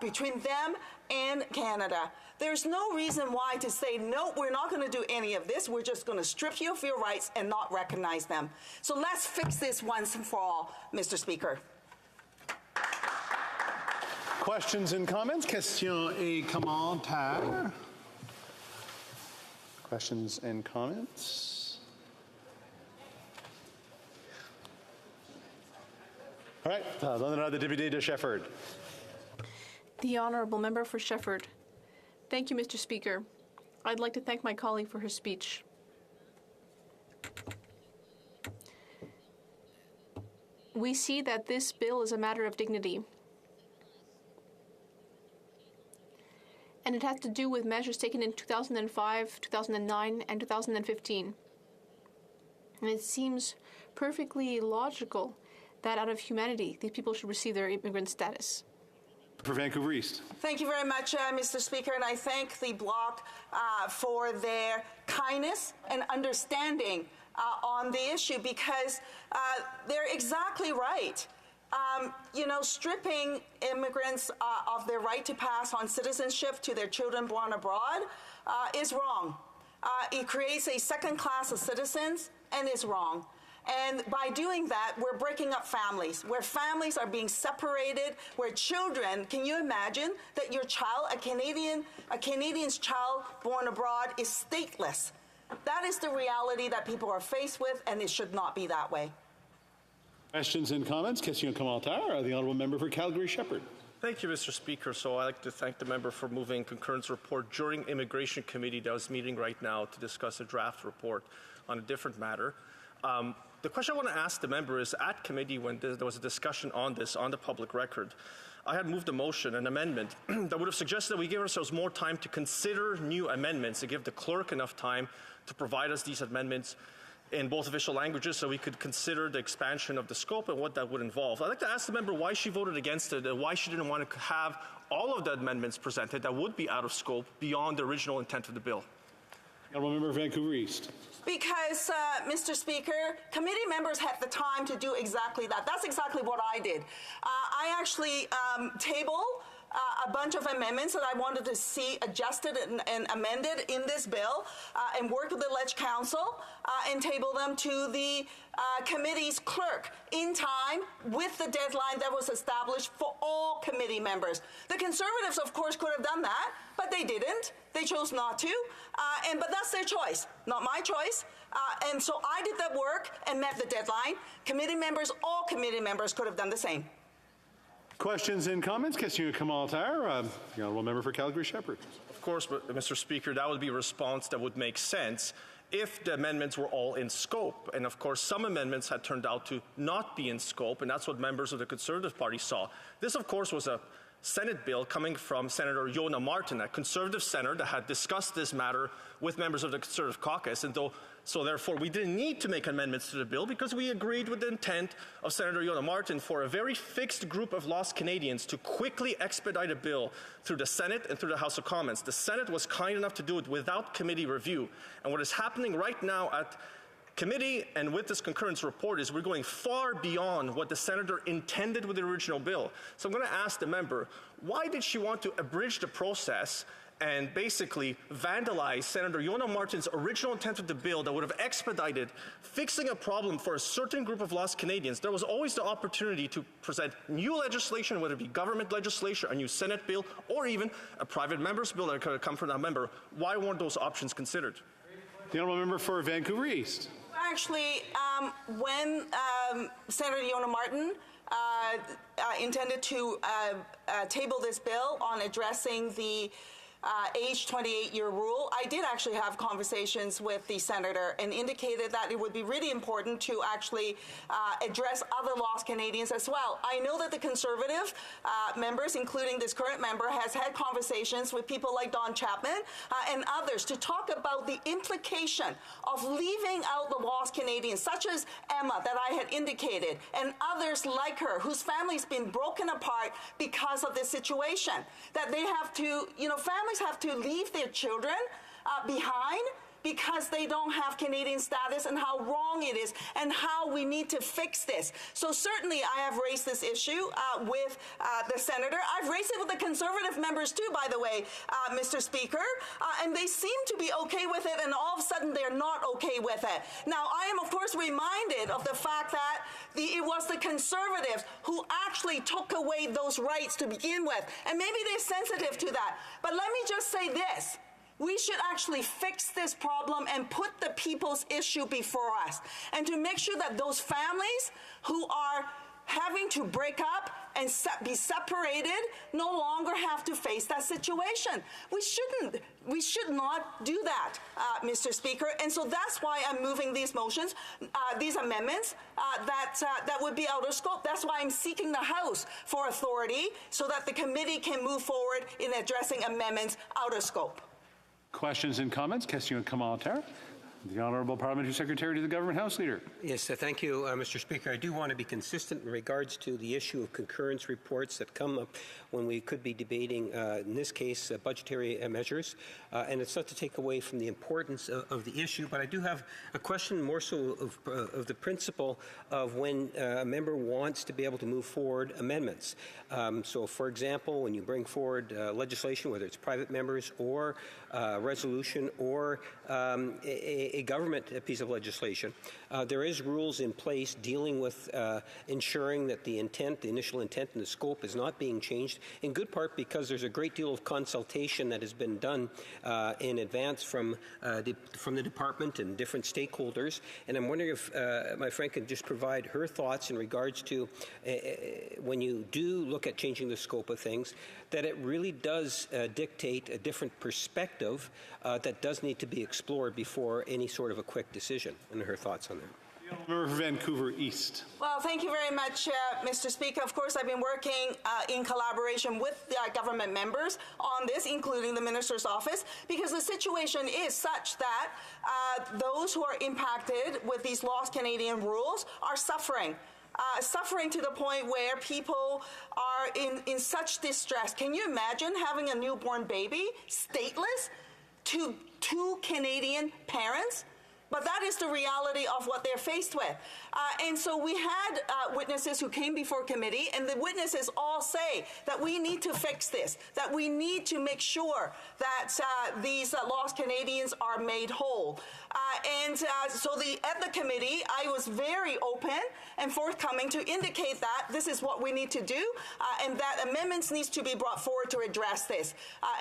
between them and Canada. There's no reason why to say, no, we're not going to do any of this. We're just going to strip you of your rights and not recognize them. So let's fix this once and for all, Mr. Speaker. Questions and comments? Questions et commentaires? Questions and comments? All right, l'honorable député de Shefford. The honourable member for Shefford. Thank you, Mr. Speaker. I'd like to thank my colleague for her speech. We see that this bill is a matter of dignity. And it has to do with measures taken in 2005, 2009, and 2015. And it seems perfectly logical that out of humanity, these people should receive their immigrant status. For Vancouver East. Thank you very much, Mr. Speaker, and I thank the Bloc for their kindness and understanding on the issue, because they're exactly right. Stripping immigrants of their right to pass on citizenship to their children born abroad is wrong. It creates a second class of citizens and is wrong. And by doing that, we're breaking up families, where families are being separated, where children, can you imagine that your child, a Canadian's child born abroad, is stateless? That is the reality that people are faced with, and it should not be that way. Questions and comments? Question commentaire. The Honourable Member for Calgary-Shepherd. Thank you, Mr. Speaker. So I'd like to thank the member for moving concurrence report during Immigration Committee that was meeting right now to discuss a draft report on a different matter. The question I want to ask the member is, at committee, when there was a discussion on this on the public record, I had moved a motion, an amendment, that would have suggested that we give ourselves more time to consider new amendments, to give the clerk enough time to provide us these amendments in both official languages so we could consider the expansion of the scope and what that would involve. I'd like to ask the member why she voted against it and why she didn't want to have all of the amendments presented that would be out of scope beyond the original intent of the bill. Honourable Member Vancouver East. Because, Mr. Speaker, committee members had the time to do exactly that. That's exactly what I did. I actually tabled a bunch of amendments that I wanted to see adjusted and amended in this bill, and worked with the Ledge Council and table them to the committee's clerk in time with the deadline that was established for all committee members. The Conservatives, of course, could have done that, but they didn't. They chose not to, but that's their choice, not my choice. And so I did that work and met the deadline. Committee members, all committee members could have done the same. Questions and comments? Question commentaire. The Honourable Member for Calgary-Shepherd. Of course, Mr. Speaker, that would be a response that would make sense if the amendments were all in scope. And of course, some amendments had turned out to not be in scope, and that's what members of the Conservative Party saw. This, of course, was a Senate bill coming from Senator Yona Martin, a Conservative senator that had discussed this matter with members of the Conservative caucus, and so therefore we didn't need to make amendments to the bill because we agreed with the intent of Senator Yona Martin for a very fixed group of lost Canadians to quickly expedite a bill through the Senate and through the House of Commons. The Senate was kind enough to do it without committee review, and what is happening right now at committee and with this concurrence report is we're going far beyond what the senator intended with the original bill. So I'm going to ask the member, why did she want to abridge the process and basically vandalize Senator Yona Martin's original intent of the bill that would have expedited fixing a problem for a certain group of lost Canadians? There was always the opportunity to present new legislation, whether it be government legislation, a new Senate bill, or even a private member's bill that could have come from that member. Why weren't those options considered? The Honourable Member for Vancouver East. Actually, when Senator Yona Martin intended to table this bill on addressing the age 28-year rule, I did actually have conversations with the senator and indicated that it would be really important to actually address other lost Canadians as well. I know that the Conservative members, including this current member, has had conversations with people like Don Chapman and others to talk about the implication of leaving out the lost Canadians, such as Emma that I had indicated, and others like her, whose family's been broken apart because of this situation, that they have to, families have to leave their children behind because they don't have Canadian status, and how wrong it is and how we need to fix this. So certainly I have raised this issue with the senator. I've raised it with the Conservative members too, by the way, Mr. Speaker, and they seem to be okay with it, and all of a sudden they're not okay with it. Now, I am of course reminded of the fact that it was the Conservatives who actually took away those rights to begin with, and maybe they're sensitive to that. But let me just say this. We should actually fix this problem and put the people's issue before us, and to make sure that those families who are having to break up and be separated no longer have to face that situation. We should not do that, Mr. Speaker. And so that's why I'm moving these motions, these amendments that would be out of scope. That's why I'm seeking the House for authority so that the committee can move forward in addressing amendments out of scope. Questions and comments? Question commentaire. The Honourable Parliamentary Secretary to the Government House Leader. Yes, thank you, Mr. Speaker. I do want to be consistent in regards to the issue of concurrence reports that come up when we could be debating, in this case, budgetary measures. And it's not to take away from the importance of the issue, but I do have a question more so of the principle of when a member wants to be able to move forward amendments. So, for example, when you bring forward legislation, whether it's private members or resolution or a government piece of legislation, there is rules in place dealing with ensuring that the intent, the initial intent and the scope is not being changed, in good part because there's a great deal of consultation that has been done in advance from the department and different stakeholders. And I'm wondering if my friend can just provide her thoughts in regards to when you do look at changing the scope of things, that it really does dictate a different perspective that does need to be explored before any sort of a quick decision, and her thoughts on that. Member for Vancouver East. Well, thank you very much, Mr. Speaker. Of course, I've been working in collaboration with government members on this, including the Minister's Office, because the situation is such that those who are impacted with these Lost Canadian rules are suffering. Suffering to the point where people are in such distress. Can you imagine having a newborn baby, stateless, to two Canadian parents? But that is the reality of what they're faced with. And so we had witnesses who came before committee, and the witnesses all say that we need to fix this, that we need to make sure that these lost Canadians are made whole. So at the committee, I was very open and forthcoming to indicate that this is what we need to do, and that amendments needs to be brought forward to address this.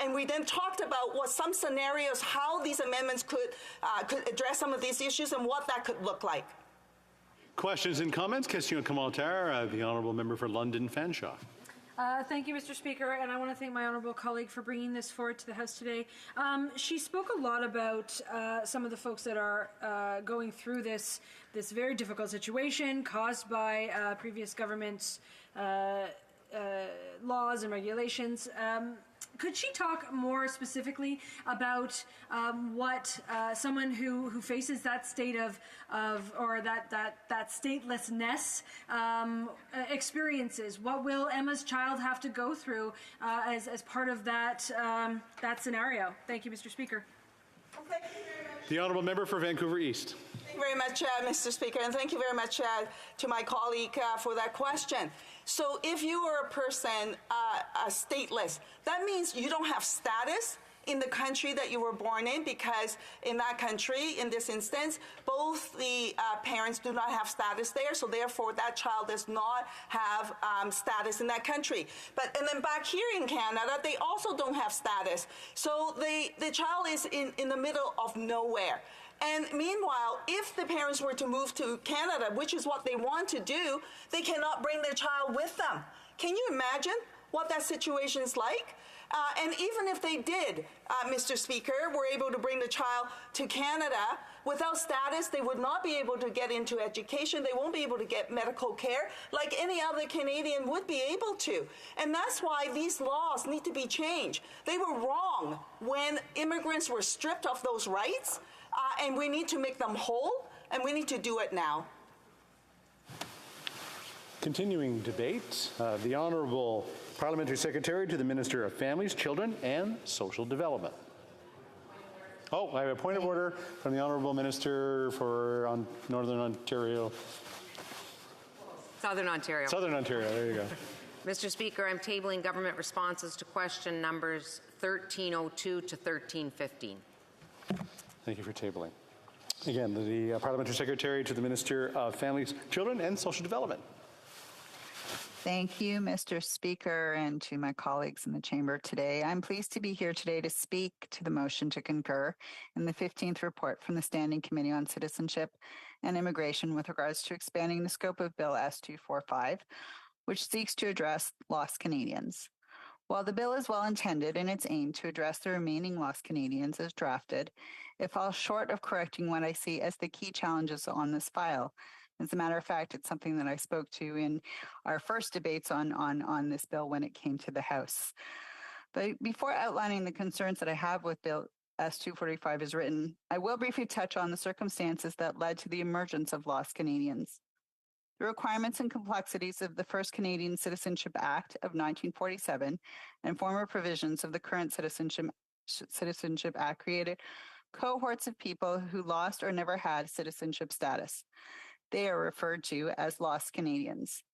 And we then talked about what some scenarios, how these amendments could address some of these issues and what that could look like. Questions and comments? Question commentaire. The Honourable Member for London Fanshawe. Thank you, Mr. Speaker, and I want to thank my honourable colleague for bringing this forward to the House today. She spoke a lot about some of the folks that are going through this very difficult situation caused by previous governments' laws and regulations. Could she talk more specifically about what someone who faces that state of or that statelessness experiences? What will Emma's child have to go through as part of that scenario? Thank you, Mr. Speaker. The Honourable Member for Vancouver East. Thank you very much, Mr. Speaker, and thank you very much to my colleague for that question. So if you are a person stateless, that means you don't have status in the country that you were born in, because in that country, in this instance, both the parents do not have status there, so therefore that child does not have status in that country. And then back here in Canada, they also don't have status. So the child is in the middle of nowhere. And meanwhile, if the parents were to move to Canada, which is what they want to do, they cannot bring their child with them. Can you imagine what that situation is like? And even if they did, Mr. Speaker, were able to bring the child to Canada, without status, they would not be able to get into education. They won't be able to get medical care like any other Canadian would be able to. And that's why these laws need to be changed. They were wrong when immigrants were stripped of those rights, and we need to make them whole, and we need to do it now. Continuing debate, the Honourable Parliamentary Secretary to the Minister of Families, Children and Social Development. Oh, I have a point of order from the Honourable Minister for Northern Ontario. Southern Ontario. Southern Ontario, there you go. Mr. Speaker, I'm tabling government responses to question numbers 1302 to 1315. Thank you for tabling. Again, the Parliamentary Secretary to the Minister of Families, Children and Social Development. Thank you, Mr. Speaker, and to my colleagues in the chamber today. I'm pleased to be here today to speak to the motion to concur in the 15th report from the Standing Committee on Citizenship and Immigration with regards to expanding the scope of Bill S245, which seeks to address lost Canadians. While the bill is well intended in its aim to address the remaining lost Canadians as drafted, it falls short of correcting what I see as the key challenges on this file. As a matter of fact, it's something that I spoke to in our first debates on this bill when it came to the House. But before outlining the concerns that I have with Bill S245 is written, I will briefly touch on the circumstances that led to the emergence of Lost Canadians. The requirements and complexities of the first Canadian Citizenship Act of 1947 and former provisions of the current Citizenship Act created cohorts of people who lost or never had citizenship status. They are referred to as Lost Canadians.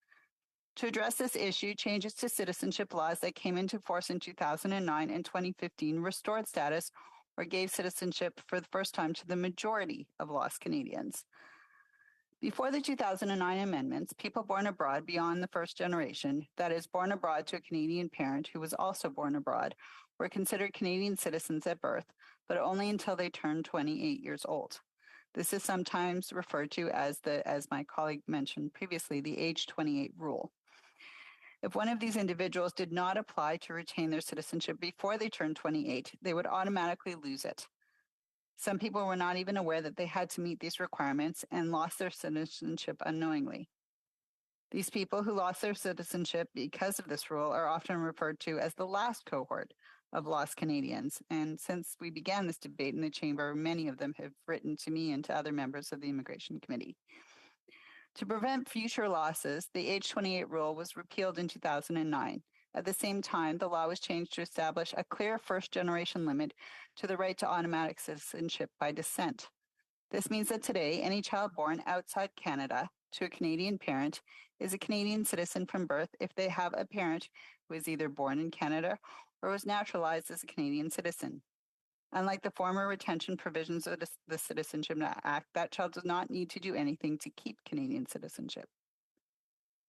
To address this issue, changes to citizenship laws that came into force in 2009 and 2015 restored status or gave citizenship for the first time to the majority of Lost Canadians. Before the 2009 amendments, people born abroad beyond the first generation, that is, born abroad to a Canadian parent who was also born abroad, were considered Canadian citizens at birth, but only until they turned 28 years old. This is sometimes referred to as my colleague mentioned previously, the age 28 rule. If one of these individuals did not apply to retain their citizenship before they turned 28, they would automatically lose it. Some people were not even aware that they had to meet these requirements and lost their citizenship unknowingly. These people who lost their citizenship because of this rule are often referred to as the last cohort of Lost Canadians. And since we began this debate in the chamber, many of them have written to me and to other members of the Immigration Committee. To prevent future losses, the age 28 rule was repealed in 2009. At the same time, the law was changed to establish a clear first-generation limit to the right to automatic citizenship by descent. This means that today, any child born outside Canada to a Canadian parent is a Canadian citizen from birth if they have a parent who is either born in Canada or was naturalized as a Canadian citizen. Unlike the former retention provisions of the Citizenship Act, that child does not need to do anything to keep Canadian citizenship.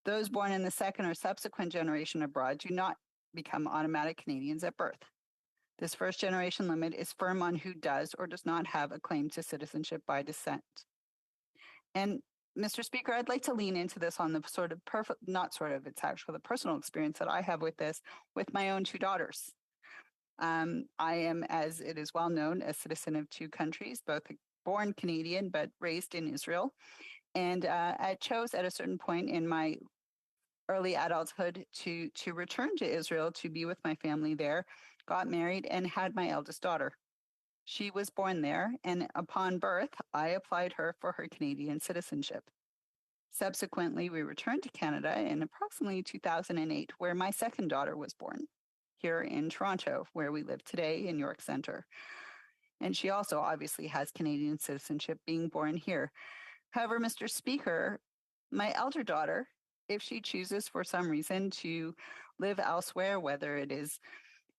Those born in the second or subsequent generation abroad do not become automatic Canadians at birth. This first generation limit is firm on who does or does not have a claim to citizenship by descent. And Mr. Speaker, I'd like to lean into this on the it's actually the personal experience that I have with this with my own two daughters. I am, as it is well known, a citizen of two countries, both born Canadian but raised in Israel. And I chose at a certain point in my early adulthood to return to Israel to be with my family there, got married, and had my eldest daughter. She was born there, and upon birth, I applied her for her Canadian citizenship. Subsequently, we returned to Canada in approximately 2008, where my second daughter was born, here in Toronto, where we live today in York Centre. And she also obviously has Canadian citizenship, being born here. However, Mr. Speaker, my elder daughter, if she chooses for some reason to live elsewhere, whether it is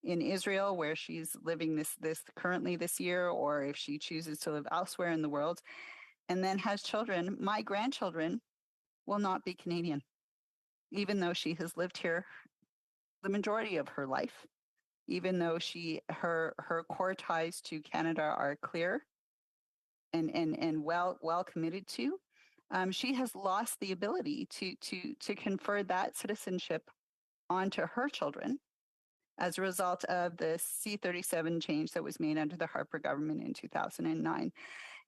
in Israel, where she's living this currently this year, or if she chooses to live elsewhere in the world, and then has children, my grandchildren will not be Canadian, even though she has lived here the majority of her life, even though her core ties to Canada are clear and well committed to. She has lost the ability to confer that citizenship onto her children as a result of the C-37 change that was made under the Harper government in 2009.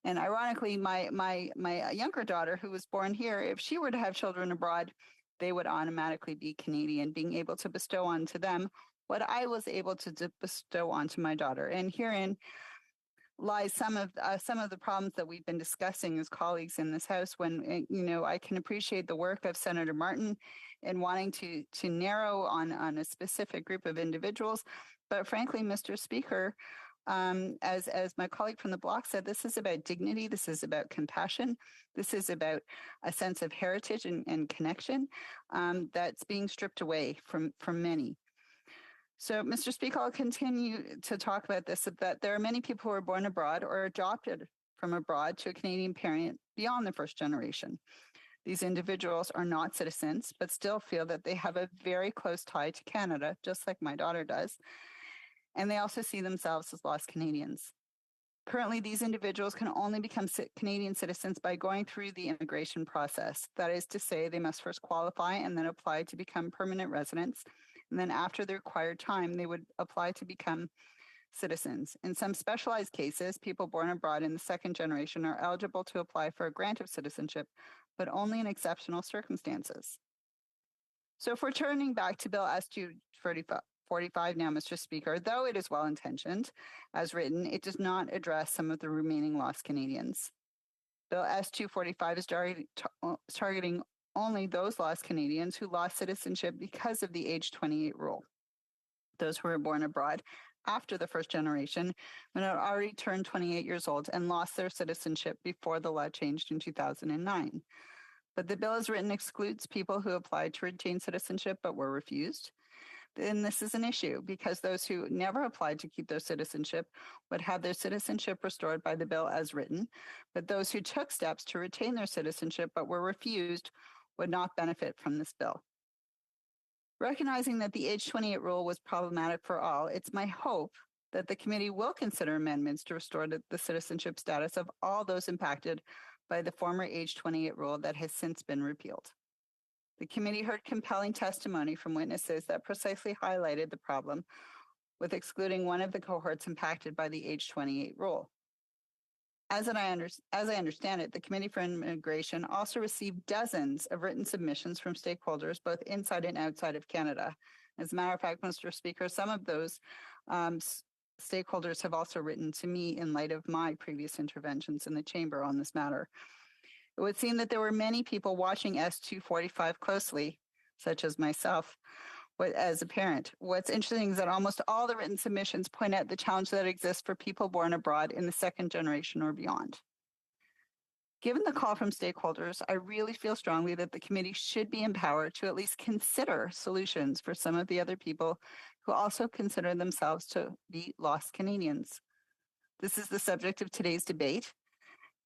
And ironically, my younger daughter, who was born here, if she were to have children abroad, they would automatically be Canadian, being able to bestow onto them what I was able to bestow onto my daughter. And herein lies some of the problems that we've been discussing as colleagues in this House. When I can appreciate the work of Senator Martin in wanting to narrow on a specific group of individuals, but frankly, Mr. Speaker, as my colleague from the Bloc said, this is about dignity. This is about compassion. This is about a sense of heritage and connection that's being stripped away from many. So, Mr. Speaker, I'll continue to talk about this, that there are many people who are born abroad or adopted from abroad to a Canadian parent beyond the first generation. These individuals are not citizens, but still feel that they have a very close tie to Canada, just like my daughter does. And they also see themselves as lost Canadians. Currently, these individuals can only become Canadian citizens by going through the immigration process. That is to say, they must first qualify and then apply to become permanent residents. And then after the required time, they would apply to become citizens. In some specialized cases, people born abroad in the second generation are eligible to apply for a grant of citizenship, but only in exceptional circumstances. So if we're turning back to Bill S-245, 245 now, Mr. Speaker, though it is well-intentioned, as written, it does not address some of the remaining lost Canadians. Bill S-245 is targeting only those lost Canadians who lost citizenship because of the age 28 rule. Those who were born abroad after the first generation when had already turned 28 years old and lost their citizenship before the law changed in 2009. But the bill as written excludes people who applied to retain citizenship but were refused. Then this is an issue because those who never applied to keep their citizenship would have their citizenship restored by the bill as written, but those who took steps to retain their citizenship but were refused would not benefit from this bill. Recognizing that the age 28 rule was problematic for all, it's my hope that the committee will consider amendments to restore the citizenship status of all those impacted by the former age 28 rule that has since been repealed. The committee heard compelling testimony from witnesses that precisely highlighted the problem with excluding one of the cohorts impacted by the age 28 rule. As I understand it, the Committee for Immigration also received dozens of written submissions from stakeholders, both inside and outside of Canada. As a matter of fact, Mr. Speaker, some of those stakeholders have also written to me in light of my previous interventions in the chamber on this matter. It would seem that there were many people watching S-245 closely, such as myself, as a parent. What's interesting is that almost all the written submissions point out the challenge that exists for people born abroad in the second generation or beyond. Given the call from stakeholders, I really feel strongly that the committee should be empowered to at least consider solutions for some of the other people who also consider themselves to be lost Canadians. This is the subject of today's debate.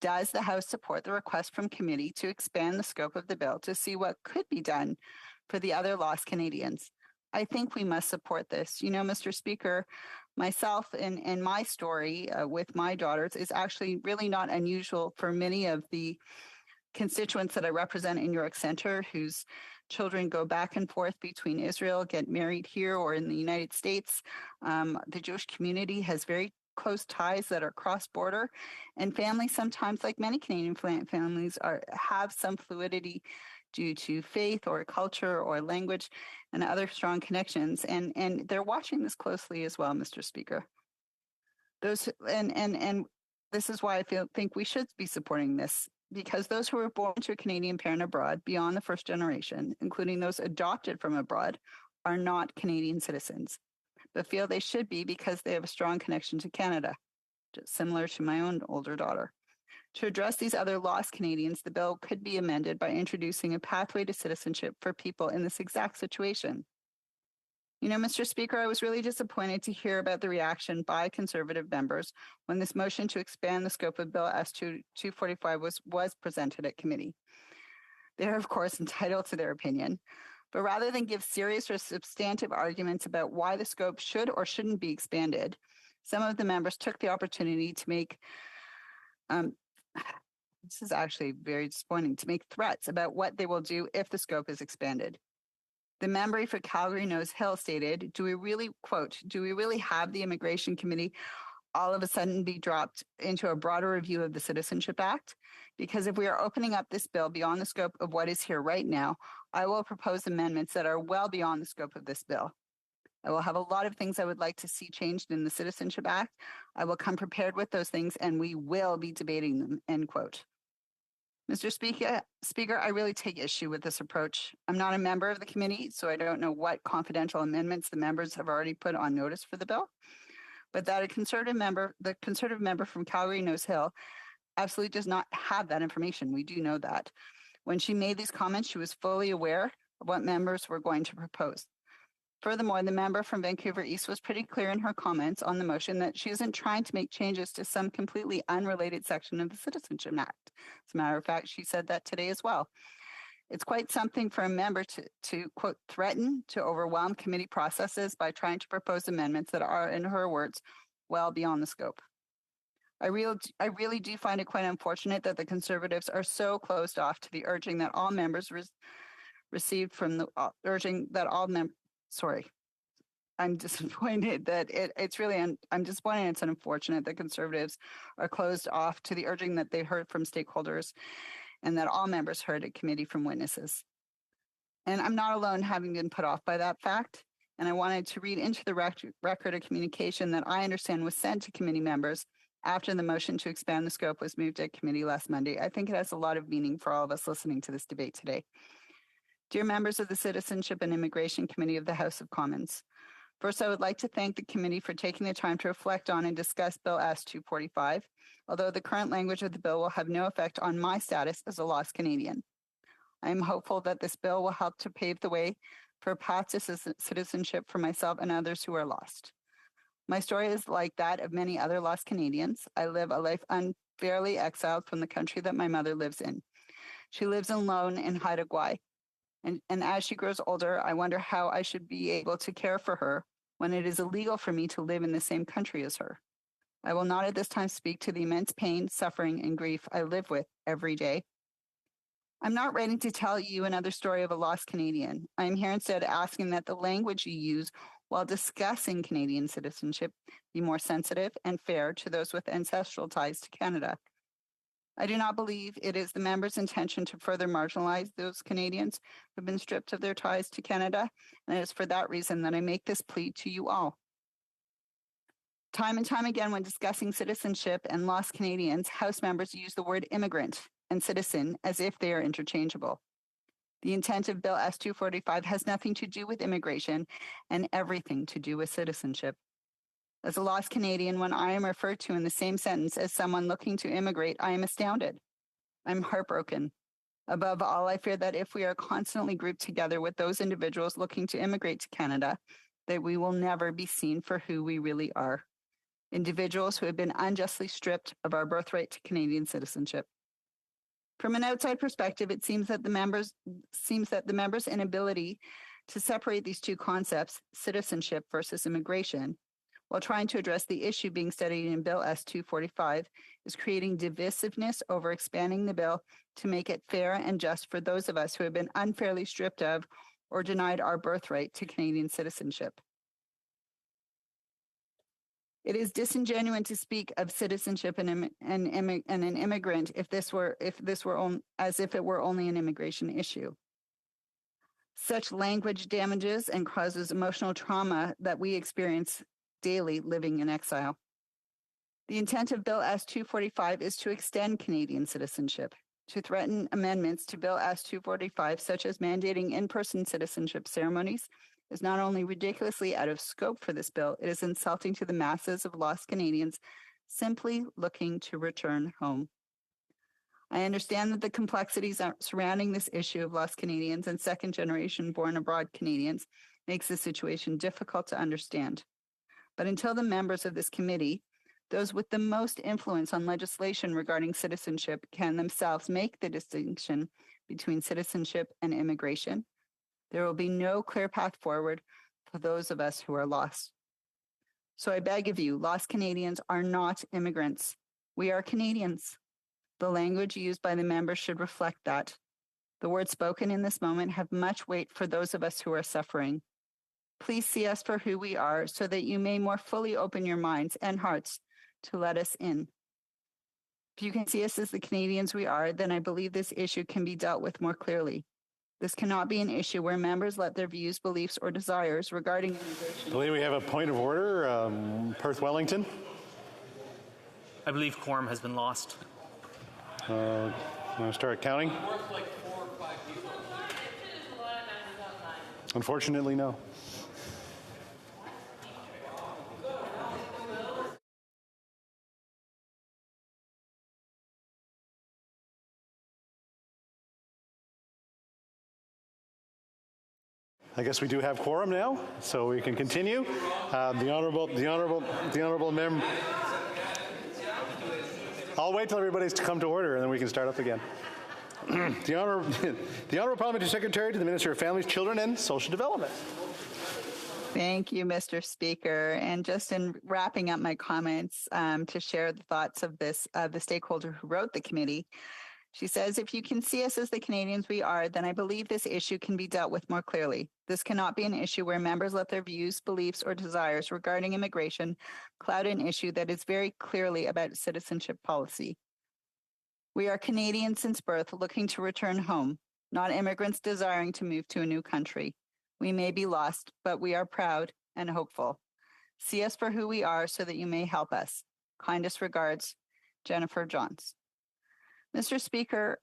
Does the House support the request from committee to expand the scope of the bill to see what could be done for the other lost Canadians? I think we must support this. You know, Mr. Speaker, myself and my story with my daughters is actually really not unusual for many of the constituents that I represent in York Centre, whose children go back and forth between Israel, get married here or in the United States. The Jewish community has very close ties that are cross-border, and families sometimes, like many Canadian families, have some fluidity due to faith or culture or language and other strong connections, and they're watching this closely as well, Mr. Speaker. Those and this is why I think we should be supporting this, because those who were born to a Canadian parent abroad beyond the first generation, including those adopted from abroad, are not Canadian citizens, but feel they should be because they have a strong connection to Canada, similar to my own older daughter. To address these other lost Canadians, the bill could be amended by introducing a pathway to citizenship for people in this exact situation. You know, Mr. Speaker, I was really disappointed to hear about the reaction by Conservative members when this motion to expand the scope of Bill S-245 was presented at committee. They are, of course, entitled to their opinion, but rather than give serious or substantive arguments about why the scope should or shouldn't be expanded, some of the members took the opportunity to make, this is actually very disappointing, to make threats about what they will do if the scope is expanded. The member for Calgary Nose Hill stated, do we really have the Immigration Committee all of a sudden be dropped into a broader review of the Citizenship Act? Because if we are opening up this bill beyond the scope of what is here right now, I will propose amendments that are well beyond the scope of this bill. I will have a lot of things I would like to see changed in the Citizenship Act. I will come prepared with those things and we will be debating them, end quote. Mr. Speaker, I really take issue with this approach. I'm not a member of the committee, so I don't know what confidential amendments the members have already put on notice for the bill, but that the conservative member from Calgary Nose Hill absolutely does not have that information. We do know that. When she made these comments, she was fully aware of what members were going to propose. Furthermore, the member from Vancouver East was pretty clear in her comments on the motion that she isn't trying to make changes to some completely unrelated section of the Citizenship Act. As a matter of fact, she said that today as well. It's quite something for a member to quote, threaten to overwhelm committee processes by trying to propose amendments that are, in her words, well beyond the scope. I really do find it quite unfortunate that the Conservatives are so closed off to the urging that all members received from the I'm disappointed that I'm disappointed it's unfortunate that Conservatives are closed off to the urging that they heard from stakeholders and that all members heard at committee from witnesses. And I'm not alone having been put off by that fact. and I wanted to read into the record a communication that I understand was sent to committee members after the motion to expand the scope was moved at committee last Monday. I think it has a lot of meaning for all of us listening to this debate today. Dear members of the Citizenship and Immigration Committee of the House of Commons, first, I would like to thank the committee for taking the time to reflect on and discuss Bill S-245, although the current language of the bill will have no effect on my status as a lost Canadian. I am hopeful that this bill will help to pave the way for a path to citizenship for myself and others who are lost. My story is like that of many other lost Canadians. I live a life unfairly exiled from the country that my mother lives in. She lives alone in Haida Gwaii. And as she grows older, I wonder how I should be able to care for her when it is illegal for me to live in the same country as her. I will not at this time speak to the immense pain, suffering, and grief I live with every day. I'm not ready to tell you another story of a lost Canadian. I am here instead asking that the language you use while discussing Canadian citizenship be more sensitive and fair to those with ancestral ties to Canada. I do not believe it is the members' intention to further marginalize those Canadians who have been stripped of their ties to Canada, and it is for that reason that I make this plea to you all. Time and time again, when discussing citizenship and lost Canadians, House members use the word immigrant and citizen as if they are interchangeable. The intent of Bill S-245 has nothing to do with immigration and everything to do with citizenship. As a lost Canadian, when I am referred to in the same sentence as someone looking to immigrate, I am astounded. I'm heartbroken. Above all, I fear that if we are constantly grouped together with those individuals looking to immigrate to Canada, that we will never be seen for who we really are. Individuals who have been unjustly stripped of our birthright to Canadian citizenship. From an outside perspective, it seems that the members' inability to separate these two concepts, citizenship versus immigration, while trying to address the issue being studied in Bill S-245, is creating divisiveness over expanding the bill to make it fair and just for those of us who have been unfairly stripped of or denied our birthright to Canadian citizenship. It is disingenuous to speak of citizenship and an immigrant as if it were only an immigration issue. Such language damages and causes emotional trauma that we experience daily living in exile. The intent of Bill S-245 is to extend Canadian citizenship, to threaten amendments to Bill S-245, such as mandating in-person citizenship ceremonies, is not only ridiculously out of scope for this bill, it is insulting to the masses of lost Canadians simply looking to return home. I understand that the complexities surrounding this issue of lost Canadians and second-generation born-abroad Canadians makes the situation difficult to understand. But until the members of this committee, those with the most influence on legislation regarding citizenship, can themselves make the distinction between citizenship and immigration, there will be no clear path forward for those of us who are lost. So I beg of you, lost Canadians are not immigrants. We are Canadians. The language used by the members should reflect that. The words spoken in this moment have much weight for those of us who are suffering. Please see us for who we are so that you may more fully open your minds and hearts to let us in. If you can see us as the Canadians we are, then I believe this issue can be dealt with more clearly. This cannot be an issue where members let their views, beliefs, or desires regarding immigration. I believe we have a point of order. Perth Wellington. I believe quorum has been lost. Want to start counting? Unfortunately, no. I guess we do have quorum now, so we can continue. The honorable member. I'll wait till everybody's to come to order, and then we can start up again. The honorable Parliamentary Secretary to the Minister of Families, Children, and Social Development. Thank you, Mr. Speaker. And just in wrapping up my comments to share the thoughts of the stakeholder who wrote the committee. She says, if you can see us as the Canadians we are, then I believe this issue can be dealt with more clearly. This cannot be an issue where members let their views, beliefs, or desires regarding immigration cloud an issue that is very clearly about citizenship policy. We are Canadians since birth looking to return home, not immigrants desiring to move to a new country. We may be lost, but we are proud and hopeful. See us for who we are so that you may help us. Kindest regards, Jennifer Johns. Mr. Speaker,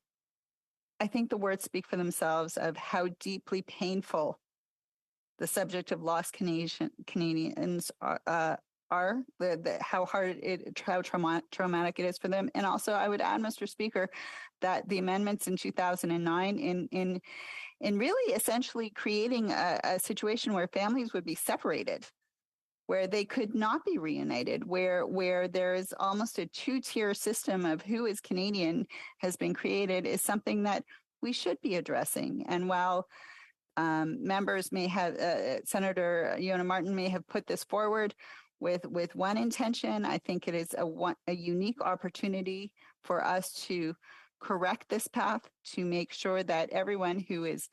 I think the words speak for themselves of how deeply painful the subject of lost Canadians are, how hard how traumatic it is for them. And also, I would add, Mr. Speaker, that the amendments in 2009 in really essentially creating a situation where families would be separated, where they could not be reunited, where there is almost a two-tier system of who is Canadian has been created, is something that we should be addressing. And while members may have, Senator Yona Martin may have put this forward with one intention, I think it is a unique opportunity for us to correct this path, to make sure that everyone who is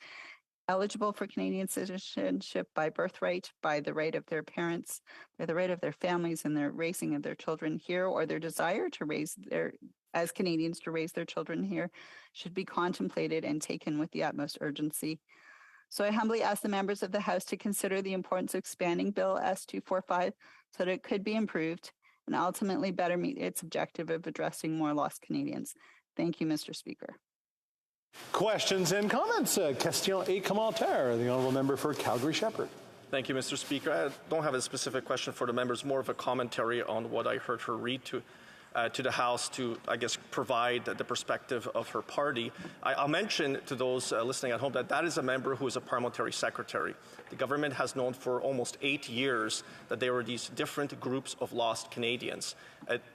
eligible for Canadian citizenship by birthright, by the right of their parents, by the right of their families and their raising of their children here, or their desire to raise as Canadians to raise their children here, should be contemplated and taken with the utmost urgency. So I humbly ask the members of the House to consider the importance of expanding Bill S-245 so that it could be improved and ultimately better meet its objective of addressing more lost Canadians. Thank you, Mr. Speaker. Questions and comments? Question et commentaire. The honourable member for Calgary-Shepherd. Thank you, Mr. Speaker. I don't have a specific question for the members, more of a commentary on what I heard her read to the House to, I guess, provide the perspective of her party. I'll mention to those listening at home that is a member who is a parliamentary secretary. The government has known for almost 8 years that there were these different groups of lost Canadians.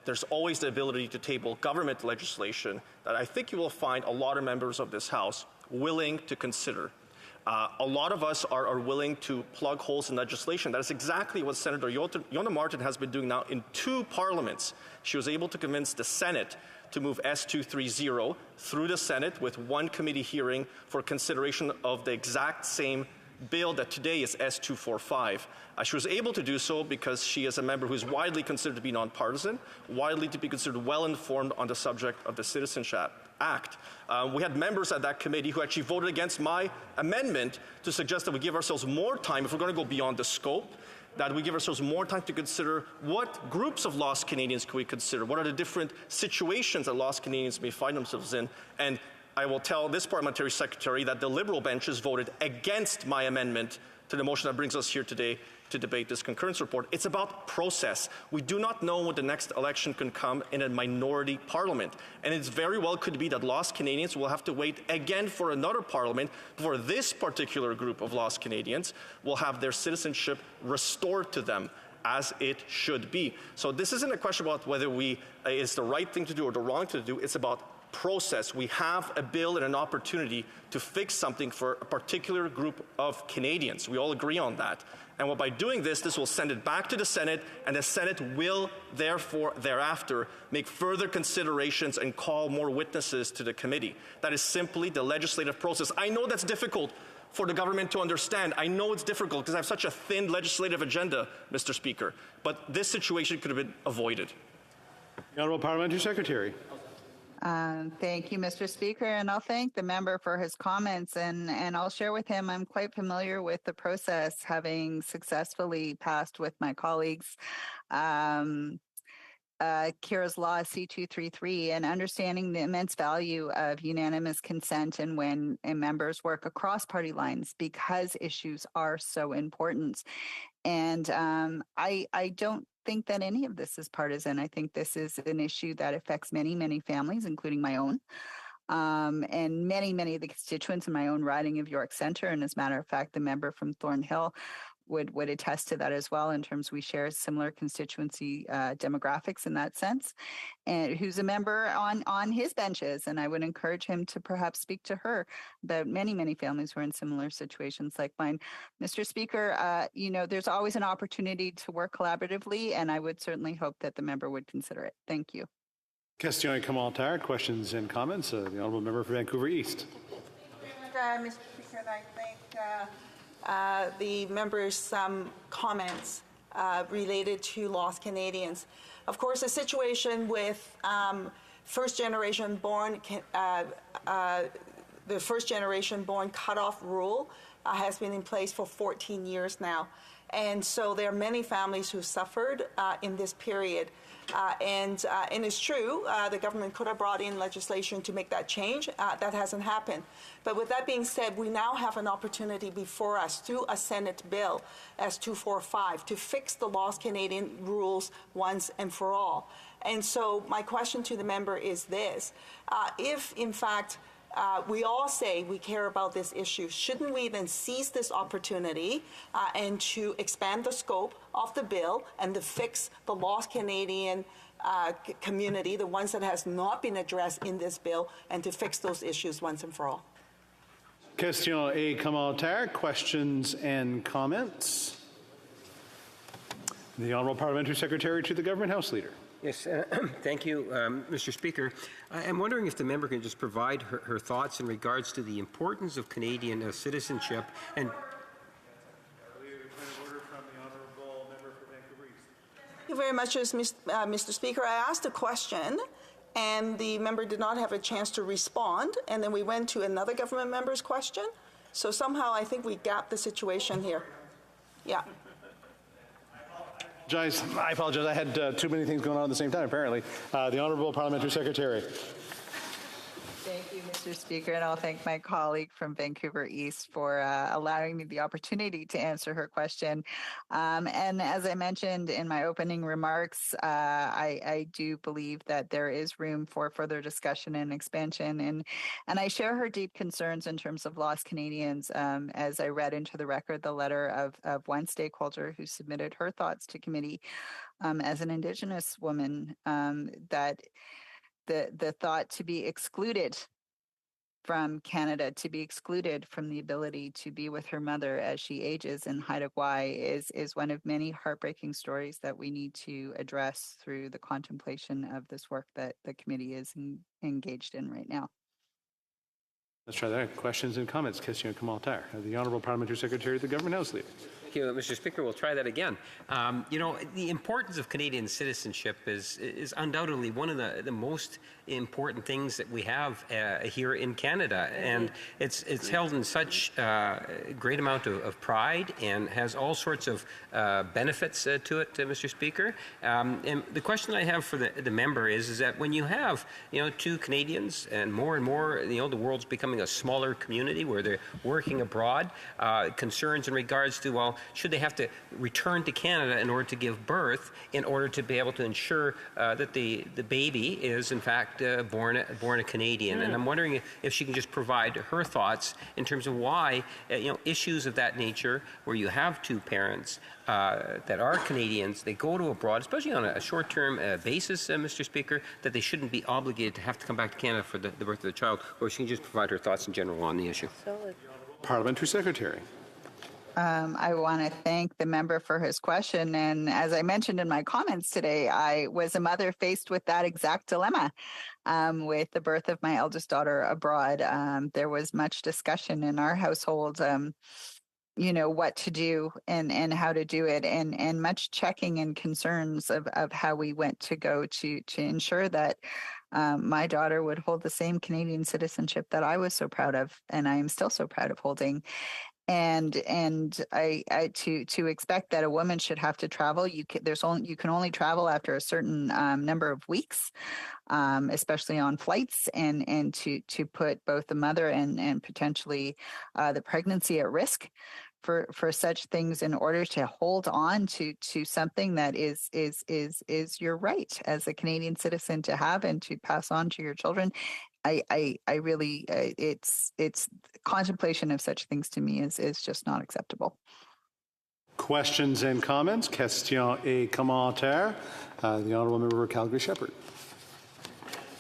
There's always the ability to table government legislation that I think you will find a lot of members of this House willing to consider. A lot of us are willing to plug holes in legislation. That is exactly what Senator Yona Martin has been doing now in 2 parliaments. She was able to convince the Senate to move S-230 through the Senate with 1 committee hearing for consideration of the exact same bill that today is S-245. She was able to do so because she is a member who is widely considered to be nonpartisan, widely to be considered well-informed on the subject of the Citizenship Act. We had members at that committee who actually voted against my amendment to suggest that we give ourselves more time, if we're going to go beyond the scope, that we give ourselves more time to consider what groups of lost Canadians can we consider, what are the different situations that lost Canadians may find themselves in. And I will tell this parliamentary secretary that the Liberal benches voted against my amendment to the motion that brings us here today to debate this concurrence report. It's about process. We do not know when the next election can come in a minority parliament. And it's very well could be that lost Canadians will have to wait again for another parliament before this particular group of lost Canadians will have their citizenship restored to them as it should be. So this isn't a question about whether it's the right thing to do or the wrong thing to do. It's about process. We have a bill and an opportunity to fix something for a particular group of Canadians. We all agree on that. And by doing this will send it back to the Senate, and the Senate will therefore thereafter make further considerations and call more witnesses to the committee. That is simply the legislative process. I know that's difficult for the government to understand. I know it's difficult because I have such a thin legislative agenda, Mr. Speaker, but this situation could have been avoided. The Honourable Parliamentary Secretary. Thank you, Mr. Speaker, and I'll thank the member for his comments, and I'll share with him I'm quite familiar with the process, having successfully passed with my colleagues Kira's Law C-233, and understanding the immense value of unanimous consent and when members work across party lines, because issues are so important. And I don't think that any of this is partisan. I think this is an issue that affects many, many families, including my own, and many, many of the constituents in my own riding of York Centre. And as a matter of fact, the member from Thornhill would attest to that as well, in terms we share similar constituency demographics in that sense, and who's a member on his benches. And I would encourage him to perhaps speak to her about many, many families who are in similar situations like mine. Mr. Speaker, there's always an opportunity to work collaboratively, and I would certainly hope that the member would consider it. Thank you. Question et commentaire, questions and comments. The Honourable Member for Vancouver East. Mr. Speaker, and I thank the members' comments related to lost Canadians. Of course, the situation with the first generation born cutoff rule has been in place for 14 years now. And so there are many families who suffered in this period. And it's true, the government could have brought in legislation to make that change. That hasn't happened. But with that being said, we now have an opportunity before us through a Senate bill, S245, to fix the Lost Canadian rules once and for all. And so my question to the member is this. If, in fact, we all say we care about this issue, shouldn't we then seize this opportunity and to expand the scope of the bill and to fix the Lost Canadian community, the ones that has not been addressed in this bill, and to fix those issues once and for all? Question et commentaire, questions and comments. The Honourable Parliamentary Secretary to the Government House Leader. Yes, thank you, Mr. Speaker. I'm wondering if the member can just provide her thoughts in regards to the importance of Canadian citizenship and. Thank you very much, Mr. Speaker. I asked a question, and the member did not have a chance to respond, and then we went to another government member's question. So somehow I think we gapped the situation here. Yeah. I apologize. I had too many things going on at the same time, apparently. The Honourable Parliamentary Secretary. Thank you, Mr. Speaker, and I'll thank my colleague from Vancouver East for allowing me the opportunity to answer her question. And as I mentioned in my opening remarks, I do believe that there is room for further discussion and expansion, and I share her deep concerns in terms of Lost Canadians. As I read into the record the letter of one stakeholder who submitted her thoughts to committee as an Indigenous woman, that the thought to be excluded from Canada, to be excluded from the ability to be with her mother as she ages in Haida Gwaii is one of many heartbreaking stories that we need to address through the contemplation of this work that the committee is engaged in right now. Let's try that. Questions and comments. Question et commentaire. The Honourable Parliamentary Secretary of the Government House Leader. Thank you, Mr. Speaker. We'll try that again. You know, the importance of Canadian citizenship is undoubtedly one of the most important things that we have here in Canada, and it's held in such great amount of pride and has all sorts of benefits to it, Mr. Speaker. And the question I have for the member is that when you have two Canadians and more the world's becoming a smaller community where they're working abroad, concerns in regards to, well, should they have to return to Canada in order to give birth in order to be able to ensure that the baby is in fact born a Canadian? And I'm wondering if she can just provide her thoughts in terms of why issues of that nature, where you have two parents that are Canadians, they go to abroad, especially on a short-term basis, Mr. Speaker, that they shouldn't be obligated to have to come back to Canada for the birth of the child, or she can just provide her thoughts in general on the issue. Parliamentary Secretary. I want to thank the member for his question. And as I mentioned in my comments today, I was a mother faced with that exact dilemma with the birth of my eldest daughter abroad. There was much discussion in our household, what to do and how to do it, and much checking and concerns of how we went to go to ensure that my daughter would hold the same Canadian citizenship that I was so proud of, and I am still so proud of holding. And I to expect that a woman should have to travel, you can only travel after a certain number of weeks, especially on flights, and to put both the mother and potentially the pregnancy at risk for such things in order to hold on to something that is your right as a Canadian citizen to have and to pass on to your children. I really, it's contemplation of such things to me is just not acceptable. Questions and comments. Question et commentaire. The Honourable Member for Calgary-Shepherd.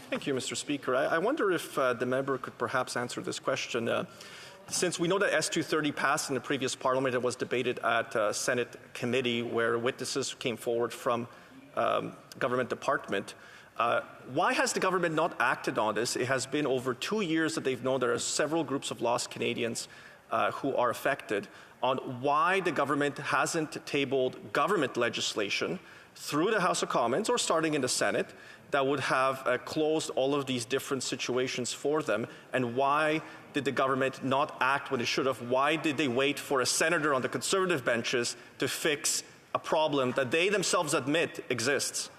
Thank you, Mr. Speaker. I wonder if the member could perhaps answer this question. Since we know that S230 passed in the previous Parliament, it was debated at a Senate committee where witnesses came forward from government department. Why has the government not acted on this? It has been over 2 years that they've known there are several groups of lost Canadians who are affected, on why the government hasn't tabled government legislation through the House of Commons or starting in the Senate that would have closed all of these different situations for them? And why did the government not act when it should have? Why did they wait for a senator on the Conservative benches to fix a problem that they themselves admit exists?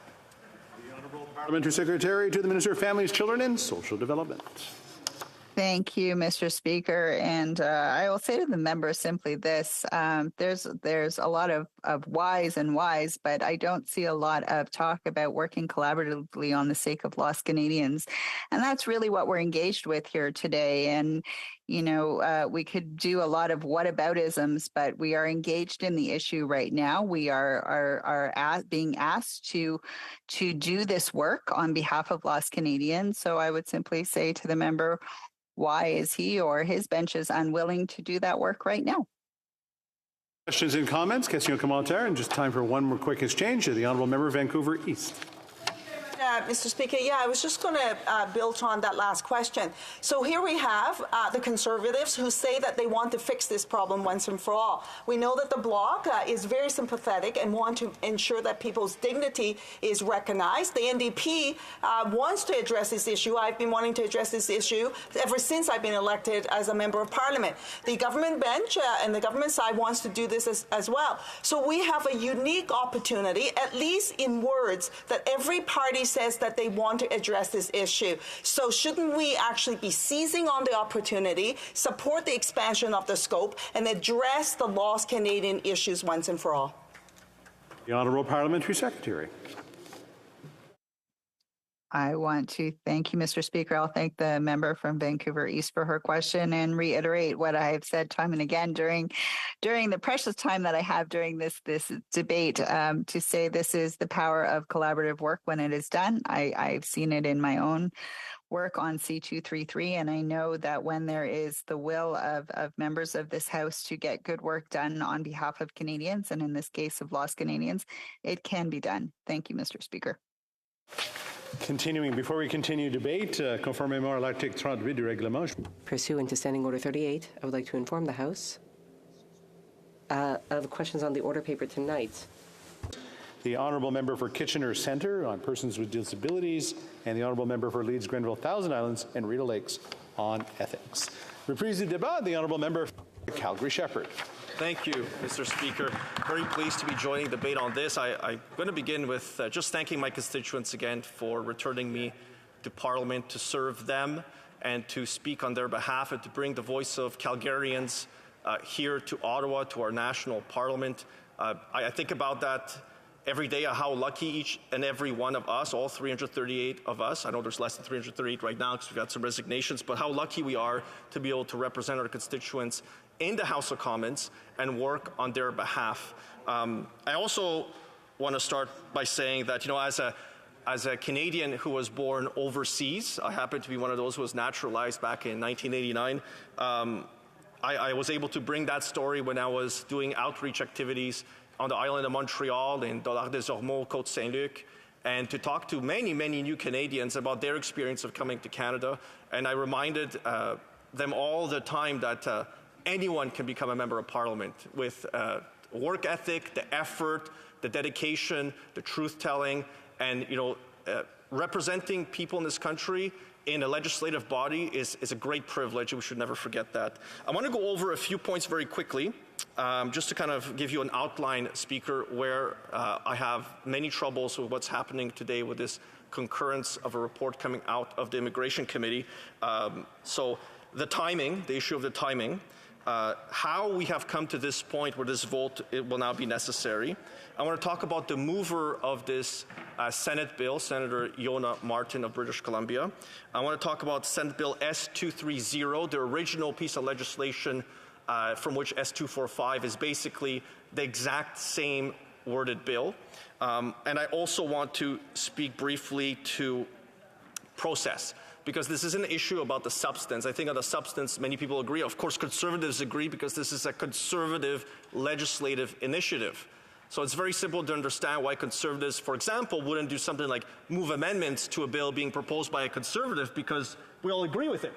The Honourable Parliamentary Secretary to the Minister of Families, Children and Social Development. Thank you, Mr. Speaker. And I will say to the member simply this. There's a lot of whys and whys, but I don't see a lot of talk about working collaboratively on the sake of lost Canadians. And that's really what we're engaged with here today. And, you know, we could do a lot of whataboutisms, but we are engaged in the issue right now. We are being asked to do this work on behalf of lost Canadians. So I would simply say to the member, why is he or his benches unwilling to do that work right now? Questions and comments? Question commentaire, and just time for one more quick exchange. The Honourable Member Vancouver East. Mr. Speaker, I was just going to build on that last question. So here we have the Conservatives who say that they want to fix this problem once and for all. We know that the Bloc is very sympathetic and want to ensure that people's dignity is recognized. The NDP wants to address this issue. I've been wanting to address this issue ever since I've been elected as a member of Parliament. The government bench and the government side wants to do this as well. So we have a unique opportunity, at least in words, that every party says that they want to address this issue. So shouldn't we actually be seizing on the opportunity, support the expansion of the scope, and address the lost Canadian issues once and for all? The Honourable Parliamentary Secretary. I want to thank you, Mr. Speaker. I'll thank the member from Vancouver East for her question and reiterate what I have said time and again during the precious time that I have during this debate to say this is the power of collaborative work when it is done. I've seen it in my own work on C233, and I know that when there is the will of members of this House to get good work done on behalf of Canadians, and in this case of lost Canadians, it can be done. Thank you, Mr. Speaker. Continuing, before we continue debate, conformément à l'article 38 du règlement. Pursuant to Standing Order 38, I would like to inform the House of questions on the order paper tonight. The Honourable Member for Kitchener Centre on persons with disabilities, and the Honourable Member for Leeds, Grenville, Thousand Islands, and Rideau Lakes on ethics. Reprise du débat, the Honourable Member for Calgary Shepherd. Thank you, Mr. Speaker. Very pleased to be joining the debate on this. I'm going to begin with just thanking my constituents again for returning me to Parliament to serve them and to speak on their behalf and to bring the voice of Calgarians here to Ottawa, to our national Parliament. I think about that every day, how lucky each and every one of us, all 338 of us, I know there's less than 338 right now because we've got some resignations, but how lucky we are to be able to represent our constituents in the House of Commons and work on their behalf. I also want to start by saying that, you know, as a Canadian who was born overseas, I happen to be one of those who was naturalized back in 1989. I was able to bring that story when I was doing outreach activities on the island of Montreal, in Dollard-des-Ormeaux, Côte-Saint-Luc, and to talk to many, many new Canadians about their experience of coming to Canada. And I reminded them all the time that anyone can become a member of Parliament with work ethic, the effort, the dedication, the truth-telling, and, you know, representing people in this country in a legislative body is a great privilege, and we should never forget that. I want to go over a few points very quickly, just to kind of give you an outline, Speaker, where I have many troubles with what's happening today with this concurrence of a report coming out of the Immigration Committee. So the timing, the issue of the timing, how we have come to this point where this vote will now be necessary. I want to talk about the mover of this Senate bill, Senator Yona Martin of British Columbia. I want to talk about Senate Bill S230, the original piece of legislation from which S245 is basically the exact same worded bill. And I also want to speak briefly to process, because this is an issue about the substance. I think on the substance, many people agree. Of course, Conservatives agree because this is a Conservative legislative initiative. So it's very simple to understand why Conservatives, for example, wouldn't do something like move amendments to a bill being proposed by a Conservative, because we all agree with it.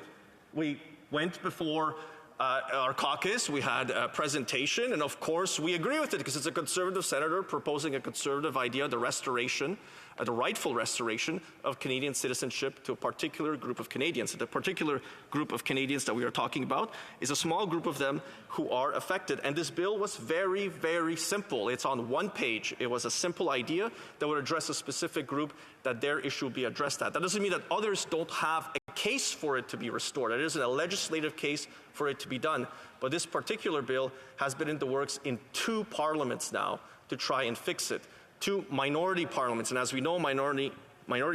We went before our caucus, we had a presentation, and of course we agree with it because it's a Conservative senator proposing a Conservative idea, the restoration the rightful restoration of Canadian citizenship to a particular group of Canadians. The particular group of Canadians that we are talking about is a small group of them who are affected. And this bill was very, very simple. It's on one page. It was a simple idea that would address a specific group that their issue will be addressed at. That doesn't mean that others don't have a case for it to be restored. It isn't a legislative case for it to be done. But this particular bill has been in the works in 2 parliaments now to try and fix it. 2 minority parliaments, and as we know, minority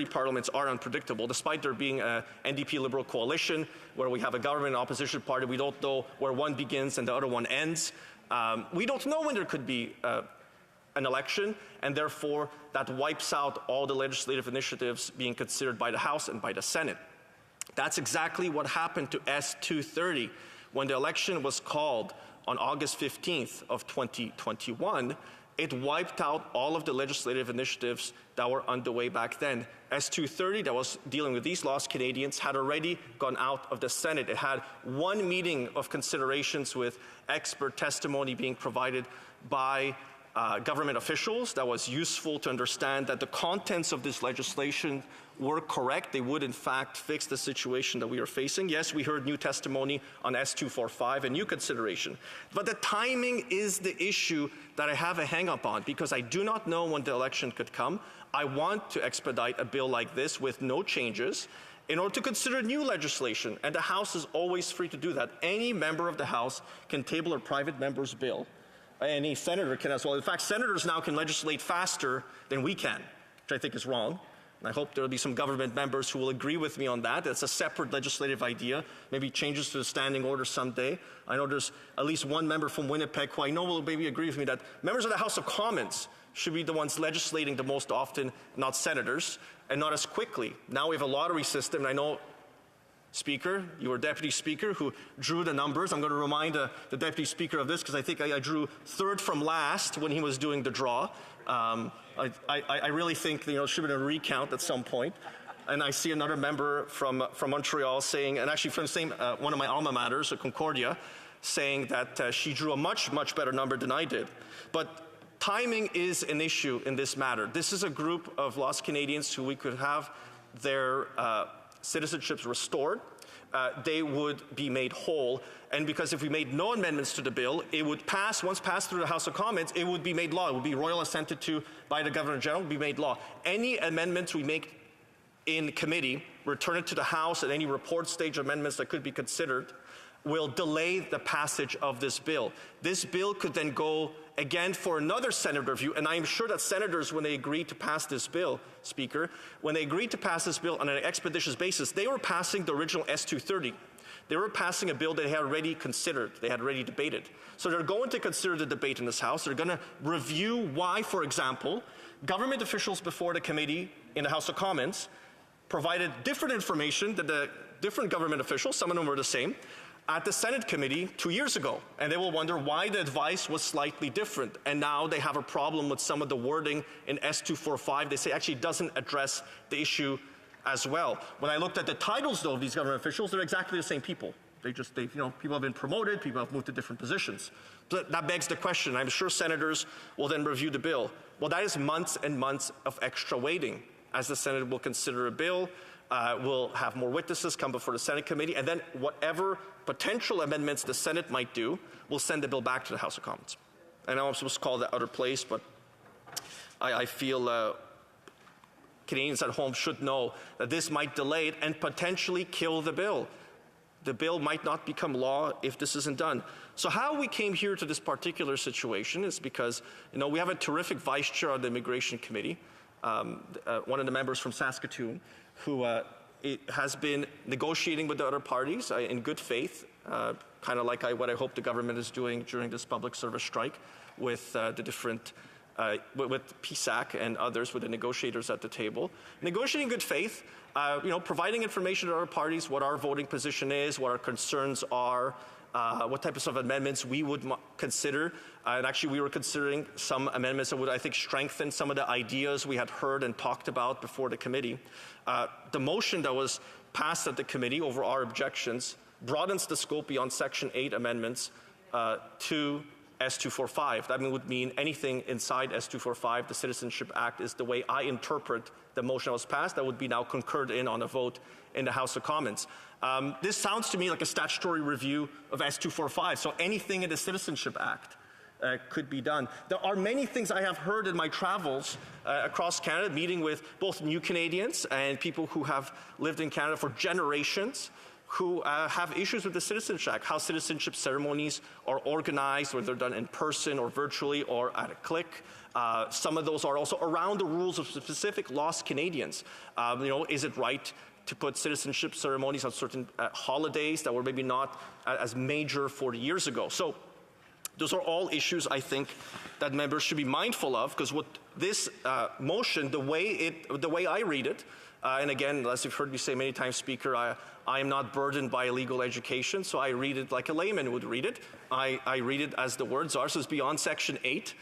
parliaments are unpredictable. Despite there being an NDP Liberal coalition where we have a government and opposition party, we don't know where one begins and the other one ends. We don't know when there could be an election, and therefore that wipes out all the legislative initiatives being considered by the House and by the Senate. That's exactly what happened to S230 when the election was called on August 15th of 2021. It wiped out all of the legislative initiatives that were underway back then. S230, that was dealing with these lost Canadians, had already gone out of the Senate. It had 1 meeting of considerations with expert testimony being provided by government officials that was useful to understand that the contents of this legislation were correct. They would, in fact, fix the situation that we are facing. Yes, we heard new testimony on S245 and new consideration. But the timing is the issue that I have a hang-up on, because I do not know when the election could come. I want to expedite a bill like this with no changes in order to consider new legislation, and the House is always free to do that. Any member of the House can table a private member's bill. Any senator can as well. In fact, senators now can legislate faster than we can, which I think is wrong. And I hope there will be some government members who will agree with me on that. It's a separate legislative idea, maybe changes to the standing order someday. I know there's at least one member from Winnipeg who I know will maybe agree with me that members of the House of Commons should be the ones legislating the most often, not senators, and not as quickly. Now we have a lottery system, and I know, Speaker, you were Deputy Speaker who drew the numbers. I'm going to remind the Deputy Speaker of this because I think I drew 3rd from last when he was doing the draw. I really think it should have been a recount at some point. And I see another member from Montreal saying, and actually from the same one of my alma maters, Concordia, saying that she drew a much, much better number than I did. But timing is an issue in this matter. This is a group of lost Canadians who we could have their citizenships restored. They would be made whole. And because if we made no amendments to the bill, it would pass, once passed through the House of Commons, it would be made law. It would be royal assented to by the Governor General, it would be made law. Any amendments we make in committee, return it to the House, and any report stage amendments that could be considered will delay the passage of this bill. This bill could then go again for another Senate review, and I am sure that senators, when they agreed to pass this bill, Speaker, when they agreed to pass this bill on an expeditious basis, they were passing the original S230. They were passing a bill they had already considered, they had already debated. So they're going to consider the debate in this House. They're going to review why, for example, government officials before the committee in the House of Commons provided different information than the different government officials, some of them were the same, at the Senate committee 2 years ago. And they will wonder why the advice was slightly different. And now they have a problem with some of the wording in S245. They say actually doesn't address the issue as well. When I looked at the titles, though, of these government officials, they're exactly the same people. People have been promoted, people have moved to different positions. So that begs the question. I'm sure senators will then review the bill. Well, that is months and months of extra waiting as the Senate will consider a bill. We'll have more witnesses come before the Senate committee, and then whatever potential amendments the Senate might do, we'll send the bill back to the House of Commons. I know I'm supposed to call that other place, but I feel Canadians at home should know that this might delay it and potentially kill the bill. The bill might not become law if this isn't done. So how we came here to this particular situation is because, we have a terrific vice chair on the Immigration Committee, one of the members from Saskatoon, who has been negotiating with the other parties in good faith, kind of like what I hope the government is doing during this public service strike with the different, with PSAC and others, with the negotiators at the table. Negotiating in good faith, providing information to other parties, what our voting position is, what our concerns are, what types of amendments we would consider. And actually, we were considering some amendments that would, I think, strengthen some of the ideas we had heard and talked about before the committee. The motion that was passed at the committee over our objections broadens the scope beyond Section 8 amendments to S245. That would mean anything inside S245, the Citizenship Act, is the way I interpret the motion that was passed. That would be now concurred in on a vote in the House of Commons. This sounds to me like a statutory review of S245, so anything in the Citizenship Act could be done. There are many things I have heard in my travels across Canada, meeting with both new Canadians and people who have lived in Canada for generations, who have issues with the Citizenship Act, how citizenship ceremonies are organized, whether they're done in person or virtually or at a click. Some of those are also around the rules of specific lost Canadians. Is it right to put citizenship ceremonies on certain holidays that were maybe not as major 40 years ago? So those are all issues I think that members should be mindful of, because what this motion, the way I read it, and again, as you've heard me say many times, Speaker, I am not burdened by a legal education, so I read it like a layman would read it. I read it as the words are, so it's beyond Section 8,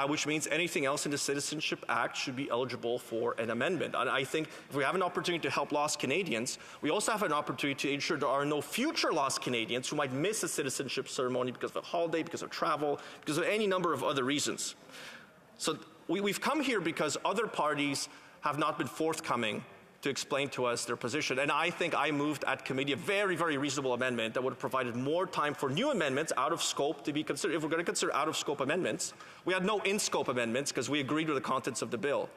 which means anything else in the Citizenship Act should be eligible for an amendment. And I think if we have an opportunity to help lost Canadians, we also have an opportunity to ensure there are no future lost Canadians who might miss a citizenship ceremony because of a holiday, because of travel, because of any number of other reasons. So we've come here because other parties have not been forthcoming to explain to us their position. And I think I moved at committee a very, very reasonable amendment that would have provided more time for new amendments out of scope to be considered. If we're going to consider out of scope amendments, we had no in scope amendments because we agreed with the contents of the bill.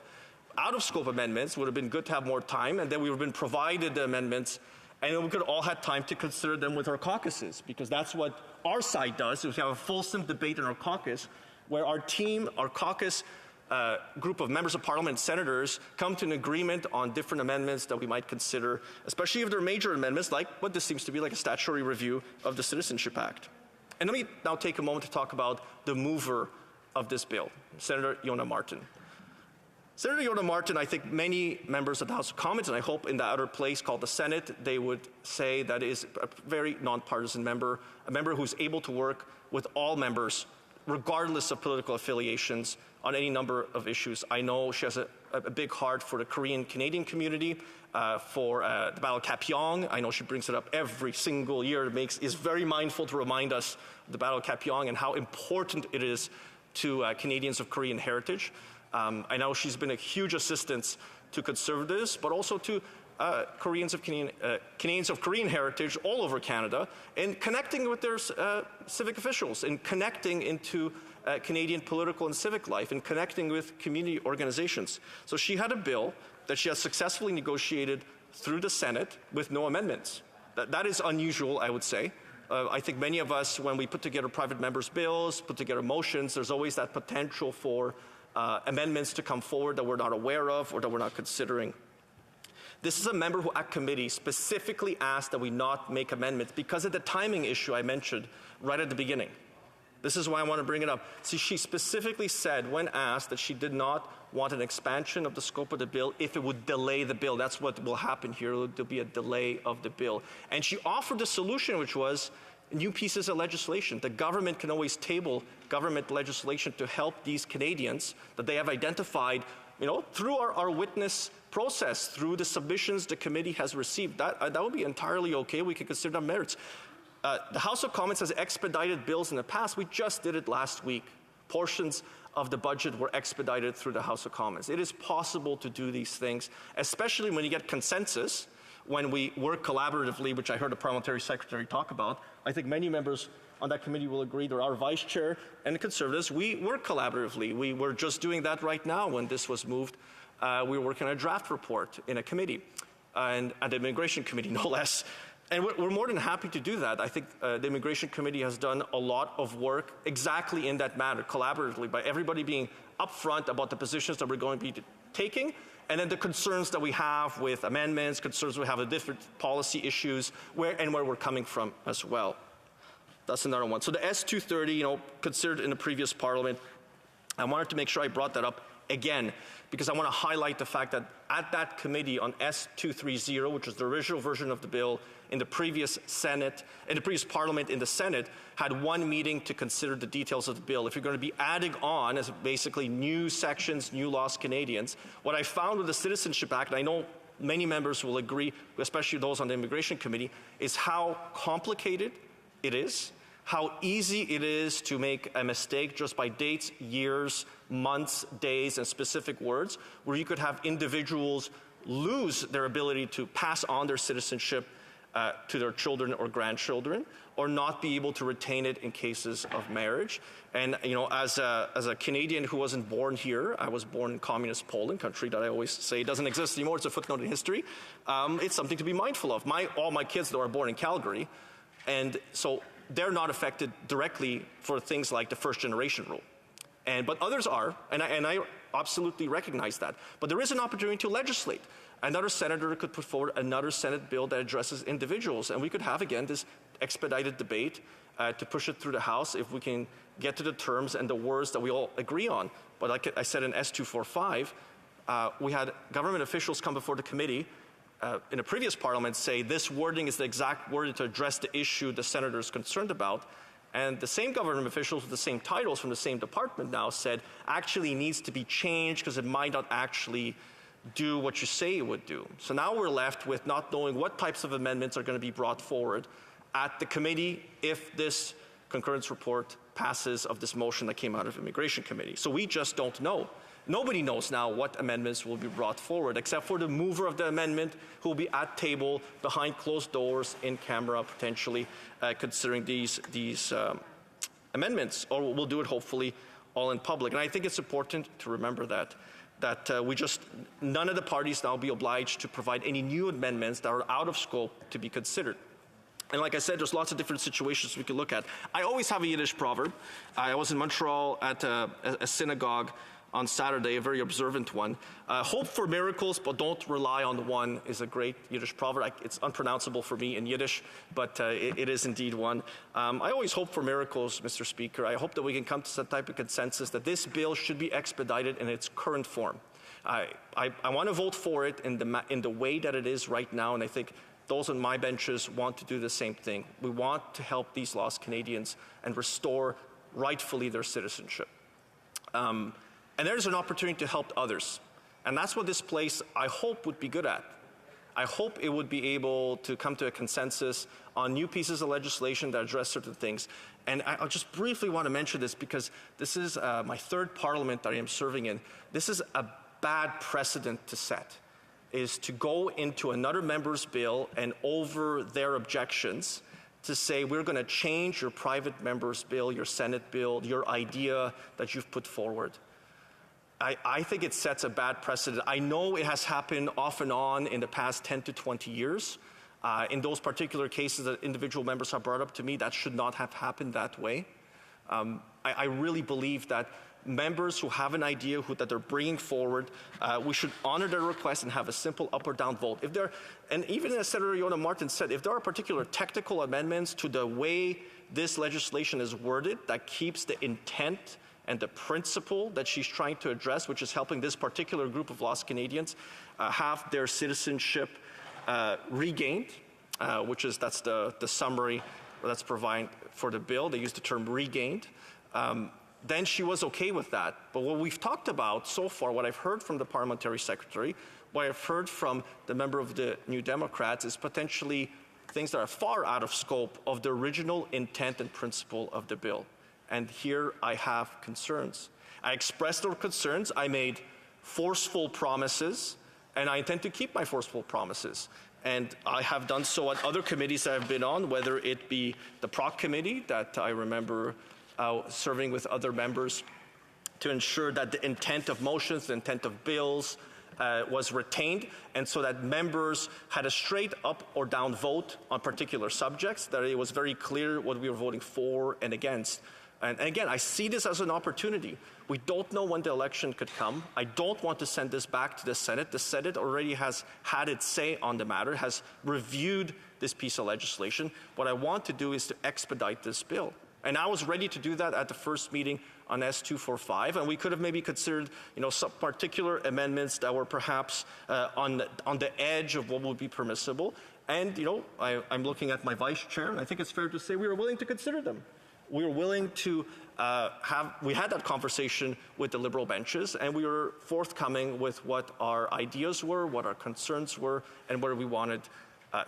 Out of scope amendments would have been good to have more time, and then we would have been provided the amendments, and then we could have all had time to consider them with our caucuses, because that's what our side does, is we have a fulsome debate in our caucus where our team, our caucus, group of members of parliament and senators come to an agreement on different amendments that we might consider, especially if they're major amendments, like what this seems to be, like a statutory review of the Citizenship Act. And let me now take a moment to talk about the mover of this bill, Senator Yonah Martin. Senator Yonah Martin, I think many members of the House of Commons, and I hope in the other place called the Senate, they would say that is a very nonpartisan member, a member who's able to work with all members, regardless of political affiliations, on any number of issues. I know she has a big heart for the Korean-Canadian community, for the Battle of Kapyong. I know she brings it up every single year. Is very mindful to remind us of the Battle of Kapyong and how important it is to Canadians of Korean heritage. I know she's been a huge assistance to Conservatives, but also to Canadians of Korean heritage all over Canada, in connecting with their civic officials, in connecting into Canadian political and civic life, and connecting with community organizations. So she had a bill that she has successfully negotiated through the Senate with no amendments. That is unusual, I would say. I think many of us, when we put together private members' bills, put together motions, there's always that potential for amendments to come forward that we're not aware of or that we're not considering. This is a member who at committee specifically asked that we not make amendments because of the timing issue I mentioned right at the beginning. This is why I want to bring it up. See, she specifically said when asked that she did not want an expansion of the scope of the bill if it would delay the bill. That's what will happen here. There'll be a delay of the bill. And she offered a solution, which was new pieces of legislation. The government can always table government legislation to help these Canadians that they have identified, through our witness process, through the submissions the committee has received. That would be entirely okay. We could consider that merits. The House of Commons has expedited bills in the past. We just did it last week. Portions of the budget were expedited through the House of Commons. It is possible to do these things, especially when you get consensus, when we work collaboratively, which I heard the parliamentary secretary talk about. I think many members on that committee will agree that our vice chair and the Conservatives, we work collaboratively. We were just doing that right now when this was moved. We were working on a draft report in a committee, and an immigration committee, no less. And we're more than happy to do that. I think the Immigration Committee has done a lot of work exactly in that manner, collaboratively, by everybody being upfront about the positions that we're going to be taking, and then the concerns that we have with amendments, concerns we have with different policy issues, where we're coming from as well. That's another one. So the S230, considered in the previous Parliament, I wanted to make sure I brought that up again, because I want to highlight the fact that at that committee on S230, which was the original version of the bill in the previous Parliament in the Senate, had one meeting to consider the details of the bill. If you're going to be adding on as basically new sections, new lost Canadians, what I found with the Citizenship Act, and I know many members will agree, especially those on the Immigration Committee, is how complicated it is, how easy it is to make a mistake just by dates, years, months, days, and specific words, where you could have individuals lose their ability to pass on their citizenship to their children or grandchildren, or not be able to retain it in cases of marriage. And as a Canadian who wasn't born here, I was born in communist Poland, country that I always say doesn't exist anymore. It's a footnote in history. It's something to be mindful of. All my kids though are born in Calgary, and so they're not affected directly for things like the first generation rule. But others are, and I absolutely recognize that. But there is an opportunity to legislate. Another senator could put forward another Senate bill that addresses individuals, and we could have, again, this expedited debate to push it through the House if we can get to the terms and the words that we all agree on. But like I said in S245, we had government officials come before the committee in a previous parliament say this wording is the exact wording to address the issue the senator is concerned about. And the same government officials with the same titles from the same department now said actually needs to be changed because it might not actually do what you say it would do. So now we're left with not knowing what types of amendments are going to be brought forward at the committee if this concurrence report passes of this motion that came out of Immigration Committee. So we just don't know. Nobody knows now what amendments will be brought forward, except for the mover of the amendment who will be at table behind closed doors in camera, potentially considering these amendments, or we'll do it hopefully all in public. And I think it's important to remember that none of the parties now be obliged to provide any new amendments that are out of scope to be considered. And like I said, there's lots of different situations we could look at. I always have a Yiddish proverb. I was in Montreal at a synagogue on Saturday, a very observant one. Hope for miracles, but don't rely on one is a great Yiddish proverb. It's unpronounceable for me in Yiddish, but it is indeed one. I always hope for miracles, Mr. Speaker. I hope that we can come to some type of consensus that this bill should be expedited in its current form. I want to vote for it in the way that it is right now, and I think those on my benches want to do the same thing. We want to help these lost Canadians and restore rightfully their citizenship. And there's an opportunity to help others. And that's what this place, I hope, would be good at. I hope it would be able to come to a consensus on new pieces of legislation that address certain things. And I just briefly want to mention this because this is my third parliament that I am serving in. This is a bad precedent to set, is to go into another member's bill and over their objections to say we're going to change your private member's bill, your Senate bill, your idea that you've put forward. I think it sets a bad precedent. I know it has happened off and on in the past 10 to 20 years. In those particular cases that individual members have brought up to me, that should not have happened that way. I really believe that members who have an idea that they're bringing forward, we should honor their request and have a simple up or down vote. And even as Senator Yona Martin said, if there are particular technical amendments to the way this legislation is worded that keeps the intent and the principle that she's trying to address, which is helping this particular group of lost Canadians have their citizenship regained, that's the summary that's provided for the bill. They use the term regained. Then she was okay with that. But what we've talked about so far, what I've heard from the parliamentary secretary, what I've heard from the member of the New Democrats is potentially things that are far out of scope of the original intent and principle of the bill. And here I have concerns. I expressed those concerns. I made forceful promises, and I intend to keep my forceful promises. And I have done so at other committees that I've been on, whether it be the PROC committee that I remember serving with other members to ensure that the intent of motions, the intent of bills was retained, and so that members had a straight up or down vote on particular subjects, that it was very clear what we were voting for and against. And again, I see this as an opportunity. We don't know when the election could come. I don't want to send this back to the Senate. The Senate already has had its say on the matter, has reviewed this piece of legislation. What I want to do is to expedite this bill. And I was ready to do that at the first meeting on S245, and we could have maybe considered, some particular amendments that were perhaps on the edge of what would be permissible. And, I'm looking at my vice chair, and I think it's fair to say we were willing to consider them. We were willing to we had that conversation with the Liberal benches, and we were forthcoming with what our ideas were, what our concerns were, and where we wanted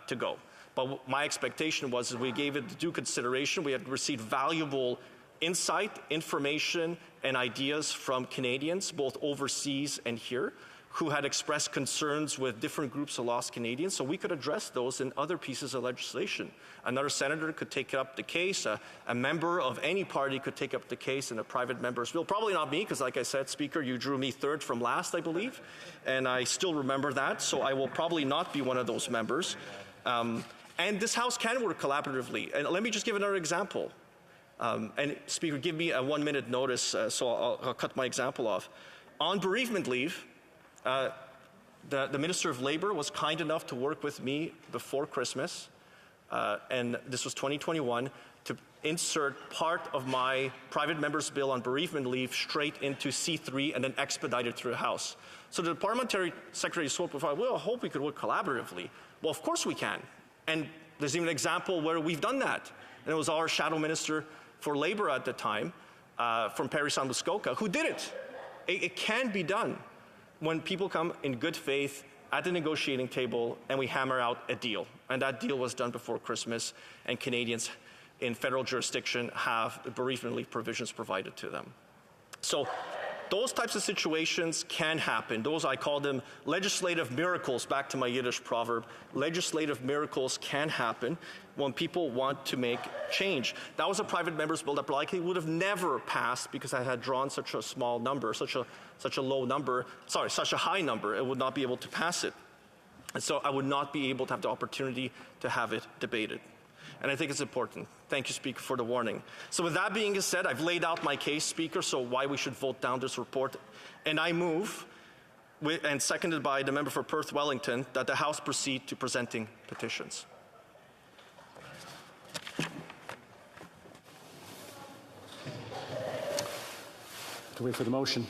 to go. But my expectation was that we gave it due consideration. We had received valuable insight, information, and ideas from Canadians, both overseas and here, who had expressed concerns with different groups of lost Canadians, so we could address those in other pieces of legislation. Another senator could take up the case, a member of any party could take up the case in a private member's bill. Probably not me, because like I said, Speaker, you drew me third from last, I believe, and I still remember that, so I will probably not be one of those members. And this House can work collaboratively. And let me just give another example. And Speaker, give me a 1-minute notice, so I'll cut my example off. On bereavement leave, the Minister of Labour was kind enough to work with me before Christmas, and this was 2021, to insert part of my private member's bill on bereavement leave straight into C3 and then expedite it through the House. So the Parliamentary Secretary spoke with, well, I hope we could work collaboratively. Well, of course we can. And there's even an example where we've done that. And it was our Shadow Minister for Labour at the time, from Parry Sound, Muskoka, who did it. It can be done when people come in good faith at the negotiating table and we hammer out a deal. And that deal was done before Christmas, and Canadians in federal jurisdiction have bereavement leave provisions provided to them. So those types of situations can happen. Those, I call them legislative miracles, back to my Yiddish proverb. Legislative miracles can happen when people want to make change. That was a private member's bill that likely would have never passed because I had drawn such a small number, such a low number, sorry, such a high number, it would not be able to pass it. And so I would not be able to have the opportunity to have it debated. And I think it's important. Thank you, Speaker, for the warning. So with that being said, I've laid out my case, Speaker, so why we should vote down this report. And I move, and seconded by the member for Perth Wellington, that the House proceed to presenting petitions. To wait for the motion.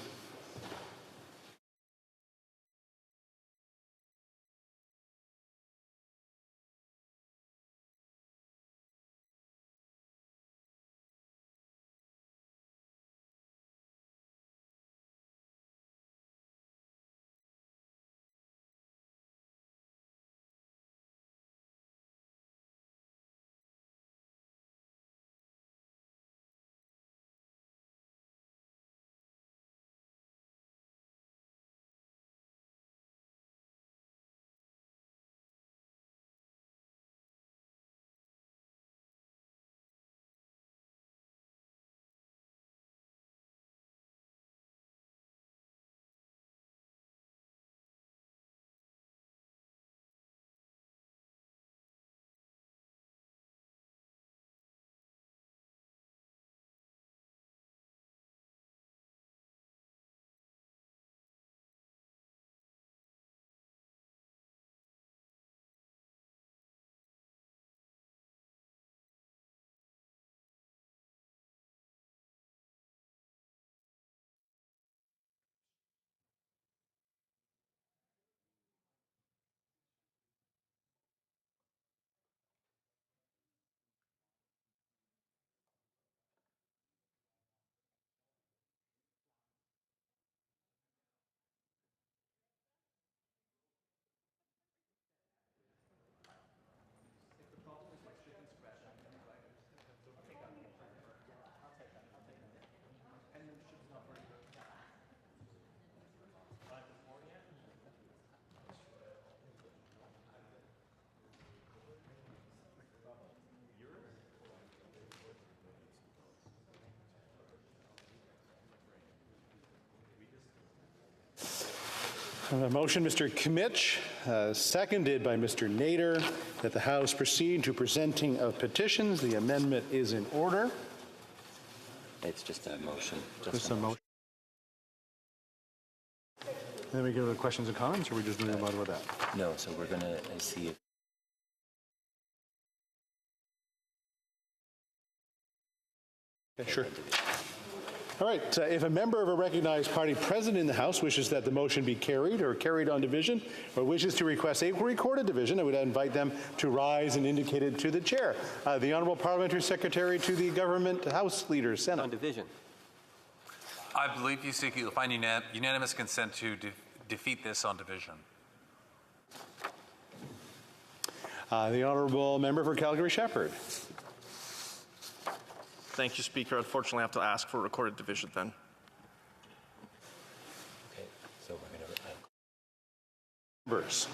On the motion, Mr. Kimmich, seconded by Mr. Nader, that the House proceed to presenting of petitions. The amendment is in order. It's just a motion. Just a motion. Then we go to the questions and comments, or are we just moving on with that? No, so we're going to see if Okay, sure. All right, if a member of a recognized party present in the House wishes that the motion be carried or carried on division, or wishes to request a recorded division, I would invite them to rise and indicate it to the chair. The Honourable Parliamentary Secretary to the Government House Leader, Senate. On division. I believe you'll find unanimous consent to defeat this on division. The honourable member for Calgary Shepherd. Thank you, Speaker. Unfortunately, I have to ask for recorded division then. Okay, so we're going to. Members.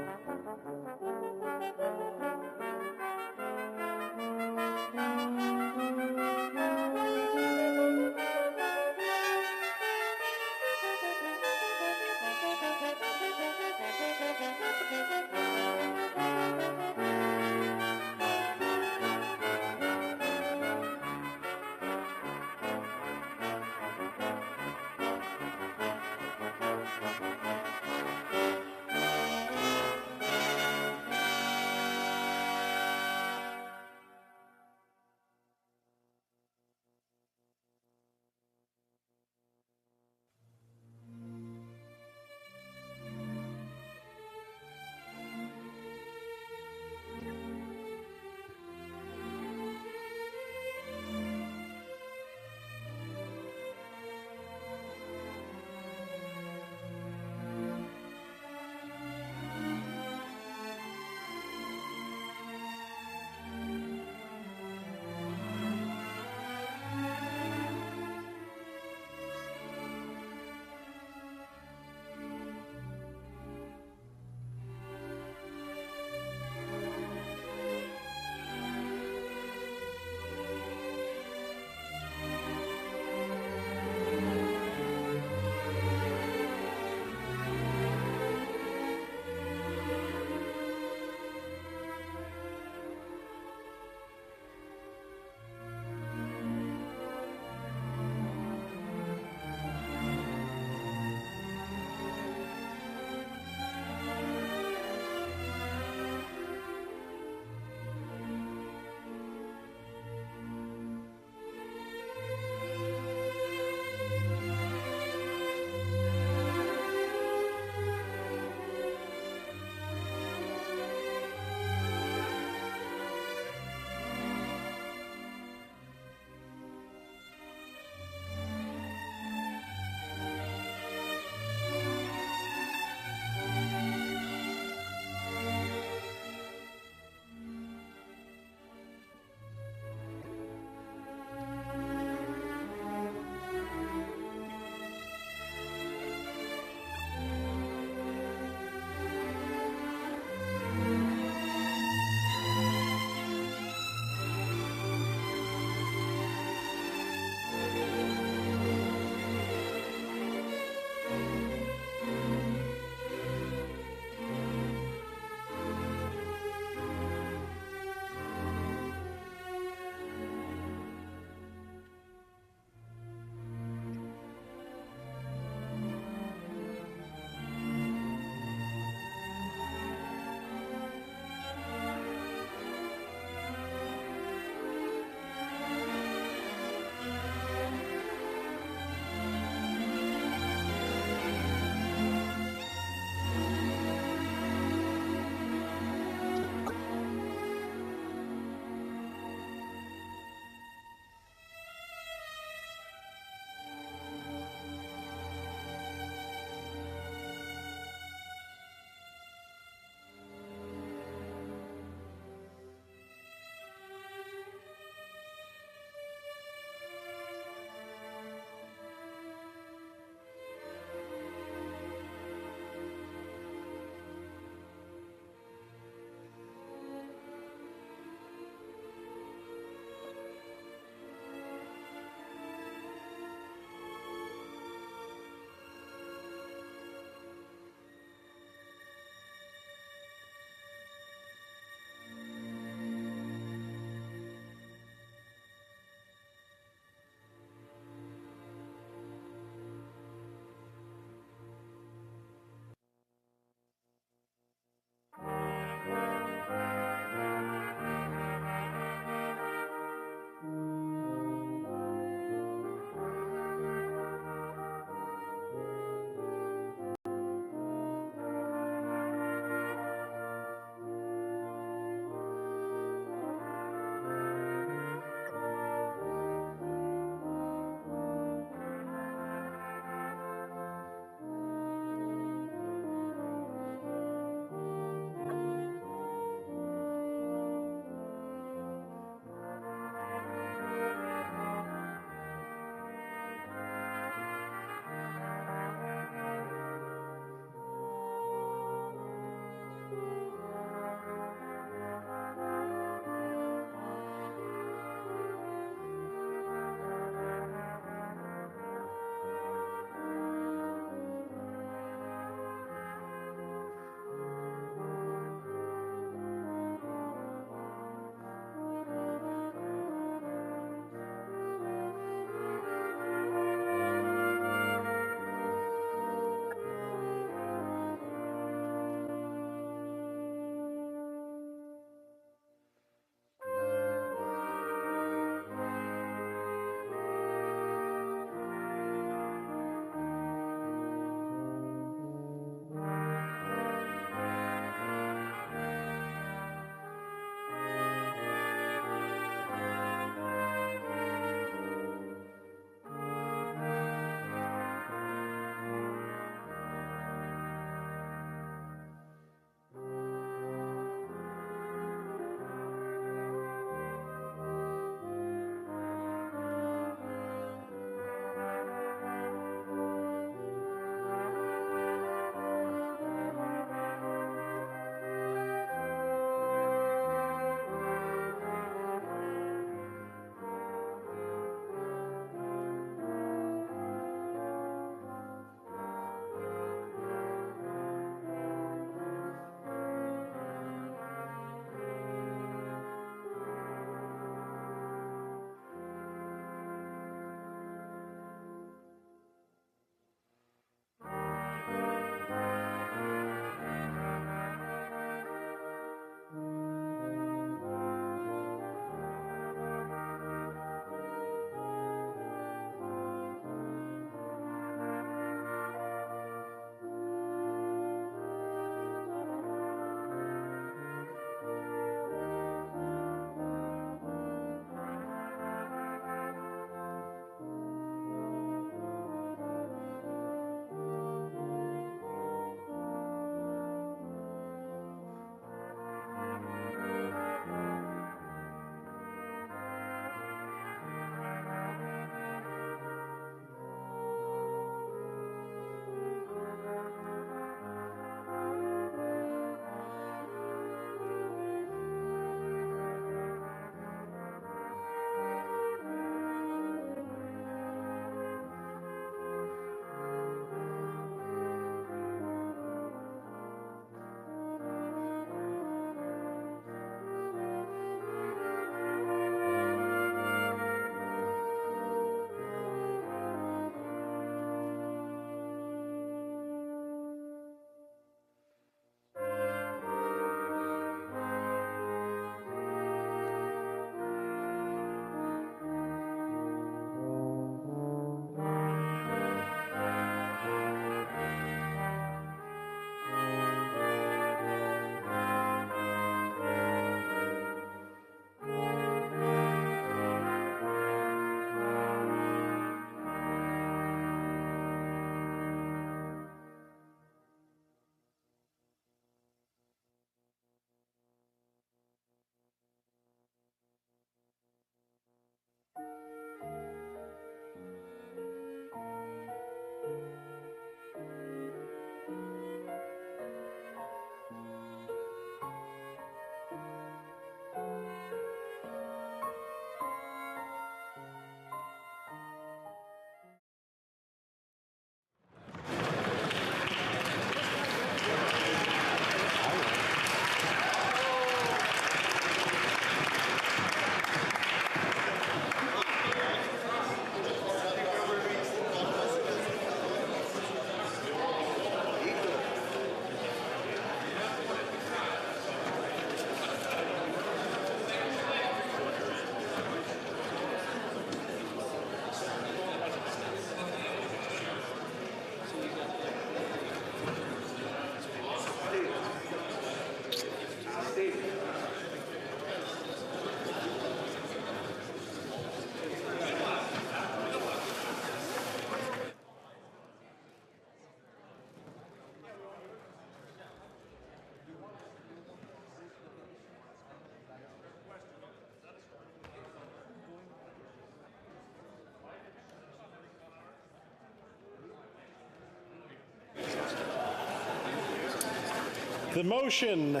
The motion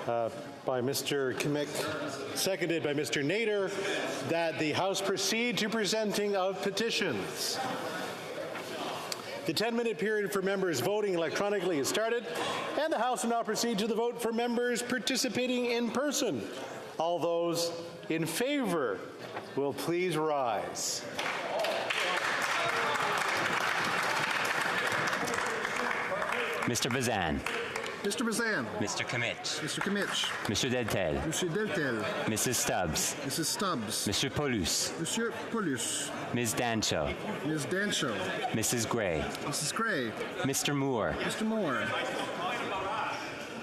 by Mr. Kmiec, seconded by Mr. Nader, that the House proceed to presenting of petitions. The 10-minute period for members voting electronically has started, and the House will now proceed to the vote for members participating in person. All those in favor will please rise. Mr. Bazan. Mr. Bazan. Mr. Kmiec. Mr. Kmiec. Mr. Deltel. Monsieur Deltel. Mrs. Stubbs. Mrs. Stubbs. Mr. Paulus. Monsieur Paulus. Ms. Dancho. Ms. Dancho. Mrs. Gray. Mrs. Gray. Mr. Moore. Mr. Moore.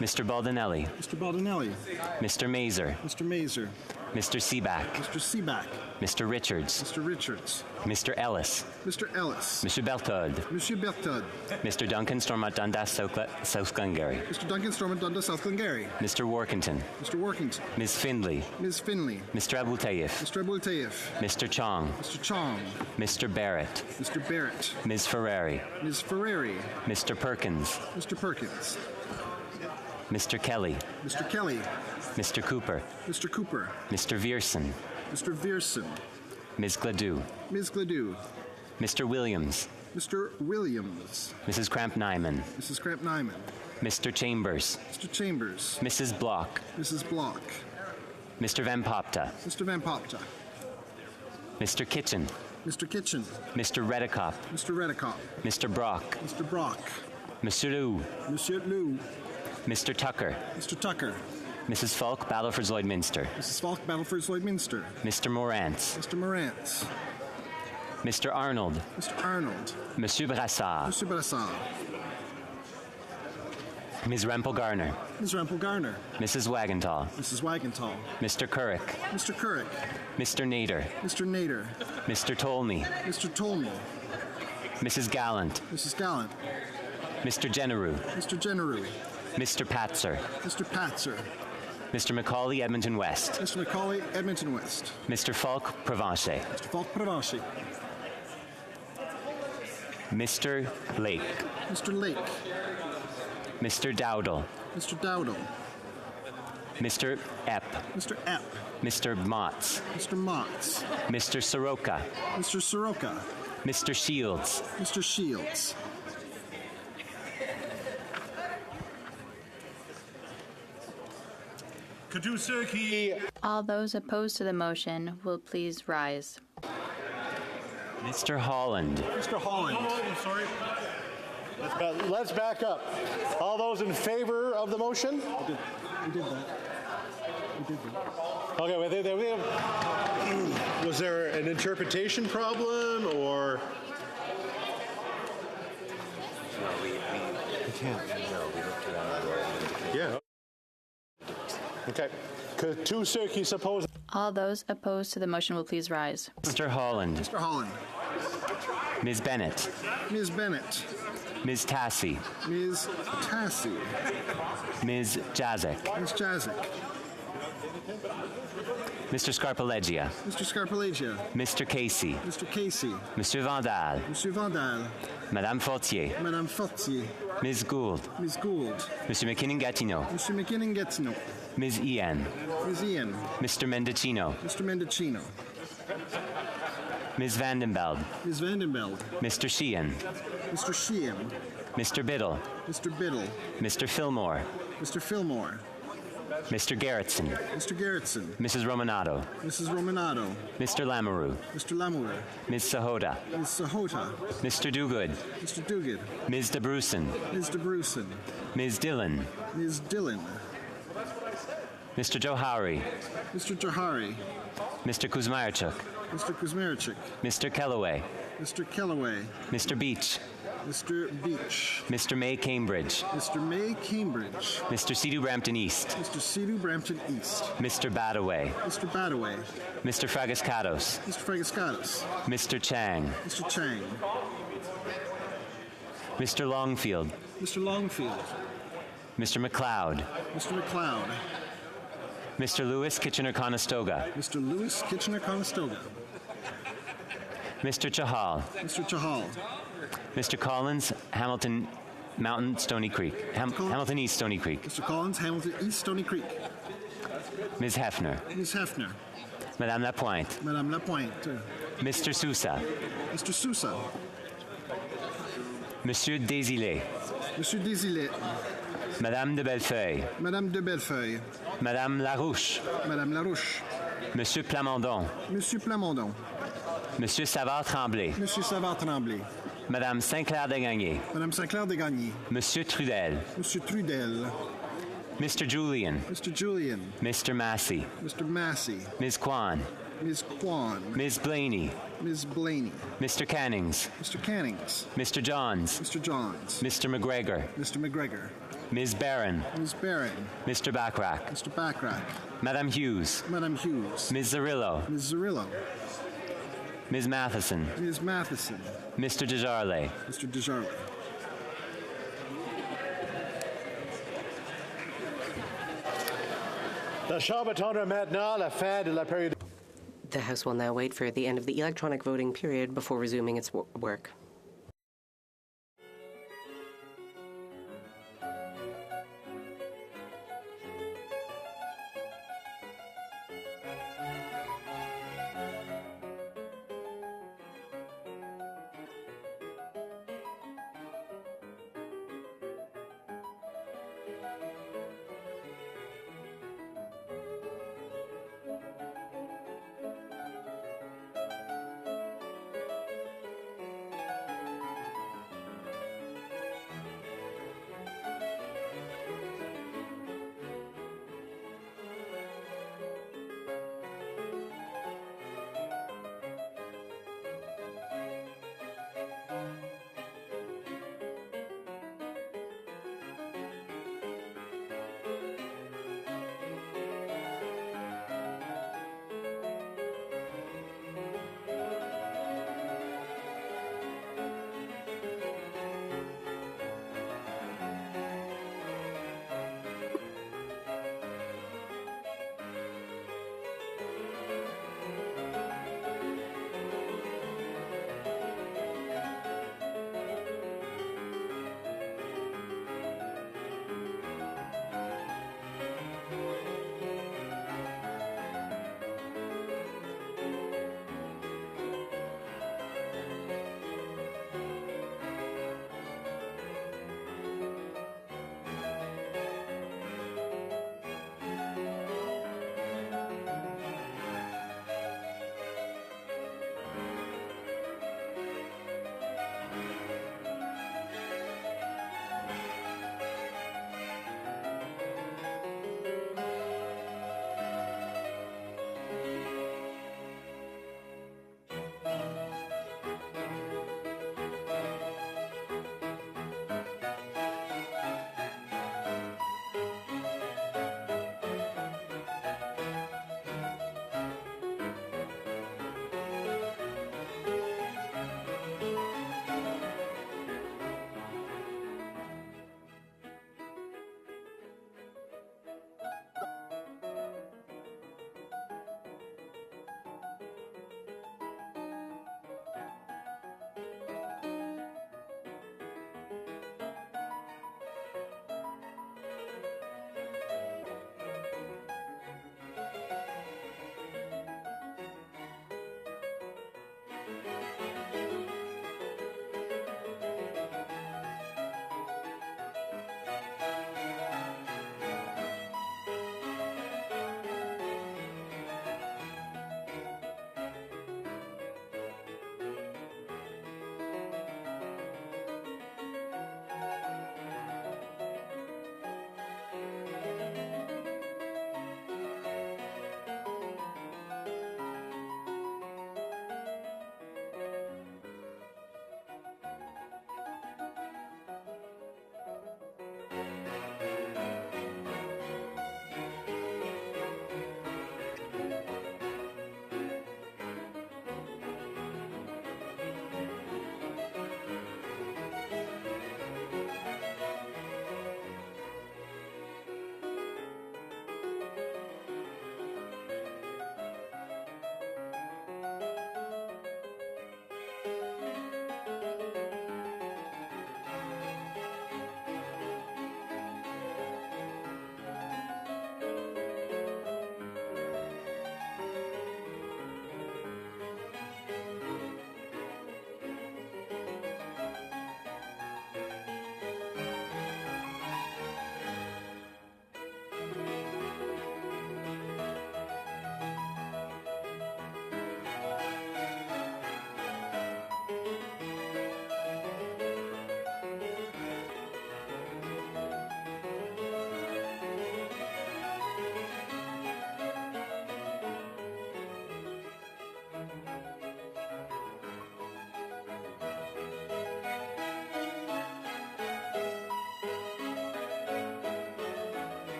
Mr. Baldinelli. Mr. Baldinelli. Mr. Mazer. Mr. Mazer. Mr. Seaback. Mr. Seaback. Mr. Richards. Mr. Richards. Mr. Ellis. Mr. Ellis. Mr. Bertod. Monsieur Bertod. Mr. Duncan Stormont Dundas, South Glengarry. Mr. Duncan Stormont Dundas, South Glengarry. Mr. Workington. Mr. Workington. Ms. Findley. Ms. Findley. Mr. Abultayev. Mr. Abultayev. Mr. Chong. Mr. Chong. Mr. Barrett. Mr. Barrett. Ms. Ferrari. Ms. Ferrari. Mr. Perkins. Mr. Perkins. Mr. Kelly. Mr. Kelly. Mr. Cooper. Mr. Cooper. Mr. Vierson. Mr. Vierson. Ms. Gladue. Ms. Gladue. Mr. Williams. Mr. Williams. Mrs. Cramp-Nyman. Mrs. Cramp-Nyman. Mr. Chambers. Mr. Chambers. Mrs. Block. Mrs. Block. Mr. Van Popta. Mr. Van Popta. Mr. Kitchen. Mr. Kitchen. Mr. Redekop. Mr. Redekop. Mr. Brock. Mr. Brock. Monsieur Liu. Monsieur Liu. Mr. Tucker. Mr. Tucker. Mrs. Falk, Battleford Lloydminster. Mrs. Falk, Battleford Lloydminster. Mr. Morantz. Mr. Morantz. Mr. Arnold. Mr. Arnold. Monsieur Brassard. Monsieur Brassard. Ms. Rempel-Garner. Ms. Rempel-Garner. Mrs. Wagenthal. Mrs. Wagenthal. Mr. Couric. Mr. Couric. Mr. Nader. Mr. Nader. Mr. Tolney. Mr. Tolney. Mrs. Gallant. Mrs. Gallant. Mr. Generou. Mr. Generou. Mr. Patzer. Mr. Patzer. Mr. Macaulay, Edmonton West. Mr. Macaulay, Edmonton West. Mr. Falk, Provencher. Mr. Falk, Provencher. Mr. Lake. Mr. Lake. Mr. Dowdle. Mr. Dowdle. Mr. Epp. Mr. Epp. Mr. Motz. Mr. Motz. Mr. Soroka. Mr. Soroka. Mr. Shields. Mr. Shields. All those opposed to the motion will please rise. Mr. Holland. Mr. Holland. Sorry. Let's back up. All those in favor of the motion? We did that. Okay, was there an interpretation problem or? No, we can't. No, we don't do that. Yeah. Okay. Could two circuits oppose? All those opposed to the motion will please rise. Mr. Holland. Mr. Holland. Ms. Bennett. Ms. Bennett. Ms. Tassie. Ms. Tassie. Ms. Jazik. Ms. Jazik. Mr. Scarpaleggia. Mr. Scarpaleggia. Mr. Casey. Mr. Casey. Monsieur Vandal. Monsieur Vandal. Madame Fortier. Madame Fortier. Ms. Gould. Ms. Gould. Monsieur McKinnon-Gatineau. Mr. McKinnon-Gatineau. Ms. Ian. Ms. Ian. Mr. Mendocino. Mr. Mendocino. Ms. Vandenbeld. Ms. Vandenbeld. Mr. Sheehan. Mr. Sheehan. Mr. Biddle. Mr. Biddle. Mr. Fillmore. Mr. Fillmore. Mr. Gerritsen. Mr. Gerritsen. Mrs. Romanato. Mrs. Romanato. Mr. Lamoureux. Mr. Lamoureux. Ms. Sahota. Ms. Sahota. Mr. Duguid. Mr. Duguid. Ms. DeBrusen. Ms. DeBrusen. Ms. Dillon. Ms. Dillon. Mr. Johari. Mr. Johari. Mr. Kuzmierczuk. Mr. Kuzmierczuk. Mr. Kellaway. Mr. Kellaway. Mr. Beach. Mr. Beach. Mr. May Cambridge. Mr. May Cambridge. Mr. Sidhu Brampton East. Mr. Sidhu Brampton East. Mr. Badaway. Mr. Badaway. Mr. Fragascatos. Mr. Fragascatos. Mr. Chang. Mr. Chang. Mr. Longfield. Mr. Longfield. Mr. McLeod. Mr. McLeod. Mr. Lewis Kitchener-Conestoga. Mr. Lewis Kitchener-Conestoga. Mr. Chahal. Mr. Chahal. Mr. Collins, Hamilton Mountain, Stony Creek. Hamilton East, Stony Creek. Mr. Collins, Hamilton East, Stony Creek. Ms. Hefner. Ms. Hefner. Madame Lapointe. Madame Lapointe. Mr. Sousa. Mr. Sousa. Monsieur Desilets. Monsieur Desilets. Madame de Bellefeuille. Madame de Bellefeuille. Madame Larouche. Madame Larouche. Monsieur Plamondon. Monsieur Plamondon. Monsieur Savard-Tremblay. Monsieur Savard-Tremblay. Madame Sinclair-Desgagnés. Madame Sinclair-Desgagnés. Monsieur Trudel. Monsieur Trudel. Mr. Julian. Mr. Julian. Mr. Massey. Mr. Massey. Ms. Kwan. Ms. Kwan. Ms. Blaney. Ms. Blaney. Mr. Cannings. Mr. Cannings. Mr. Johns. Mr. Johns. Mr. McGregor. Mr. McGregor. Ms. Barron. Ms. Barron. Mr. Backrack. Mr. Backrack. Madame Hughes. Madame Hughes. Ms. Zarillo. Ms. Zarillo. Ms. Matheson. Ms. Matheson. Mr. Desjarlais. Mr. Desjarlais. La Chambre attendra maintenant la fin de la période. The House will now wait for the end of the electronic voting period before resuming its work.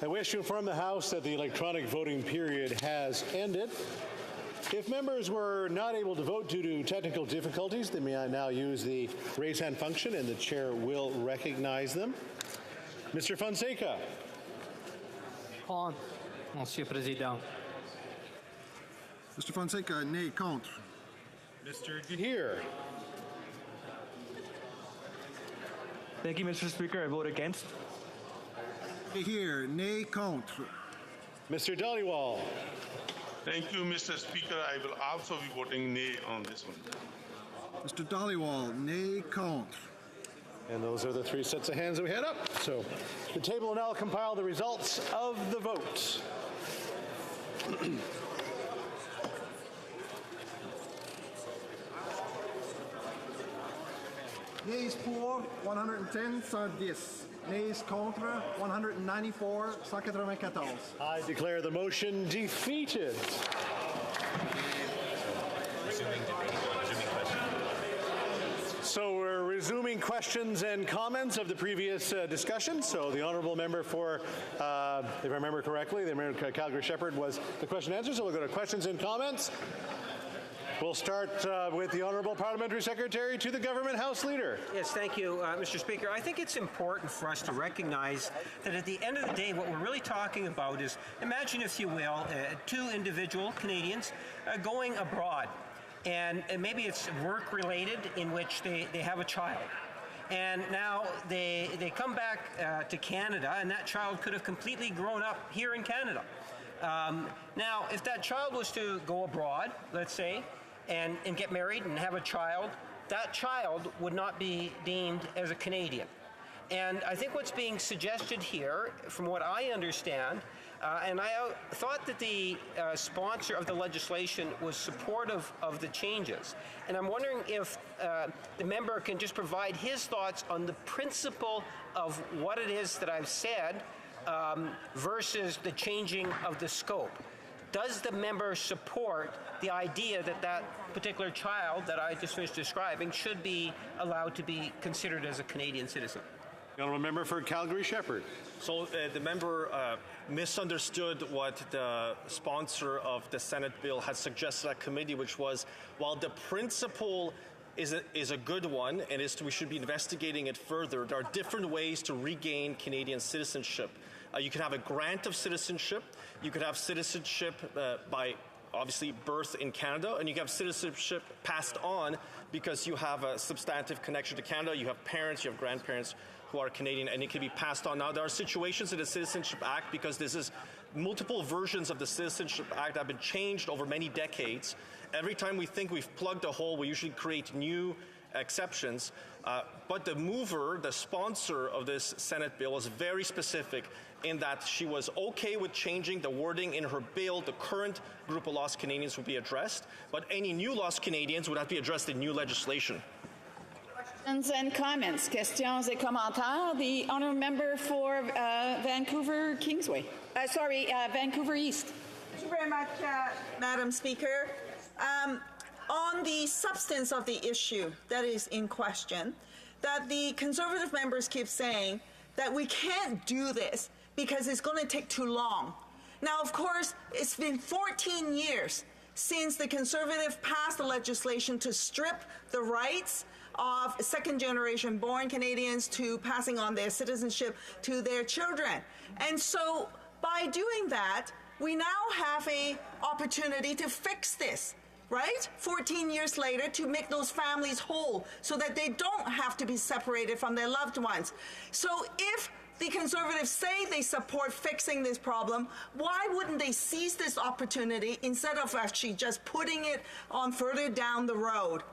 I wish to inform the House that the electronic voting period has ended. If members were not able to vote due to technical difficulties, they may now use the raise hand function and the chair will recognize them. Mr. Fonseca. Monsieur Président. Mr. Fonseca, nay, contre. Mr. Gahir. Thank you, Mr. Speaker. I vote against. Here, nay, contre. Mr. Dhaliwal. Thank you, Mr. Speaker. I will also be voting nay on this one. Mr. Dhaliwal, nay, contre. And those are the three sets of hands that we had up. So the table will now compile the results of the vote. Nays pour, 110, 110. Nays contre, 194, 194. I declare the motion defeated. So we're resuming questions and comments of the previous discussion. So the honourable member for, if I remember correctly, the member Calgary-Shepherd was the question and answer. So we'll go to questions and comments. We'll start with the Honourable Parliamentary Secretary to the Government House Leader. Yes, thank you, Mr. Speaker. I think it's important for us to recognize that at the end of the day, what we're really talking about is, imagine, if you will, two individual Canadians going abroad. And maybe it's work-related in which they have a child. And now they come back to Canada, and that child could have completely grown up here in Canada. Now, if that child was to go abroad, let's say, and get married and have a child, that child would not be deemed as a Canadian. And I think what's being suggested here, from what I understand, and I thought that the sponsor of the legislation was supportive of the changes. And I'm wondering if the member can just provide his thoughts on the principle of what it is that I've said versus the changing of the scope. Does the member support the idea that that particular child that I just finished describing should be allowed to be considered as a Canadian citizen? The honourable member for Calgary-Shepherd. So the member misunderstood what the sponsor of the Senate bill had suggested at committee, which was, while the principle is a good one and we should be investigating it further, there are different ways to regain Canadian citizenship. You can have a grant of citizenship. You could have citizenship by obviously birth in Canada, and you can have citizenship passed on because you have a substantive connection to Canada. You have parents, you have grandparents who are Canadian, and it can be passed on. Now, there are situations in the Citizenship Act, because this is multiple versions of the Citizenship Act have been changed over many decades. Every time we think we've plugged a hole, we usually create new exceptions. But the mover, the sponsor of this Senate bill, was very specific in that she was okay with changing the wording in her bill. The current group of lost Canadians would be addressed, but any new lost Canadians would have to be addressed in new legislation. Questions and comments. Questions et commentaires. The honourable member for Vancouver Kingsway. Vancouver East. Thank you very much, Madam Speaker. On the substance of the issue that is in question, that the Conservative members keep saying that we can't do this because it's going to take too long. Now, of course, it's been 14 years since the Conservative passed the legislation to strip the rights of second-generation born Canadians to passing on their citizenship to their children. And so by doing that, we now have an opportunity to fix this, right? 14 years later, to make those families whole so that they don't have to be separated from their loved ones. So if the Conservatives say they support fixing this problem, why wouldn't they seize this opportunity instead of actually just putting it on further down the road?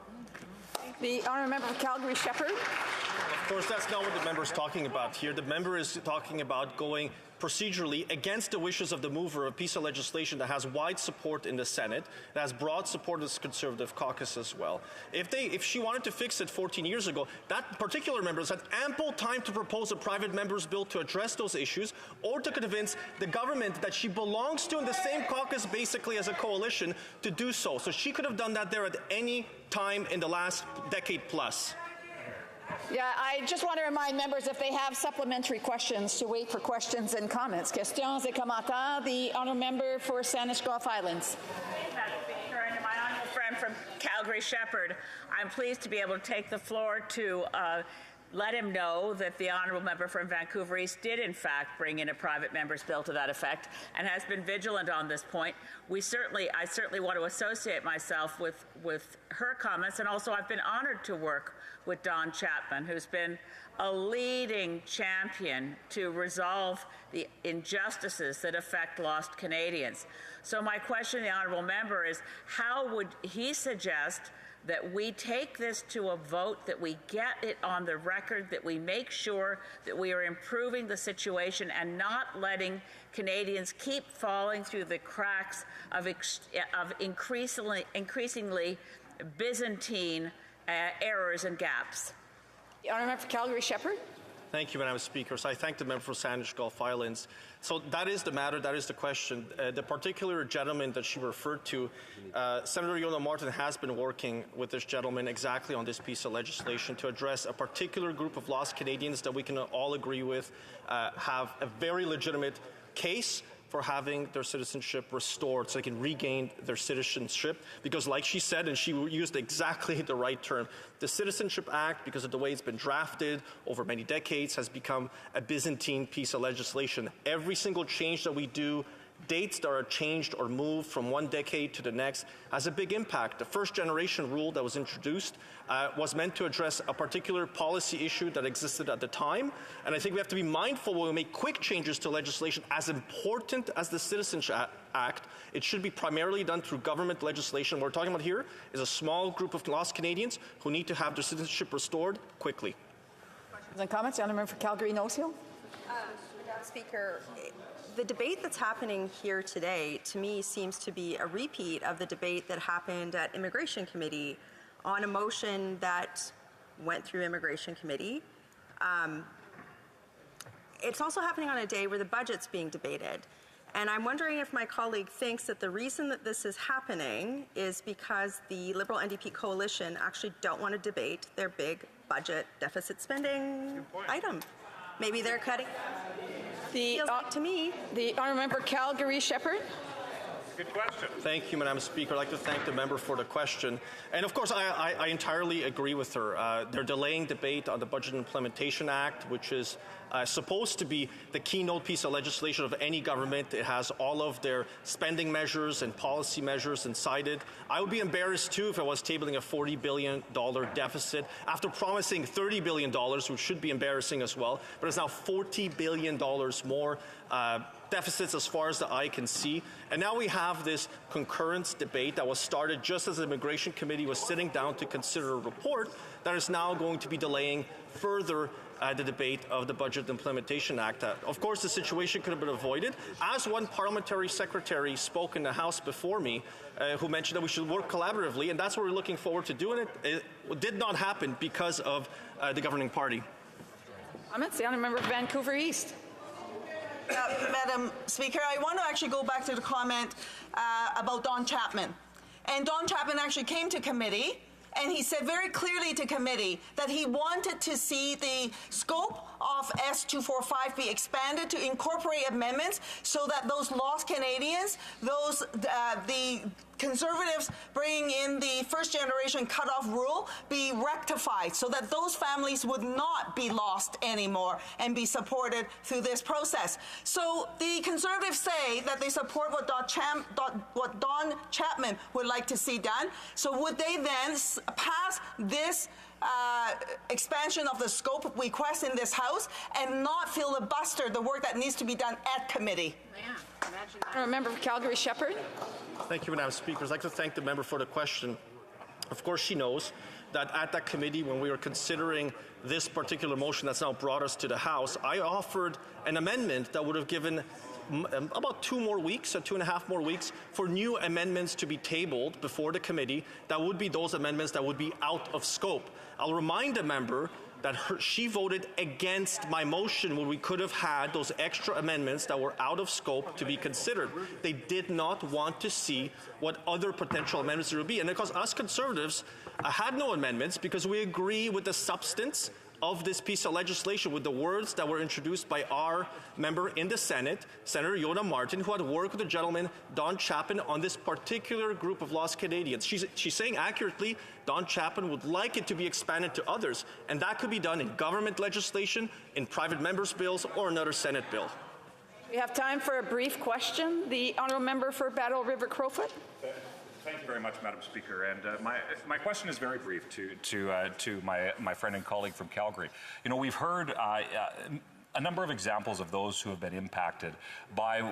The honourable member for Calgary-Shepherd. Of course, that's not what the member is talking about here. The member is talking about going procedurally against the wishes of the mover of a piece of legislation that has wide support in the Senate, that has broad support in the Conservative caucus as well. If she wanted to fix it 14 years ago, that particular member has had ample time to propose a private member's bill to address those issues, or to convince the government that she belongs to in the same caucus basically as a coalition to do so. So she could have done that there at any time in the last decade plus. Yeah, I just want to remind members if they have supplementary questions to wait for questions and comments. Questions et commentaires. The honourable member for Saanich Gulf Islands. Madam Speaker, and to my honourable friend from Calgary Shepherd, I'm pleased to be able to take the floor to let him know that the honourable member from Vancouver East did in fact bring in a private member's bill to that effect and has been vigilant on this point. I certainly want to associate myself with her comments, and also I've been honoured to work with Don Chapman, who's been a leading champion to resolve the injustices that affect lost Canadians. So my question to the honourable member is, how would he suggest that we take this to a vote, that we get it on the record, that we make sure that we are improving the situation and not letting Canadians keep falling through the cracks of increasingly Byzantine errors and gaps? The honourable member for Calgary Shepherd. Thank you, Madam Speaker. So I thank the member for Saanich Gulf Islands. So that is the matter, that is the question. The particular gentleman that she referred to, Senator Yona Martin has been working with this gentleman exactly on this piece of legislation to address a particular group of lost Canadians that we can all agree with have a very legitimate case for having their citizenship restored so they can regain their citizenship. Because like she said, and she used exactly the right term, the Citizenship Act, because of the way it's been drafted over many decades, has become a Byzantine piece of legislation. Every single change that we do, dates that are changed or moved from one decade to the next, has a big impact. The first generation rule that was introduced was meant to address a particular policy issue that existed at the time. And I think we have to be mindful when we make quick changes to legislation, as important as the Citizenship Act, it should be primarily done through government legislation. What we're talking about here is a small group of lost Canadians who need to have their citizenship restored quickly. Questions and comments? The honourable member for Calgary Nose Hill. Madam Speaker, the debate that's happening here today, to me, seems to be a repeat of the debate that happened at Immigration Committee on a motion that went through Immigration Committee. It's also happening on a day where the budget's being debated. And I'm wondering if my colleague thinks that the reason that this is happening is because the Liberal NDP coalition actually don't want to debate their big budget deficit spending item. Maybe they're cutting. Feels like to me. The honourable member Calgary Shepherd. Good question. Thank you, Madam Speaker. I'd like to thank the member for the question. And of course, I entirely agree with her. They're delaying debate on the Budget Implementation Act, which is supposed to be the keynote piece of legislation of any government. It has all of their spending measures and policy measures inside it. I would be embarrassed, too, if I was tabling a $40 billion deficit after promising $30 billion, which should be embarrassing as well. But it's now $40 billion more deficits as far as the eye can see. And now we have this concurrence debate that was started just as the Immigration Committee was sitting down to consider a report that is now going to be delaying further the debate of the Budget Implementation Act. Of course, the situation could have been avoided. As one parliamentary secretary spoke in the House before me, who mentioned that we should work collaboratively, and that's what we're looking forward to doing. It did not happen because of the governing party. Comments? The honourable member of Vancouver East. Madam Speaker, I want to actually go back to the comment about Don Chapman. And Don Chapman actually came to committee, and he said very clearly to committee that he wanted to see the scope of S245 be expanded to incorporate amendments so that those lost Canadians, those the Conservatives bringing in the first generation cutoff rule be rectified so that those families would not be lost anymore and be supported through this process. So the Conservatives say that they support what Don Chapman would like to see done. So would they then pass this expansion of the scope request in this House and not filibuster the work that needs to be done at committee? A member of Calgary Shepherd. Thank you, Madam Speaker. I'd like to thank the member for the question. Of course, she knows that at that committee, when we were considering this particular motion that's now brought us to the House, I offered an amendment that would have given about 2.5 more weeks for new amendments to be tabled before the committee. That would be those amendments that would be out of scope. I'll remind the member that she voted against my motion where we could have had those extra amendments that were out of scope to be considered. They did not want to see what other potential amendments there would be. And because us Conservatives had no amendments because we agree with the substance of this piece of legislation with the words that were introduced by our member in the Senate, Senator Yona Martin, who had worked with the gentleman, Don Chapin, on this particular group of lost Canadians. She's saying accurately, Don Chapin would like it to be expanded to others, and that could be done in government legislation, in private members' bills, or another Senate bill. We have time for a brief question. The honourable member for Battle River Crowfoot. Thank you very much, Madam Speaker. And my question is very brief to my friend and colleague from Calgary. You know, we've heard a number of examples of those who have been impacted by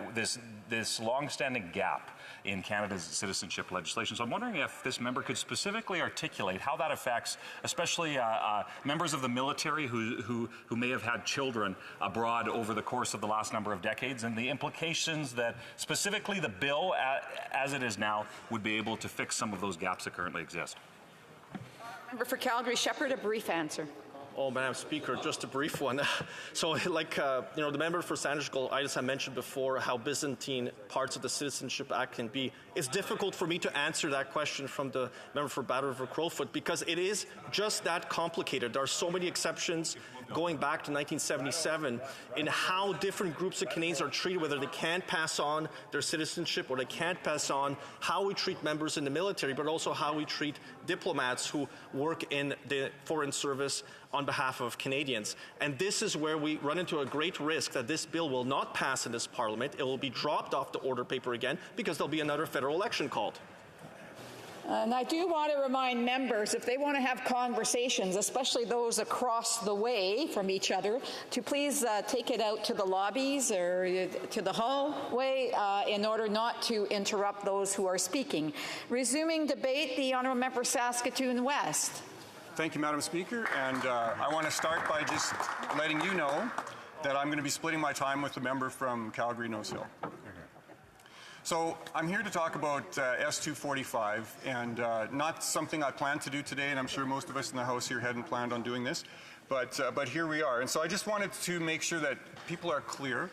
this long-standing gap in Canada's citizenship legislation. So I'm wondering if this member could specifically articulate how that affects, especially members of the military who may have had children abroad over the course of the last number of decades, and the implications that specifically the bill, as it is now, would be able to fix some of those gaps that currently exist. Member for Calgary Shepherd, a brief answer. Oh, Madam Speaker, just a brief one. So, like, you know, the member for Sanders Gold-Itis, I mentioned before how Byzantine parts of the Citizenship Act can be. It's difficult for me to answer that question from the member for Battle River Crowfoot because it is just that complicated. There are so many exceptions going back to 1977 in how different groups of Canadians are treated, whether they can't pass on their citizenship or they can't pass on how we treat members in the military, but also how we treat diplomats who work in the foreign service on behalf of Canadians. And this is where we run into a great risk that this bill will not pass in this Parliament. It will be dropped off the order paper again because there'll be another federal election called. And I do want to remind members, if they want to have conversations, especially those across the way from each other, to please take it out to the lobbies or to the hallway in order not to interrupt those who are speaking. Resuming debate, the honourable member Saskatoon West. Thank you, Madam Speaker. And I want to start by just letting you know that I'm going to be splitting my time with the member from Calgary Nose Hill. So I'm here to talk about S245, and not something I planned to do today, and I'm sure most of us in the House here hadn't planned on doing this, but here we are. And so I just wanted to make sure that people are clear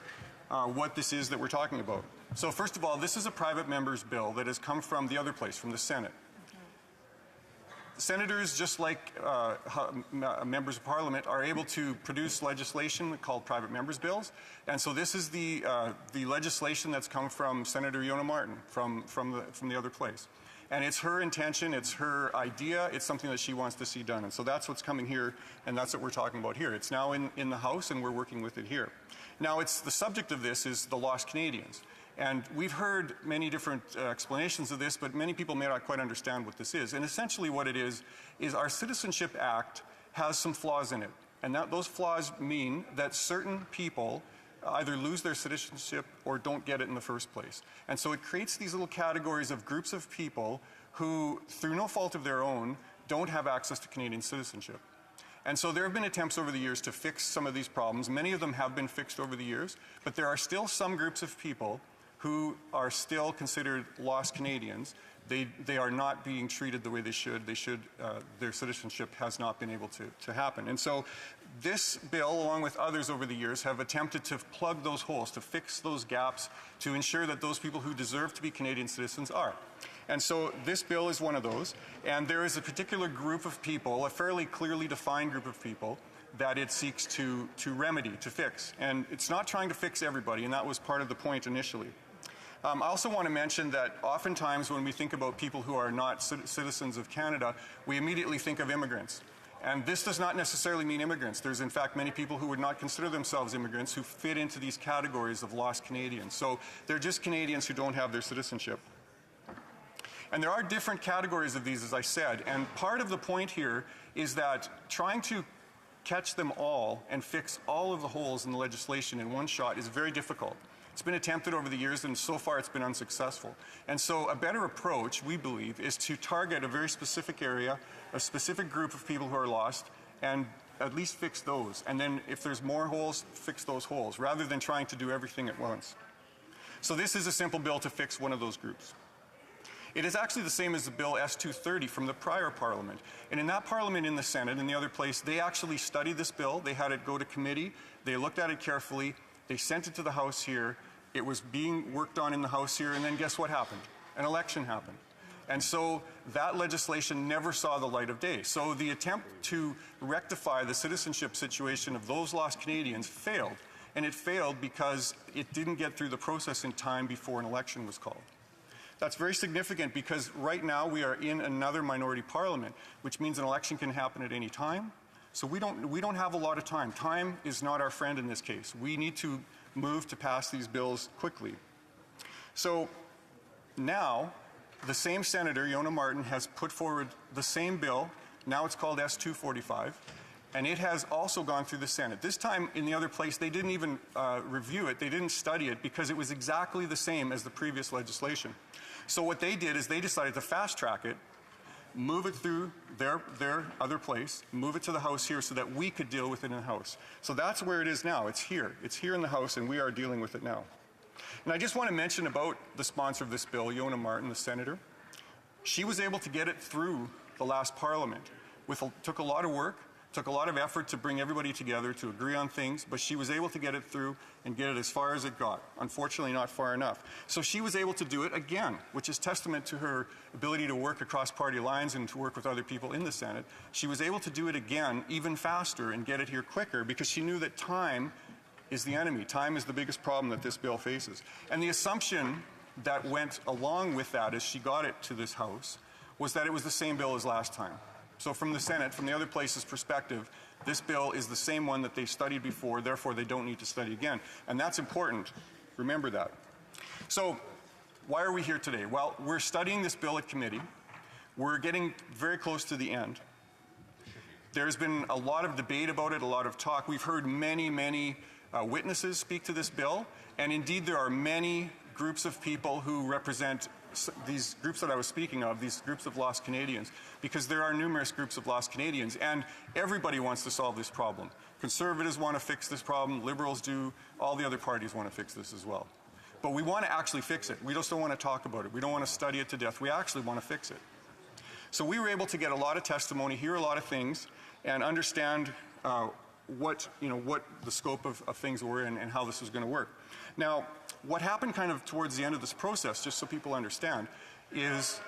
what this is that we're talking about. So first of all, this is a private member's bill that has come from the other place, from the Senate. Senators, just like members of Parliament, are able to produce legislation called private members' bills. And so this is the legislation that's come from Senator Yona Martin from the other place. And it's her intention, it's her idea, it's something that she wants to see done. And so that's what's coming here, and that's what we're talking about here. It's now in the House, and we're working with it here. Now, the subject of this is the lost Canadians. And we've heard many different explanations of this, but many people may not quite understand what this is. And essentially what it is our Citizenship Act has some flaws in it. And those flaws mean that certain people either lose their citizenship or don't get it in the first place. And so it creates these little categories of groups of people who, through no fault of their own, don't have access to Canadian citizenship. And so there have been attempts over the years to fix some of these problems. Many of them have been fixed over the years, but there are still some groups of people who are still considered lost Canadians. They are not being treated the way they should. Their citizenship has not been able to happen. And so this bill, along with others over the years, have attempted to plug those holes, to fix those gaps, to ensure that those people who deserve to be Canadian citizens are. And so this bill is one of those. And there is a particular group of people, a fairly clearly defined group of people, that it seeks to remedy, to fix. And it's not trying to fix everybody, and that was part of the point initially. I also want to mention that oftentimes when we think about people who are not citizens of Canada, we immediately think of immigrants. And this does not necessarily mean immigrants. There's in fact many people who would not consider themselves immigrants who fit into these categories of lost Canadians. So they're just Canadians who don't have their citizenship. And there are different categories of these, as I said. And part of the point here is that trying to catch them all and fix all of the holes in the legislation in one shot is very difficult. It's been attempted over the years, and so far it's been unsuccessful. And so a better approach, we believe, is to target a very specific area, a specific group of people who are lost, and at least fix those. And then if there's more holes, fix those holes, rather than trying to do everything at once. So this is a simple bill to fix one of those groups. It is actually the same as the bill S230 from the prior Parliament. And in that Parliament in the Senate and the other place, they actually studied this bill. They had it go to committee. They looked at it carefully. They sent it to the House here. It was being worked on in the House here, and then guess what happened? An election happened. And so that legislation never saw the light of day. So the attempt to rectify the citizenship situation of those lost Canadians failed. And it failed because it didn't get through the process in time before an election was called. That's very significant because right now we are in another minority parliament, which means an election can happen at any time. So we don't have a lot of time. Time is not our friend in this case. We need to move to pass these bills quickly. So now, the same senator, Yona Martin, has put forward the same bill. Now it's called S-245, and it has also gone through the Senate. This time, in the other place, they didn't even review it. They didn't study it because it was exactly the same as the previous legislation. So what they did is they decided to fast-track it, move it through their other place, move it to the House here so that we could deal with it in the House. So that's where it is now. It's here. It's here in the House, and we are dealing with it now. And I just want to mention about the sponsor of this bill, Yona Martin, the senator. She was able to get it through the last parliament. Took a lot of work, took a lot of effort to bring everybody together to agree on things, but she was able to get it through and get it as far as it got. Unfortunately, not far enough. So she was able to do it again, which is testament to her ability to work across party lines and to work with other people in the Senate. She was able to do it again, even faster, and get it here quicker because she knew that time is the enemy. Time is the biggest problem that this bill faces. And the assumption that went along with that as she got it to this House was that it was the same bill as last time. So from the Senate, from the other place's perspective, this bill is the same one that they studied before, therefore they don't need to study again. And that's important. Remember that. So why are we here today? Well, we're studying this bill at committee. We're getting very close to the end. There's been a lot of debate about it, a lot of talk. We've heard many witnesses speak to this bill, and indeed there are many groups of people who represent these groups that I was speaking of, these groups of lost Canadians, because there are numerous groups of lost Canadians, and everybody wants to solve this problem. Conservatives want to fix this problem, Liberals do, all the other parties want to fix this as well. But we want to actually fix it. We just don't want to talk about it. We don't want to study it to death. We actually want to fix it. So we were able to get a lot of testimony, hear a lot of things, and understand what the scope of things were and how this was going to work. Now, what happened kind of towards the end of this process, just so people understand, is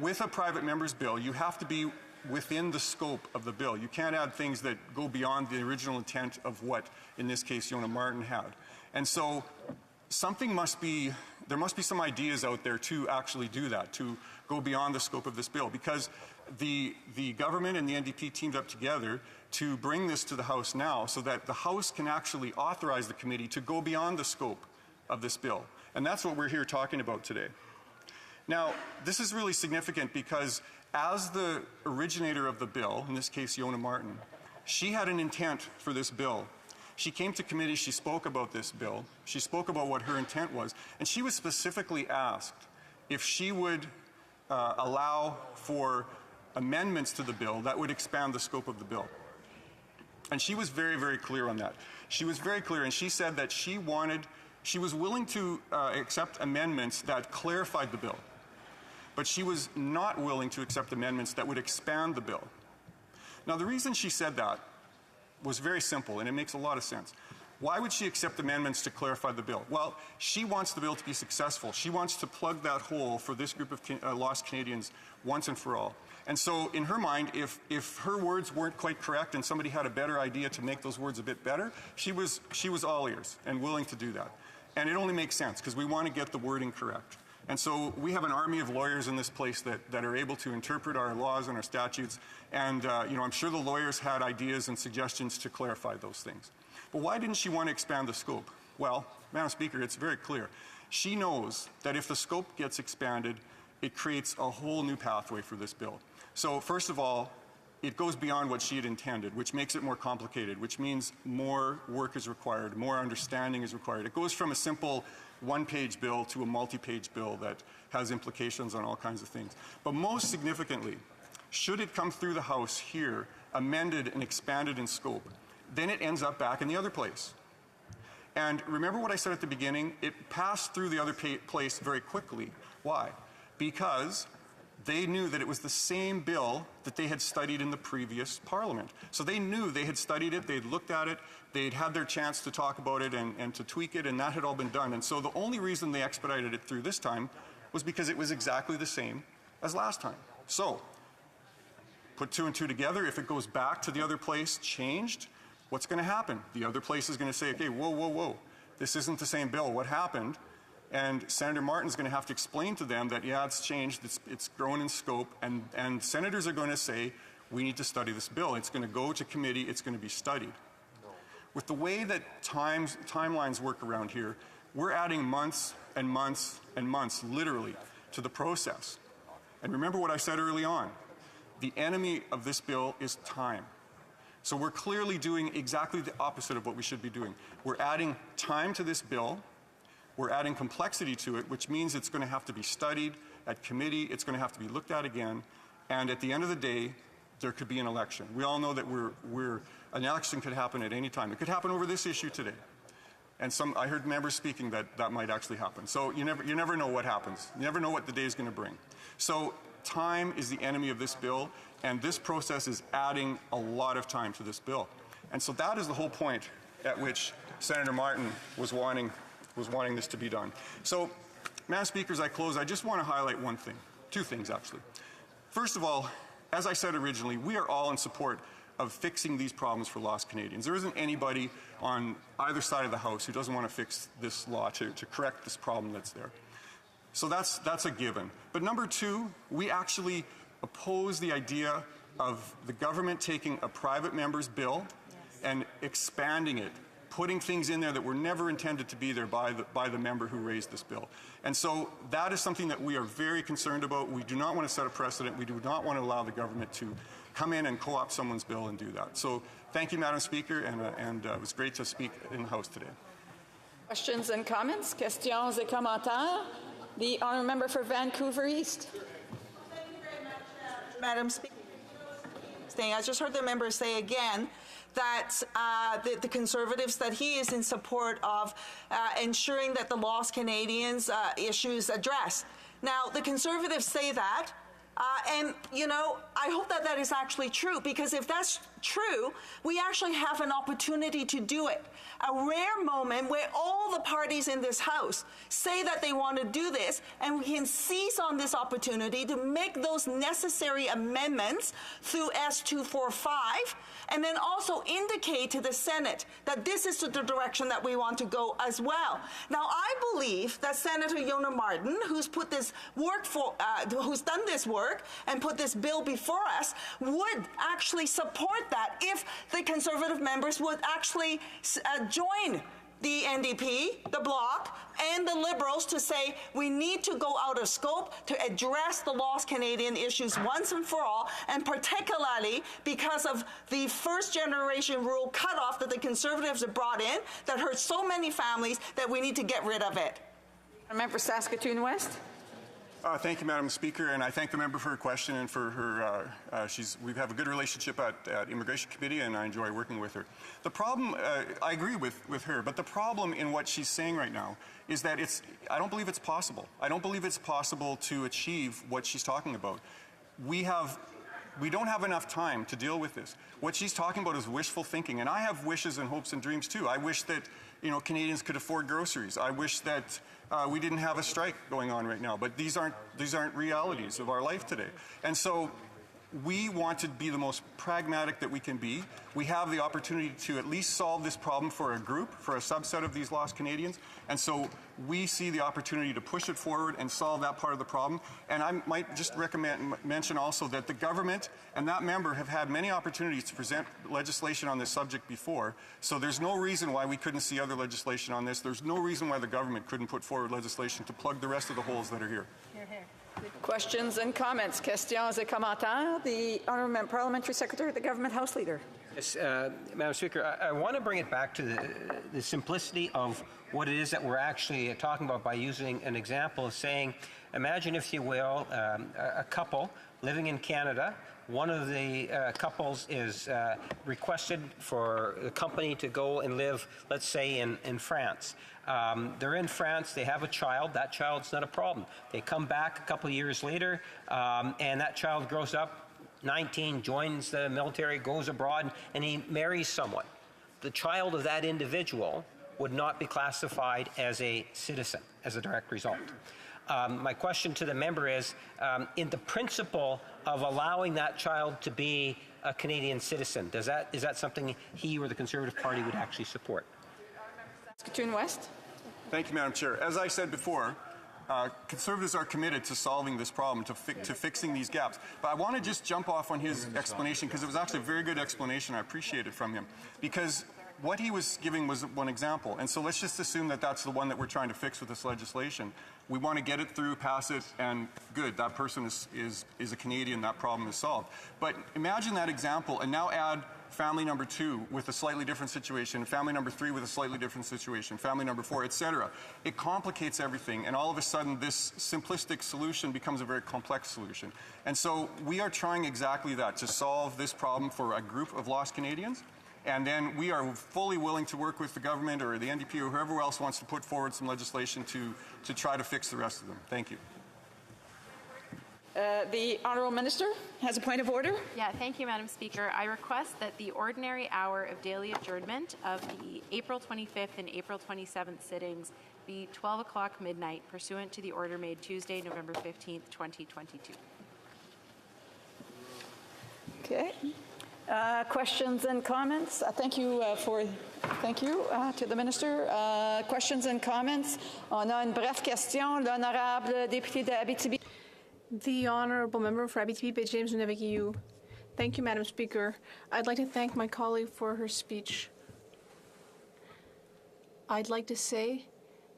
with a private member's bill, you have to be within the scope of the bill. You can't add things that go beyond the original intent of what, in this case, Yona Martin had. And so there must be some ideas out there to actually do that, to go beyond the scope of this bill, because the government and the NDP teamed up together to bring this to the House now so that the House can actually authorize the committee to go beyond the scope of this bill. And that's what we're here talking about today. Now, this is really significant because as the originator of the bill, in this case Yona Martin, she had an intent for this bill. She came to committee, she spoke about this bill, she spoke about what her intent was, and she was specifically asked if she would allow for amendments to the bill that would expand the scope of the bill. And she was very, very clear on that. She was very clear, and she said that she was willing to accept amendments that clarified the bill, but she was not willing to accept amendments that would expand the bill. Now, the reason she said that was very simple, and it makes a lot of sense. Why would she accept amendments to clarify the bill? Well, she wants the bill to be successful. She wants to plug that hole for this group of lost Canadians once and for all. And so in her mind, if her words weren't quite correct and somebody had a better idea to make those words a bit better, she was all ears and willing to do that. And it only makes sense because we want to get the wording correct. And so we have an army of lawyers in this place that are able to interpret our laws and our statutes. And I'm sure the lawyers had ideas and suggestions to clarify those things. But why didn't she want to expand the scope? Well, Madam Speaker, it's very clear. She knows that if the scope gets expanded, it creates a whole new pathway for this bill. So first of all, it goes beyond what she had intended, which makes it more complicated, which means more work is required, more understanding is required. It goes from a simple one-page bill to a multi-page bill that has implications on all kinds of things. But most significantly, should it come through the House here, amended and expanded in scope, then it ends up back in the other place. And remember what I said at the beginning? It passed through the other place very quickly. Why? Because they knew that it was the same bill that they had studied in the previous Parliament. So they knew, they had studied it, they'd looked at it, they'd had their chance to talk about it and to tweak it, and that had all been done. And so the only reason they expedited it through this time was because it was exactly the same as last time. So, put 2 and 2 together. If it goes back to the other place changed, what's going to happen? The other place is going to say, okay, whoa, whoa, whoa. This isn't the same bill. What happened? And Senator Martin's going to have to explain to them that, yeah, it's changed, it's grown in scope, and senators are going to say, we need to study this bill. It's going to go to committee. It's going to be studied. With the way that timelines work around here, we're adding months and months and months, literally, to the process. And remember what I said early on. The enemy of this bill is time. So we're clearly doing exactly the opposite of what we should be doing. We're adding time to this bill. We're adding complexity to it, which means it's going to have to be studied at committee. It's going to have to be looked at again. And at the end of the day, there could be an election. We all know that an election could happen at any time. It could happen over this issue today. And I heard members speaking that might actually happen. So you never know what happens. You never know what the day is going to bring. So time is the enemy of this bill, and this process is adding a lot of time to this bill. And so that is the whole point at which Senator Martin was wanting this to be done. So, Madam Speaker, as I close, I just want to highlight one thing, 2 things actually. First of all, as I said originally, we are all in support of fixing these problems for lost Canadians. There isn't anybody on either side of the House who doesn't want to fix this law to correct this problem that's there. So that's a given. But number 2, we actually oppose the idea of the government taking a private member's bill and expanding it, putting things in there that were never intended to be there by the member who raised this bill. And so that is something that we are very concerned about. We do not want to set a precedent. We do not want to allow the government to come in and co-opt someone's bill and do that. So thank you, Madam Speaker, and it was great to speak in the House today. Questions and comments? Questions et commentaires? The honourable member for Vancouver East. Thank you very much, Madam Speaker. I just heard the member say again that the Conservatives, that he is in support of ensuring that the Lost Canadians issues addressed. Now, the Conservatives say that, and, you know, I hope that is actually true, because if that's true, we actually have an opportunity to do it. A rare moment where all the parties in this House say that they want to do this, and we can seize on this opportunity to make those necessary amendments through S245, and then also indicate to the Senate that this is the direction that we want to go as well. Now, I believe that Senator Yona Martin, who's put this work who's done this work and put this bill before us, would actually support that if the Conservative members would actually join the NDP, the Bloc, and the Liberals to say we need to go out of scope to address the lost Canadian issues once and for all, and particularly because of the first-generation rule cutoff that the Conservatives have brought in that hurts so many families that we need to get rid of it. Member for Saskatoon West. Thank you, Madam Speaker, and I thank the member for her question and for her. We have a good relationship at Immigration Committee, and I enjoy working with her. The problem, I agree with her, but the problem in what she's saying right now is that I don't believe it's possible. I don't believe it's possible to achieve what she's talking about. We don't have enough time to deal with this. What she's talking about is wishful thinking, and I have wishes and hopes and dreams too. I wish that Canadians could afford groceries. I wish that we didn't have a strike going on right now, but these aren't realities of our life today. And so we want to be the most pragmatic that we can be. We have the opportunity to at least solve this problem for a group, for a subset of these lost Canadians. And so we see the opportunity to push it forward and solve that part of the problem. And I might just mention also that the government and that member have had many opportunities to present legislation on this subject before. So there's no reason why we couldn't see other legislation on this. There's no reason why the government couldn't put forward legislation to plug the rest of the holes that are here. Questions and comments. Questions et commentaires. The Honourable Parliamentary Secretary, the Government House Leader. Yes, Madam Speaker, I want to bring it back to the simplicity of what it is that we're actually talking about by using an example of saying, imagine, if you will, a couple living in Canada. One of the couples is requested for the company to go and live, let's say, in France. They're in France, they have a child, that child's not a problem. They come back a couple of years later, and that child grows up, 19, joins the military, goes abroad, and he marries someone. The child of that individual would not be classified as a citizen as a direct result. My question to the member is, in the principle of allowing that child to be a Canadian citizen, is that something he or the Conservative Party would actually support? Saskatoon West. Thank you, Madam Chair. As I said before, Conservatives are committed to solving this problem, to fixing these gaps. But I want to just jump off on his explanation, because it was actually a very good explanation. I appreciate it from him. Because what he was giving was one example. And so let's just assume that that's the one that we're trying to fix with this legislation. We want to get it through, pass it, and good, that person is a Canadian, that problem is solved. But imagine that example, and now add family number 2 with a slightly different situation, family number 3 with a slightly different situation, family number 4, etc. It complicates everything, and all of a sudden this simplistic solution becomes a very complex solution. And so we are trying exactly that, to solve this problem for a group of lost Canadians. And then we are fully willing to work with the government or the NDP or whoever else wants to put forward some legislation to try to fix the rest of them. Thank you. The Honourable Minister has a point of order. Yeah, thank you, Madam Speaker. I request that the ordinary hour of daily adjournment of the April 25th and April 27th sittings be 12 o'clock midnight, pursuant to the order made Tuesday, November 15th, 2022. Okay. Questions and comments? Thank you to the Minister. Questions and comments? On a une brève question. L'honorable député de Abitibi. The Honourable Member for Abitibi, James Navigiyou. Thank you, Madam Speaker. I'd like to thank my colleague for her speech. I'd like to say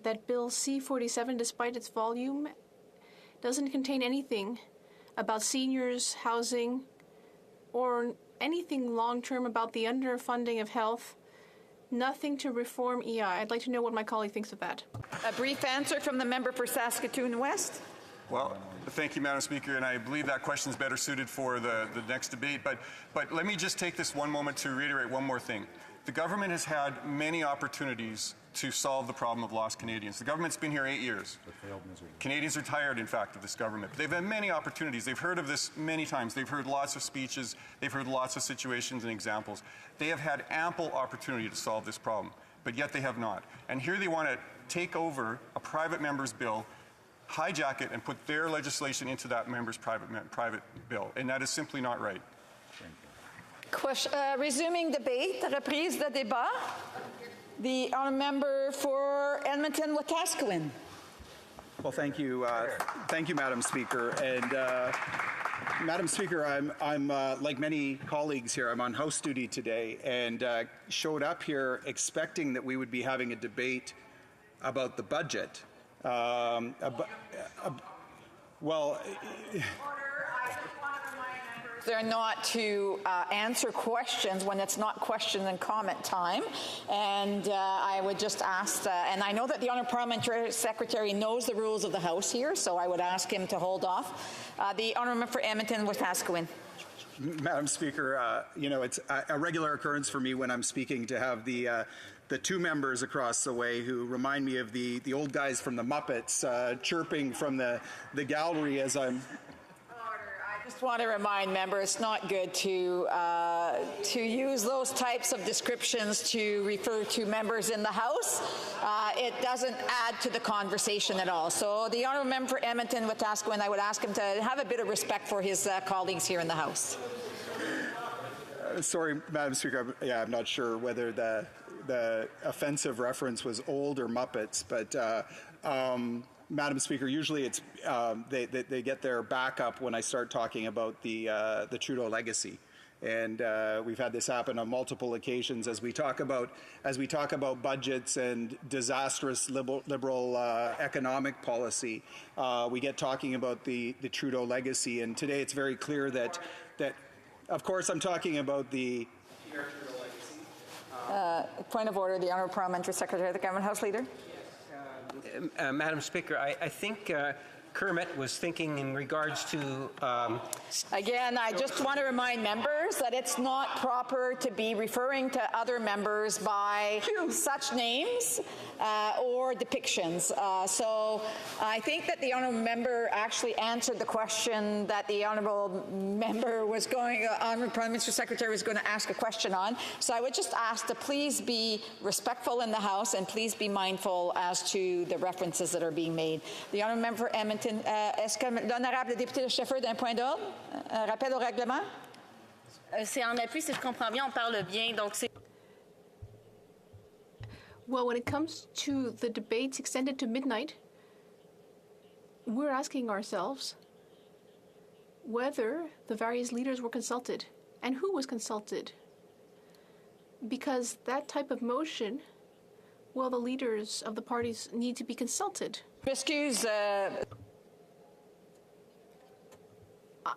that Bill C-47, despite its volume, doesn't contain anything about seniors, housing, or anything long-term about the underfunding of health. Nothing to reform EI. I'd like to know what my colleague thinks of that. A brief answer from the member for Saskatoon West. Well, thank you, Madam Speaker, and I believe that question is better suited for the next debate. But let me just take this one moment to reiterate one more thing. The government has had many opportunities to solve the problem of lost Canadians. The government's been here 8 years. Canadians are tired, in fact, of this government. They've had many opportunities. They've heard of this many times. They've heard lots of speeches. They've heard lots of situations and examples. They have had ample opportunity to solve this problem, but yet they have not. And here they want to take over a private member's bill, hijack it, and put their legislation into that member's private bill. And that is simply not right. Resuming debate, reprise de débat. The honourable member for Edmonton-Wetaskiwin. Well, thank you, Madam Speaker. And Madam Speaker, I'm like many colleagues here. I'm on House duty today, and showed up here expecting that we would be having a debate about the budget. They're not to answer questions when it's not question and comment time. And I would just ask, and I know that the Honourable Parliamentary Secretary knows the rules of the House here, so I would ask him to hold off. The Honourable Member for Edmonton-Wetaskiwin. Madam Speaker, it's a regular occurrence for me when I'm speaking to have the two members across the way who remind me of the old guys from the Muppets chirping from the gallery as I'm... I just want to remind members, it's not good to use those types of descriptions to refer to members in the House. It doesn't add to the conversation at all. So the Honourable Member for Edmonton-Wetaskiwin, I would ask him to have a bit of respect for his colleagues here in the House. Sorry, Madam Speaker. I'm not sure whether the offensive reference was old or Muppets, but Madam Speaker, usually it's they get their backup when I start talking about the Trudeau legacy, and we've had this happen on multiple occasions as we talk about budgets and disastrous liberal economic policy. We get talking about the Trudeau legacy, and today it's very clear that of course I'm talking about the Trudeau legacy. Point of order, the Honourable Parliamentary Secretary of the Government House Leader. Madam Speaker, I think Kermit was thinking in regards to... Again, I just want to remind members members that it's not proper to be referring to other members by such names or depictions. So I think that the honourable member actually answered the question that the honourable member was going, honourable Prime Minister Secretary was going to ask a question on. So I would just ask to please be respectful in the House and please be mindful as to the references that are being made. The honourable member for Edmonton, est-ce que l'honorable député de Shefford a un point d'ordre? Un rappel au règlement? C'est en appui, si je comprends bien, on parle bien, donc c'est... Well, when it comes to the debates extended to midnight, we're asking ourselves whether the various leaders were consulted and who was consulted. Because that type of motion, well, the leaders of the parties need to be consulted. Excuse.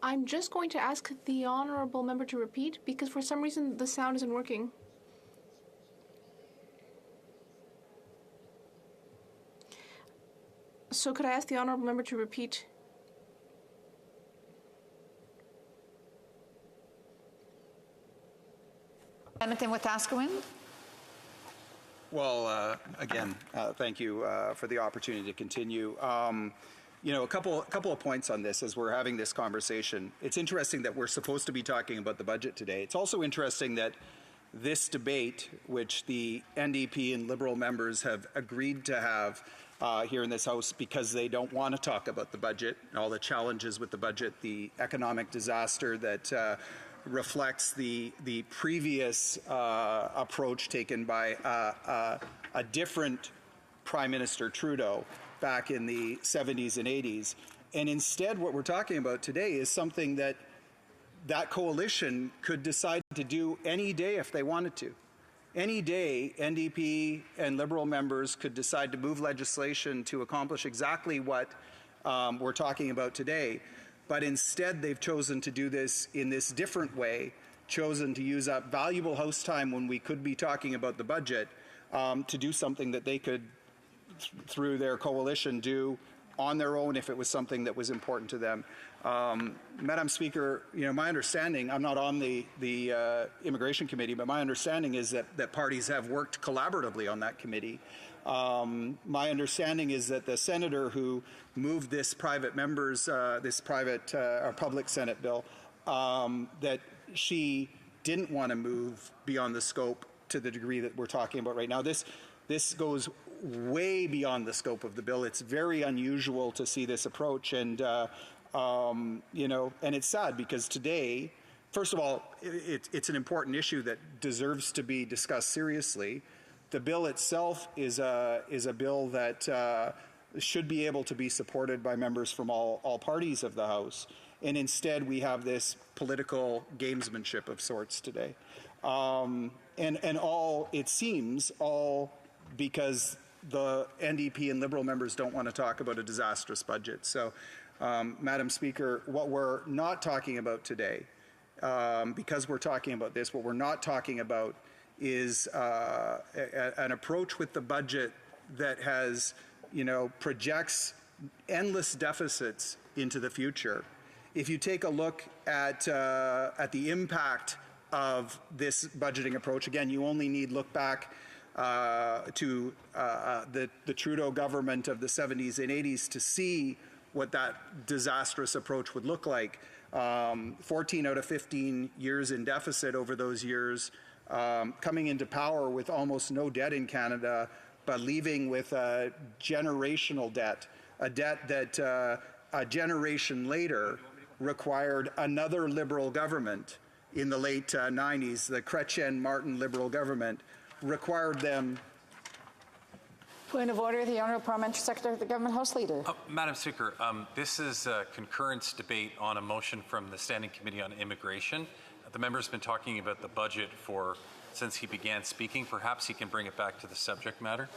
I'm just going to ask the honourable member to repeat because for some reason the sound isn't working. So could I ask the honourable member to repeat? Edmonton Wetaskiwin. Well, again, thank you for the opportunity to continue. You know, a couple of points on this as we're having this conversation. It's interesting that we're supposed to be talking about the budget today. It's also interesting that this debate, which the NDP and Liberal members have agreed to have here in this House because they don't want to talk about the budget, all the challenges with the budget, the economic disaster that reflects the previous approach taken by a different Prime Minister Trudeau back in the 70s and 80s. And instead, what we're talking about today is something that that coalition could decide to do any day if they wanted to. Any day, NDP and Liberal members could decide to move legislation to accomplish exactly what we're talking about today. But instead, they've chosen to do this in this different way, chosen to use up valuable House time when we could be talking about the budget to do something that they could, through their coalition, do on their own if it was something that was important to them. Madam Speaker, you know, my understanding, I'm not on the Immigration Committee, but my understanding is that parties have worked collaboratively on that committee. My understanding is that the senator who moved this private members, this private or public Senate bill, that she didn't want to move beyond the scope to the degree that we're talking about right now. This goes way beyond the scope of the bill. It's very unusual to see this approach, and you know, and it's sad because today, first of all, it's an important issue that deserves to be discussed seriously. The bill itself is a bill that should be able to be supported by members from all parties of the House, and instead we have this political gamesmanship of sorts today, and all, it seems, all because the NDP and Liberal members don't want to talk about a disastrous budget. So, Madam Speaker, what we're not talking about today, because we're talking about this, what we're not talking about is an approach with the budget that has, you know, projects endless deficits into the future. If you take a look at the impact of this budgeting approach, again, you only need look back to the Trudeau government of the 70s and 80s to see what that disastrous approach would look like. 14 out of 15 years in deficit over those years, coming into power with almost no debt in Canada, but leaving with a generational debt, a debt that a generation later required another Liberal government in the late 90s, the Chrétien-Martin Liberal government, required them. Point of order, the Honourable Parliamentary Secretary of the Government House Leader. Madam Speaker, this is a concurrence debate on a motion from the Standing Committee on Immigration. The member's been talking about the budget since he began speaking. Perhaps he can bring it back to the subject matter.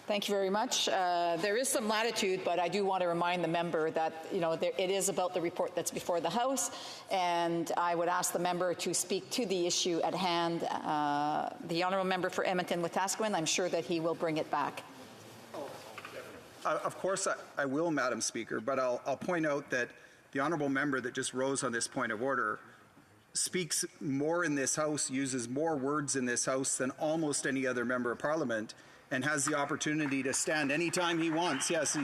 Thank you very much. There is some latitude, but I do want to remind the member that, you know, it is about the report that's before the House, and I would ask the member to speak to the issue at hand. The honourable member for Edmonton Wetaskiwin, I'm sure that he will bring it back. Of course I will, Madam Speaker, but I'll point out that the honourable member that just rose on this point of order speaks more in this House, uses more words in this House than almost any other member of Parliament, and has the opportunity to stand anytime he wants. Yes,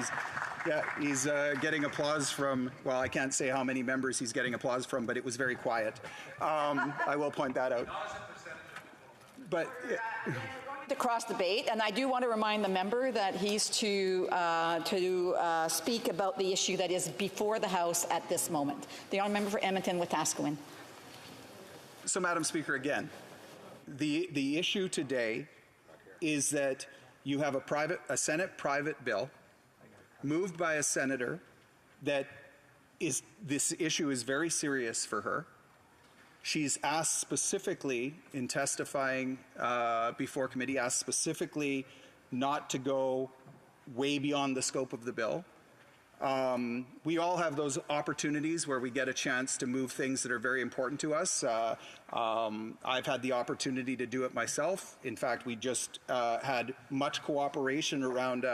he's getting applause from, well, I can't say how many members he's getting applause from, but it was very quiet. I will point that out. But to cross debate, and I do want to remind the member that he's to speak about the issue that is before the House at this moment. The honourable member for Edmonton-Wetaskiwin. So, Madam Speaker, again, the issue today is that you have a Senate private bill moved by a senator that is, this issue is very serious for her. She's asked specifically in testifying before committee, asked specifically not to go way beyond the scope of the bill. We all have those opportunities where we get a chance to move things that are very important to us. I've had the opportunity to do it myself. In fact, we just had much cooperation around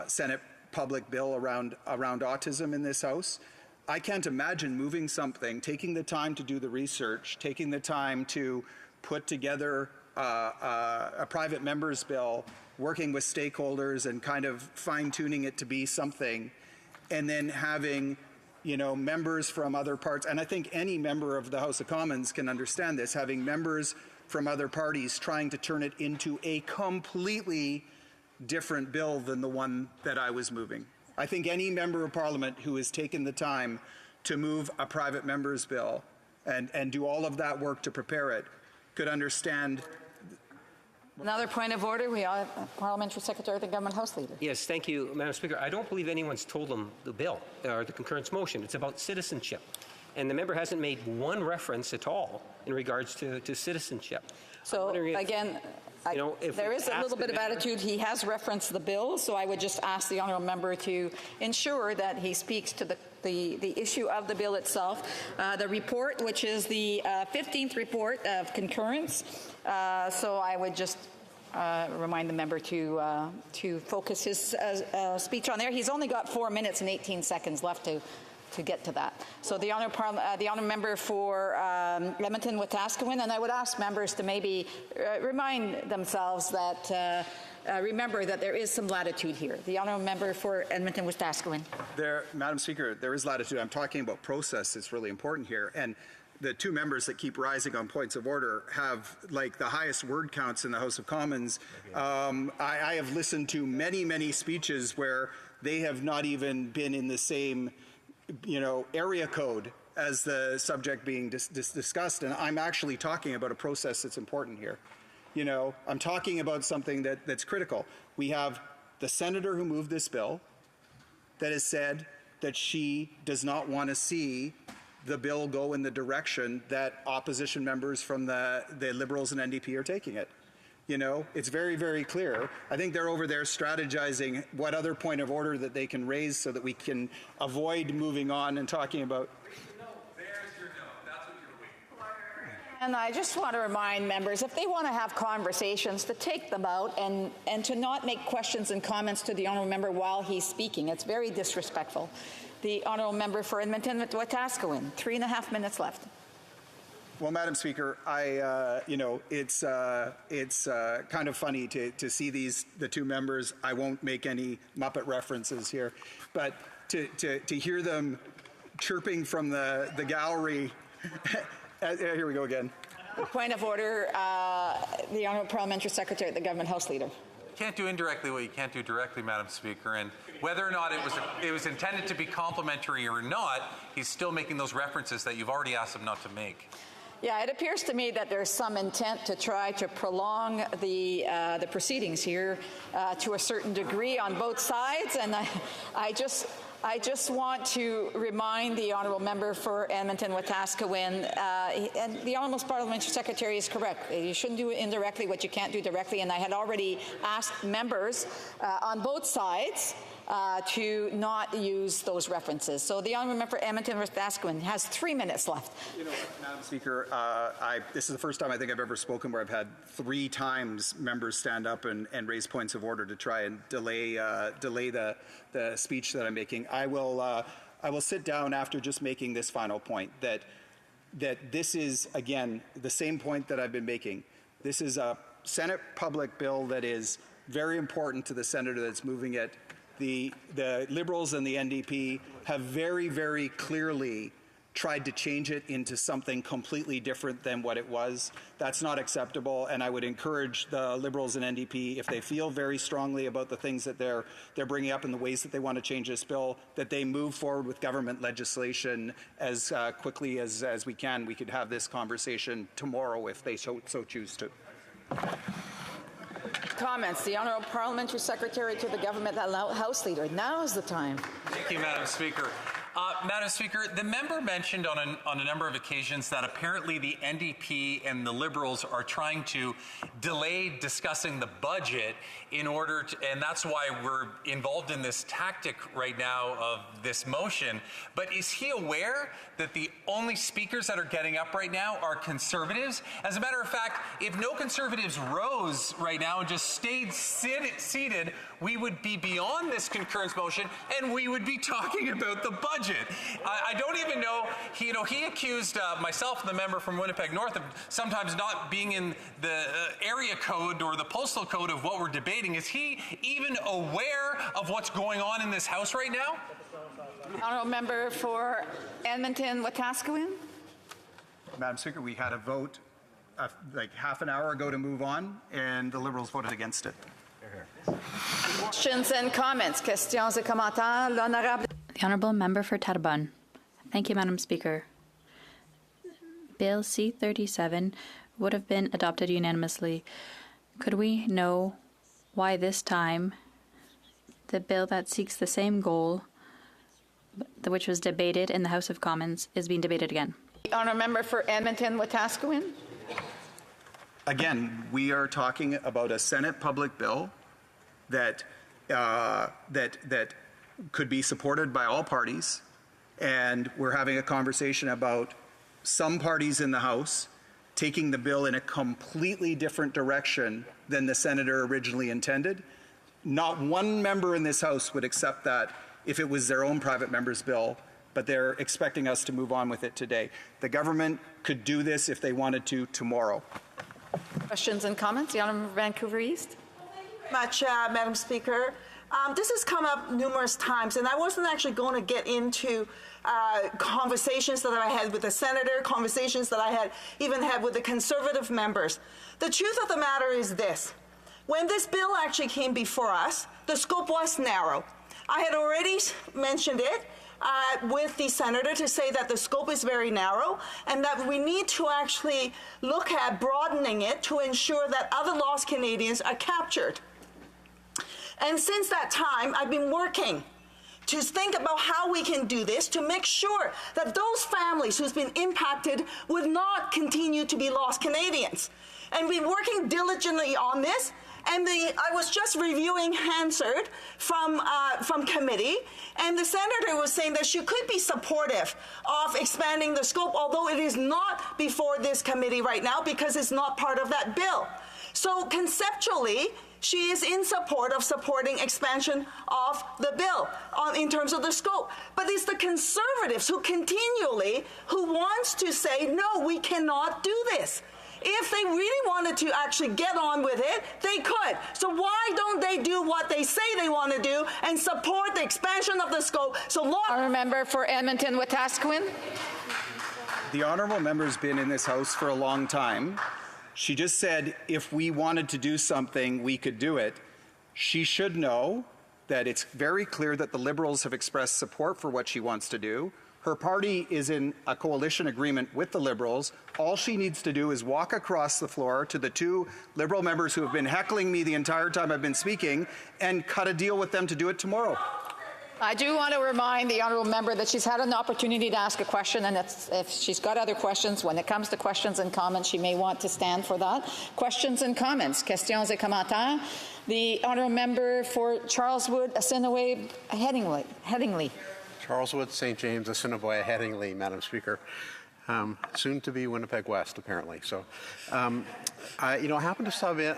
Senate public bill around autism in this House. I can't imagine moving something, taking the time to do the research, taking the time to put together a private member's bill, working with stakeholders and kind of fine-tuning it to be something, and then having, you know, members from other parts, and I think any member of the House of Commons can understand this, having members from other parties trying to turn it into a completely different bill than the one that I was moving. I think any member of Parliament who has taken the time to move a private member's bill and do all of that work to prepare it could understand. Another point of order. We have Parliamentary Secretary of the Government House Leader. Yes, thank you, Madam Speaker. I don't believe anyone's told them the bill or the concurrence motion. It's about citizenship. And the member hasn't made one reference at all in regards to citizenship. So, again, there is a little bit of attitude. He has referenced the bill, so I would just ask the honourable member to ensure that he speaks to the issue of the bill itself. The report, which is the 15th report of concurrence, so I would just remind the member to focus his speech on there. He's only got 4 minutes and 18 seconds left to get to that. So the honour member for Edmonton-Wetaskiwin, and I would ask members to maybe remind themselves that remember that there is some latitude here. The honourable member for Edmonton-Wetaskiwin. Madam Speaker, there is latitude. I'm talking about process. It's really important here. And the two members that keep rising on points of order have like the highest word counts in the House of Commons. I have listened to many, many speeches where they have not even been in the same area code as the subject being discussed, and I'm actually talking about a process that's important here. I'm talking about something that's critical. We have the senator who moved this bill that has said that she does not want to see the bill go in the direction that opposition members from the Liberals and NDP are taking it. It's very, very clear. I think they're over there strategizing what other point of order that they can raise so that we can avoid moving on and talking about. And I just want to remind members, if they want to have conversations, to take them out and to not make questions and comments to the honourable member while he's speaking. It's very disrespectful. The honourable member for Edmonton-Wetaskiwin, 3.5 minutes left. Well, Madam Speaker, it's kind of funny to see the two members. I won't make any Muppet references here, but to hear them chirping from the gallery. Here we go again. Point of order, the Honourable Parliamentary Secretary at the Government House Leader. You can't do indirectly what you can't do directly, Madam Speaker, and whether or not it was intended to be complimentary or not, he's still making those references that you've already asked him not to make. Yeah, it appears to me that there's some intent to try to prolong the proceedings here to a certain degree on both sides, and I just want to remind the honourable member for Edmonton-Wetaskiwin, and the honourable parliamentary secretary is correct. You shouldn't do indirectly what you can't do directly, and I had already asked members on both sides to not use those references. So the honourable member for Edmonton-Wetaskiwin has 3 minutes left. Madam Speaker, this is the first time I think I've ever spoken where I've had 3 times members stand up and raise points of order to try and delay the speech that I'm making. I will sit down after just making this final point that that this is, again, the same point that I've been making. This is a Senate public bill that is very important to the senator that's moving it. The Liberals and the NDP have very, very clearly tried to change it into something completely different than what it was. That's not acceptable, and I would encourage the Liberals and NDP, if they feel very strongly about the things that they're bringing up and the ways that they want to change this bill, that they move forward with government legislation as quickly as we can. We could have this conversation tomorrow if they so choose to. Comments. The Honourable Parliamentary Secretary to the Government House Leader. Now is the time. Thank you, Madam Speaker. Madam Speaker, the member mentioned on a number of occasions that apparently the NDP and the Liberals are trying to delay discussing the budget in order to, and that's why we're involved in this tactic right now of this motion. But is he aware that the only speakers that are getting up right now are Conservatives? As a matter of fact, if no Conservatives rose right now and just stayed seated, we would be beyond this concurrence motion and we would be talking about the budget. I don't even know, he accused myself and the member from Winnipeg North of sometimes not being in the area code or the postal code of what we're debating. Is he even aware of what's going on in this House right now? Honourable Member for Edmonton-Wetaskiwin. Madam Speaker, we had a vote like half an hour ago to move on, and the Liberals voted against it. Questions and comments. Questions et commentaires. L'honorable. The Honourable Member for Terrebonne. Thank you, Madam Speaker. Bill C-37 would have been adopted unanimously. Could we know why this time the bill that seeks the same goal, which was debated in the House of Commons, is being debated again? The Honourable Member for Edmonton-Wetaskiwin. Again, we are talking about a Senate public bill that could be supported by all parties, and we're having a conversation about some parties in the House taking the bill in a completely different direction than the senator originally intended. Not one member in this House would accept that if it was their own private member's bill, but they're expecting us to move on with it today. The government could do this if they wanted to tomorrow. Questions and comments? The Honourable Vancouver East. Madam Speaker. This has come up numerous times, and I wasn't actually going to get into conversations that I had with the senator, conversations that I had even had with the Conservative members. The truth of the matter is this. When this bill actually came before us, the scope was narrow. I had already mentioned it with the senator to say that the scope is very narrow and that we need to actually look at broadening it to ensure that other lost Canadians are captured. And since that time, I've been working to think about how we can do this to make sure that those families who's been impacted would not continue to be lost Canadians. And we've been working diligently on this. And I was just reviewing Hansard from committee, and the senator was saying that she could be supportive of expanding the scope, although it is not before this committee right now because it's not part of that bill. So conceptually, she is in support of supporting expansion of the bill in terms of the scope. But it's the Conservatives who wants to say, no, we cannot do this. If they really wanted to actually get on with it, they could. So why don't they do what they say they want to do and support the expansion of the scope? Honourable Member for Edmonton-Wetaskiwin. The honourable member's been in this House for a long time. She just said if we wanted to do something, we could do it. She should know that it's very clear that the Liberals have expressed support for what she wants to do. Her party is in a coalition agreement with the Liberals. All she needs to do is walk across the floor to the two Liberal members who have been heckling me the entire time I've been speaking and cut a deal with them to do it tomorrow. I do want to remind the Honourable Member that she's had an opportunity to ask a question, and if she's got other questions, when it comes to questions and comments, she may want to stand for that. Questions and comments. Questions et commentaires. The Honourable Member for Charleswood, Assiniboia, Headingley. Charleswood, St. James, Assiniboia, Headingley, Madam Speaker. Soon to be Winnipeg West, apparently. So, I happened to sub in.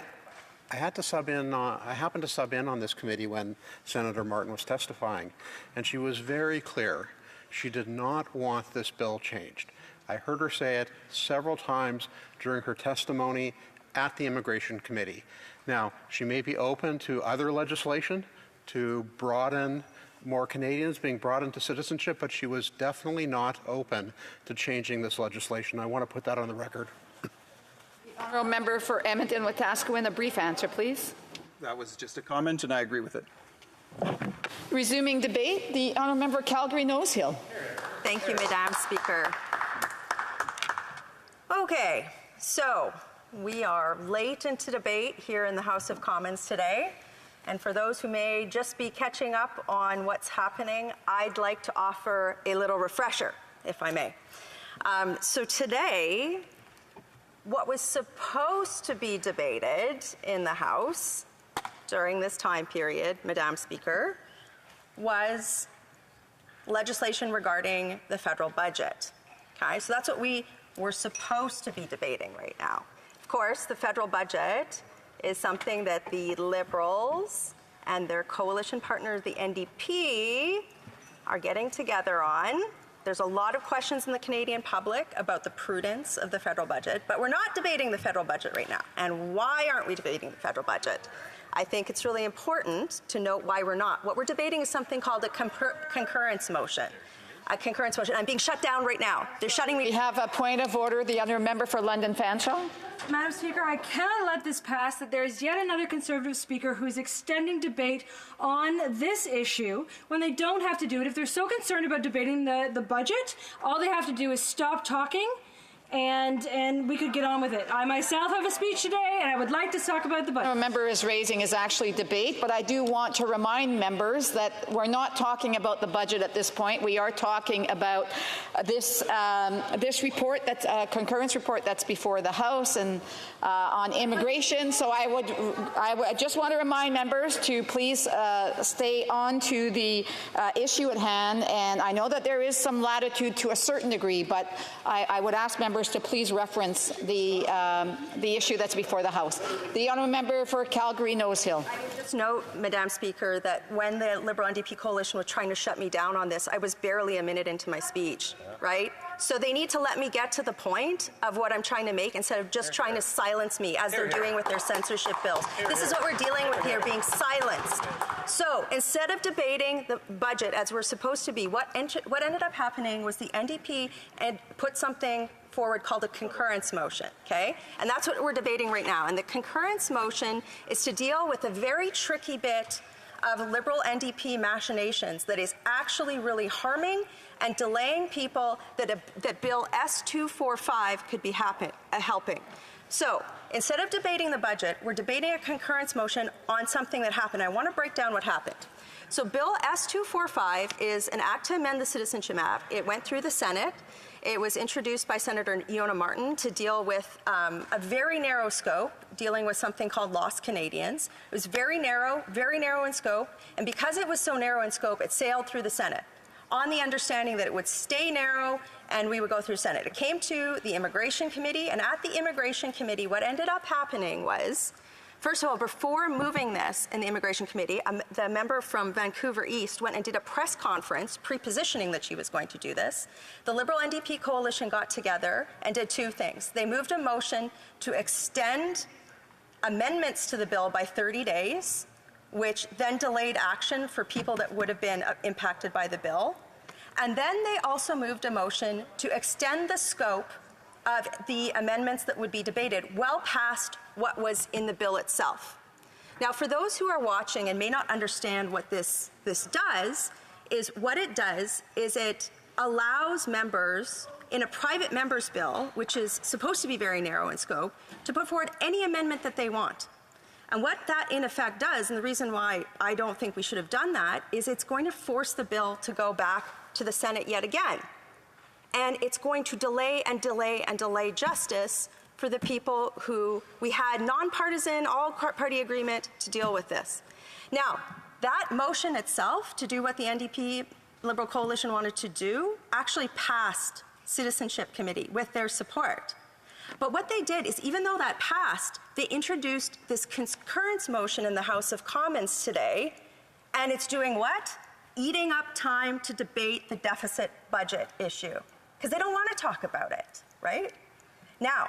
I happened to sub in on this committee when Senator Martin was testifying, and she was very clear. She did not want this bill changed. I heard her say it several times during her testimony at the Immigration Committee. Now, she may be open to other legislation to broaden more Canadians being brought into citizenship, but she was definitely not open to changing this legislation. I want to put that on the record. The honourable member for Edmonton-Wetaskiwin, a brief answer, please. That was just a comment, and I agree with it. Resuming debate, the honourable member Calgary-Nose Hill. Thank you, Madam Speaker. Okay, so we are late into debate here in the House of Commons today. And for those who may just be catching up on what's happening, I'd like to offer a little refresher, if I may. So today, what was supposed to be debated in the House during this time period, Madam Speaker, was legislation regarding the federal budget. Okay, so that's what we were supposed to be debating right now. Of course, the federal budget is something that the Liberals and their coalition partner, the NDP, are getting together on. There's a lot of questions in the Canadian public about the prudence of the federal budget, but we're not debating the federal budget right now. And why aren't we debating the federal budget? I think it's really important to note why we're not. What we're debating is something called a concurrence motion. A concurrence motion. I'm being shut down right now. They're shutting me. We have a point of order. The other member for London Fanshawe. Madam Speaker, I cannot let this pass that there is yet another Conservative speaker who is extending debate on this issue when they don't have to do it. If they're so concerned about debating the budget, all they have to do is stop talking and we could get on with it. I myself have a speech today, and I would like to talk about the budget. What a member is raising is actually debate, but I do want to remind members that we're not talking about the budget at this point. We are talking about this report, that's a concurrence report that's before the House and on immigration. So I just want to remind members to please stay on to the issue at hand. And I know that there is some latitude to a certain degree, but I would ask members to please reference the issue that's before the House. The honourable member for Calgary-Nose Hill. I would just note, Madam Speaker, that when the Liberal NDP coalition was trying to shut me down on this, I was barely a minute into my speech, right? So they need to let me get to the point of what I'm trying to make instead of just trying to silence me as they're doing with their censorship bills. This is what we're dealing with here, being silenced. So instead of debating the budget as we're supposed to be, what ended up happening was the NDP and put something forward called a concurrence motion, okay? And that's what we're debating right now. And the concurrence motion is to deal with a very tricky bit of Liberal NDP machinations that is actually really harming and delaying people that Bill S-245 could be helping. So instead of debating the budget, we're debating a concurrence motion on something that happened. I want to break down what happened. So Bill S-245 is an act to amend the Citizenship Act. It went through the Senate. It was introduced by Senator Iona Martin to deal with a very narrow scope, dealing with something called lost Canadians. It was very narrow in scope, and because it was so narrow in scope, it sailed through the Senate on the understanding that it would stay narrow and we would go through Senate. It came to the Immigration Committee, and at the Immigration Committee, what ended up happening was, first of all, before moving this in the Immigration Committee, the member from Vancouver East went and did a press conference pre-positioning that she was going to do this. The Liberal NDP coalition got together and did two things. They moved a motion to extend amendments to the bill by 30 days, which then delayed action for people that would have been impacted by the bill. And then they also moved a motion to extend the scope of the amendments that would be debated well past what was in the bill itself. Now, for those who are watching and may not understand what this does, is what it does is it allows members in a private member's bill, which is supposed to be very narrow in scope, to put forward any amendment that they want. And what that in effect does, and the reason why I don't think we should have done that, is it's going to force the bill to go back to the Senate yet again. And it's going to delay and delay and delay justice for the people who we had nonpartisan, all-party agreement to deal with this. Now, that motion itself to do what the NDP Liberal Coalition wanted to do actually passed Citizenship Committee with their support. But what they did is, even though that passed, they introduced this concurrence motion in the House of Commons today, and it's doing what? Eating up time to debate the deficit budget issue. because they don't want to talk about it, right? Now,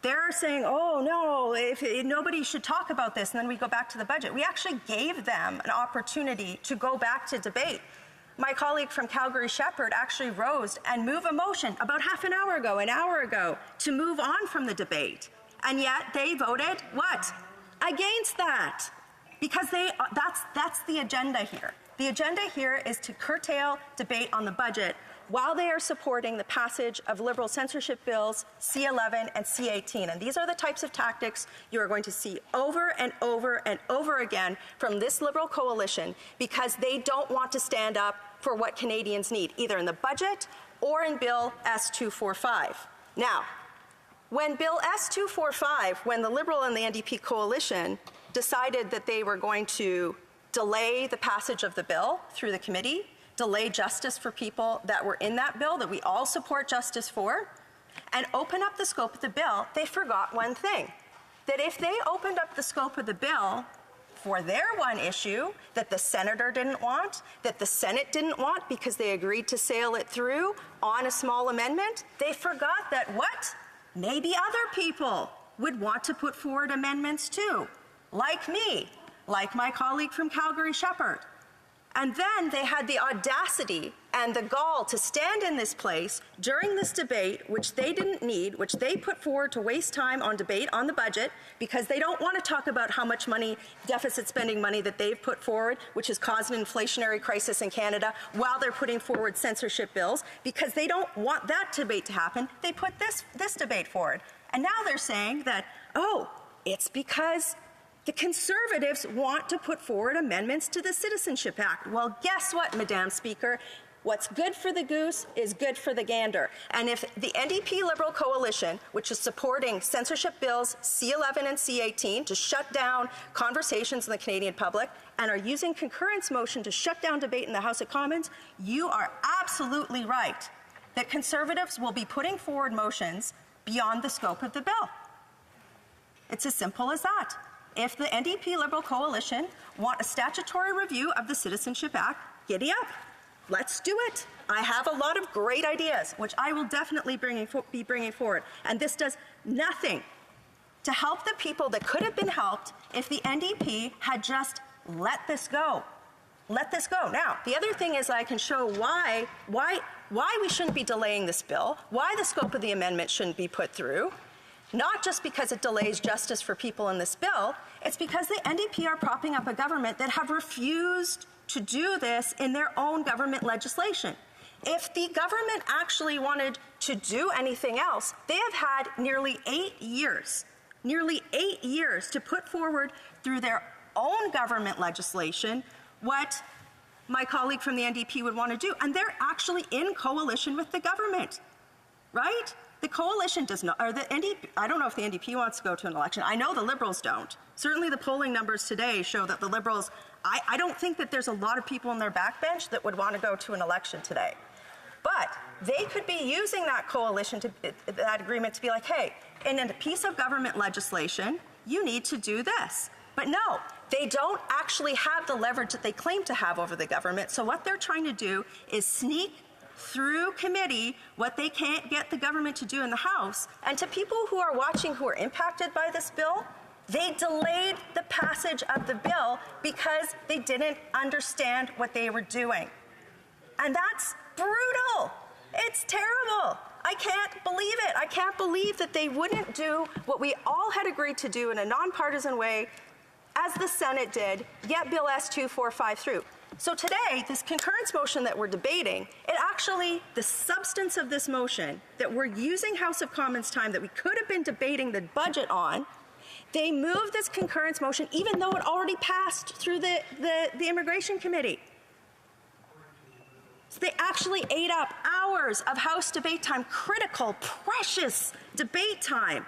they're saying, oh, no, nobody should talk about this, and then we go back to the budget. We actually gave them an opportunity to go back to debate. My colleague from Calgary Shepherd actually rose and moved a motion about half an hour ago, to move on from the debate. And yet they voted, what? Against that. Because that's the agenda here. The agenda here is to curtail debate on the budget while they are supporting the passage of Liberal censorship bills C11 and C18. And these are the types of tactics you are going to see over and over and over again from this Liberal coalition, because they don't want to stand up for what Canadians need, either in the budget or in Bill S245. Now, when Bill S245, when the Liberal and the NDP coalition decided that they were going to delay the passage of the bill through the committee, delay justice for people that were in that bill, that we all support justice for, and open up the scope of the bill, they forgot one thing. That if they opened up the scope of the bill for their one issue that the senator didn't want, that the Senate didn't want because they agreed to sail it through on a small amendment, they forgot that what? Maybe other people would want to put forward amendments too, like me, like my colleague from Calgary Shepherd. And then they had the audacity and the gall to stand in this place during this debate, which they didn't need, which they put forward to waste time on debate on the budget, because they don't want to talk about how much money, deficit spending money that they've put forward, which has caused an inflationary crisis in Canada, while they're putting forward censorship bills, because they don't want that debate to happen. They put this debate forward. And now they're saying that, oh, it's because the Conservatives want to put forward amendments to the Citizenship Act. Well, guess what, Madam Speaker? What's good for the goose is good for the gander. And if the NDP Liberal coalition, which is supporting censorship bills C11 and C18 to shut down conversations in the Canadian public, and are using concurrence motion to shut down debate in the House of Commons, you are absolutely right that Conservatives will be putting forward motions beyond the scope of the bill. It's as simple as that. If the NDP Liberal coalition want a statutory review of the Citizenship Act, giddy up. Let's do it. I have a lot of great ideas, which I will definitely be bringing forward. And this does nothing to help the people that could have been helped if the NDP had just let this go. Let this go. Now, the other thing is I can show why we shouldn't be delaying this bill, why the scope of the amendment shouldn't be put through. Not just because it delays justice for people in this bill, it's because the NDP are propping up a government that have refused to do this in their own government legislation. If the government actually wanted to do anything else, they have had nearly 8 years to put forward through their own government legislation what my colleague from the NDP would want to do. And they're actually in coalition with the government, right? The coalition does not, or the NDP, I don't know if the NDP wants to go to an election. I know the Liberals don't. Certainly the polling numbers today show that the Liberals, I don't think that there's a lot of people in their backbench that would want to go to an election today. But they could be using that coalition, that agreement to be like, hey, in a piece of government legislation, you need to do this. But no, they don't actually have the leverage that they claim to have over the government. So what they're trying to do is sneak through committee what they can't get the government to do in the House. And to people who are watching who are impacted by this bill, they delayed the passage of the bill because they didn't understand what they were doing. And that's brutal. It's terrible. I can't believe it. I can't believe that they wouldn't do what we all had agreed to do in a nonpartisan way, as the Senate did, get Bill S245 through. So today, this concurrence motion that we're debating, it actually, the substance of this motion that we're using House of Commons time that we could have been debating the budget on, they moved this concurrence motion even though it already passed through the Immigration Committee. So they actually ate up hours of House debate time, critical, precious debate time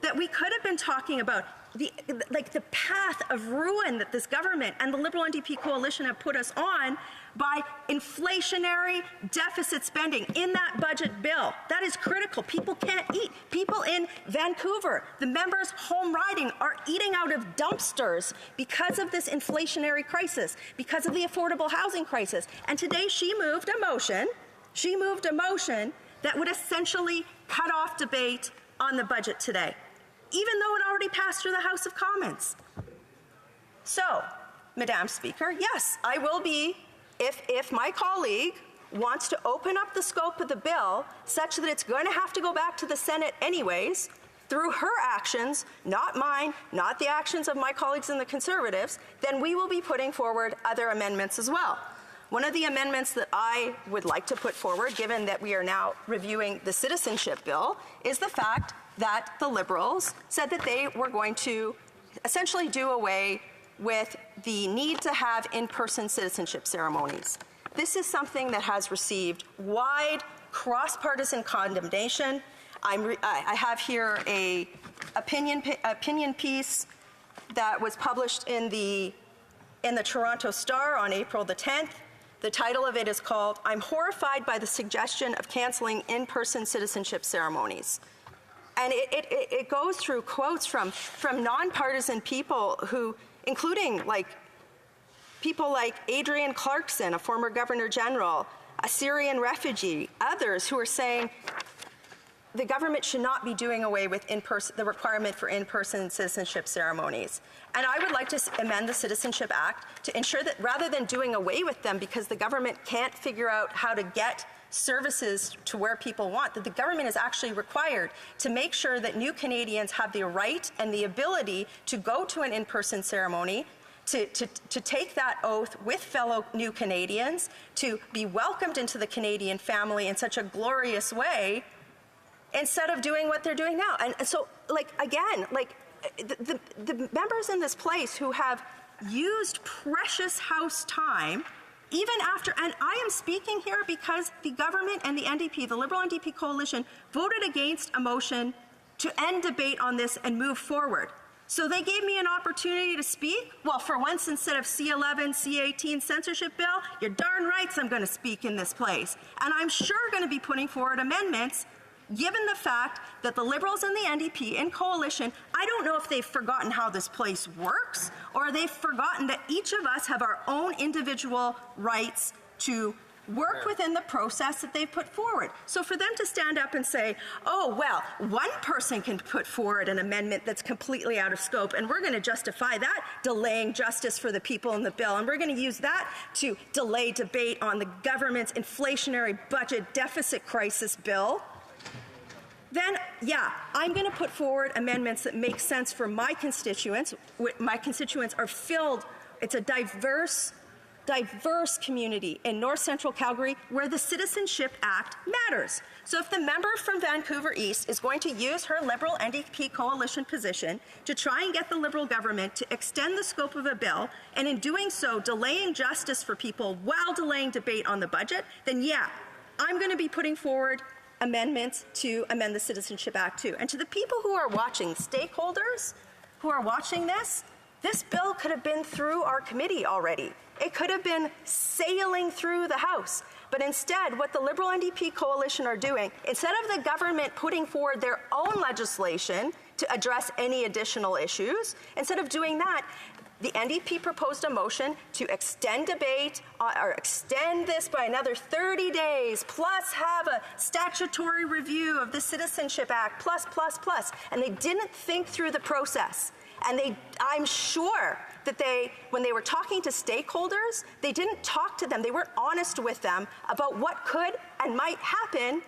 that we could have been talking about. The path of ruin that this government and the Liberal NDP coalition have put us on by inflationary deficit spending in that budget bill. That is critical. People can't eat. People in Vancouver, the members' home riding, are eating out of dumpsters because of this inflationary crisis, because of the affordable housing crisis. And today she moved a motion She moved a motion that would essentially cut off debate on the budget today, even though it already passed through the House of Commons. So, Madam Speaker, yes, I will be, if my colleague wants to open up the scope of the bill such that it's going to have to go back to the Senate anyways, through her actions, not mine, not the actions of my colleagues in the Conservatives, then we will be putting forward other amendments as well. One of the amendments that I would like to put forward, given that we are now reviewing the citizenship bill, is the fact that the Liberals said that they were going to essentially do away with the need to have in-person citizenship ceremonies. This is something that has received wide cross-partisan condemnation. I have here a opinion piece that was published in the Toronto Star on April the 10th. The title of it is called, "I'm horrified by the suggestion of canceling in-person citizenship ceremonies." And it goes through quotes from nonpartisan people who, including people like Adrian Clarkson, a former Governor General, a Syrian refugee, others who are saying the government should not be doing away with the requirement for in-person citizenship ceremonies. And I would like to amend the Citizenship Act to ensure that rather than doing away with them because the government can't figure out how to get services to where people want, that the government is actually required to make sure that new Canadians have the right and the ability to go to an in-person ceremony, to take that oath with fellow new Canadians, to be welcomed into the Canadian family in such a glorious way, instead of doing what they're doing now. And so, again, the members in this place who have used precious House time, even after, and I am speaking here because the government and the NDP, the Liberal NDP coalition, voted against a motion to end debate on this and move forward. So they gave me an opportunity to speak. Well, for once, instead of C11, C18 censorship bill, you're darn right I'm going to speak in this place. And I'm sure going to be putting forward amendments given the fact that the Liberals and the NDP in coalition, I don't know if they've forgotten how this place works or they've forgotten that each of us have our own individual rights to work within the process that they've put forward. So for them to stand up and say, oh, well, one person can put forward an amendment that's completely out of scope, and we're going to justify that delaying justice for the people in the bill, and we're going to use that to delay debate on the government's inflationary budget deficit crisis bill, then, yeah, I'm going to put forward amendments that make sense for my constituents. My constituents are filled, it's a diverse community in North Central Calgary where the Citizenship Act matters. So if the member from Vancouver East is going to use her Liberal NDP coalition position to try and get the Liberal government to extend the scope of a bill, and in doing so delaying justice for people while delaying debate on the budget, then yeah, I'm going to be putting forward amendments to amend the Citizenship Act too. And to the people who are watching, stakeholders who are watching this bill could have been through our committee already. It could have been sailing through the House. But instead, what the Liberal NDP coalition are doing, instead of the government putting forward their own legislation to address any additional issues, instead of doing that, the NDP proposed a motion to extend debate or extend this by another 30 days, plus have a statutory review of the Citizenship Act, plus. And they didn't think through the process. And I'm sure that when they were talking to stakeholders, they didn't talk to them. They weren't honest with them about what could and might happen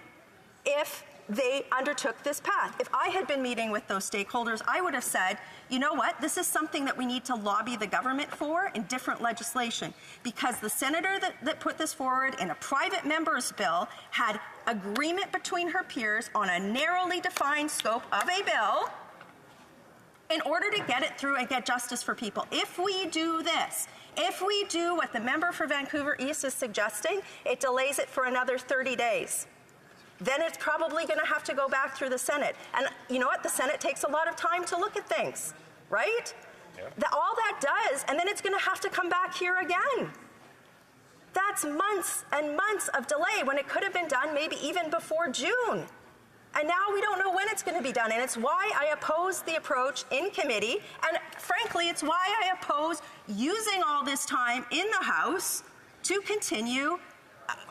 if they undertook this path. If I had been meeting with those stakeholders, I would have said, you know what, this is something that we need to lobby the government for in different legislation, because the senator that put this forward in a private member's bill had agreement between her peers on a narrowly defined scope of a bill in order to get it through and get justice for people. If we do this, if we do what the member for Vancouver East is suggesting, it delays it for another 30 days. Then it's probably going to have to go back through the Senate. And you know what? The Senate takes a lot of time to look at things, right? Yeah. All that does, and then it's going to have to come back here again. That's months and months of delay when it could have been done maybe even before June. And now we don't know when it's going to be done. And it's why I oppose the approach in committee. And frankly, it's why I oppose using all this time in the House to continue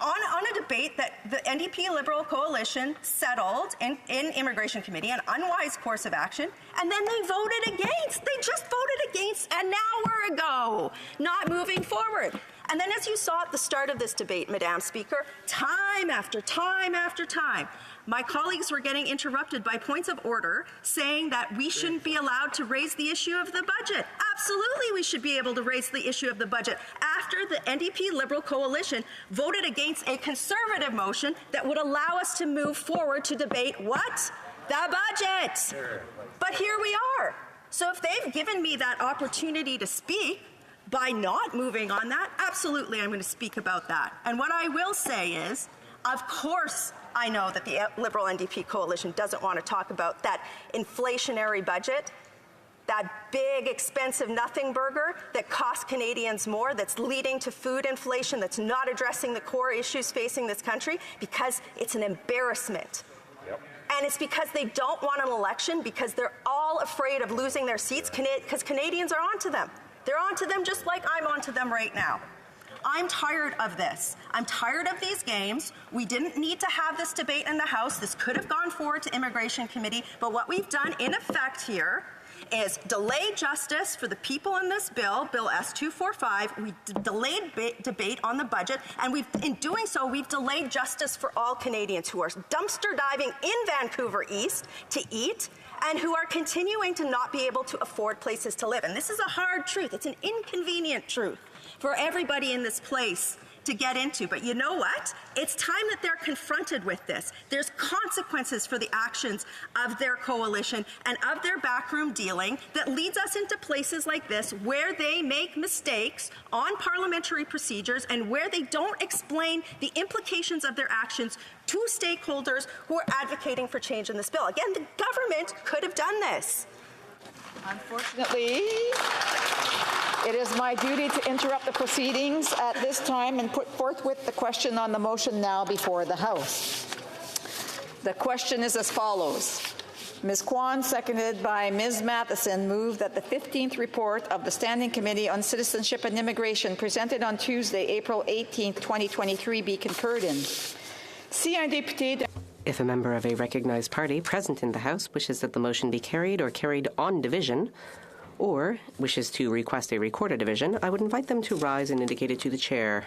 on a debate that the NDP Liberal coalition settled in Immigration Committee, an unwise course of action, and then they voted against. They just voted against an hour ago, not moving forward. And then as you saw at the start of this debate, Madam Speaker, time after time after time, my colleagues were getting interrupted by points of order saying that we shouldn't be allowed to raise the issue of the budget. Absolutely, we should be able to raise the issue of the budget after the NDP Liberal coalition voted against a Conservative motion that would allow us to move forward to debate what? The budget. But here we are. So if they've given me that opportunity to speak by not moving on that, absolutely I'm going to speak about that. And what I will say is, of course, I know that the Liberal NDP coalition doesn't want to talk about that inflationary budget, that big, expensive nothing burger that costs Canadians more, that's leading to food inflation, that's not addressing the core issues facing this country, because it's an embarrassment. And it's because they don't want an election, because they're all afraid of losing their seats, because Canadians are onto them. They're onto them just like I'm onto them right now. I'm tired of this. I'm tired of these games. We didn't need to have this debate in the House. This could have gone forward to Immigration Committee. But what we've done, in effect here, is delay justice for the people in this bill, Bill S-245. We delayed debate on the budget. And in doing so, we've delayed justice for all Canadians who are dumpster diving in Vancouver East to eat, and who are continuing to not be able to afford places to live. And this is a hard truth. It's an inconvenient truth for everybody in this place to get into. But you know what? It's time that they're confronted with this. There's consequences for the actions of their coalition and of their backroom dealing that leads us into places like this where they make mistakes on parliamentary procedures and where they don't explain the implications of their actions to stakeholders who are advocating for change in this bill. Again, the government could have done this. Unfortunately, it is my duty to interrupt the proceedings at this time and put forthwith the question on the motion now before the House. The question is as follows. Ms. Kwan, seconded by Ms. Matheson, moved that the 15th report of the Standing Committee on Citizenship and Immigration presented on Tuesday, April 18, 2023 be concurred in. Si un député If a member of a recognized party present in the House wishes that the motion be carried or carried on division, or wishes to request a recorded division, I would invite them to rise and indicate it to the chair.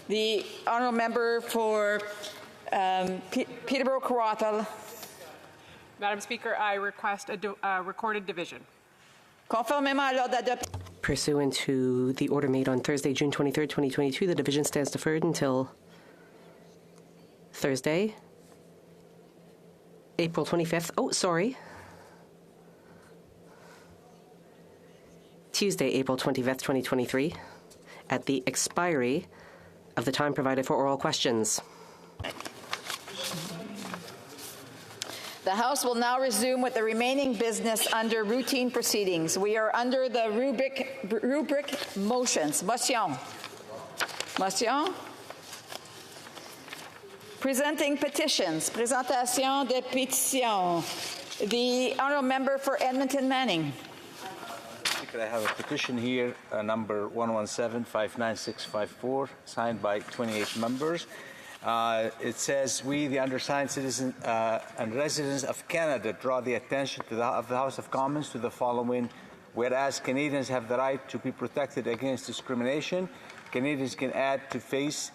The honourable member for Peterborough-Kawartha. Madam Speaker, I request a recorded division. Pursuant to the order made on Thursday, June 23, 2022, the division stands deferred until Thursday, April 25th. Oh, sorry. Tuesday, April 25th, 2023, at the expiry of the time provided for oral questions. The House will now resume with the remaining business under routine proceedings. We are under the rubric motions. Motion. Motion. Presenting petitions. Présentation de pétitions. The honourable member for Edmonton Manning. I have a petition here, number 117-59654, signed by 28 members. It says, we, the undersigned citizens and residents of Canada, draw the attention of the House of Commons to the following. Whereas Canadians have the right to be protected against discrimination, Canadians can add to face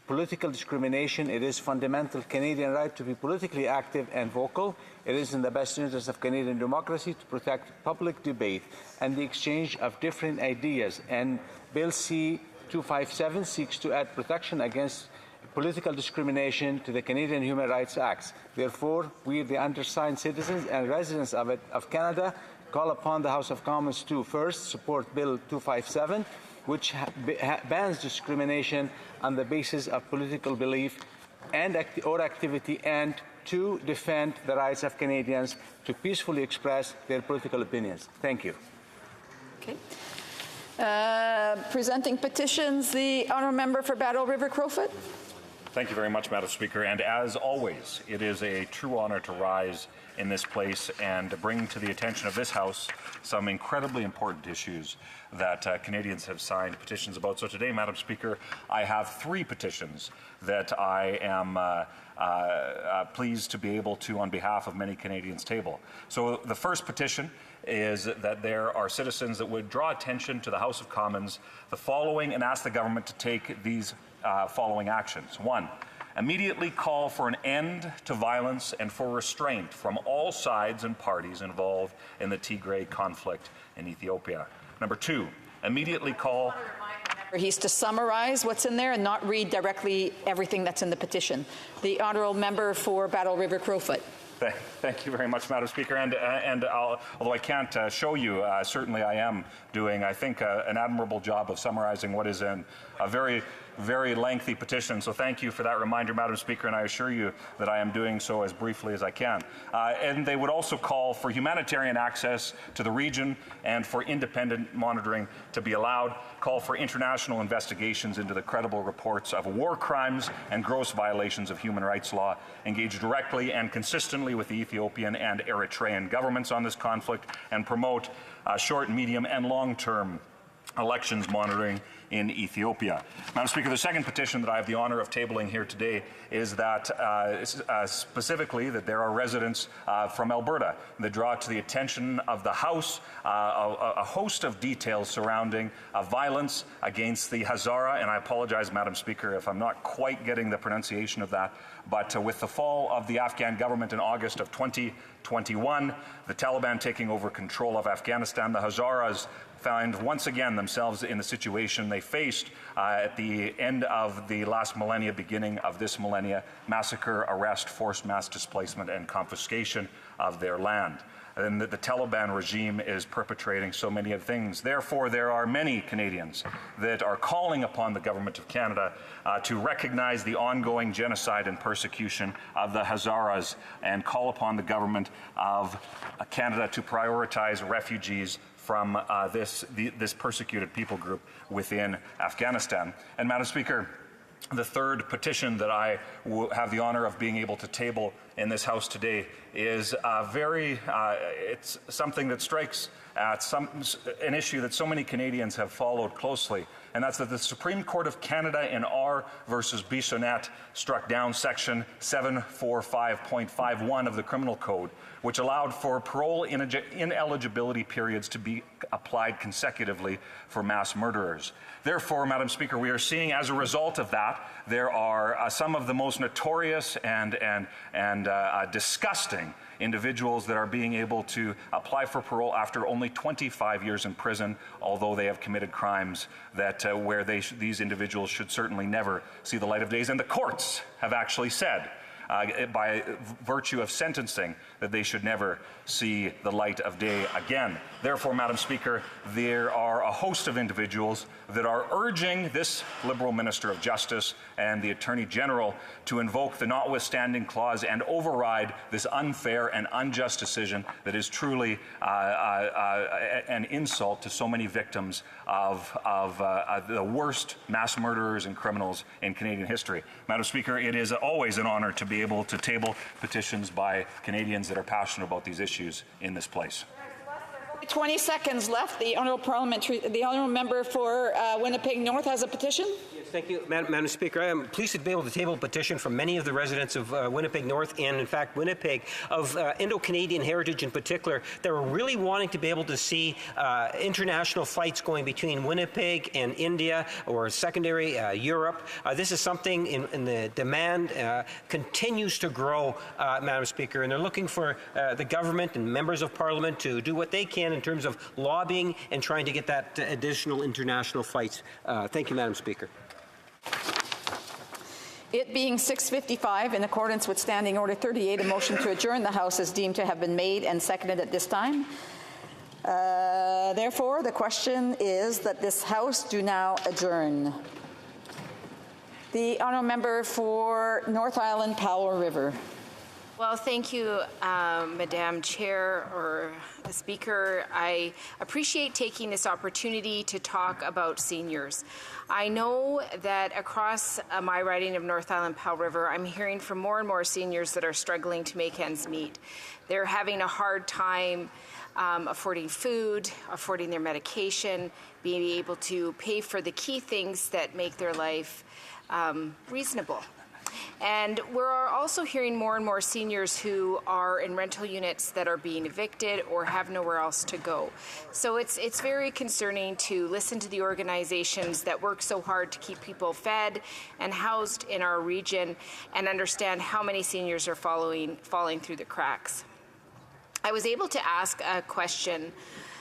political discrimination. It is fundamental Canadian right to be politically active and vocal. It is in the best interest of Canadian democracy to protect public debate and the exchange of different ideas. And Bill C-257 seeks to add protection against political discrimination to the Canadian Human Rights Act. Therefore, we, the undersigned citizens and residents of Canada, call upon the House of Commons to first support Bill 257, which bans discrimination on the basis of political belief or activity, and to defend the rights of Canadians to peacefully express their political opinions. Thank you. Okay. Presenting petitions, the honourable member for Battle River Crowfoot. Thank you very much, Madam Speaker. And as always, it is a true honor to rise in this place and bring to the attention of this House some incredibly important issues that Canadians have signed petitions about. So today, Madam Speaker, I have 3 petitions that I am pleased to be able to, on behalf of many Canadians, table. So the first petition is that there are citizens that would draw attention to the House of Commons the following and ask the government to take these following actions. 1, immediately call for an end to violence and for restraint from all sides and parties involved in the Tigray conflict in Ethiopia. Number 2, immediately call... He's to summarize what's in there and not read directly everything that's in the petition. The honourable member for Battle River Crowfoot. Thank you very much, Madam Speaker. And although I can't show you, certainly I am doing, I think, an admirable job of summarizing what is in a very, very lengthy petition. So thank you for that reminder, Madam Speaker, and I assure you that I am doing so as briefly as I can. And they would also call for humanitarian access to the region and for independent monitoring to be allowed, call for international investigations into the credible reports of war crimes and gross violations of human rights law, engage directly and consistently with the Ethiopian and Eritrean governments on this conflict, and promote short, medium, and long-term elections monitoring in Ethiopia. Madam Speaker, the second petition that I have the honour of tabling here today is that specifically that there are residents from Alberta that draw to the attention of the House a host of details surrounding violence against the Hazara, and I apologize, Madam Speaker, if I'm not quite getting the pronunciation of that, but with the fall of the Afghan government in August of 2021, the Taliban taking over control of Afghanistan, the Hazaras find once again themselves in the situation they faced at the end of the last millennia, beginning of this millennia: massacre, arrest, forced mass displacement, and confiscation of their land. And that the Taliban regime is perpetrating so many of things. Therefore, there are many Canadians that are calling upon the Government of Canada to recognize the ongoing genocide and persecution of the Hazaras and call upon the Government of Canada to prioritize refugees from this persecuted people group within Afghanistan. And Madam Speaker, the third petition that I have the honour of being able to table in this House today is it's something that strikes at an issue that so many Canadians have followed closely, and that's that the Supreme Court of Canada in R versus Bissonnette struck down Section 745.51 of the Criminal Code, which allowed for parole ineligibility periods to be applied consecutively for mass murderers. Therefore, Madam Speaker, we are seeing, as a result of that, there are some of the most notorious and disgusting individuals that are being able to apply for parole after only 25 years in prison, although they have committed crimes that where these individuals should certainly never see the light of day. And the courts have actually said, by virtue of sentencing, that they should never see the light of day again. Therefore, Madam Speaker, there are a host of individuals that are urging this Liberal Minister of Justice and the Attorney General to invoke the notwithstanding clause and override this unfair and unjust decision that is truly an insult to so many victims of the worst mass murderers and criminals in Canadian history. Madam Speaker, it is always an honour to be able to table petitions by Canadians that are passionate about these issues in this place. 20 seconds left. The honourable member for Winnipeg North has a petition. Yes, thank you, Madam Speaker. I am pleased to be able to table a petition from many of the residents of Winnipeg North and, in fact, Winnipeg, of Indo-Canadian heritage in particular, that are really wanting to be able to see international flights going between Winnipeg and India or secondary Europe. This is something in the demand continues to grow, Madam Speaker, and they're looking for the government and members of Parliament to do what they can in terms of lobbying and trying to get that additional international flights. Thank you, Madam Speaker. It being 6:55, in accordance with Standing Order 38, a motion to adjourn the House is deemed to have been made and seconded at this time. Therefore, the question is that this House do now adjourn. The honourable member for North Island, Powell River. Well, thank you, Madam Chair or the Speaker. I appreciate taking this opportunity to talk about seniors. I know that across my riding of North Island Powell River, I'm hearing from more and more seniors that are struggling to make ends meet. They're having a hard time affording food, affording their medication, being able to pay for the key things that make their life reasonable. And we're also hearing more and more seniors who are in rental units that are being evicted or have nowhere else to go. So it's very concerning to listen to the organizations that work so hard to keep people fed and housed in our region and understand how many seniors are falling through the cracks. I was able to ask a question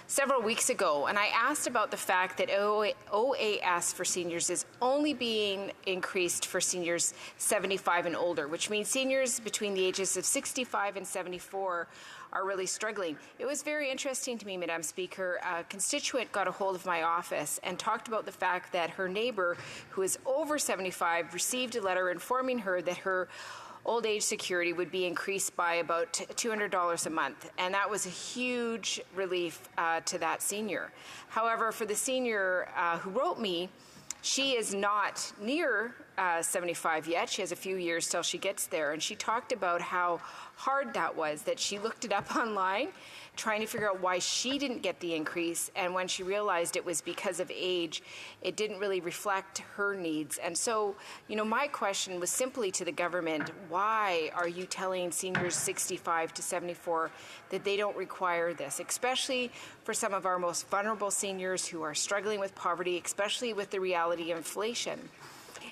several weeks ago, and I asked about the fact that OAS for seniors is only being increased for seniors 75 and older, which means seniors between the ages of 65 and 74 are really struggling. It was very interesting to me, Madam Speaker. A constituent got a hold of my office and talked about the fact that her neighbor, who is over 75, received a letter informing her that her old age security would be increased by about $200 a month, and that was a huge relief to that senior. However, for the senior who wrote me, she is not near 75 yet. She has a few years till she gets there, and she talked about how hard that was, that she looked it up online trying to figure out why she didn't get the increase, and when she realized it was because of age, it didn't really reflect her needs. And so, my question was simply to the government, why are you telling seniors 65 to 74 that they don't require this, especially for some of our most vulnerable seniors who are struggling with poverty, especially with the reality of inflation?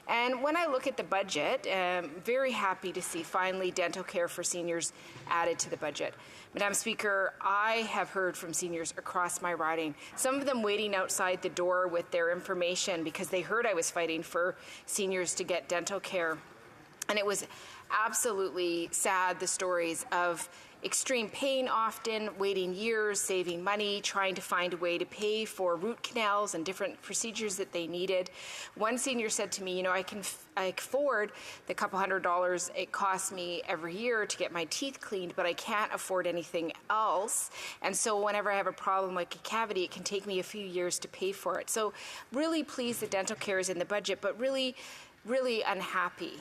And when I look at the budget, I'm very happy to see finally dental care for seniors added to the budget. Madam Speaker, I have heard from seniors across my riding, some of them waiting outside the door with their information because they heard I was fighting for seniors to get dental care. And it was absolutely sad, the stories of extreme pain often, waiting years, saving money, trying to find a way to pay for root canals and different procedures that they needed. One senior said to me, I can afford the couple $100 it costs me every year to get my teeth cleaned, but I can't afford anything else. And so whenever I have a problem like a cavity, it can take me a few years to pay for it. So really pleased that dental care is in the budget, but really, really unhappy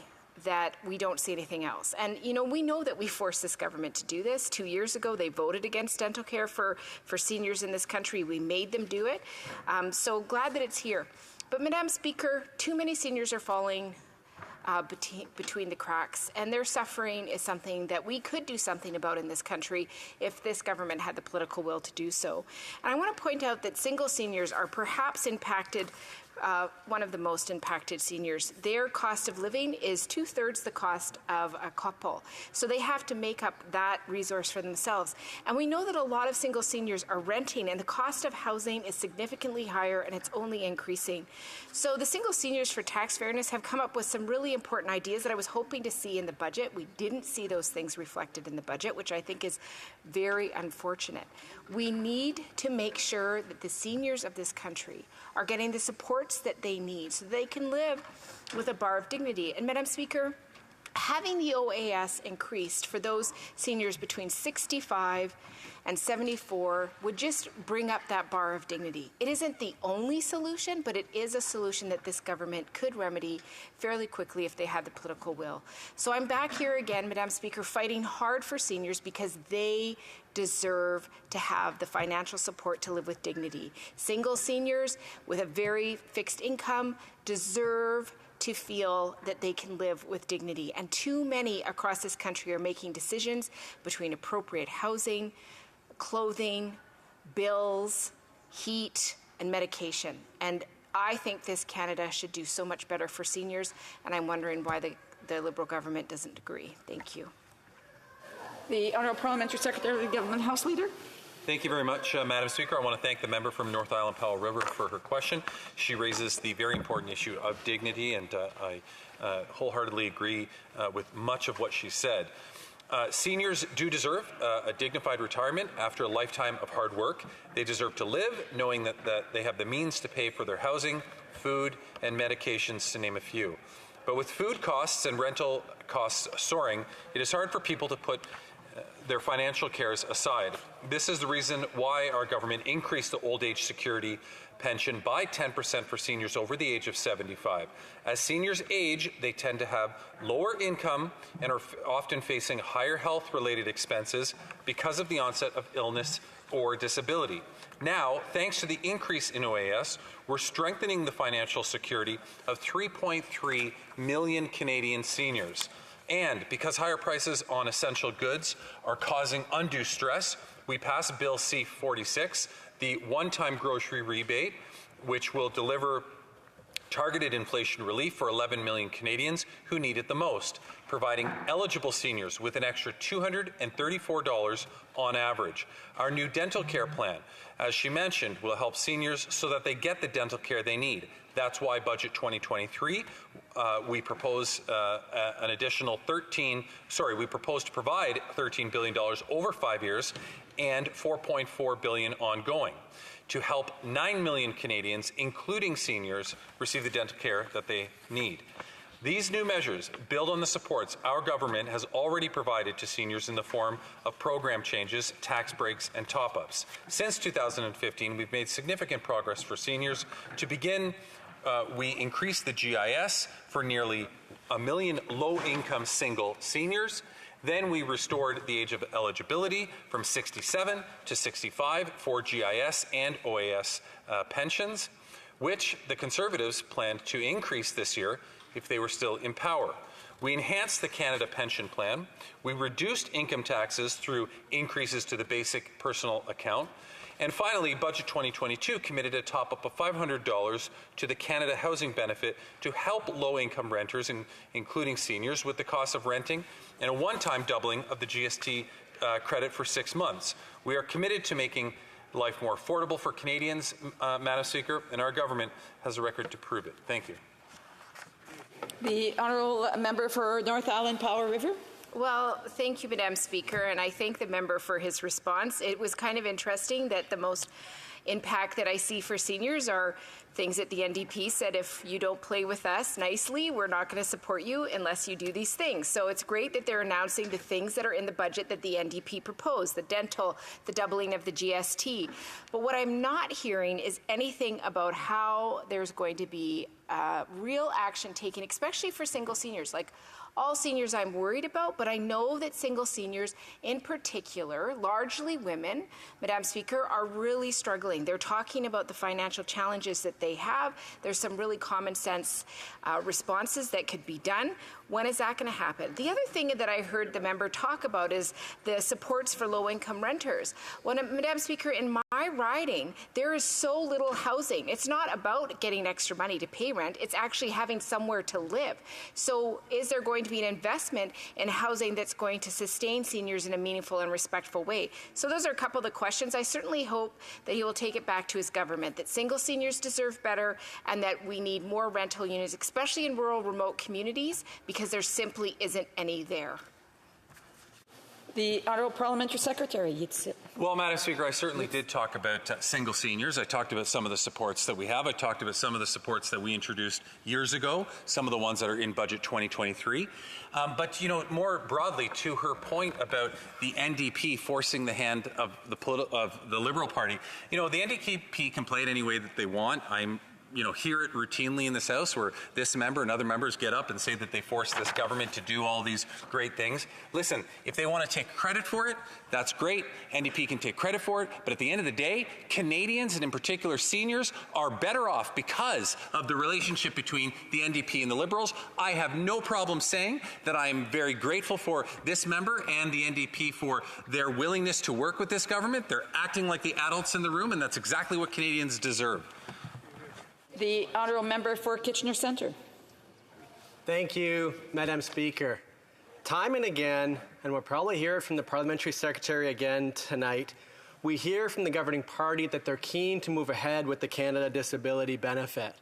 that we don't see anything else. And, we know that we forced this government to do this. 2 years ago, they voted against dental care for seniors in this country. We made them do it. So glad that it's here. But, Madam Speaker, too many seniors are falling between the cracks, and their suffering is something that we could do something about in this country if this government had the political will to do so. And I want to point out that single seniors are perhaps impacted one of the most impacted seniors. Their cost of living is 2/3 the cost of a couple. So they have to make up that resource for themselves. And we know that a lot of single seniors are renting, and the cost of housing is significantly higher, and it's only increasing. So the Single Seniors for Tax Fairness have come up with some really important ideas that I was hoping to see in the budget. We didn't see those things reflected in the budget, which I think is very unfortunate. We need to make sure that the seniors of this country are getting the supports that they need so they can live with a bar of dignity. And Madam Speaker, having the OAS increased for those seniors between 65 and 74 would just bring up that bar of dignity. It isn't the only solution, but it is a solution that this government could remedy fairly quickly if they had the political will. So I'm back here again, Madam Speaker, fighting hard for seniors because they deserve to have the financial support to live with dignity. Single seniors with a very fixed income deserve to feel that they can live with dignity. And too many across this country are making decisions between appropriate housing, clothing, bills, heat, and medication. And I think this Canada should do so much better for seniors, and I'm wondering why the Liberal government doesn't agree. Thank you. The Honourable Parliamentary Secretary of the Government House Leader. Thank you very much, Madam Speaker. I want to thank the member from North Island Powell River for her question. She raises the very important issue of dignity, and I wholeheartedly agree with much of what she said. Seniors do deserve a dignified retirement after a lifetime of hard work. They deserve to live knowing that they have the means to pay for their housing, food, and medications, to name a few. But with food costs and rental costs soaring, it is hard for people to put their financial cares aside. This is the reason why our government increased the old age security pension by 10% for seniors over the age of 75. As seniors age, they tend to have lower income and are often facing higher health-related expenses because of the onset of illness or disability. Now, thanks to the increase in OAS, we're strengthening the financial security of 3.3 million Canadian seniors. And because higher prices on essential goods are causing undue stress, we passed Bill C-46, the one-time grocery rebate, which will deliver targeted inflation relief for 11 million Canadians who need it the most, providing eligible seniors with an extra $234 on average. Our new dental care plan, as she mentioned, will help seniors so that they get the dental care they need. That's why Budget 2023, we propose an additional we propose to provide $13 billion over 5 years and $4.4 billion ongoing to help 9 million Canadians, including seniors, receive the dental care that they need. These new measures build on the supports our government has already provided to seniors in the form of program changes, tax breaks, and top-ups. Since 2015, we've made significant progress for seniors. To begin, we increased the GIS for nearly 1 million low-income single seniors. Then we restored the age of eligibility from 67 to 65 for GIS and OAS pensions, which the Conservatives planned to increase this year if they were still in power. We enhanced the Canada Pension Plan. We reduced income taxes through increases to the basic personal account. And finally, Budget 2022 committed a top-up of $500 to the Canada Housing Benefit to help low-income renters, including seniors, with the cost of renting, and a one-time doubling of the GST credit for 6 months. We are committed to making life more affordable for Canadians, Madam Speaker, and our government has a record to prove it. Thank you. The honourable member for North Island Powell River. Well, thank you, Madam Speaker, and I thank the member for his response. It was kind of interesting that the most impact that I see for seniors are things that the NDP said, if you don't play with us nicely, we're not going to support you unless you do these things. So it's great that they're announcing the things that are in the budget that the NDP proposed, the dental, the doubling of the GST. But what I'm not hearing is anything about how there's going to be real action taken, especially for single seniors. Like, all seniors I'm worried about, but I know that single seniors in particular, largely women, Madam Speaker, are really struggling. They're talking about the financial challenges that they have. There's some really common sense responses that could be done. When is that going to happen? The other thing that I heard the member talk about is the supports for low-income renters. Well, Madam Speaker, in my riding, there is so little housing. It's not about getting extra money to pay rent. It's actually having somewhere to live. So is there going to be an investment in housing that's going to sustain seniors in a meaningful and respectful way? So those are a couple of the questions. I certainly hope that he will take it back to his government, that single seniors deserve better and that we need more rental units, especially in rural, remote communities, because there simply isn't any there. The Honourable Parliamentary Secretary. Well, Madam Speaker, I certainly did talk about single seniors. I talked about some of the supports that we have. I talked about some of the supports that we introduced years ago, some of the ones that are in Budget 2023. But, you know, more broadly, to her point about the NDP forcing the hand of the Liberal Party, you know, the NDP can play it any way that they want. I'm hear it routinely in this House where this member and other members get up and say that they forced this government to do all these great things. Listen, if they want to take credit for it, that's great. NDP can take credit for it. But at the end of the day, Canadians, and in particular seniors, are better off because of the relationship between the NDP and the Liberals. I have no problem saying that I am very grateful for this member and the NDP for their willingness to work with this government. They're acting like the adults in the room, and that's exactly what Canadians deserve. The honourable member for Kitchener Centre. Thank you, Madam Speaker. Time and again, and we'll probably hear it from the Parliamentary Secretary again tonight, we hear from the governing party that they're keen to move ahead with the Canada Disability Benefit.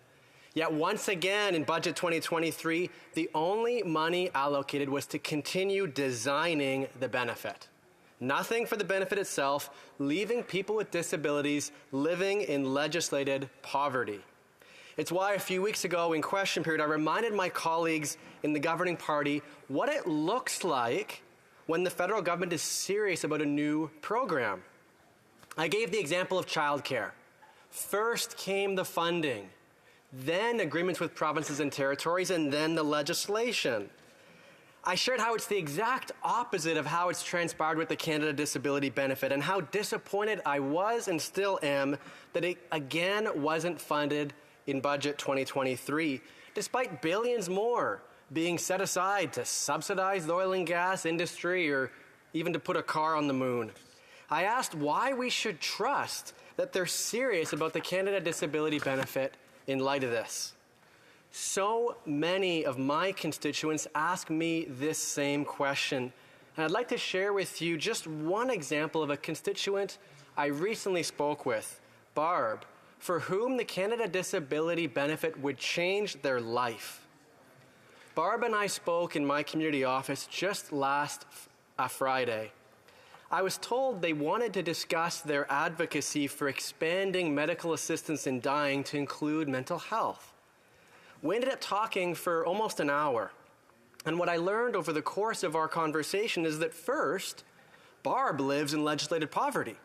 Yet once again in Budget 2023, the only money allocated was to continue designing the benefit. Nothing for the benefit itself, leaving people with disabilities living in legislated poverty. It's why a few weeks ago in question period, I reminded my colleagues in the governing party what it looks like when the federal government is serious about a new program. I gave the example of childcare. First came the funding, then agreements with provinces and territories, and then the legislation. I shared how it's the exact opposite of how it's transpired with the Canada Disability Benefit and how disappointed I was and still am that it again wasn't funded in Budget 2023, despite billions more being set aside to subsidize the oil and gas industry or even to put a car on the moon. I asked why we should trust that they're serious about the Canada Disability Benefit in light of this. So many of my constituents ask me this same question, and I'd like to share with you just one example of a constituent I recently spoke with, Barb, for whom the Canada Disability Benefit would change their life. Barb and I spoke in my community office just last Friday. I was told they wanted to discuss their advocacy for expanding medical assistance in dying to include mental health. We ended up talking for almost an hour. And what I learned over the course of our conversation is that first, Barb lives in legislated poverty,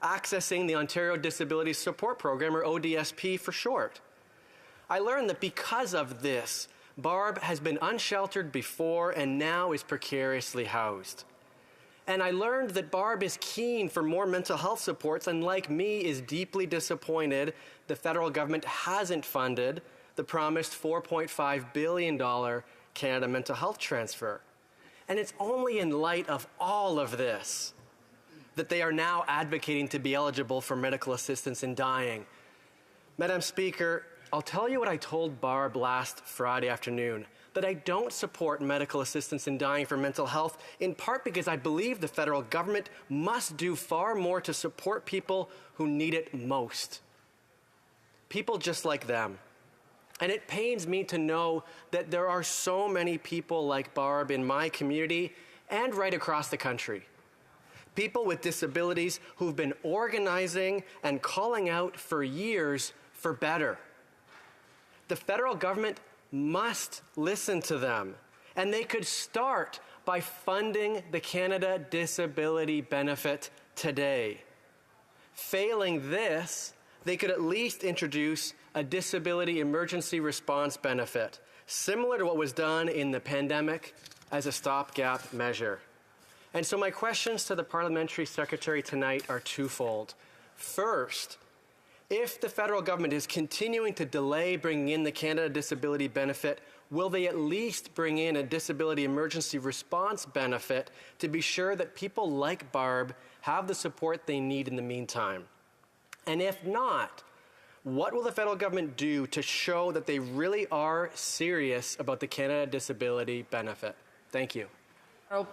accessing the Ontario Disability Support Program, or ODSP for short. I learned that because of this, Barb has been unsheltered before and now is precariously housed. And I learned that Barb is keen for more mental health supports and, like me, is deeply disappointed the federal government hasn't funded the promised $4.5 billion Canada Mental Health Transfer. And it's only in light of all of this that they are now advocating to be eligible for medical assistance in dying. Madam Speaker, I'll tell you what I told Barb last Friday afternoon, that I don't support medical assistance in dying for mental health, in part because I believe the federal government must do far more to support people who need it most. People just like them. And it pains me to know that there are so many people like Barb in my community and right across the country. People with disabilities who've been organizing and calling out for years for better. The federal government must listen to them, and they could start by funding the Canada Disability Benefit today. Failing this, they could at least introduce a disability emergency response benefit, similar to what was done in the pandemic as a stopgap measure. And so my questions to the Parliamentary Secretary tonight are twofold. First, if the federal government is continuing to delay bringing in the Canada Disability Benefit, will they at least bring in a disability emergency response benefit to be sure that people like Barb have the support they need in the meantime? And if not, what will the federal government do to show that they really are serious about the Canada Disability Benefit? Thank you.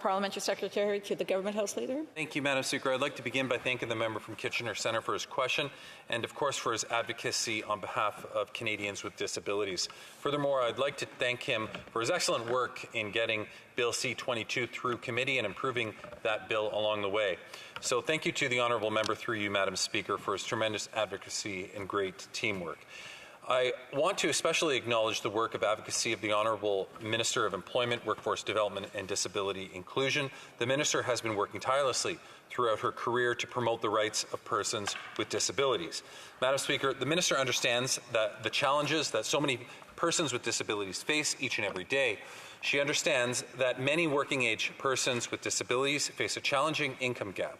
Parliamentary Secretary to the Government House Leader. Thank you, Madam Speaker. I'd like to begin by thanking the member from Kitchener Centre for his question and, of course, for his advocacy on behalf of Canadians with disabilities. Furthermore, I'd like to thank him for his excellent work in getting Bill C-22 through committee and improving that bill along the way. So thank you to the honourable member through you, Madam Speaker, for his tremendous advocacy and great teamwork. I want to especially acknowledge the work of advocacy of the Honourable Minister of Employment, Workforce Development and Disability Inclusion. The Minister has been working tirelessly throughout her career to promote the rights of persons with disabilities. Madam Speaker, the Minister understands that the challenges that so many persons with disabilities face each and every day. She understands that many working-age persons with disabilities face a challenging income gap.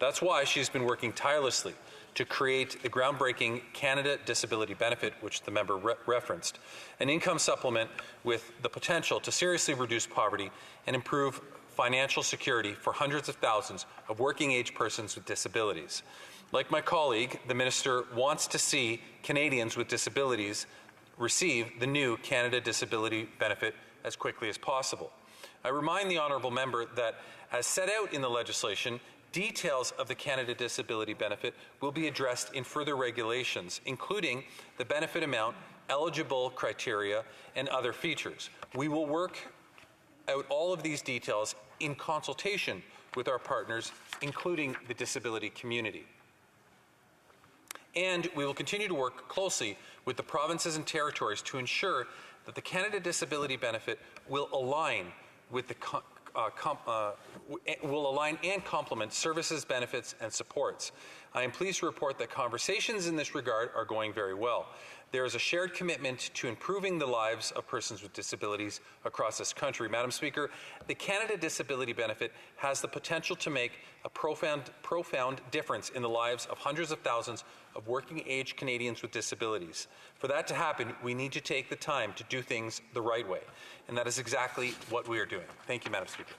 That's why she's been working tirelessly to create the groundbreaking Canada Disability Benefit, which the member referenced, an income supplement with the potential to seriously reduce poverty and improve financial security for hundreds of thousands of working-age persons with disabilities. Like my colleague, the Minister wants to see Canadians with disabilities receive the new Canada Disability Benefit as quickly as possible. I remind the honourable member that, as set out in the legislation, details of the Canada Disability Benefit will be addressed in further regulations, including the benefit amount, eligible criteria, and other features. We will work out all of these details in consultation with our partners, including the disability community. And we will continue to work closely with the provinces and territories to ensure that the Canada Disability Benefit will align with the will align and complement services, benefits, and supports. I am pleased to report that conversations in this regard are going very well. There is a shared commitment to improving the lives of persons with disabilities across this country. Madam Speaker, the Canada Disability Benefit has the potential to make a profound difference in the lives of hundreds of thousands of working-age Canadians with disabilities. For that to happen, we need to take the time to do things the right way, and that is exactly what we are doing. Thank you, Madam Speaker.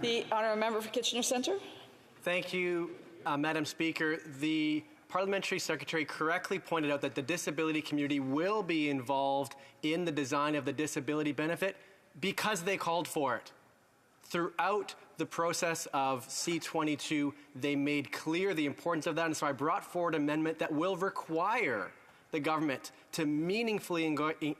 The honourable member for Kitchener Centre. Thank you, Madam Speaker. The Parliamentary Secretary correctly pointed out that the disability community will be involved in the design of the disability benefit because they called for it. Throughout the process of C-22, they made clear the importance of that, and so I brought forward an amendment that will require the government to meaningfully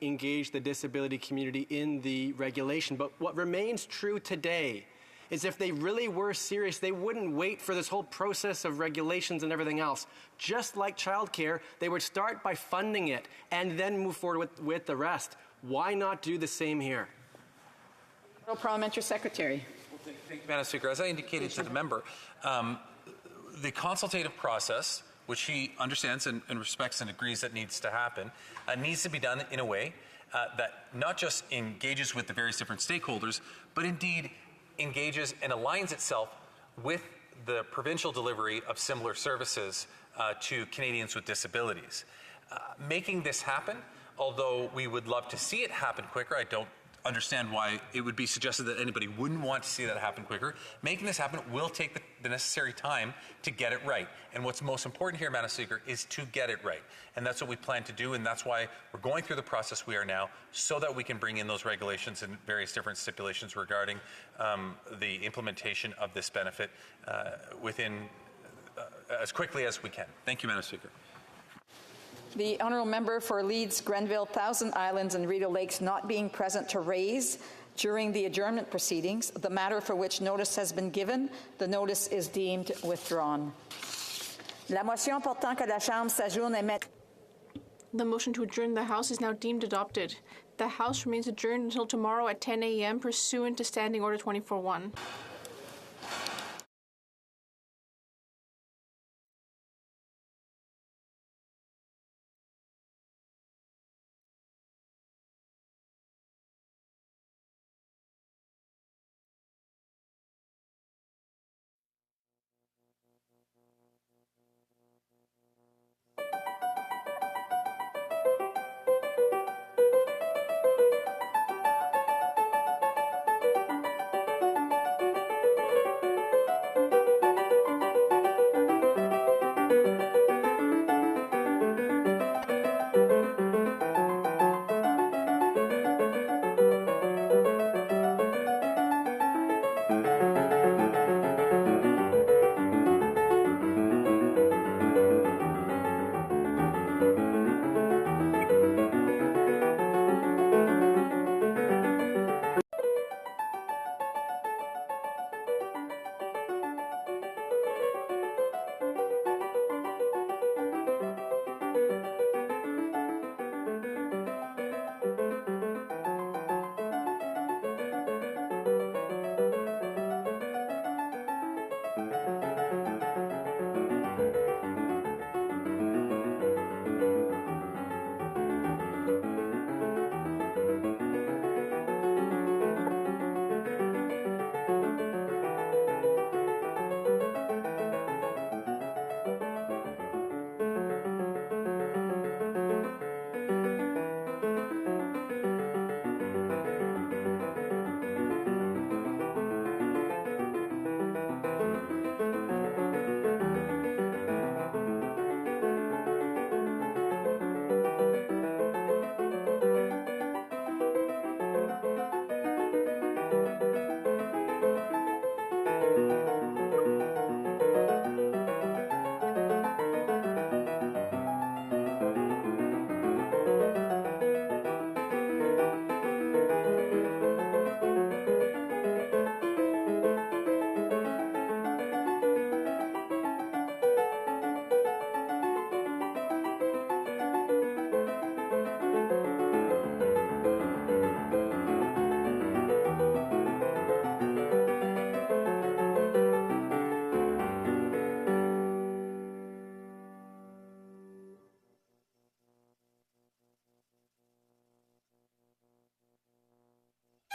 engage the disability community in the regulation. But what remains true today is if they really were serious, they wouldn't wait for this whole process of regulations and everything else. Just like childcare, they would start by funding it and then move forward with the rest. Why not do the same here? Parliamentary Secretary. Thank you, Madam Speaker. As I indicated to the member, the consultative process, which he understands and respects and agrees that needs to happen, needs to be done in a way that not just engages with the various different stakeholders, but indeed engages and aligns itself with the provincial delivery of similar services to Canadians with disabilities. Making this happen, although we would love to see it happen quicker, I don't understand why it would be suggested that anybody wouldn't want to see that happen quicker. Making this happen will take the necessary time to get it right. And what's most important here, Madam Speaker, is to get it right. And that's what we plan to do, and that's why we're going through the process we are now, so that we can bring in those regulations and various different stipulations regarding the implementation of this benefit within as quickly as we can. Thank you, Madam Speaker. The honourable member for Leeds, Grenville, Thousand Islands and Rideau Lakes not being present to raise during the adjournment proceedings, the matter for which notice has been given, the notice is deemed withdrawn. La motion portant que la Chambre s'ajourne est maintenant. The motion to adjourn the House is now deemed adopted. The House remains adjourned until tomorrow at 10 a.m. pursuant to Standing Order 24-1.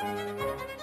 Thank you.